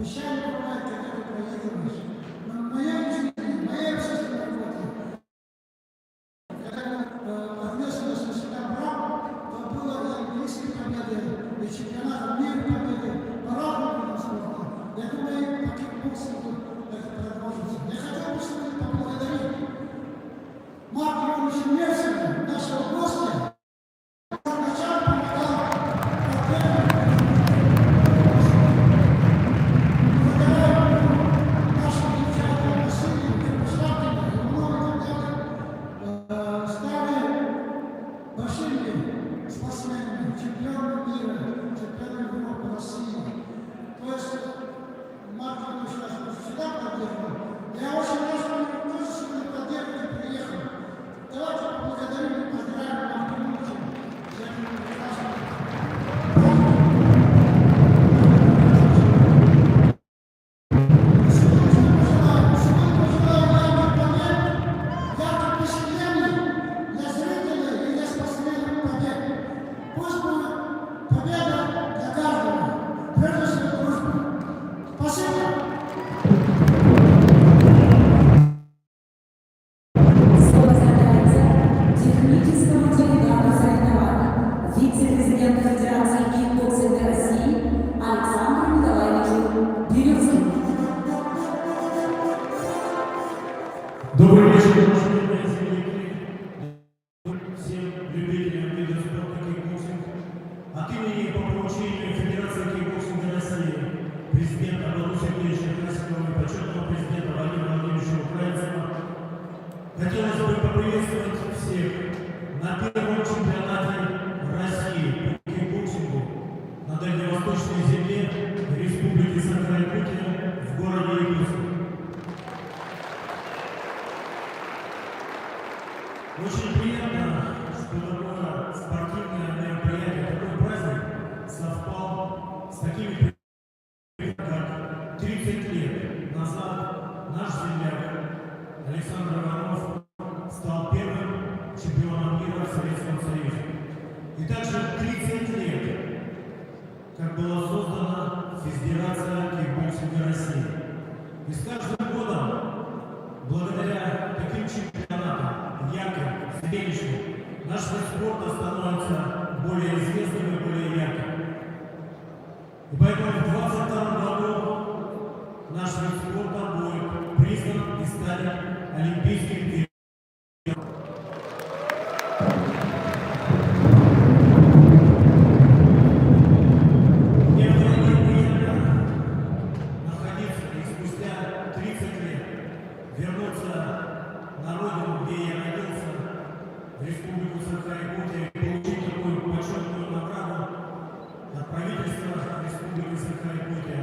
Q: Печально бывает, когда ты проигрываешь. Но моя жизнь, моя общественная работа, когда ответственность на себя брал, то было и олимпийские победы, и чемпионаты мира победы, по разным видам спорта. Я думаю, по кикбоксингу это продолжится. Я хотел бы сегодня поблагодарить Марка Ивановича Мерсина, нашего гостя.
N: Вице-президент Федерации кикбоксинга России Александру Николаевичу Березкину.
E: Добрый вечер, уважаемые зрители, всем любителям вида спорта кикбоксинг. От имени по поручению Федерации кикбоксинга России, президента Владимира Сергеевича Красикова и почетного президента Владимира Владимировича Украинцева хотелось бы поприветствовать всех на первом чемпионате России по кикбоксингу на дальневосточной земле Республики Саха-Якутия в городе Якутск. Очень приятно, что такое спортивное мероприятие, такой праздник совпал с такими примерами, как 30 лет назад наш земляк Александр Иванов стал первым чемпионом мира в Советском Союзе. И также 30 лет, как была создана Федерация кикбоксинга России. И с каждым годом, благодаря таким чемпионатам, ярким, зрелищным, наш вид спорта становится более известным и более ярким. И поэтому в 2022 году наш вид спорта будет признан и станет олимпийским видом. Мне вдвойне приятно находиться и спустя 30 лет вернуться на родину, где я родился, в Республику Саха-Якутия, и получить такую почетную награду от правительства Республики Саха-Якутия.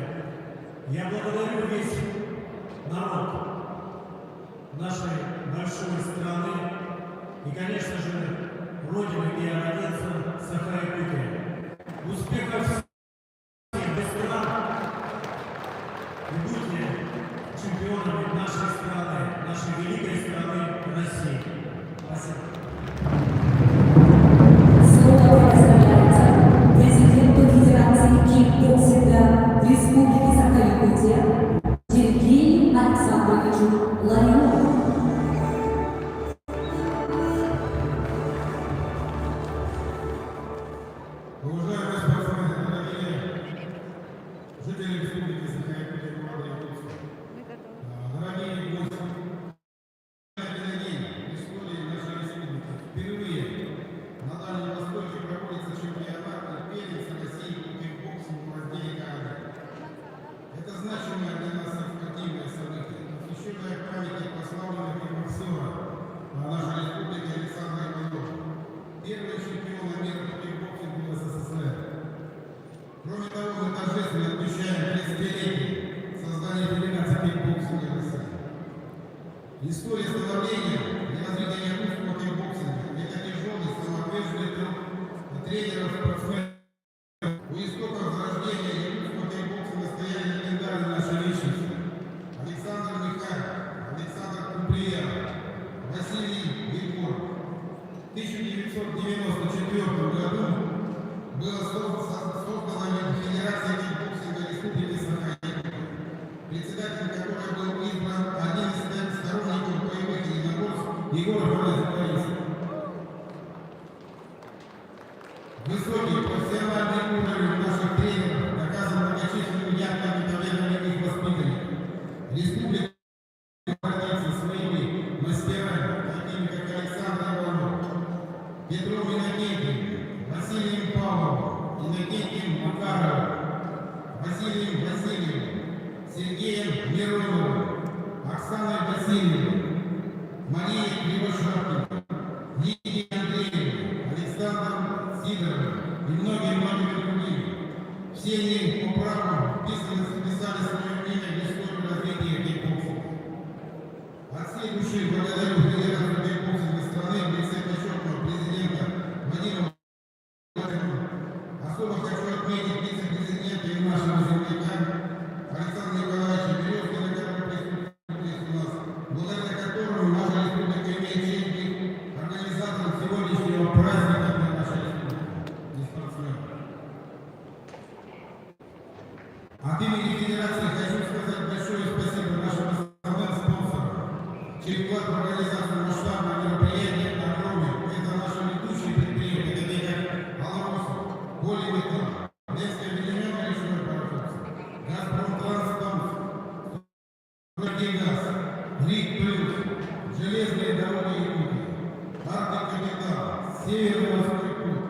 E: Я благодарю весь народ нашей большой страны и, конечно же, родины, где я родился, Саха-Якутия. Успехов всем без стран и будьте чемпионами нашей страны, нашей великой страны России. Спасибо.
N: Слово предоставляется президенту Федерации кикбоксинга Республики Саха-Якутия Сергею Александровичу Ларионову.
H: Уважаемые спортсмены, дорогие жители Республики Саха-Якутия, города Якутска, дорогие гости, этот день в истории нашей республики впервые на Дальнем Востоке проводится чемпионат и первенство России по кикбоксингу в разделе карате. Это значимое для нас спортивное событие, посвященное памяти прославленных кикбоксера нашей республики Александра Иванова, первого чемпиона мира по кикбоксингу в СССР. Кроме того, мы торжественно отмечаем 30-летие создания Федерации кикбоксинга России. История становления и развития якутского кикбоксинга – это тяжелый, самоотверженный труд тренеров, спортсменов. У истоков зарождения якутского кикбоксинга стояли легендарные наши личности: Александр Михайлов, Александр Кумплиев, Василий Егоров. В 1994 году была создана Федерация кикбоксинга Республики Саха-Якутия.
C: председателем которой был избран один из сторонников боевых единоборств Егор Борисович. Высокий профессиональный уровень наших тренеров доказан многочисленными яркими победами их воспитанников. Республика гордится своими мастерами, такими как Александр Иванов, Петром Иннокентьевым, Василием Павловым, Иннокентием Макаровым, Василием Васильевым, Сергеем Мироновым, Оксаной Васильевой, Марией Кривошапкиной, Лидией Андреевой, Александром Сидоровым и многими другими. Все они по праву вписаны, записали свое имя в историю развития кикбоксинга. От всей души благодарю федерацию кикбоксинга страны в лице почетного президента Вадима Владимировича. Особо хочу отметить вице-президента и нашего земляка Александра Николаевича Березкина, который присутствует у нас, благодаря которому наша республика имеет честь быть организатором сегодняшнего праздника для нашей республики и спортсменов. От имени Федерации хочу сказать большое спасибо нашим основным спонсорам, чей вклад в организацию масштабного мероприятия огромен. Это наши ведущие предприятия, такие как Аларосов, Полиметалл, Ленская объединенная речная пароходство, Газпромтранс, Стройгаз, Рик Плюс, Железные дороги Якутии, Арктик Капитал, Северо-Восток Клуб.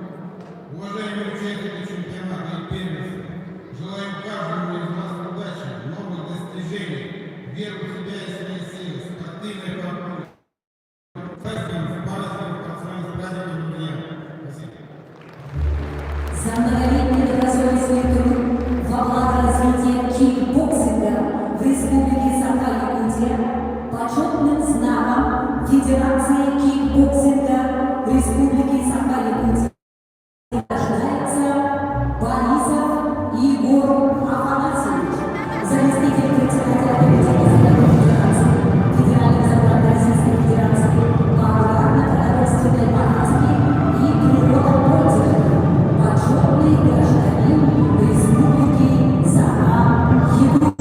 C: Уважаемые участники чемпионата и первенства, желаем каждому из вас удачи, новых достижений, веру в себя и свои силы, спортивной культуры. Спасибо, спортсмены, с праздником, друзья. Спасибо.
N: За многолетний добросовестный труд во благо развития кикбоксинга в Республике Саха-Якутия почетным знаком Федерации кикбоксинга Республики Саха-Якутия награждается Борисов Егор Афанасьевич, заместитель председателя комитета Федерации, Федеральный собран Российской Федерации по аграрно-продовольственной политике и природопользованию, почетный гражданин Республики Саха-Якутия.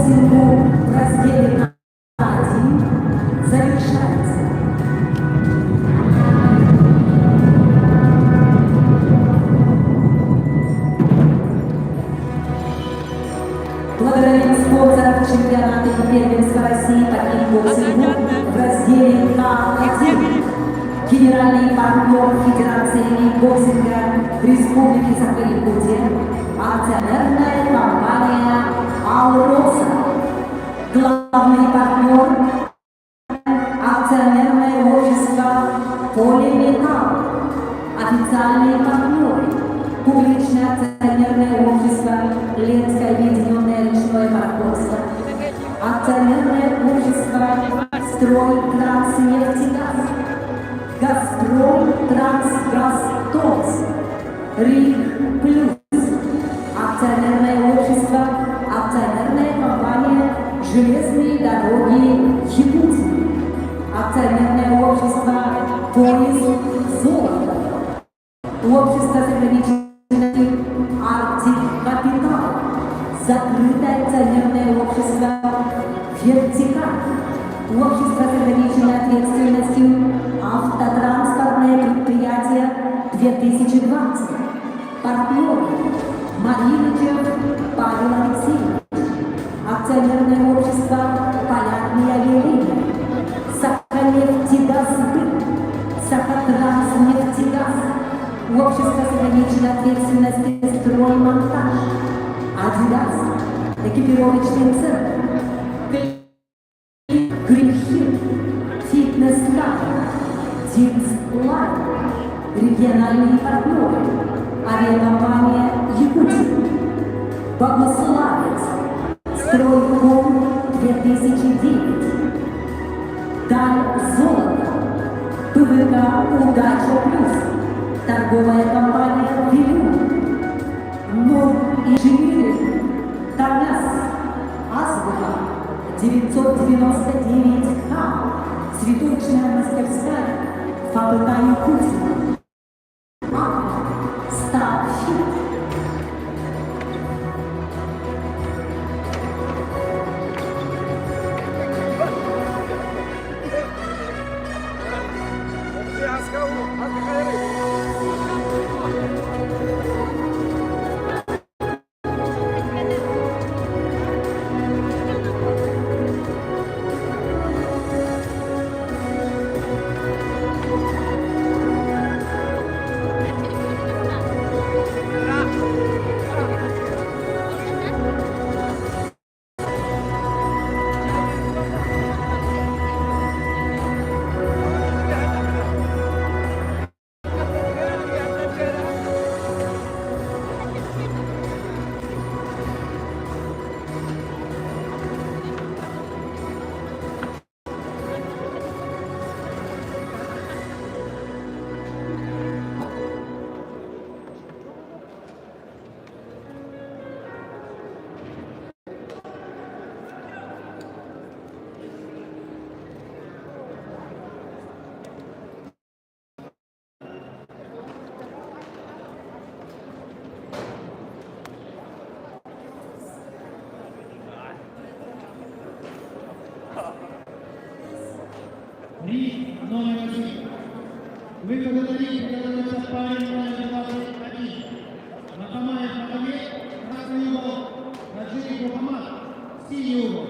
N: боксингу в разделе А1 завершается. Благодарим спонсоров чемпионата и первенства России по кикбоксингу в разделе А1. Генеральный партнер Федерации кикбоксинга Республики Саха-Якутия, акционерная компания «Алроса». Главный партнер акционерное общество «Полиметалл». Официальные партнеры публичное акционерное общество Ленское объединенное речное пароходство, акционерное общество «Стройтранснефтегаз», «Газпром Трансгаз Томск», «Рик Плюс», акционерное общество, акционерная компания «Железные дороги Якутии», акционерное общество «Поезд Золото», общество с ограниченностью «Арктик Капитал», закрытое акционерное общество «Вертикаль», общество с ограниченной ответственностью «Автотранспортное предприятие 2020», партнеры Мариничев Павел Алексеевич, акционерное общество «Полярные авиалинии», Саханефтегазбыт, Сахатранснефтегаз, общество с ограниченной ответственностью «Строймонтаж», Адидас, экипировочный центр, Гринхилл, фитнес-клаб, Динс-Лайн, региональные партнеры, авиакомпания «Якутия», Богославец, Стройком 2009, Даль Золото, ПВК «Удача Плюс», торговая компания «Вилю», Нор Инжиниринг, Тарас, Азбука, 999К, цветочная мастерская, ФАПК Якутия, Старфит.
C: Риск номер 1. Выходит приготовится парень номер 21. Матамаев Матамед, красный угол. Раджиев Мухаммад, синий угол.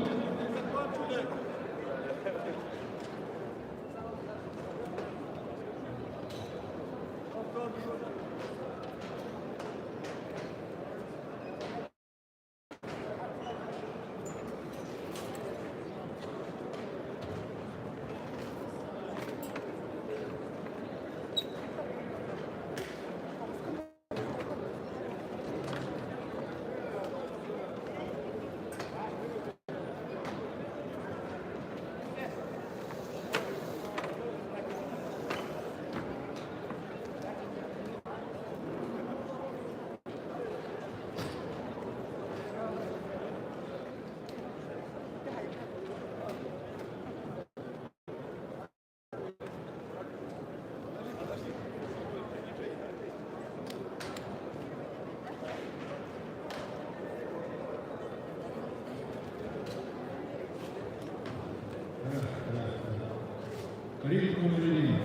H: Ринг номер 1.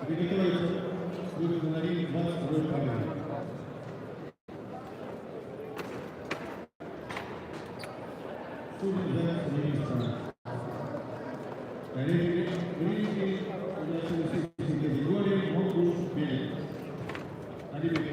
H: Приготовиться. Выход на ринг 22-й победы. Судьи за место. Ринги удачливой категории могут бить. Один.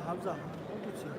I: Hamza, kutsi.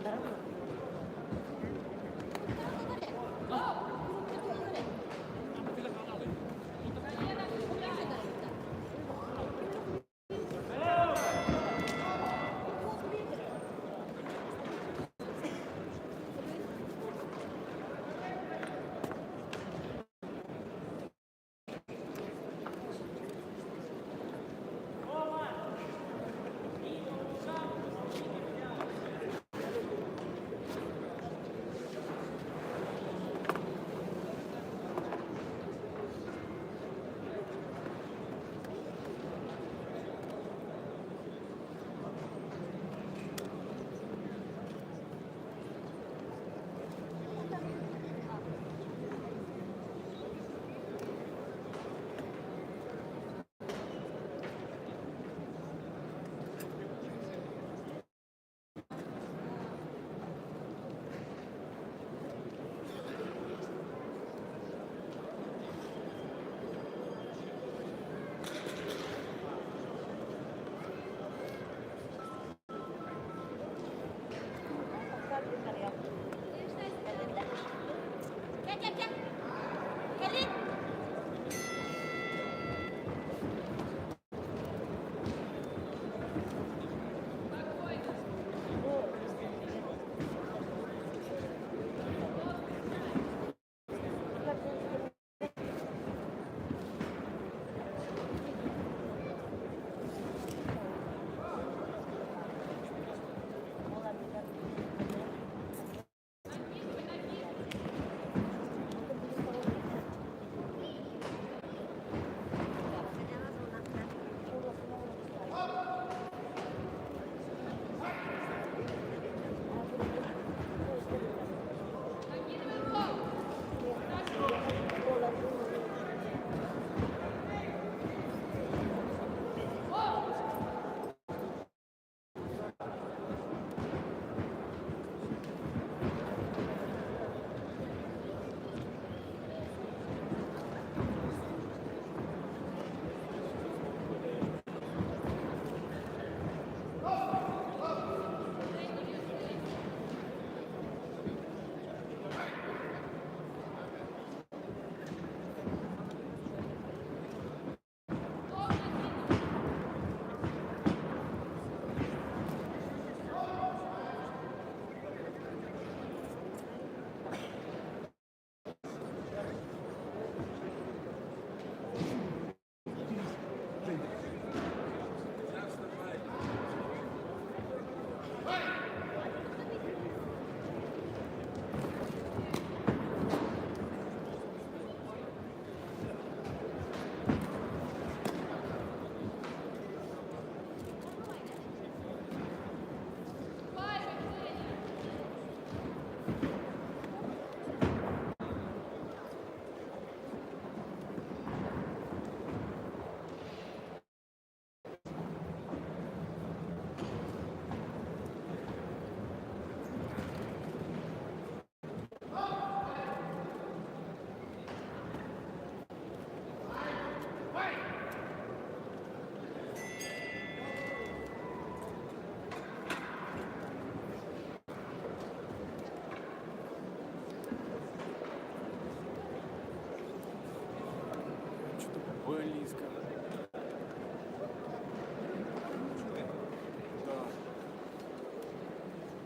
A: Близко. Да.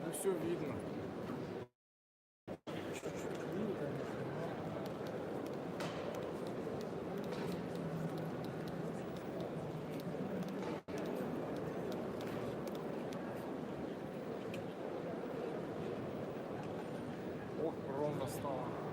A: Ну все видно. Ох, ровно стало.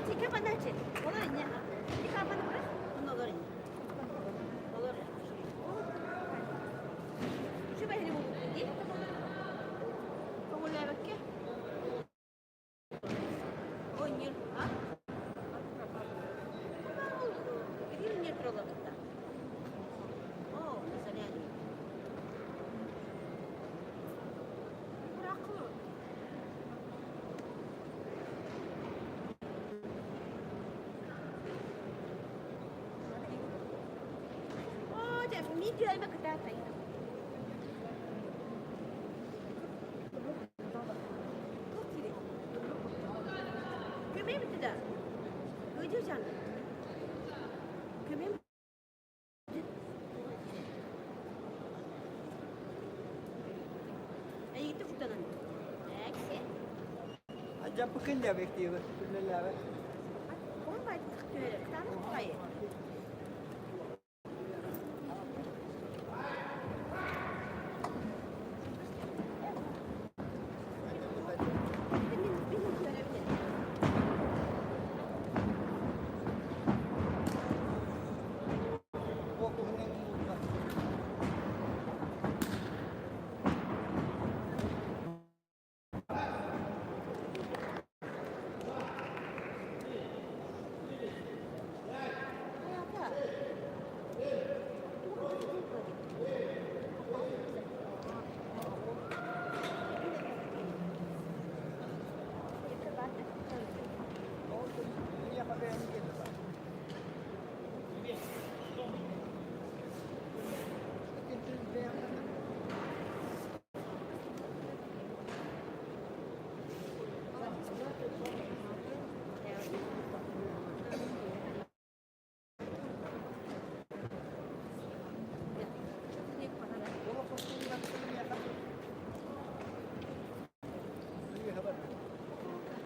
K: Tiga mana aja? Olornya. Tiga apa namanya? Olornya. Olornya. Coba ini mau pergi. Kamu lihat ke? Oh nyir, ah? Ini nyir terlalu kita. Oh, misalnya ini. Aku. Video ini kita tanya. Kemana tidak? Udah jangan. Kemana? Itu futanan. Ekse.
F: Aja pekin dia bekliyor. Billahi.
K: Kau baik tak? Tanah kaya.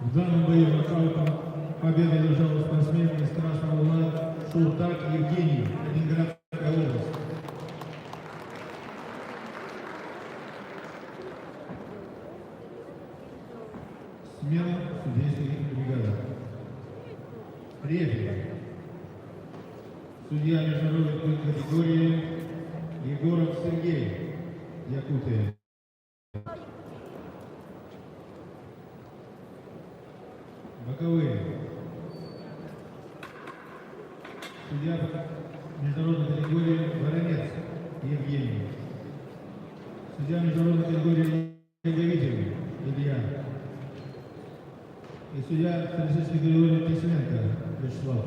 H: В данном бою нокаутом победу одержал спортсмен из Красного Ула Шуртак Евгений, Ленинградская область. Смена судейской бригады. Рефери. Судья международной категории Егоров Сергей, Якутия. Боковые. Судья международной категории Воронец Евгений. Судья международной категории Яговитель Илья. И судья французской категории Тесленко Вячеслав.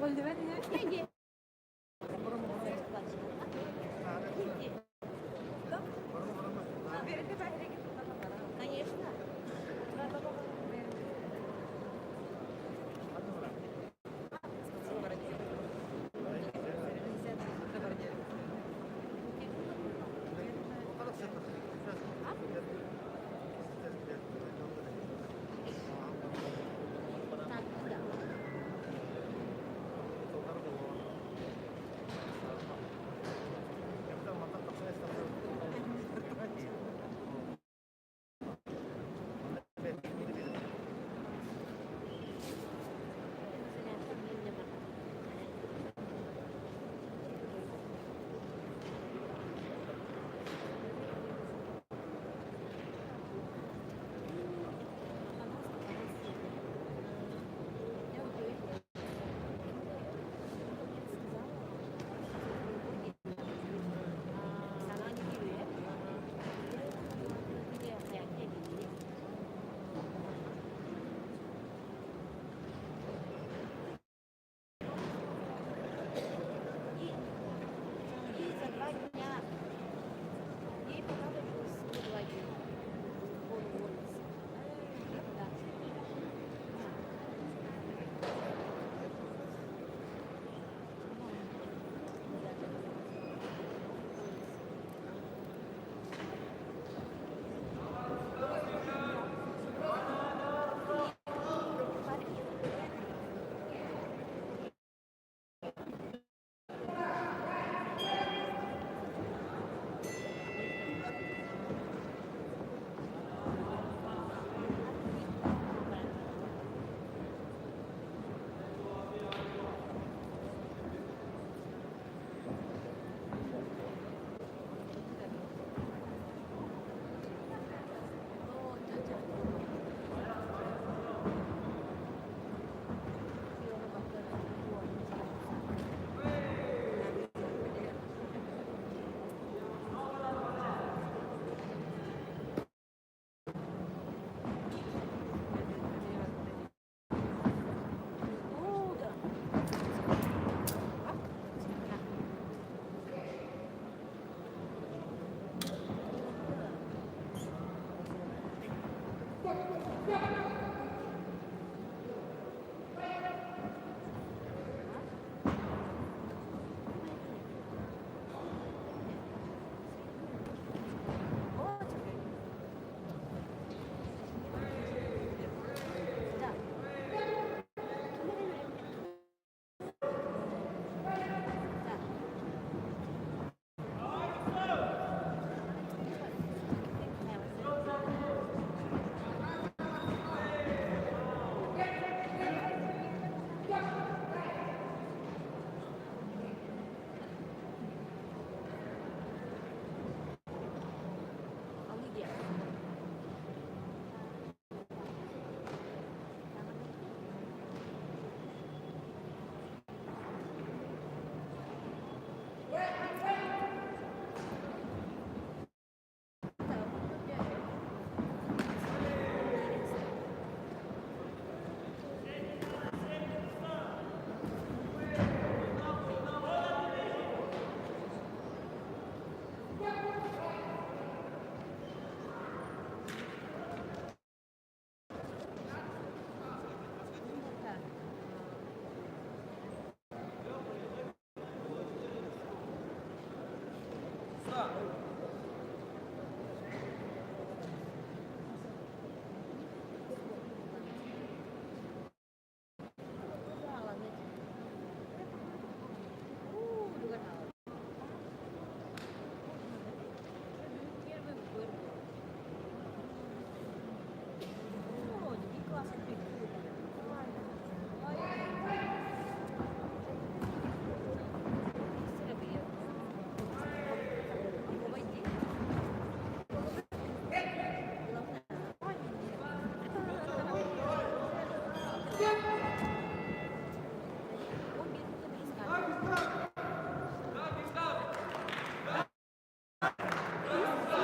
G: Иди. Конечно.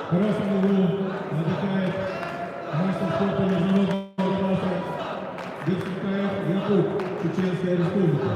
H: Красный угол отдыхает мастер спорта международного класса Бексикаев Якуб, Чеченская Республика.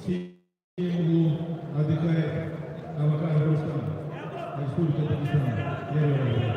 H: Символ отдыхает Авакан Рустам, Республика Дагестан. Первый раунд.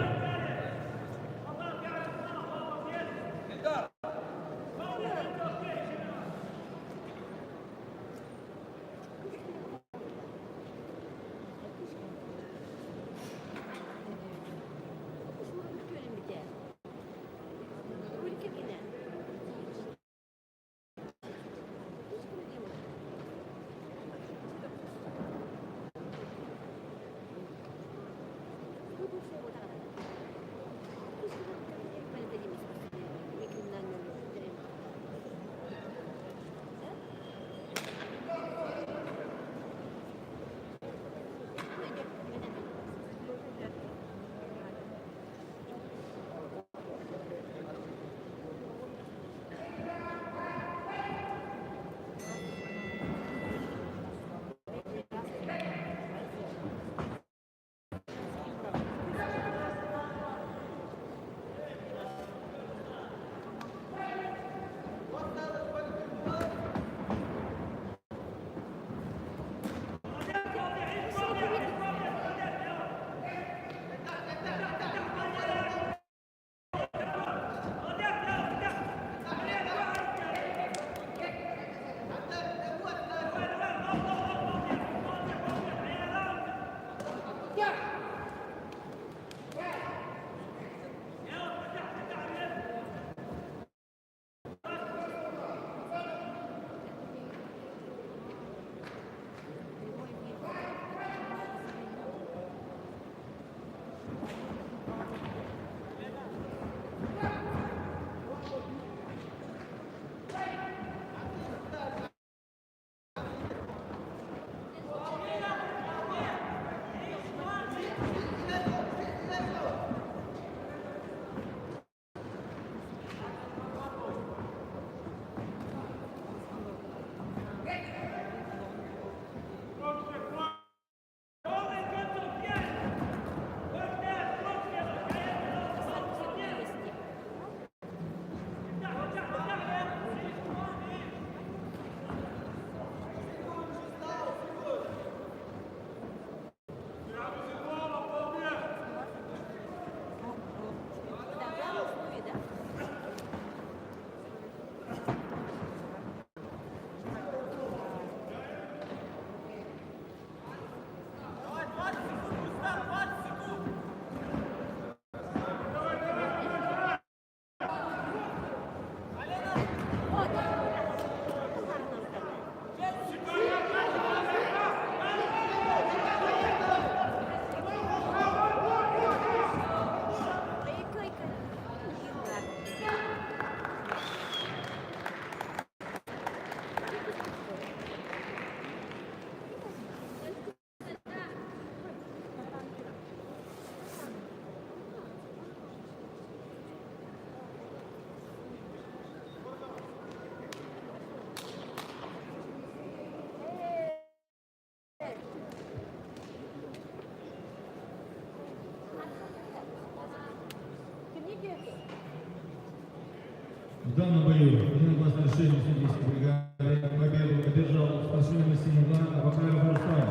H: В данном бою единогласное решение судейской бригады победу одержал спортсмен Синева Абакаров Руслан,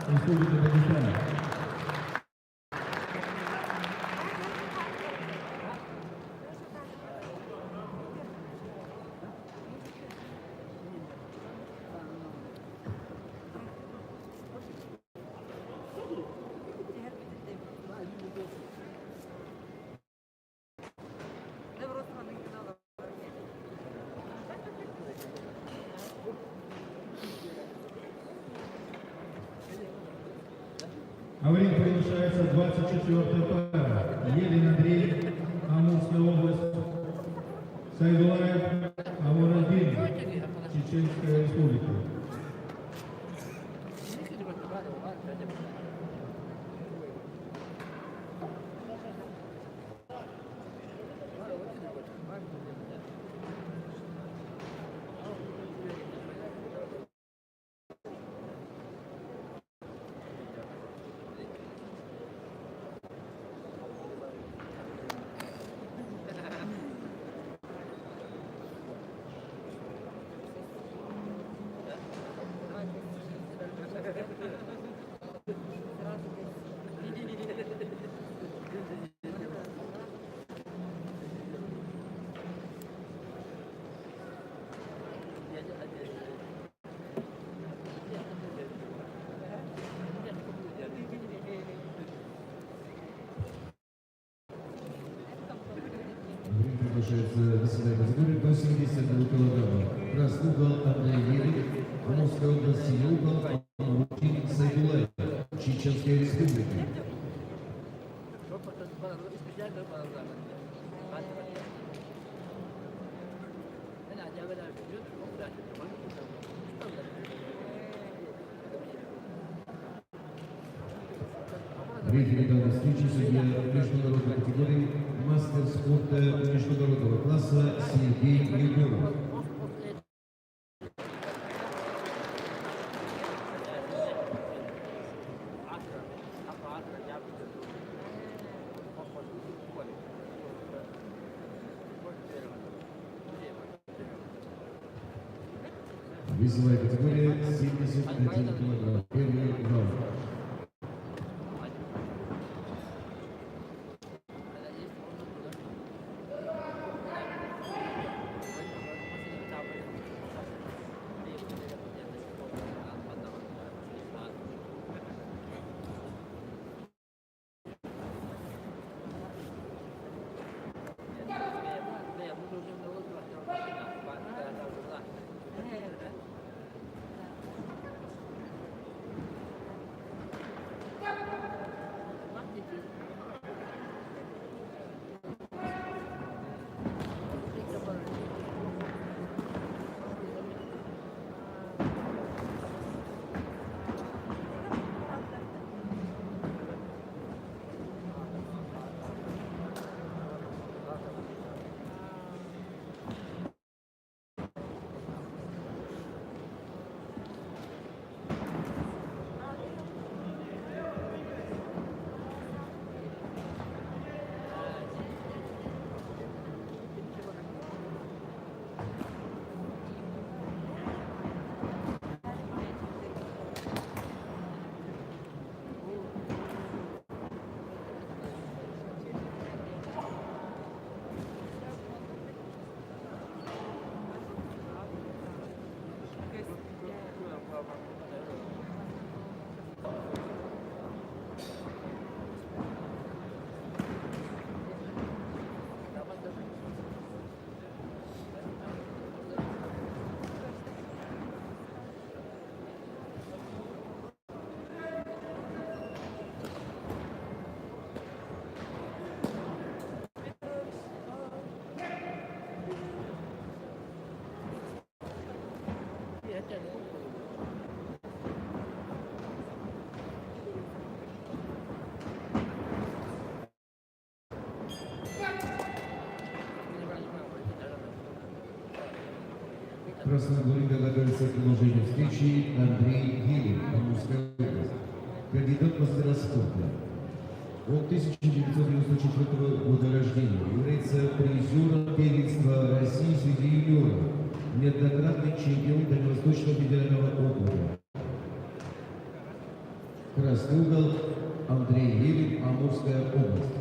H: Республика Дагестан. А в ринг приглашается 24-я пара. Елен Андрей, Амурская область. Сайдулаев, Амурадин, Чеченская республика.
L: Приглашается весовая категория до 72 килограмма. Красный угол Андрей Елик, Амурская область, синий угол Амурчин Сайдулаев, Чеченская республика. Рефери данной встречи судья международной категории, мастер спорта международного класса Сергей Егоров. Весовая категория 71 килограмм. Первый раунд. Красная Гурика готовится к продолжению встречи Андрей Елик, Амурская область, кандидат мастера спорта. Он 1994 года рождения, является призером первенства России среди юниоров, неоднократный чемпион Дальневосточного федерального округа. Красный угол Андрей Елин, Амурская область.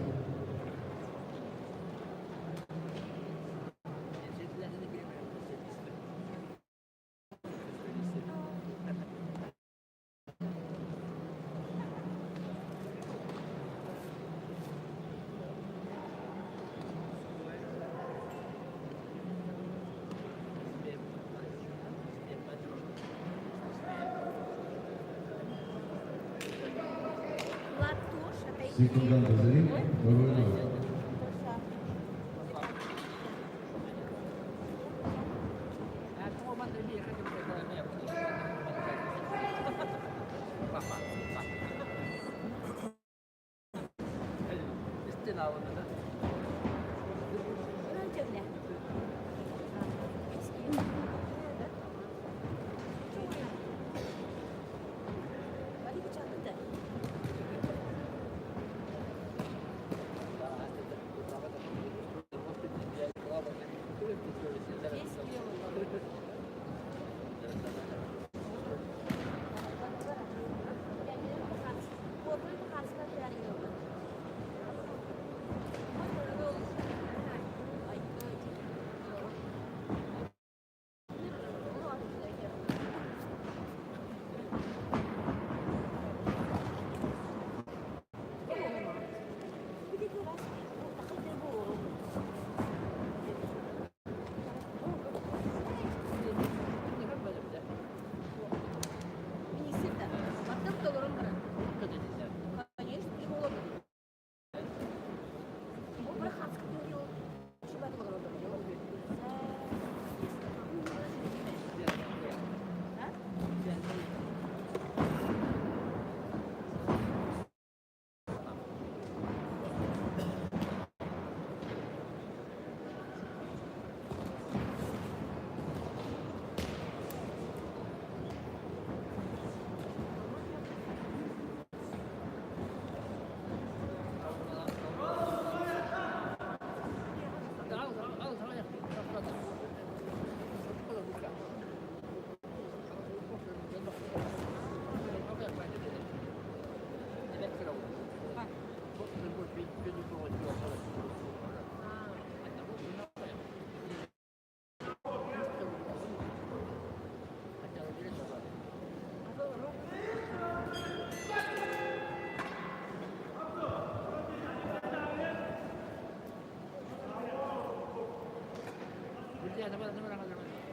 L: Секундант Азарин, Бабанова.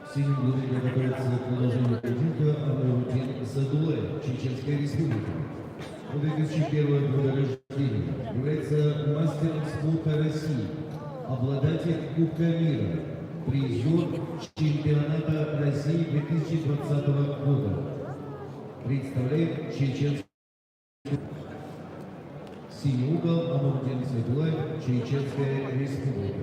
L: В синем углу готовится к продолжению поединка Амурудин Садулаев, Чеченская республика. Он 2001 года рождения, является мастером спорта России, обладатель Кубка мира, призер чемпионата России 2020 года. Представляет Чеченскую. Синий угол Амурудин Садулаев, Чеченская республика.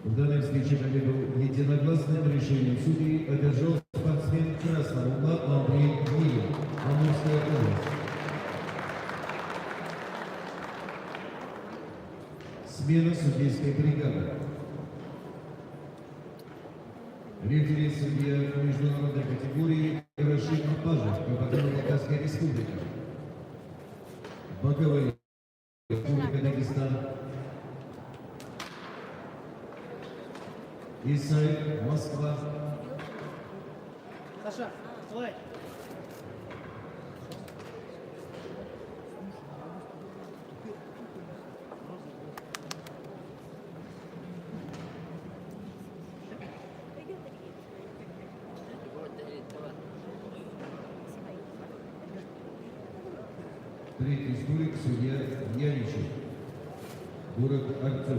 L: В данной встрече победу единогласным решением судей одержал спортсмен красного угла Андрей Гнилин, Амурская область. Смена судейской бригады. Рефери судья международной категории Рашид Пажев, Кабардино-Балкарская республика. Боковые. Республика Дагестан. Исай, Москва.
C: Саша, давай.
L: Третий столик судья Яничев, город Арцов.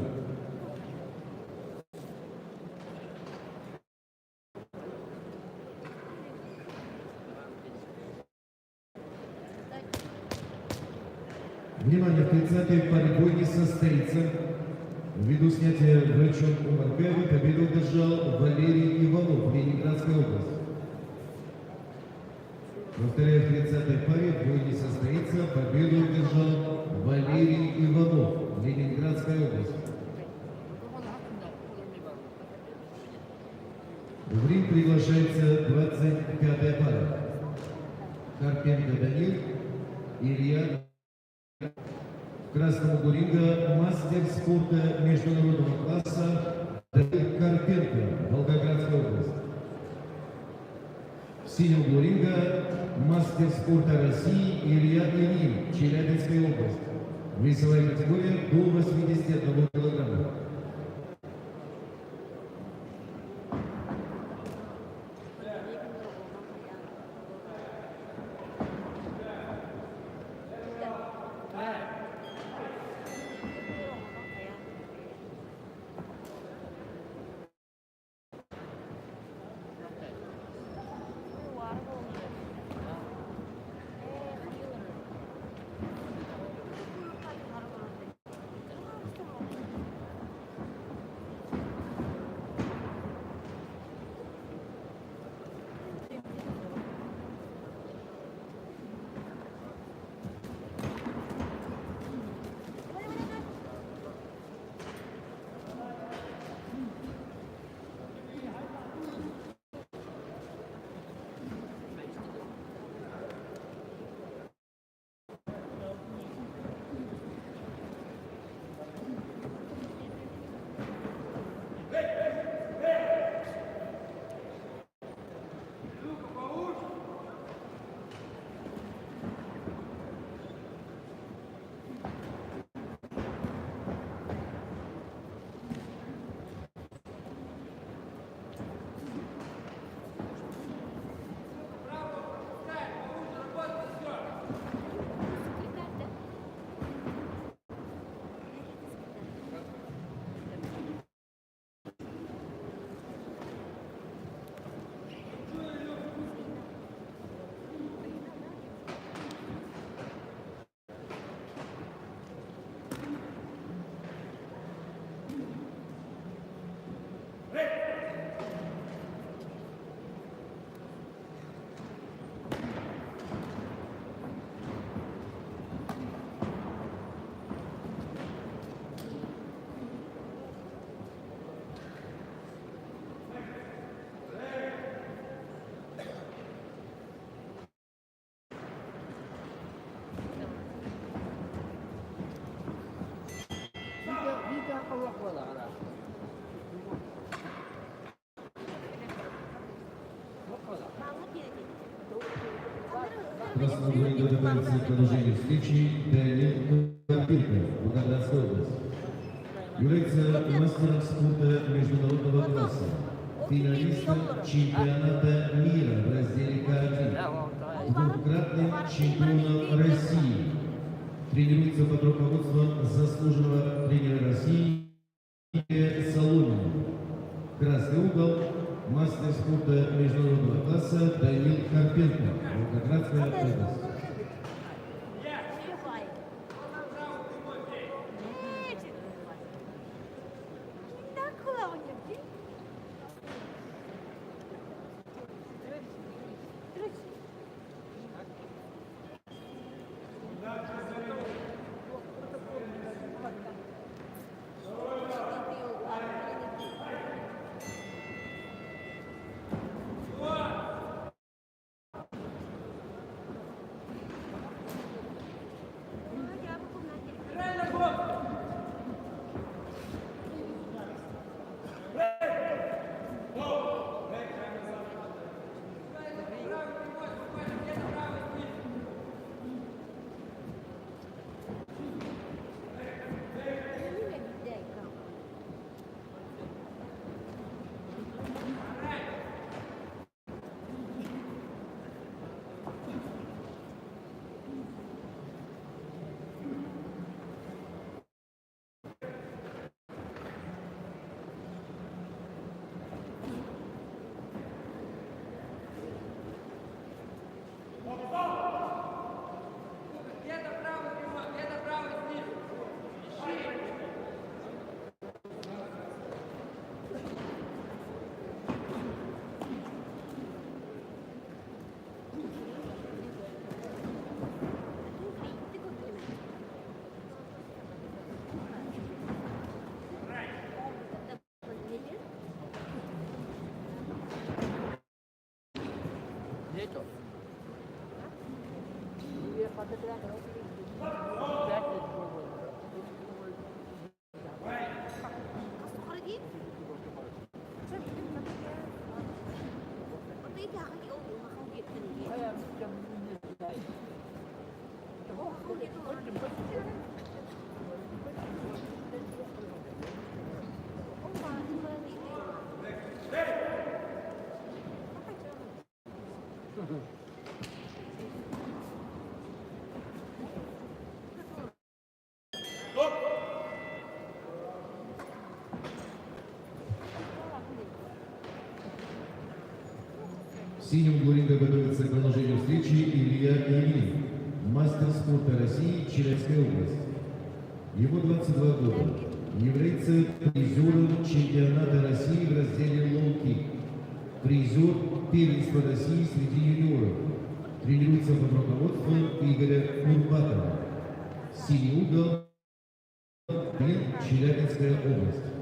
L: Внимание, в 30-й борьбой не состоится. Ввиду снятия врачом у Маргаева победу одержал Валерий Иванов, Ленинградская область. Повторяю, в 30-й паре бой не состоится. Победу одержал Валерий Иванов, Ленинградская область. В ринг приглашается 25-я пара. Карпенко Данил, Илья. В красном углу ринга мастер спорта международного класса Данил Карпенко, Волгоградская область. В синем углу ринга мастер спорта России Илья Ильин, Челябинская область. Весовая категория до 81 килограмма. красного ринга готовится к продолжению встречи Данил Карпенко, Волгоградская область. Является мастером спорта международного класса, финалистом чемпионата мира в разделе К1, двукратным чемпионом России. Тренируется под руководством заслуженного тренера России Соломина. Красный угол, мастер спорта международного класса Данил Карпенко, Волгоградская область. В синем углу ринга готовится к продолжению встречи Илья Ильин, мастер спорта России, Челябинская область. Ему 22 года. Является призером чемпионата России в разделе лоу-кик. Призер первенства России среди юниоров. Тренируется под руководством Игоря Курбатова. Синий угол, Челябинская область.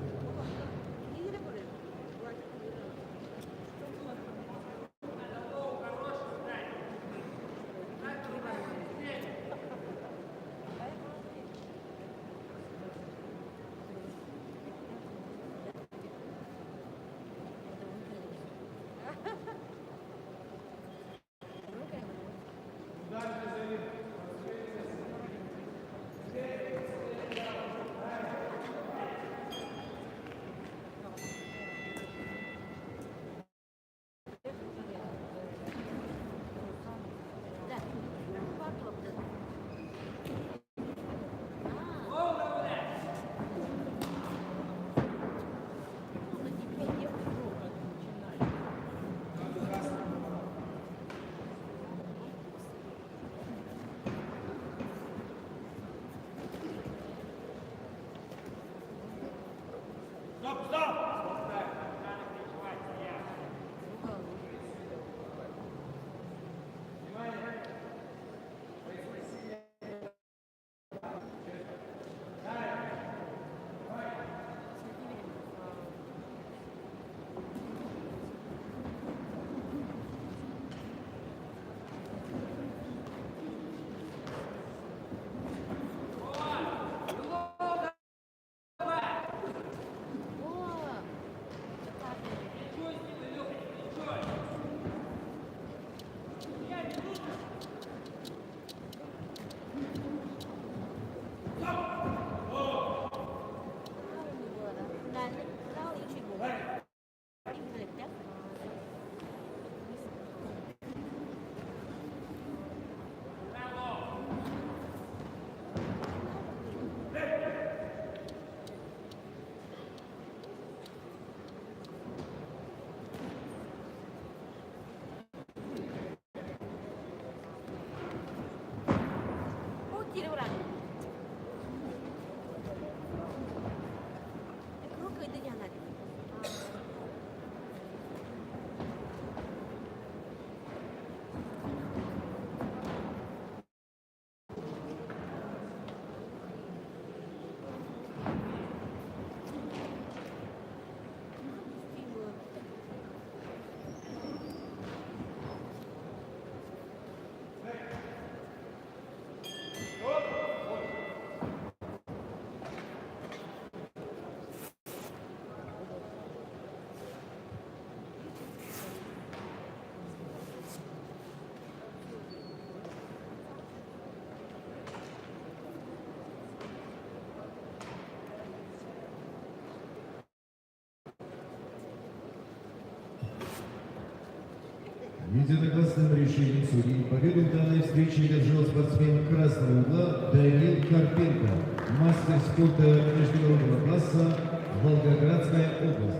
L: Единогласным решением судей победу в данной встрече одержал спортсмен красного угла Данил Карпенко, мастер спорта международного класса, Волгоградская область.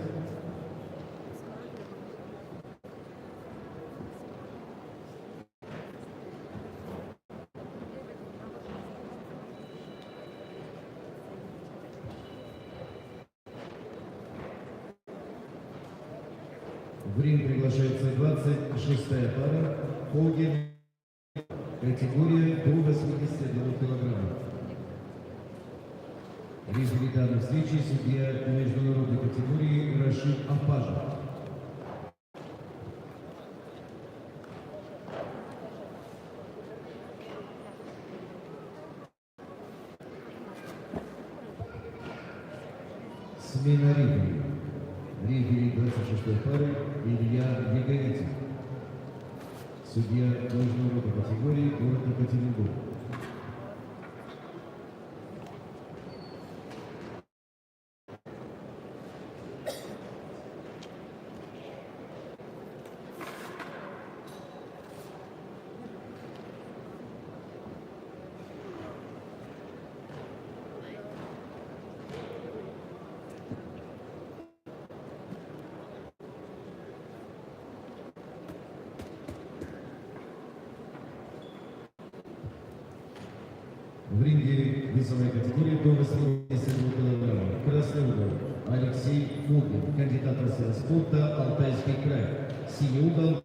L: В ринг приглашается 26-я пара, Холгин, категория до 81 килограмма. Рефери данной встречи судья международной категории Рашид Афажев. Смена рефери. Рефери 26-й пары Илья Яговитин. Судья международной категории город Екатеринбург. В ринге весовая категория до 81 килограмма. Красный угол Алексей Фогин, кандидат в мастера спорта, Алтайский край. Синий угол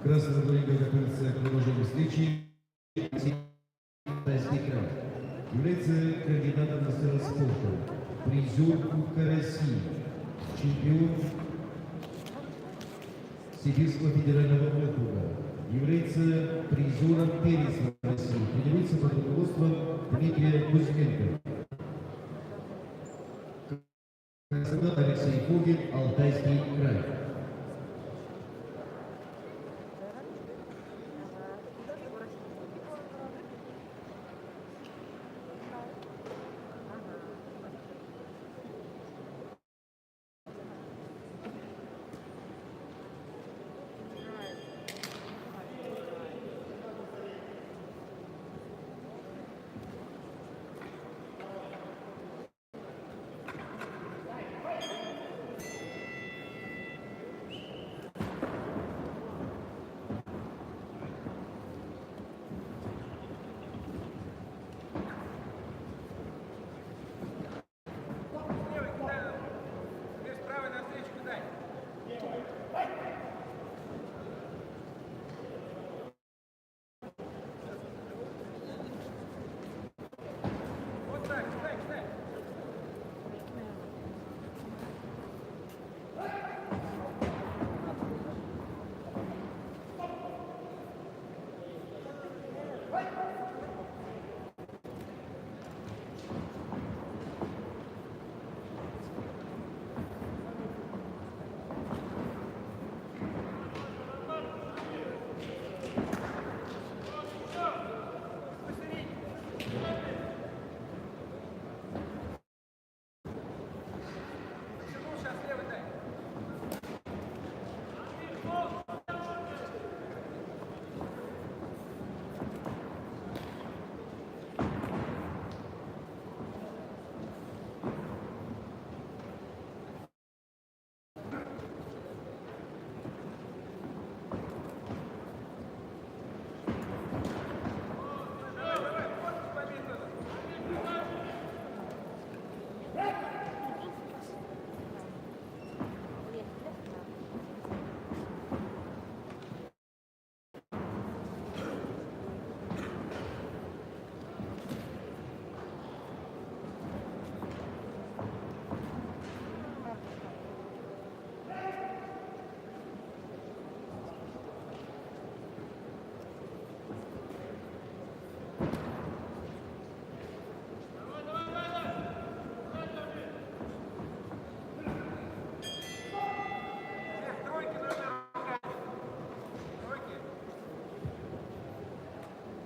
L: Красного угла готовится к продолжению встречи. Алтайский край. Является кандидатом в мастера спорта, призер Кубка России, чемпион Сибирского федерального округа, является призером первенства России, тренируется под руководством Дмитрия Кузьменко. Алексей Фогин, Алтайский край.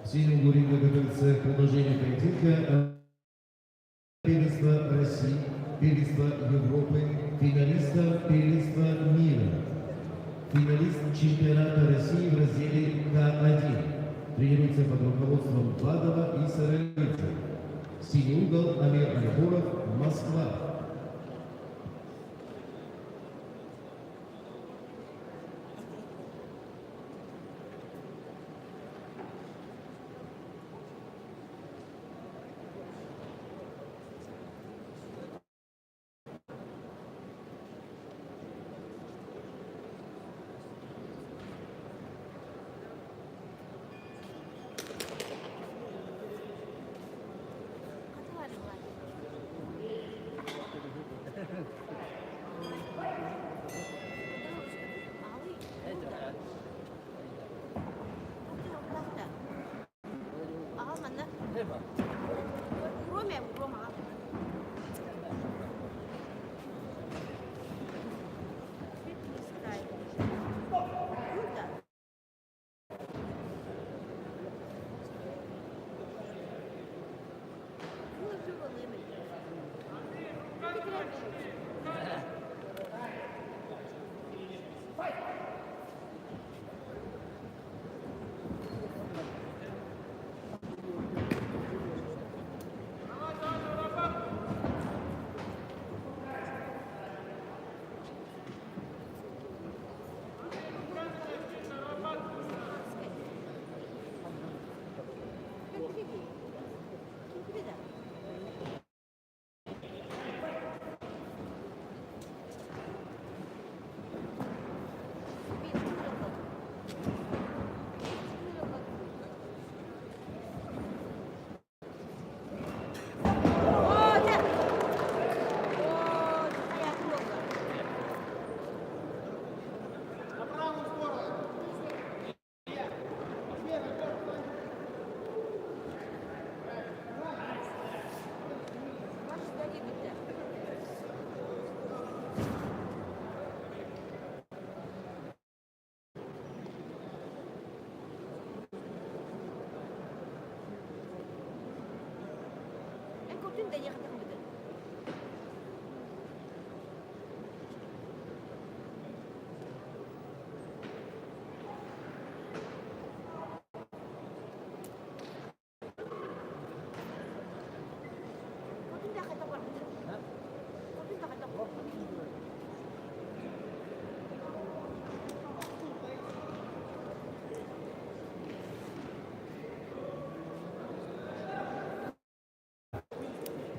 L: В синем углу ринга готовится к продолжению поединка первенства России, первенства Европы, финалиста первенства мира. Финалист чемпионата России в разделе К1. Тренируется под руководством Бадова и Саралидзе. Синий угол Амир Альбуров, Москва.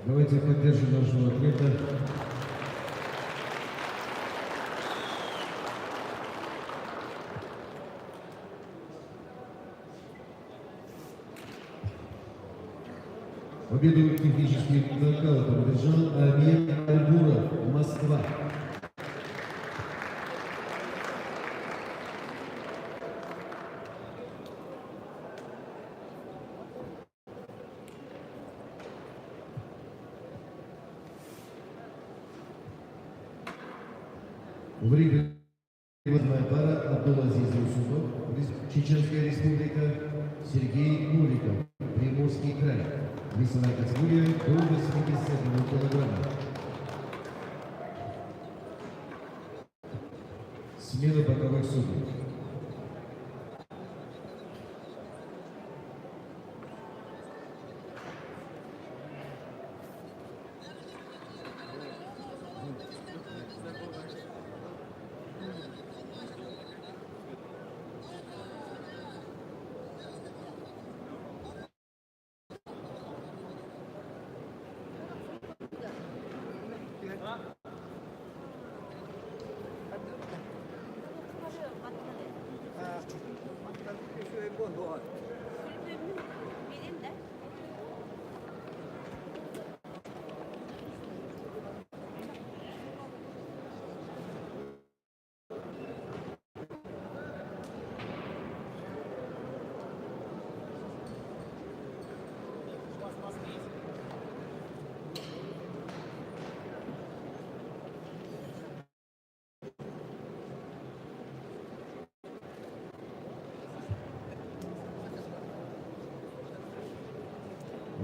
L: Давайте поддержим нашего атлета. Победу техническим нокаутом одержал Амир Альбуров, Москва. В ринге военная пара Абдул-Азиз Юсупов, Чеченская республика, Сергей Муриков, Приморский край. Весовая категория до 81 килограмма. Смена боковых судей.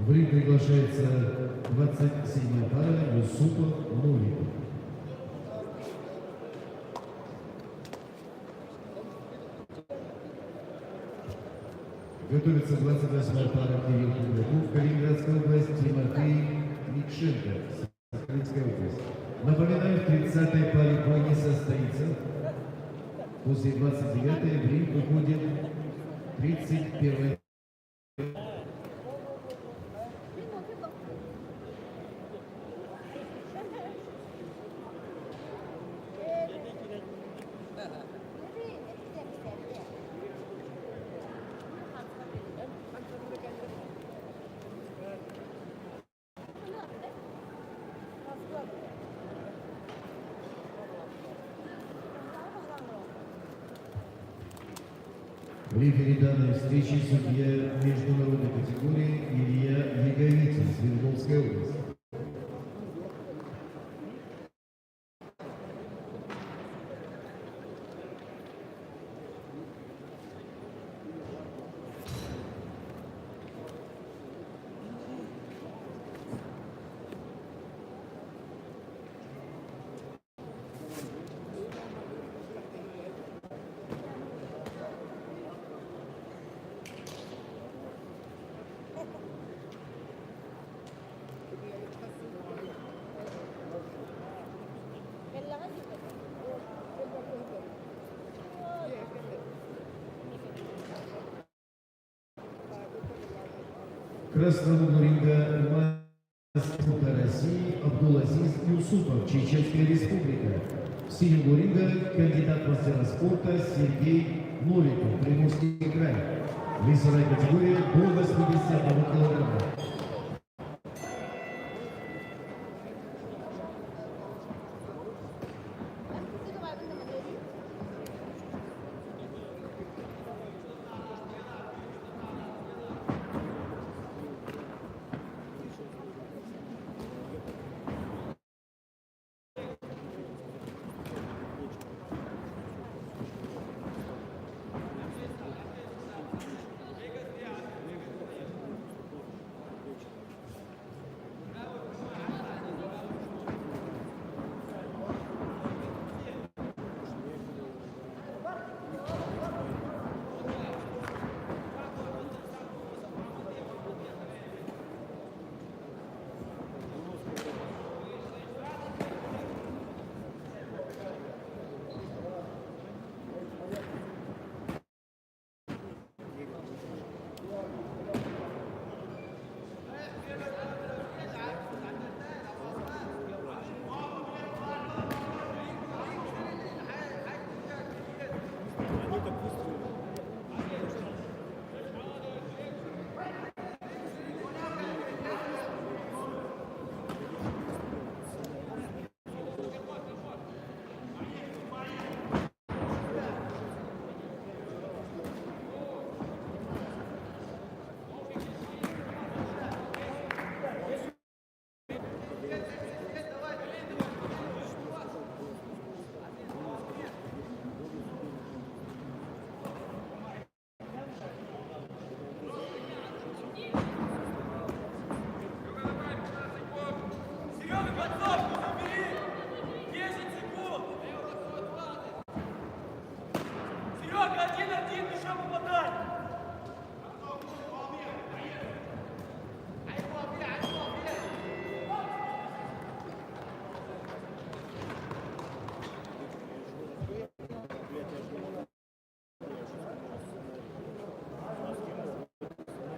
L: В ринг приглашается 27-я пара Юсупов Новиков. Готовится 28-я пара Кирилл Кудряков, Калининградская область, Тимофей Микшенко, Сахалинская область. Напоминаю, в 30-й паре бой не состоится. После 29-й в ринг выходит 31-я. Рефери данной встречи судья международной категории Илья Яговитин, Свердловская область. Красного ринга мастер России Абдулазиз Юсупов, Чеченская республика. В синем ринга кандидат мастера спорта Сергей Новиков, Приморский край. Весовая категория до 81 килограмма.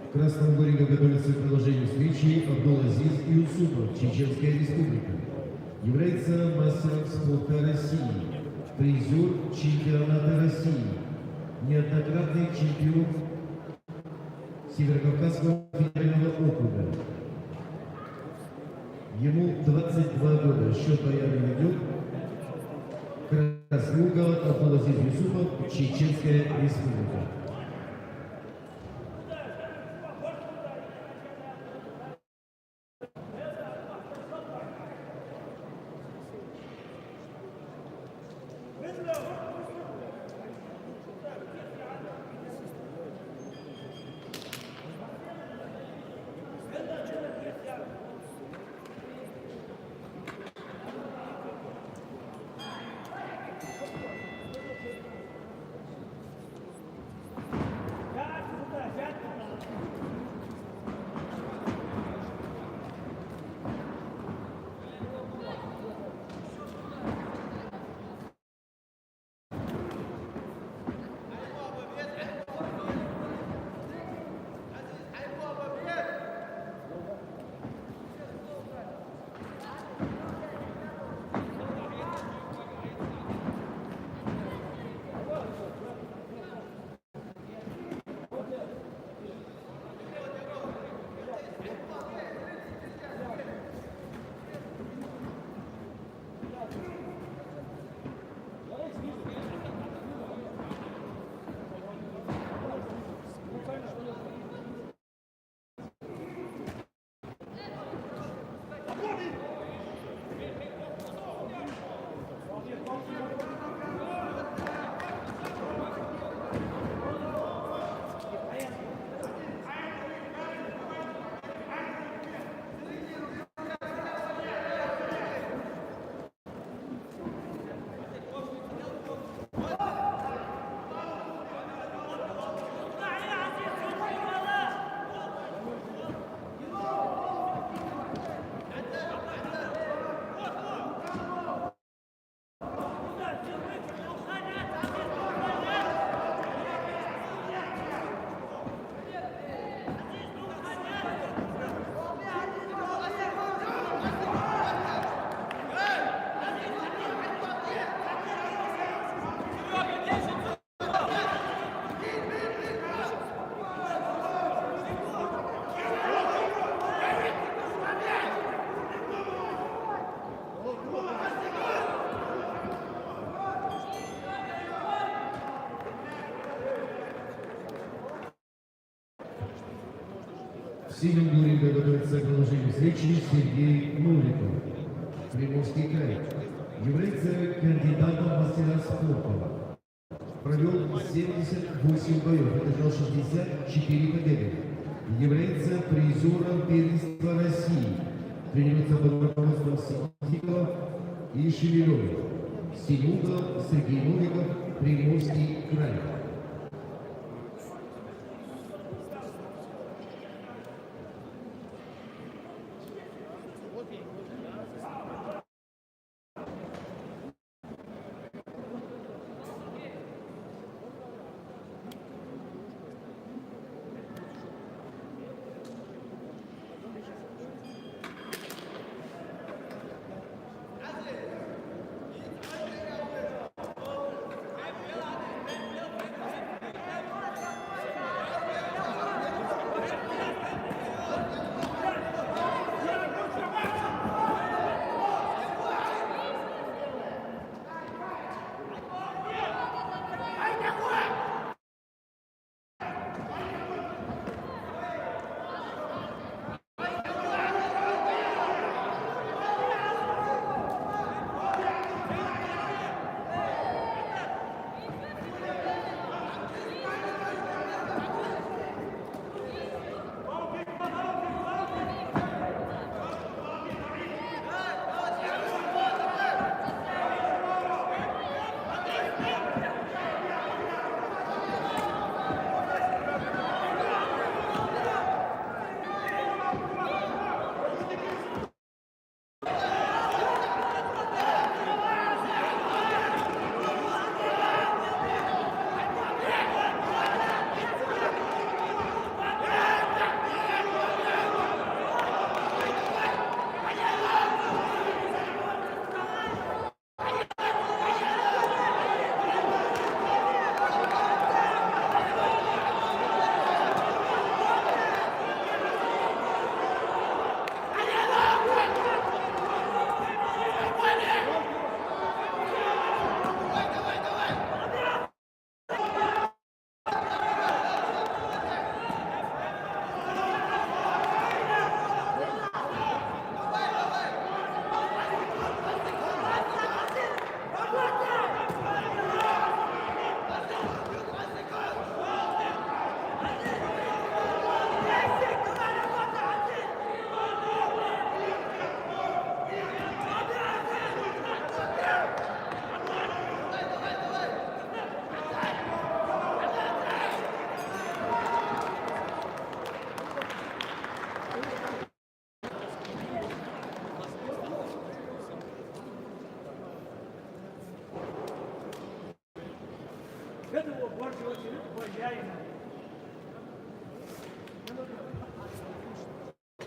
L: В красном ринге готовится к продолжению встречи Абдулазиз Юсупов, Чеченская республика. Является мастером спорта России, призер чемпионата России, неоднократный чемпион Северокавказского федерального округа. Ему 22 года. Счет боя ведет красный угол Абдулазиз Юсупов, Чеченская республика. В синем гуре готовится к продолжению встречи Сергей Новиков, Приморский край. Является кандидатом в мастера спорта. Провел 78 боев, одержал 64 победы. Является призером первенства России. Тренируется под руководством Сидикова и Шевелева. Синий угол Сергей Новиков, Приморский край.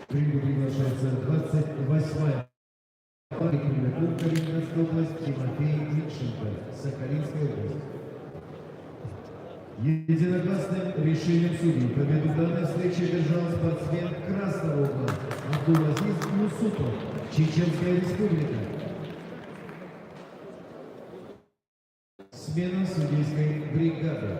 L: В рингу приглашается 28-я пара игроков Калининградской области Тимофей Митченко, Сахалинская область. Единогласным решением судей победу в данной встрече одержал спортсмен красного угла Абдул-Азиз Нусупов, Чеченская республика. Смена судейской бригады.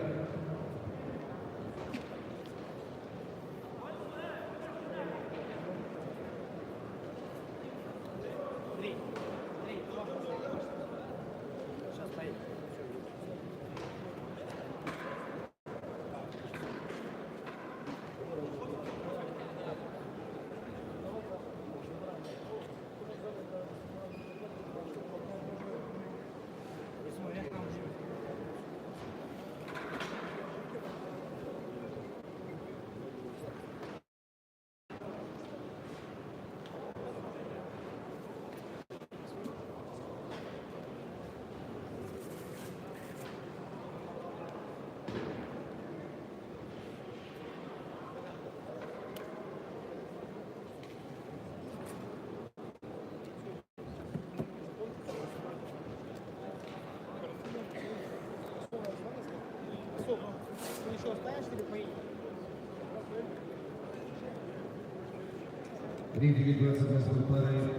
L: Рефери 28 пары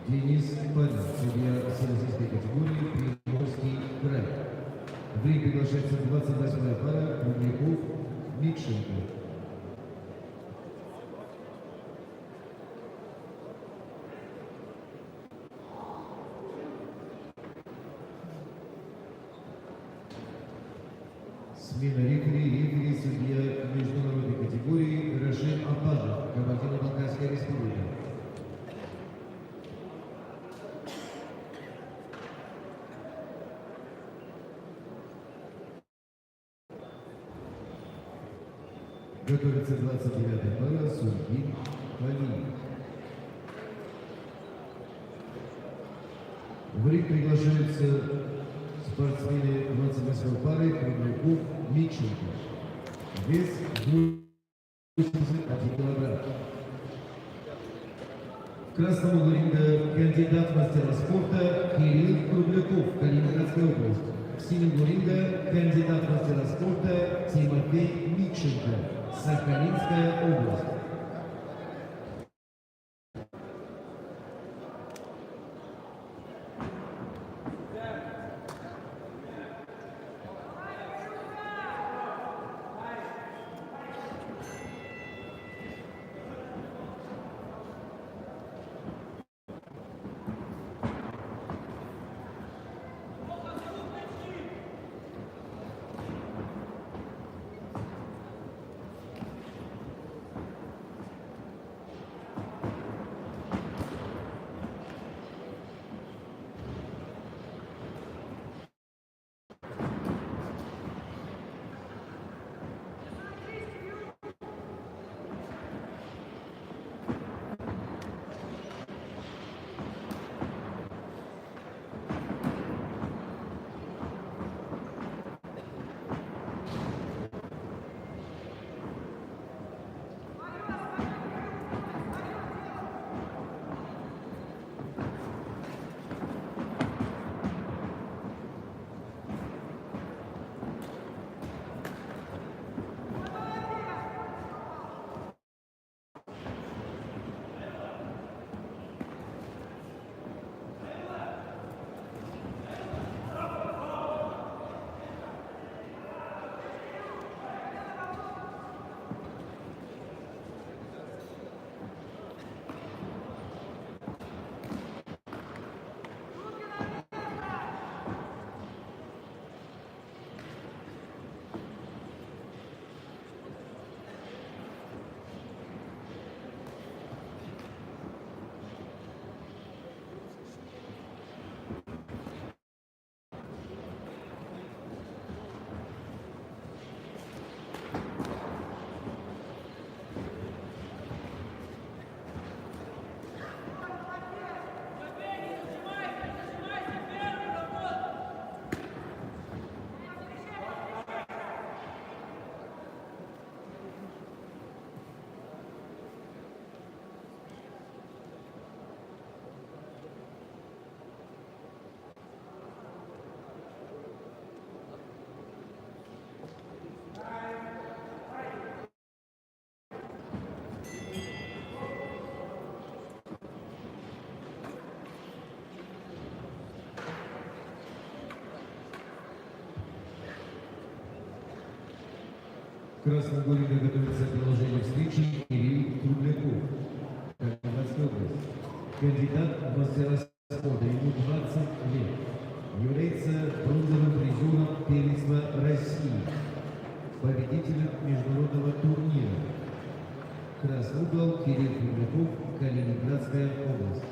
L: Денис Панин, судья всероссийской категории Приморский край. В ринг приглашается 28-я пара Кузняков Микшенко. Смена рефери судья международной категории Рашид Аббадов, Кабардино-Балкарская республика. Готовится 29-я пара Сульгин Валиев. В ринг приглашаются спортсмены 28-й пары Кругляков Микшенко. Вес 81 килограмм. В красном углу ринга кандидат в мастера спорта Кирилл Кругляков, Калининградская область. В синем углу ринга кандидат в мастера спорта Тимофей Микшенко, Сахалинская область. В красном углу ринга готовится продолжение встречи Кирилл Кругляков, Калининградская область. Кандидат в мастера спорта, ему 20 лет. Является бронзовым призером первенства России, победителем международного турнира. Красный угол Кирилл Кругляков, Калининградская область.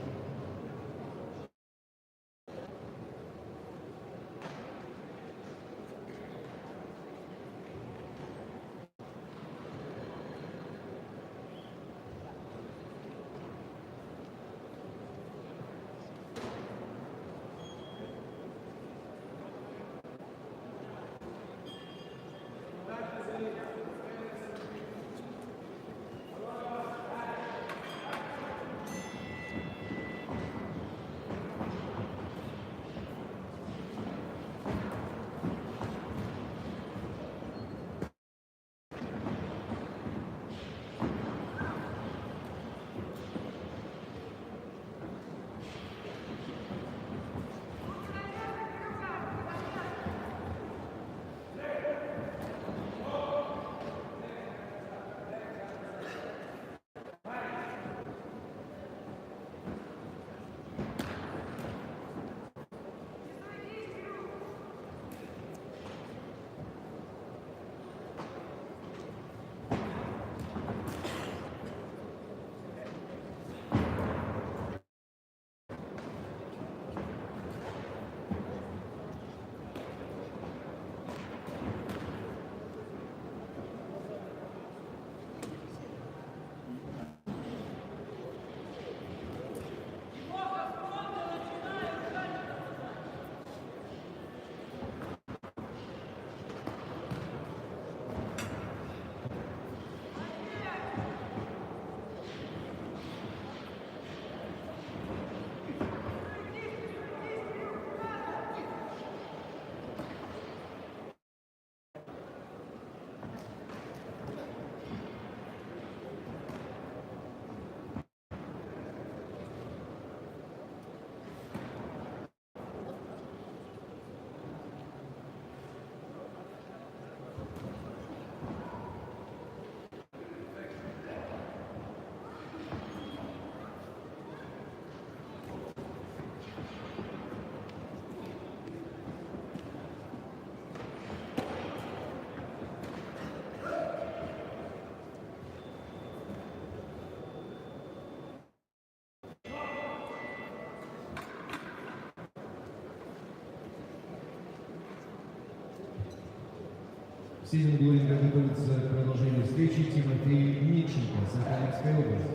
L: сидингу ринга готовится к продолжению встречи Тимофей Митченко, Сахалинская область.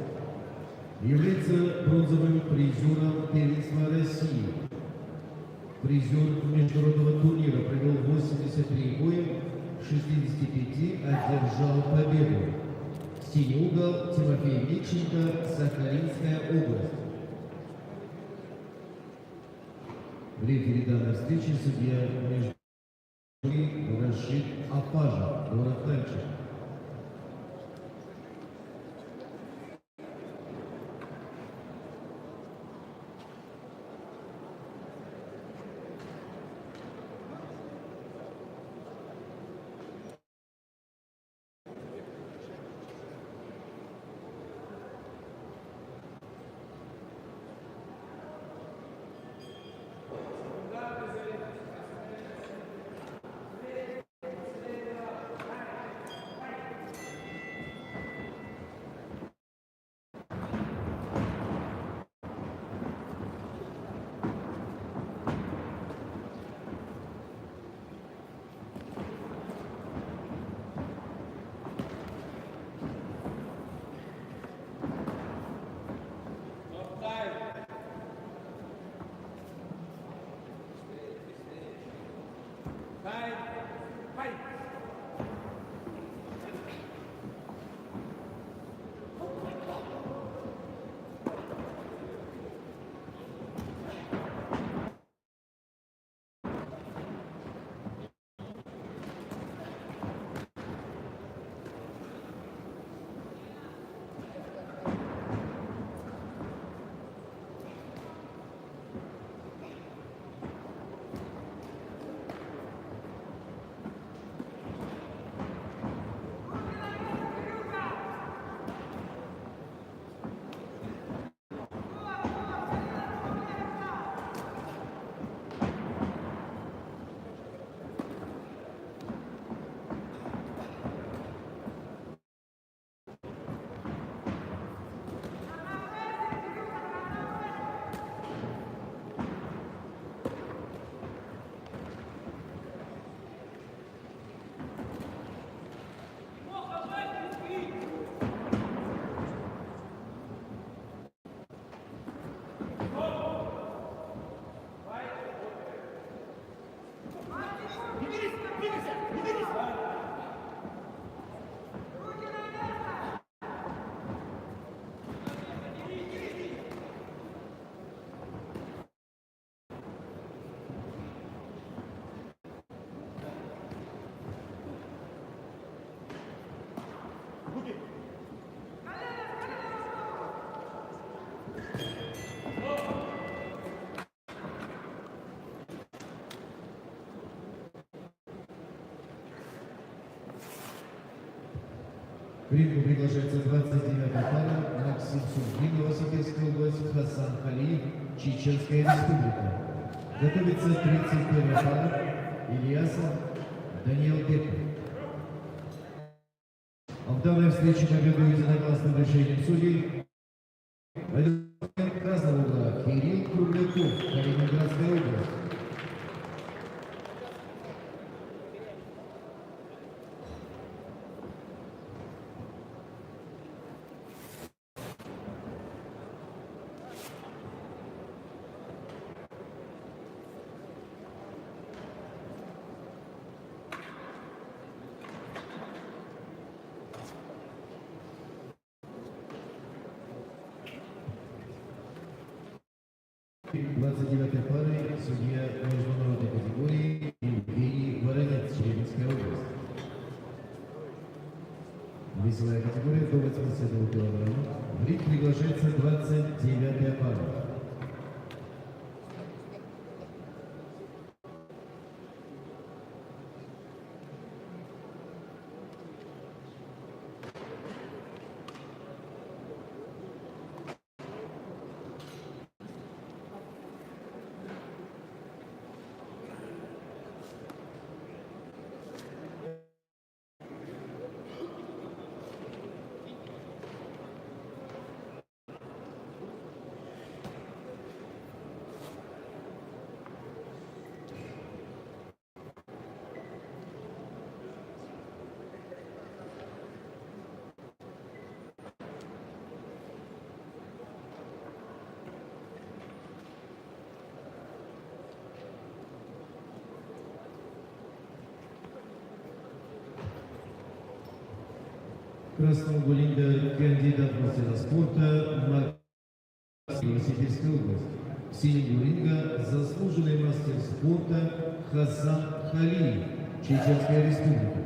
L: Является бронзовым призером первенства России. Призер международного турнира, провел 83 боя, 65 одержал победу. Синий угол Тимофей Митченко, Сахалинская область. Рефери данной встречи судья между Рашид Апажа, город Нальчик. К рингу приглашается 29-я пара Максим Сургин, Новосибирская область, Хасан Халиев, Чеченская республика. Готовится 31-я пара Ильясов, Даниил Гетман. А в данной встрече победу единогласным решением судей красного угла Кирилл Кругляков, Калининградская область. Парой судья международной категории Евгений Воронец, Челябинская область. Весовая категория до 82 килограмма. В ринг приглашается 29-я пара. Красного ринга кандидат в мастера спорта Новосибирская область. Синего ринга заслуженный мастер спорта Хасан Халиев, Чеченская республика.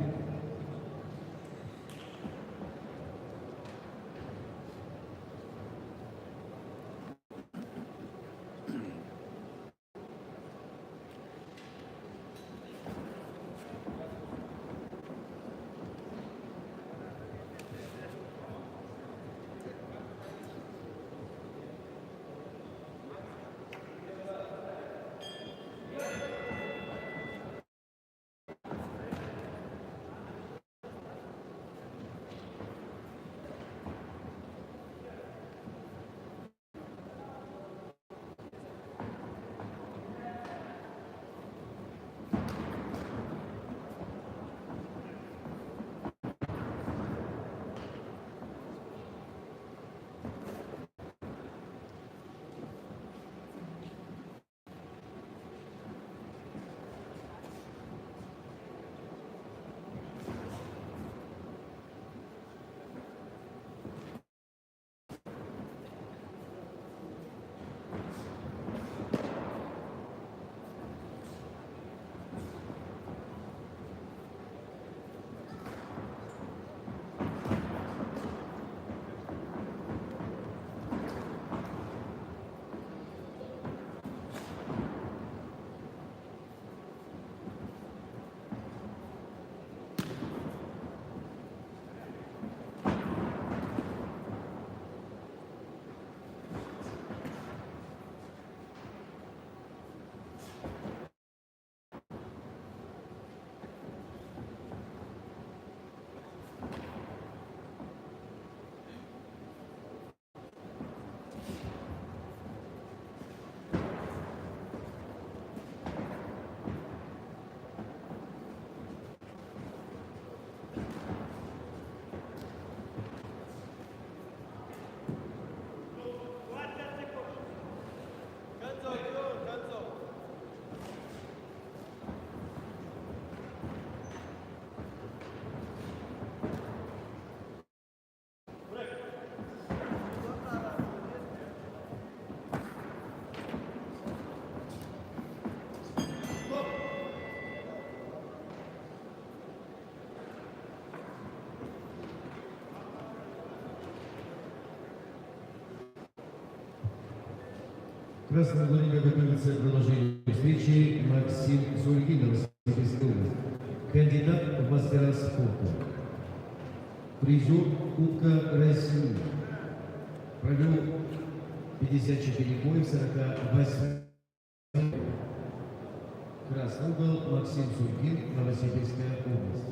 L: Красного ринга готовится к продолжению встречи Максим Сулькин, Новосибирская область. Кандидат в мастера спорта. Призер Кубка России. Провел 54 боя в 48. Красный угол Максим Сулькин, Новосибирская область.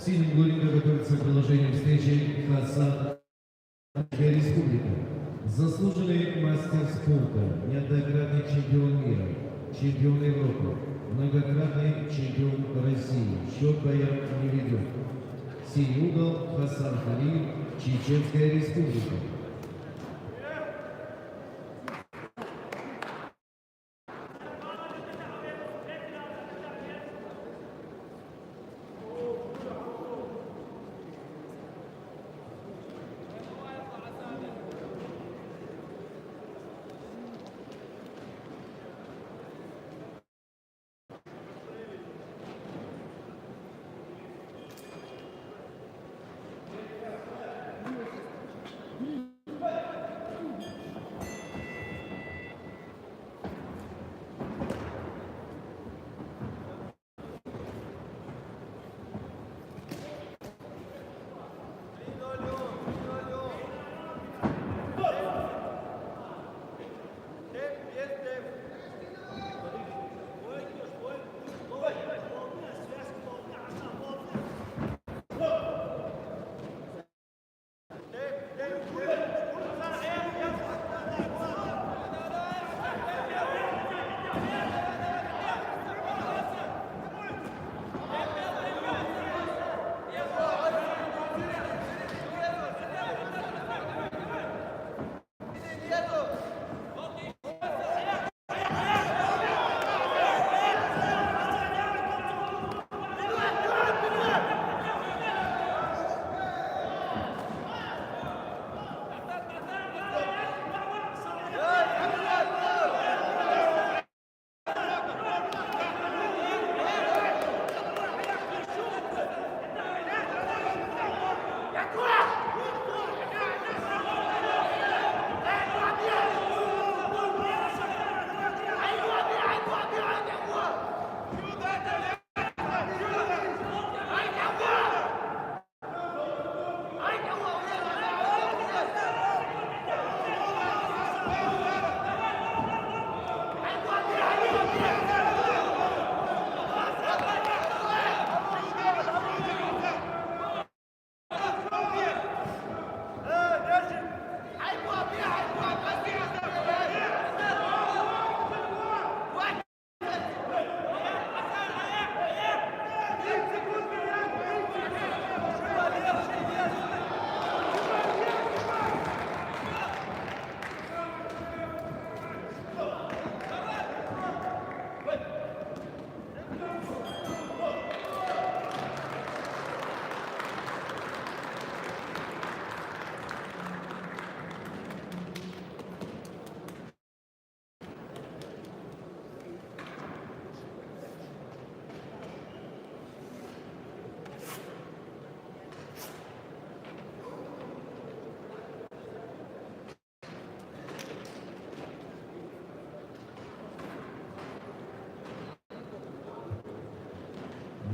L: синим угольника готовится к продолжению встречи Хасан Республика. Заслуженный мастер спорта, неоднократный чемпион мира, чемпион Европы, многократный чемпион России. Счет боя не ведет. Синий угол Хасан Халиев, Чеченская Республика.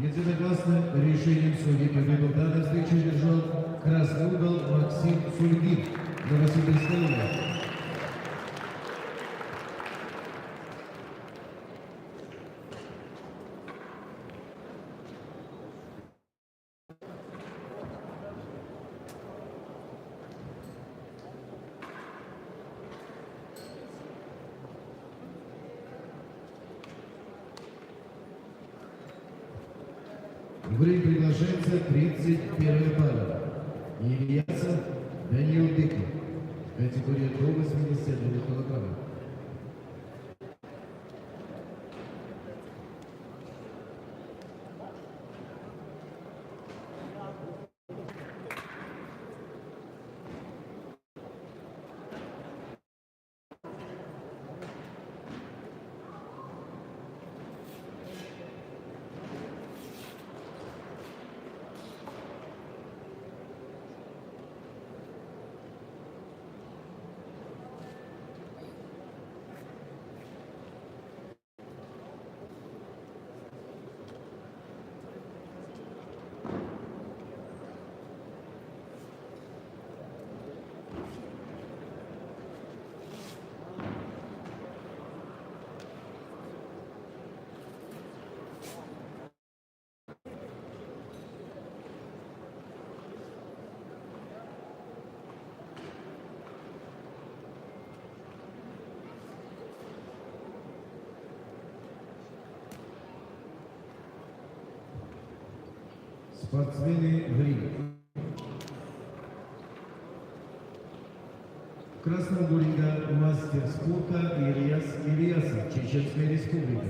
L: Единогласным решением судей победу в данной встрече одержал красный угол Максим Сульгин, Новосибирская область. В ринг приглашается 31-я пара. Ильясов Даниил Дыков. Категория до 82 килограммов. Спортсмены в ринг. В красном углу ринга мастер спорта Ильяс Ильясов, Чеченская республика.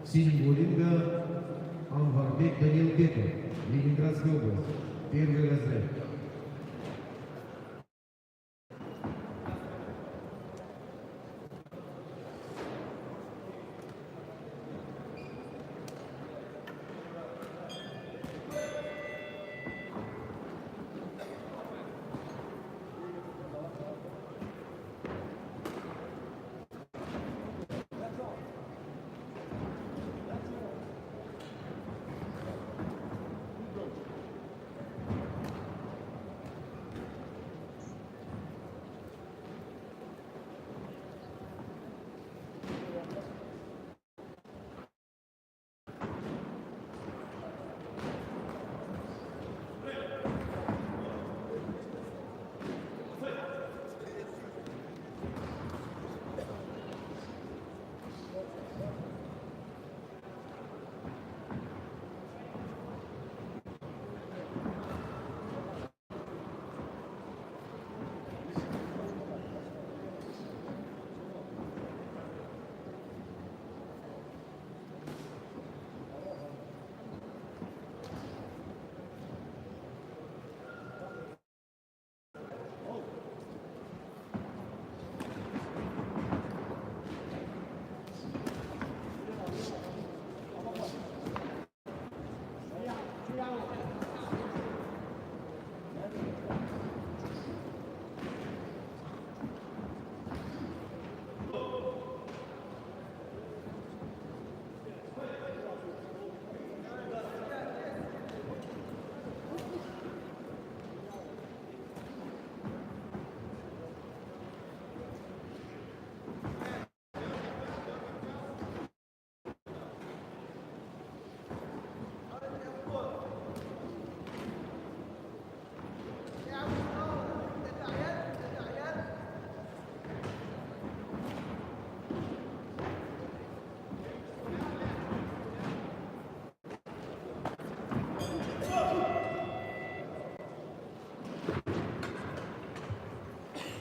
L: В синем углу ринга Анварбек Данил Беков, Ленинградская область. Первый разряд.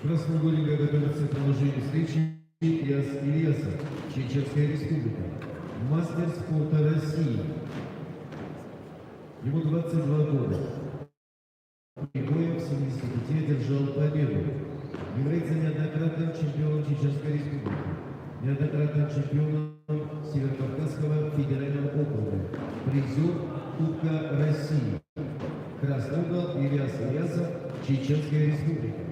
L: В красном углу ринга готовится к продолжению встречи Ильяс Ильясов, Чеченская республика. Мастер спорта России. Ему 22 года. Боем в 75 одержал победу. Является неоднократным чемпионом Чеченской республики. Неоднократным чемпионом Северокавказского федерального округа. Призер Кубка России. Красный угол Ильяс Ильясов, Чеченская республика.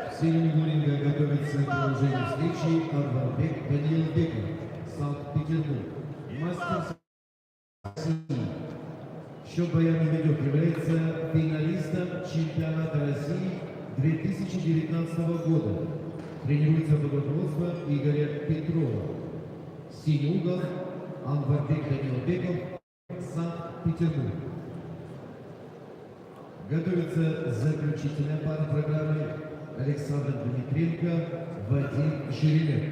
L: В середине ринга готовится к продолжению встречи Анварбек Даниилбеков, Санкт-Петербург. Мастер России. Счет боя не ведет, является финалистом чемпионата России 2019 года. Тренируется под руководством Игоря Петрова. Синий угол Анварбек Даниилбеков, Санкт-Петербург. Готовится заключительная пара программы Александр Дмитренко, Вадим Ширинев.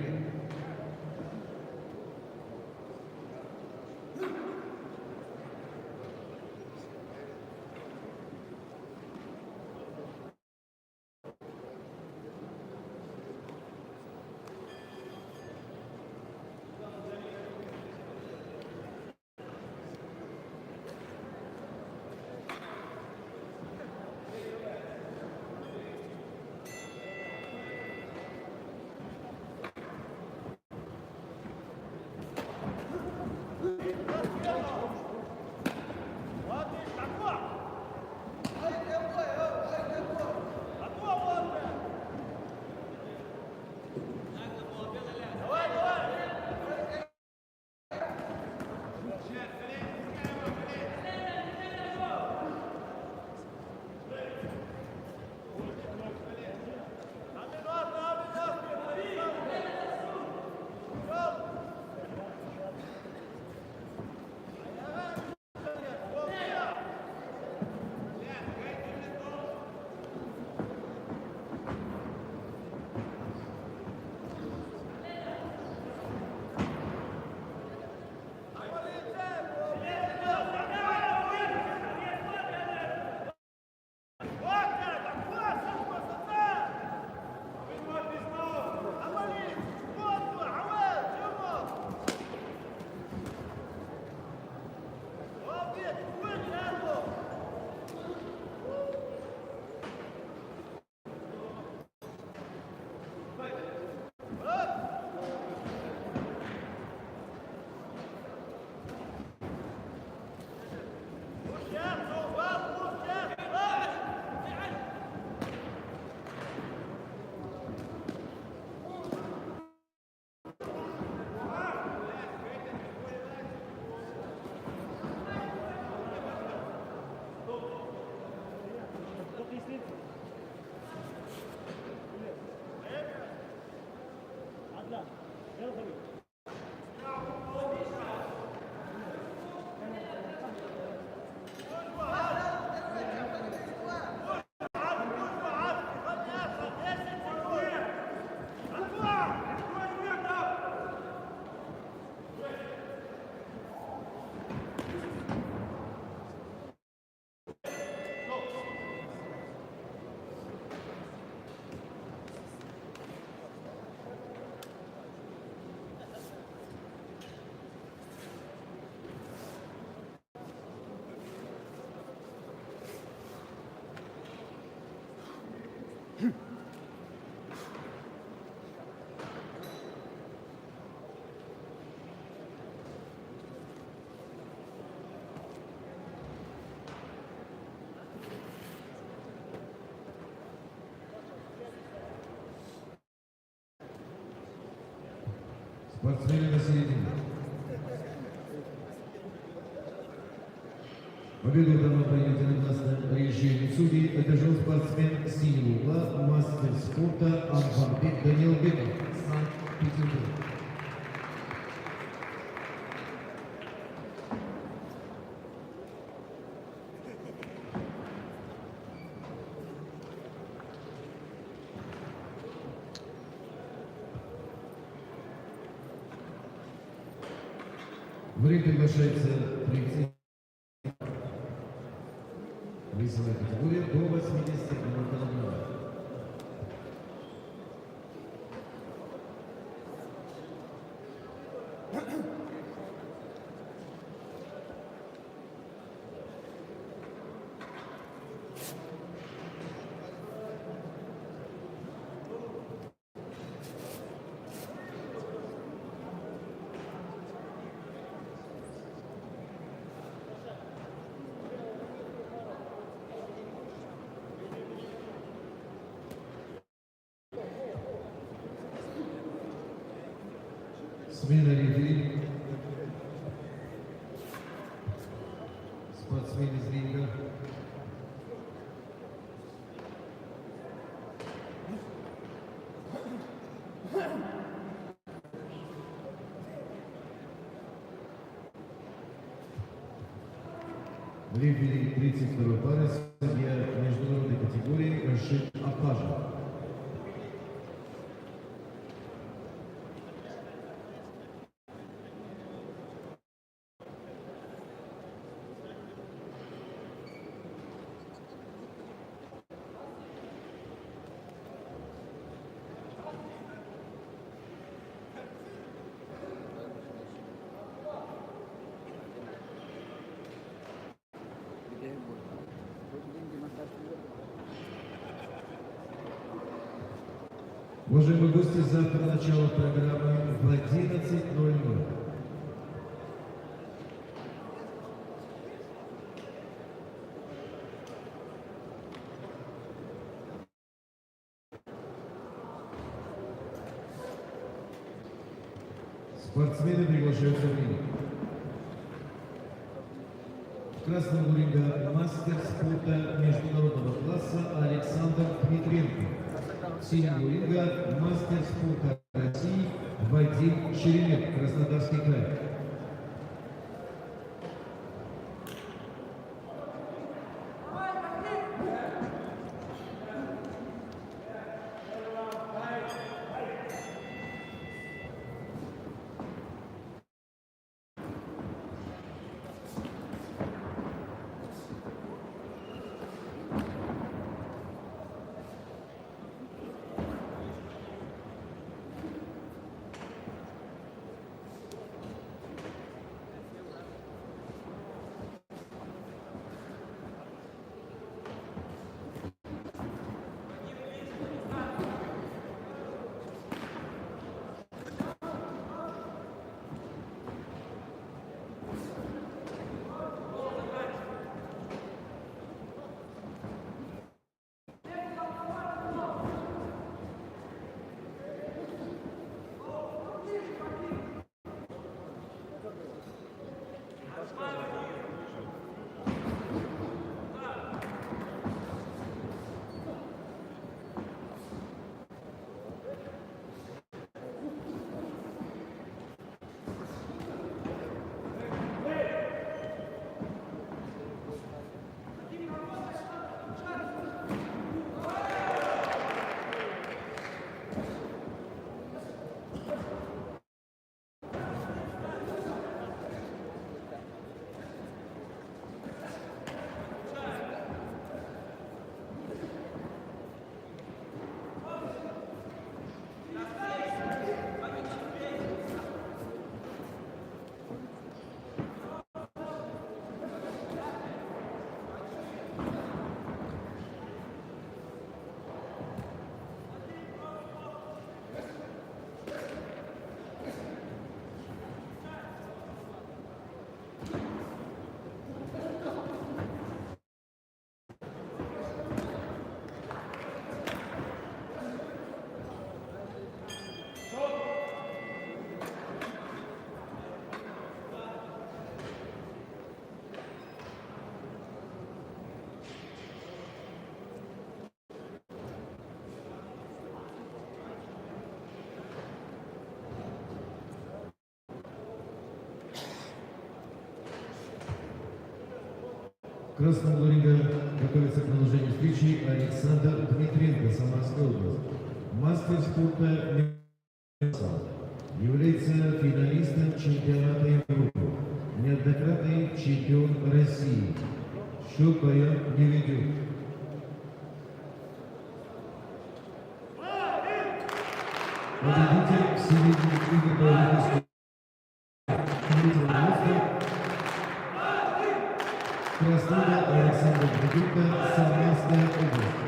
L: Спортсмены на середине. Победу дано принять на классном режиме судей. Одержал спортсмен синего угла, мастер спорта Анварбек Даниилбеков, Санкт-Петербург. В ринг приглашается 30 весовая категория до 80 кг. Смена рефери. Спортсмен из ринга. Рефери 32-й пары, судья международной категории Рашид Апажев. Уважаемые гости, завтра начало программы в 11:00. Спортсмены приглашаются в ринг. В красном ринга мастер спорта международного класса Александр Дмитренко. Синего ринга мастер спорта России Вадим Черемет, Краснодарский край. В красном ринге готовится к продолжению встречи Александр Дмитренко, Самарская область. Мастер спорта является финалистом чемпионата Европы. неоднократный чемпион России. Счет боя не ведет. Победитель средних игр боевых третьего места Краснодар Александр Придурка, Самарская область.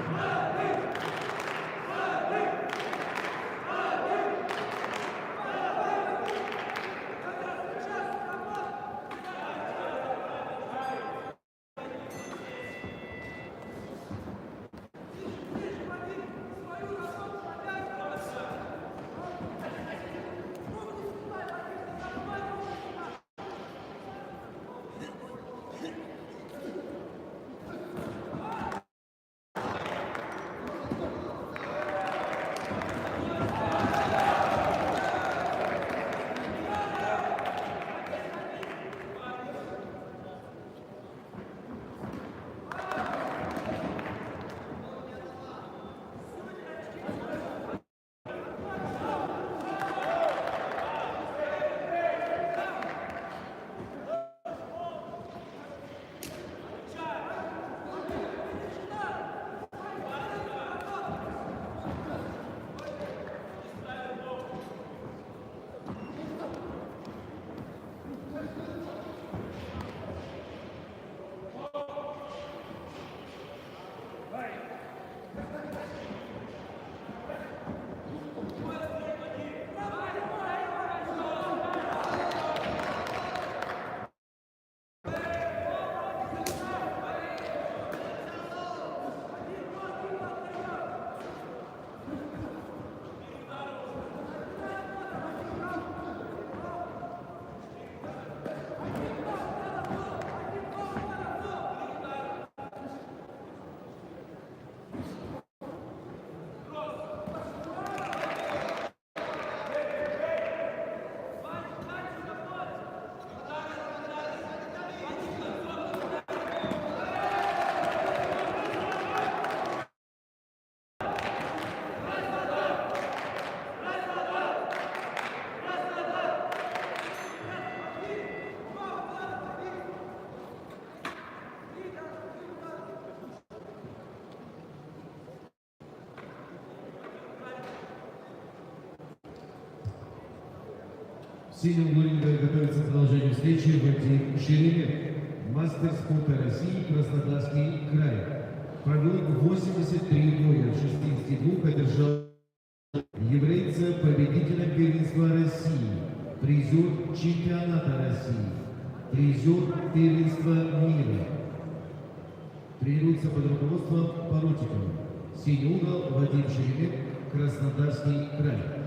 L: В синем углу готовится к продолжению встречи Вадим Шеремет, мастер спорта России, Краснодарский край. Провел 83 боя, 62 одержал является победителем первенства России, призер чемпионата России, призер первенства мира. Тренируется под руководством Поротикова. Синий угол Вадим Шеремет, Краснодарский край.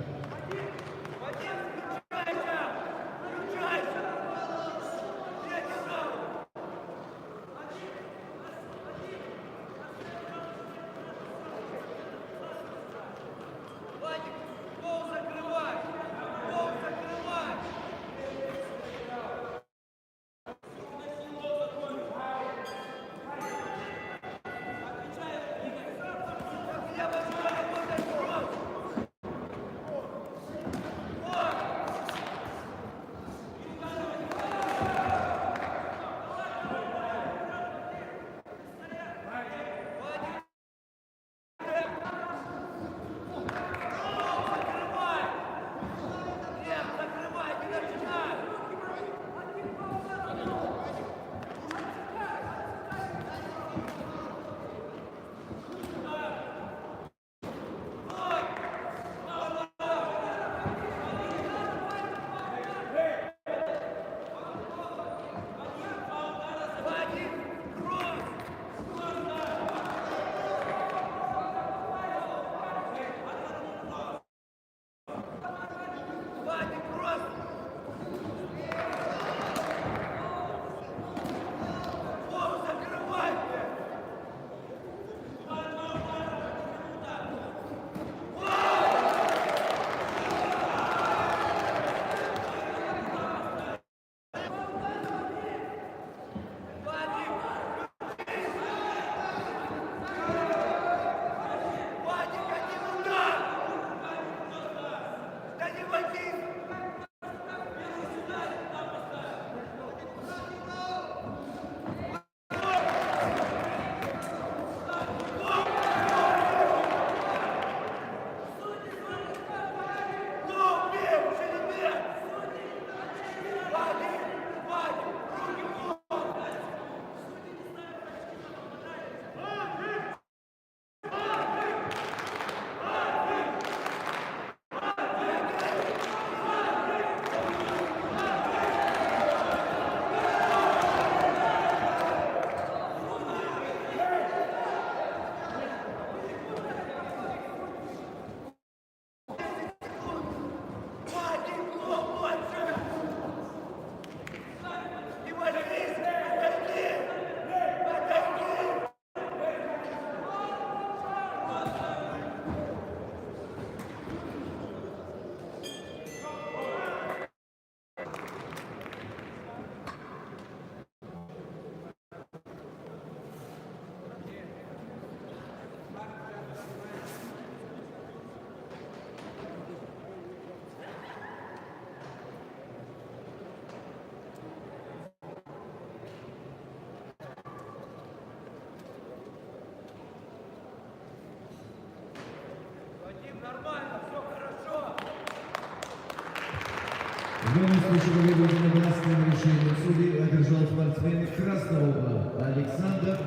L: Звание следующего вида единогласным решением судей одержал спортсмен красного угла Александр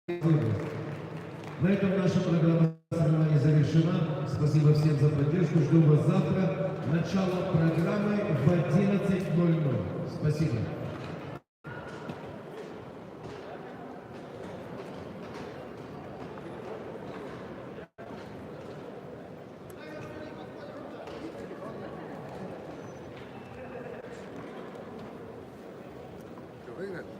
L: Григорьев. На этом наша программа соревнований завершена. Спасибо всем за поддержку. Жду вас завтра. Начало программы в 11:00. Спасибо.
I: Выиграть?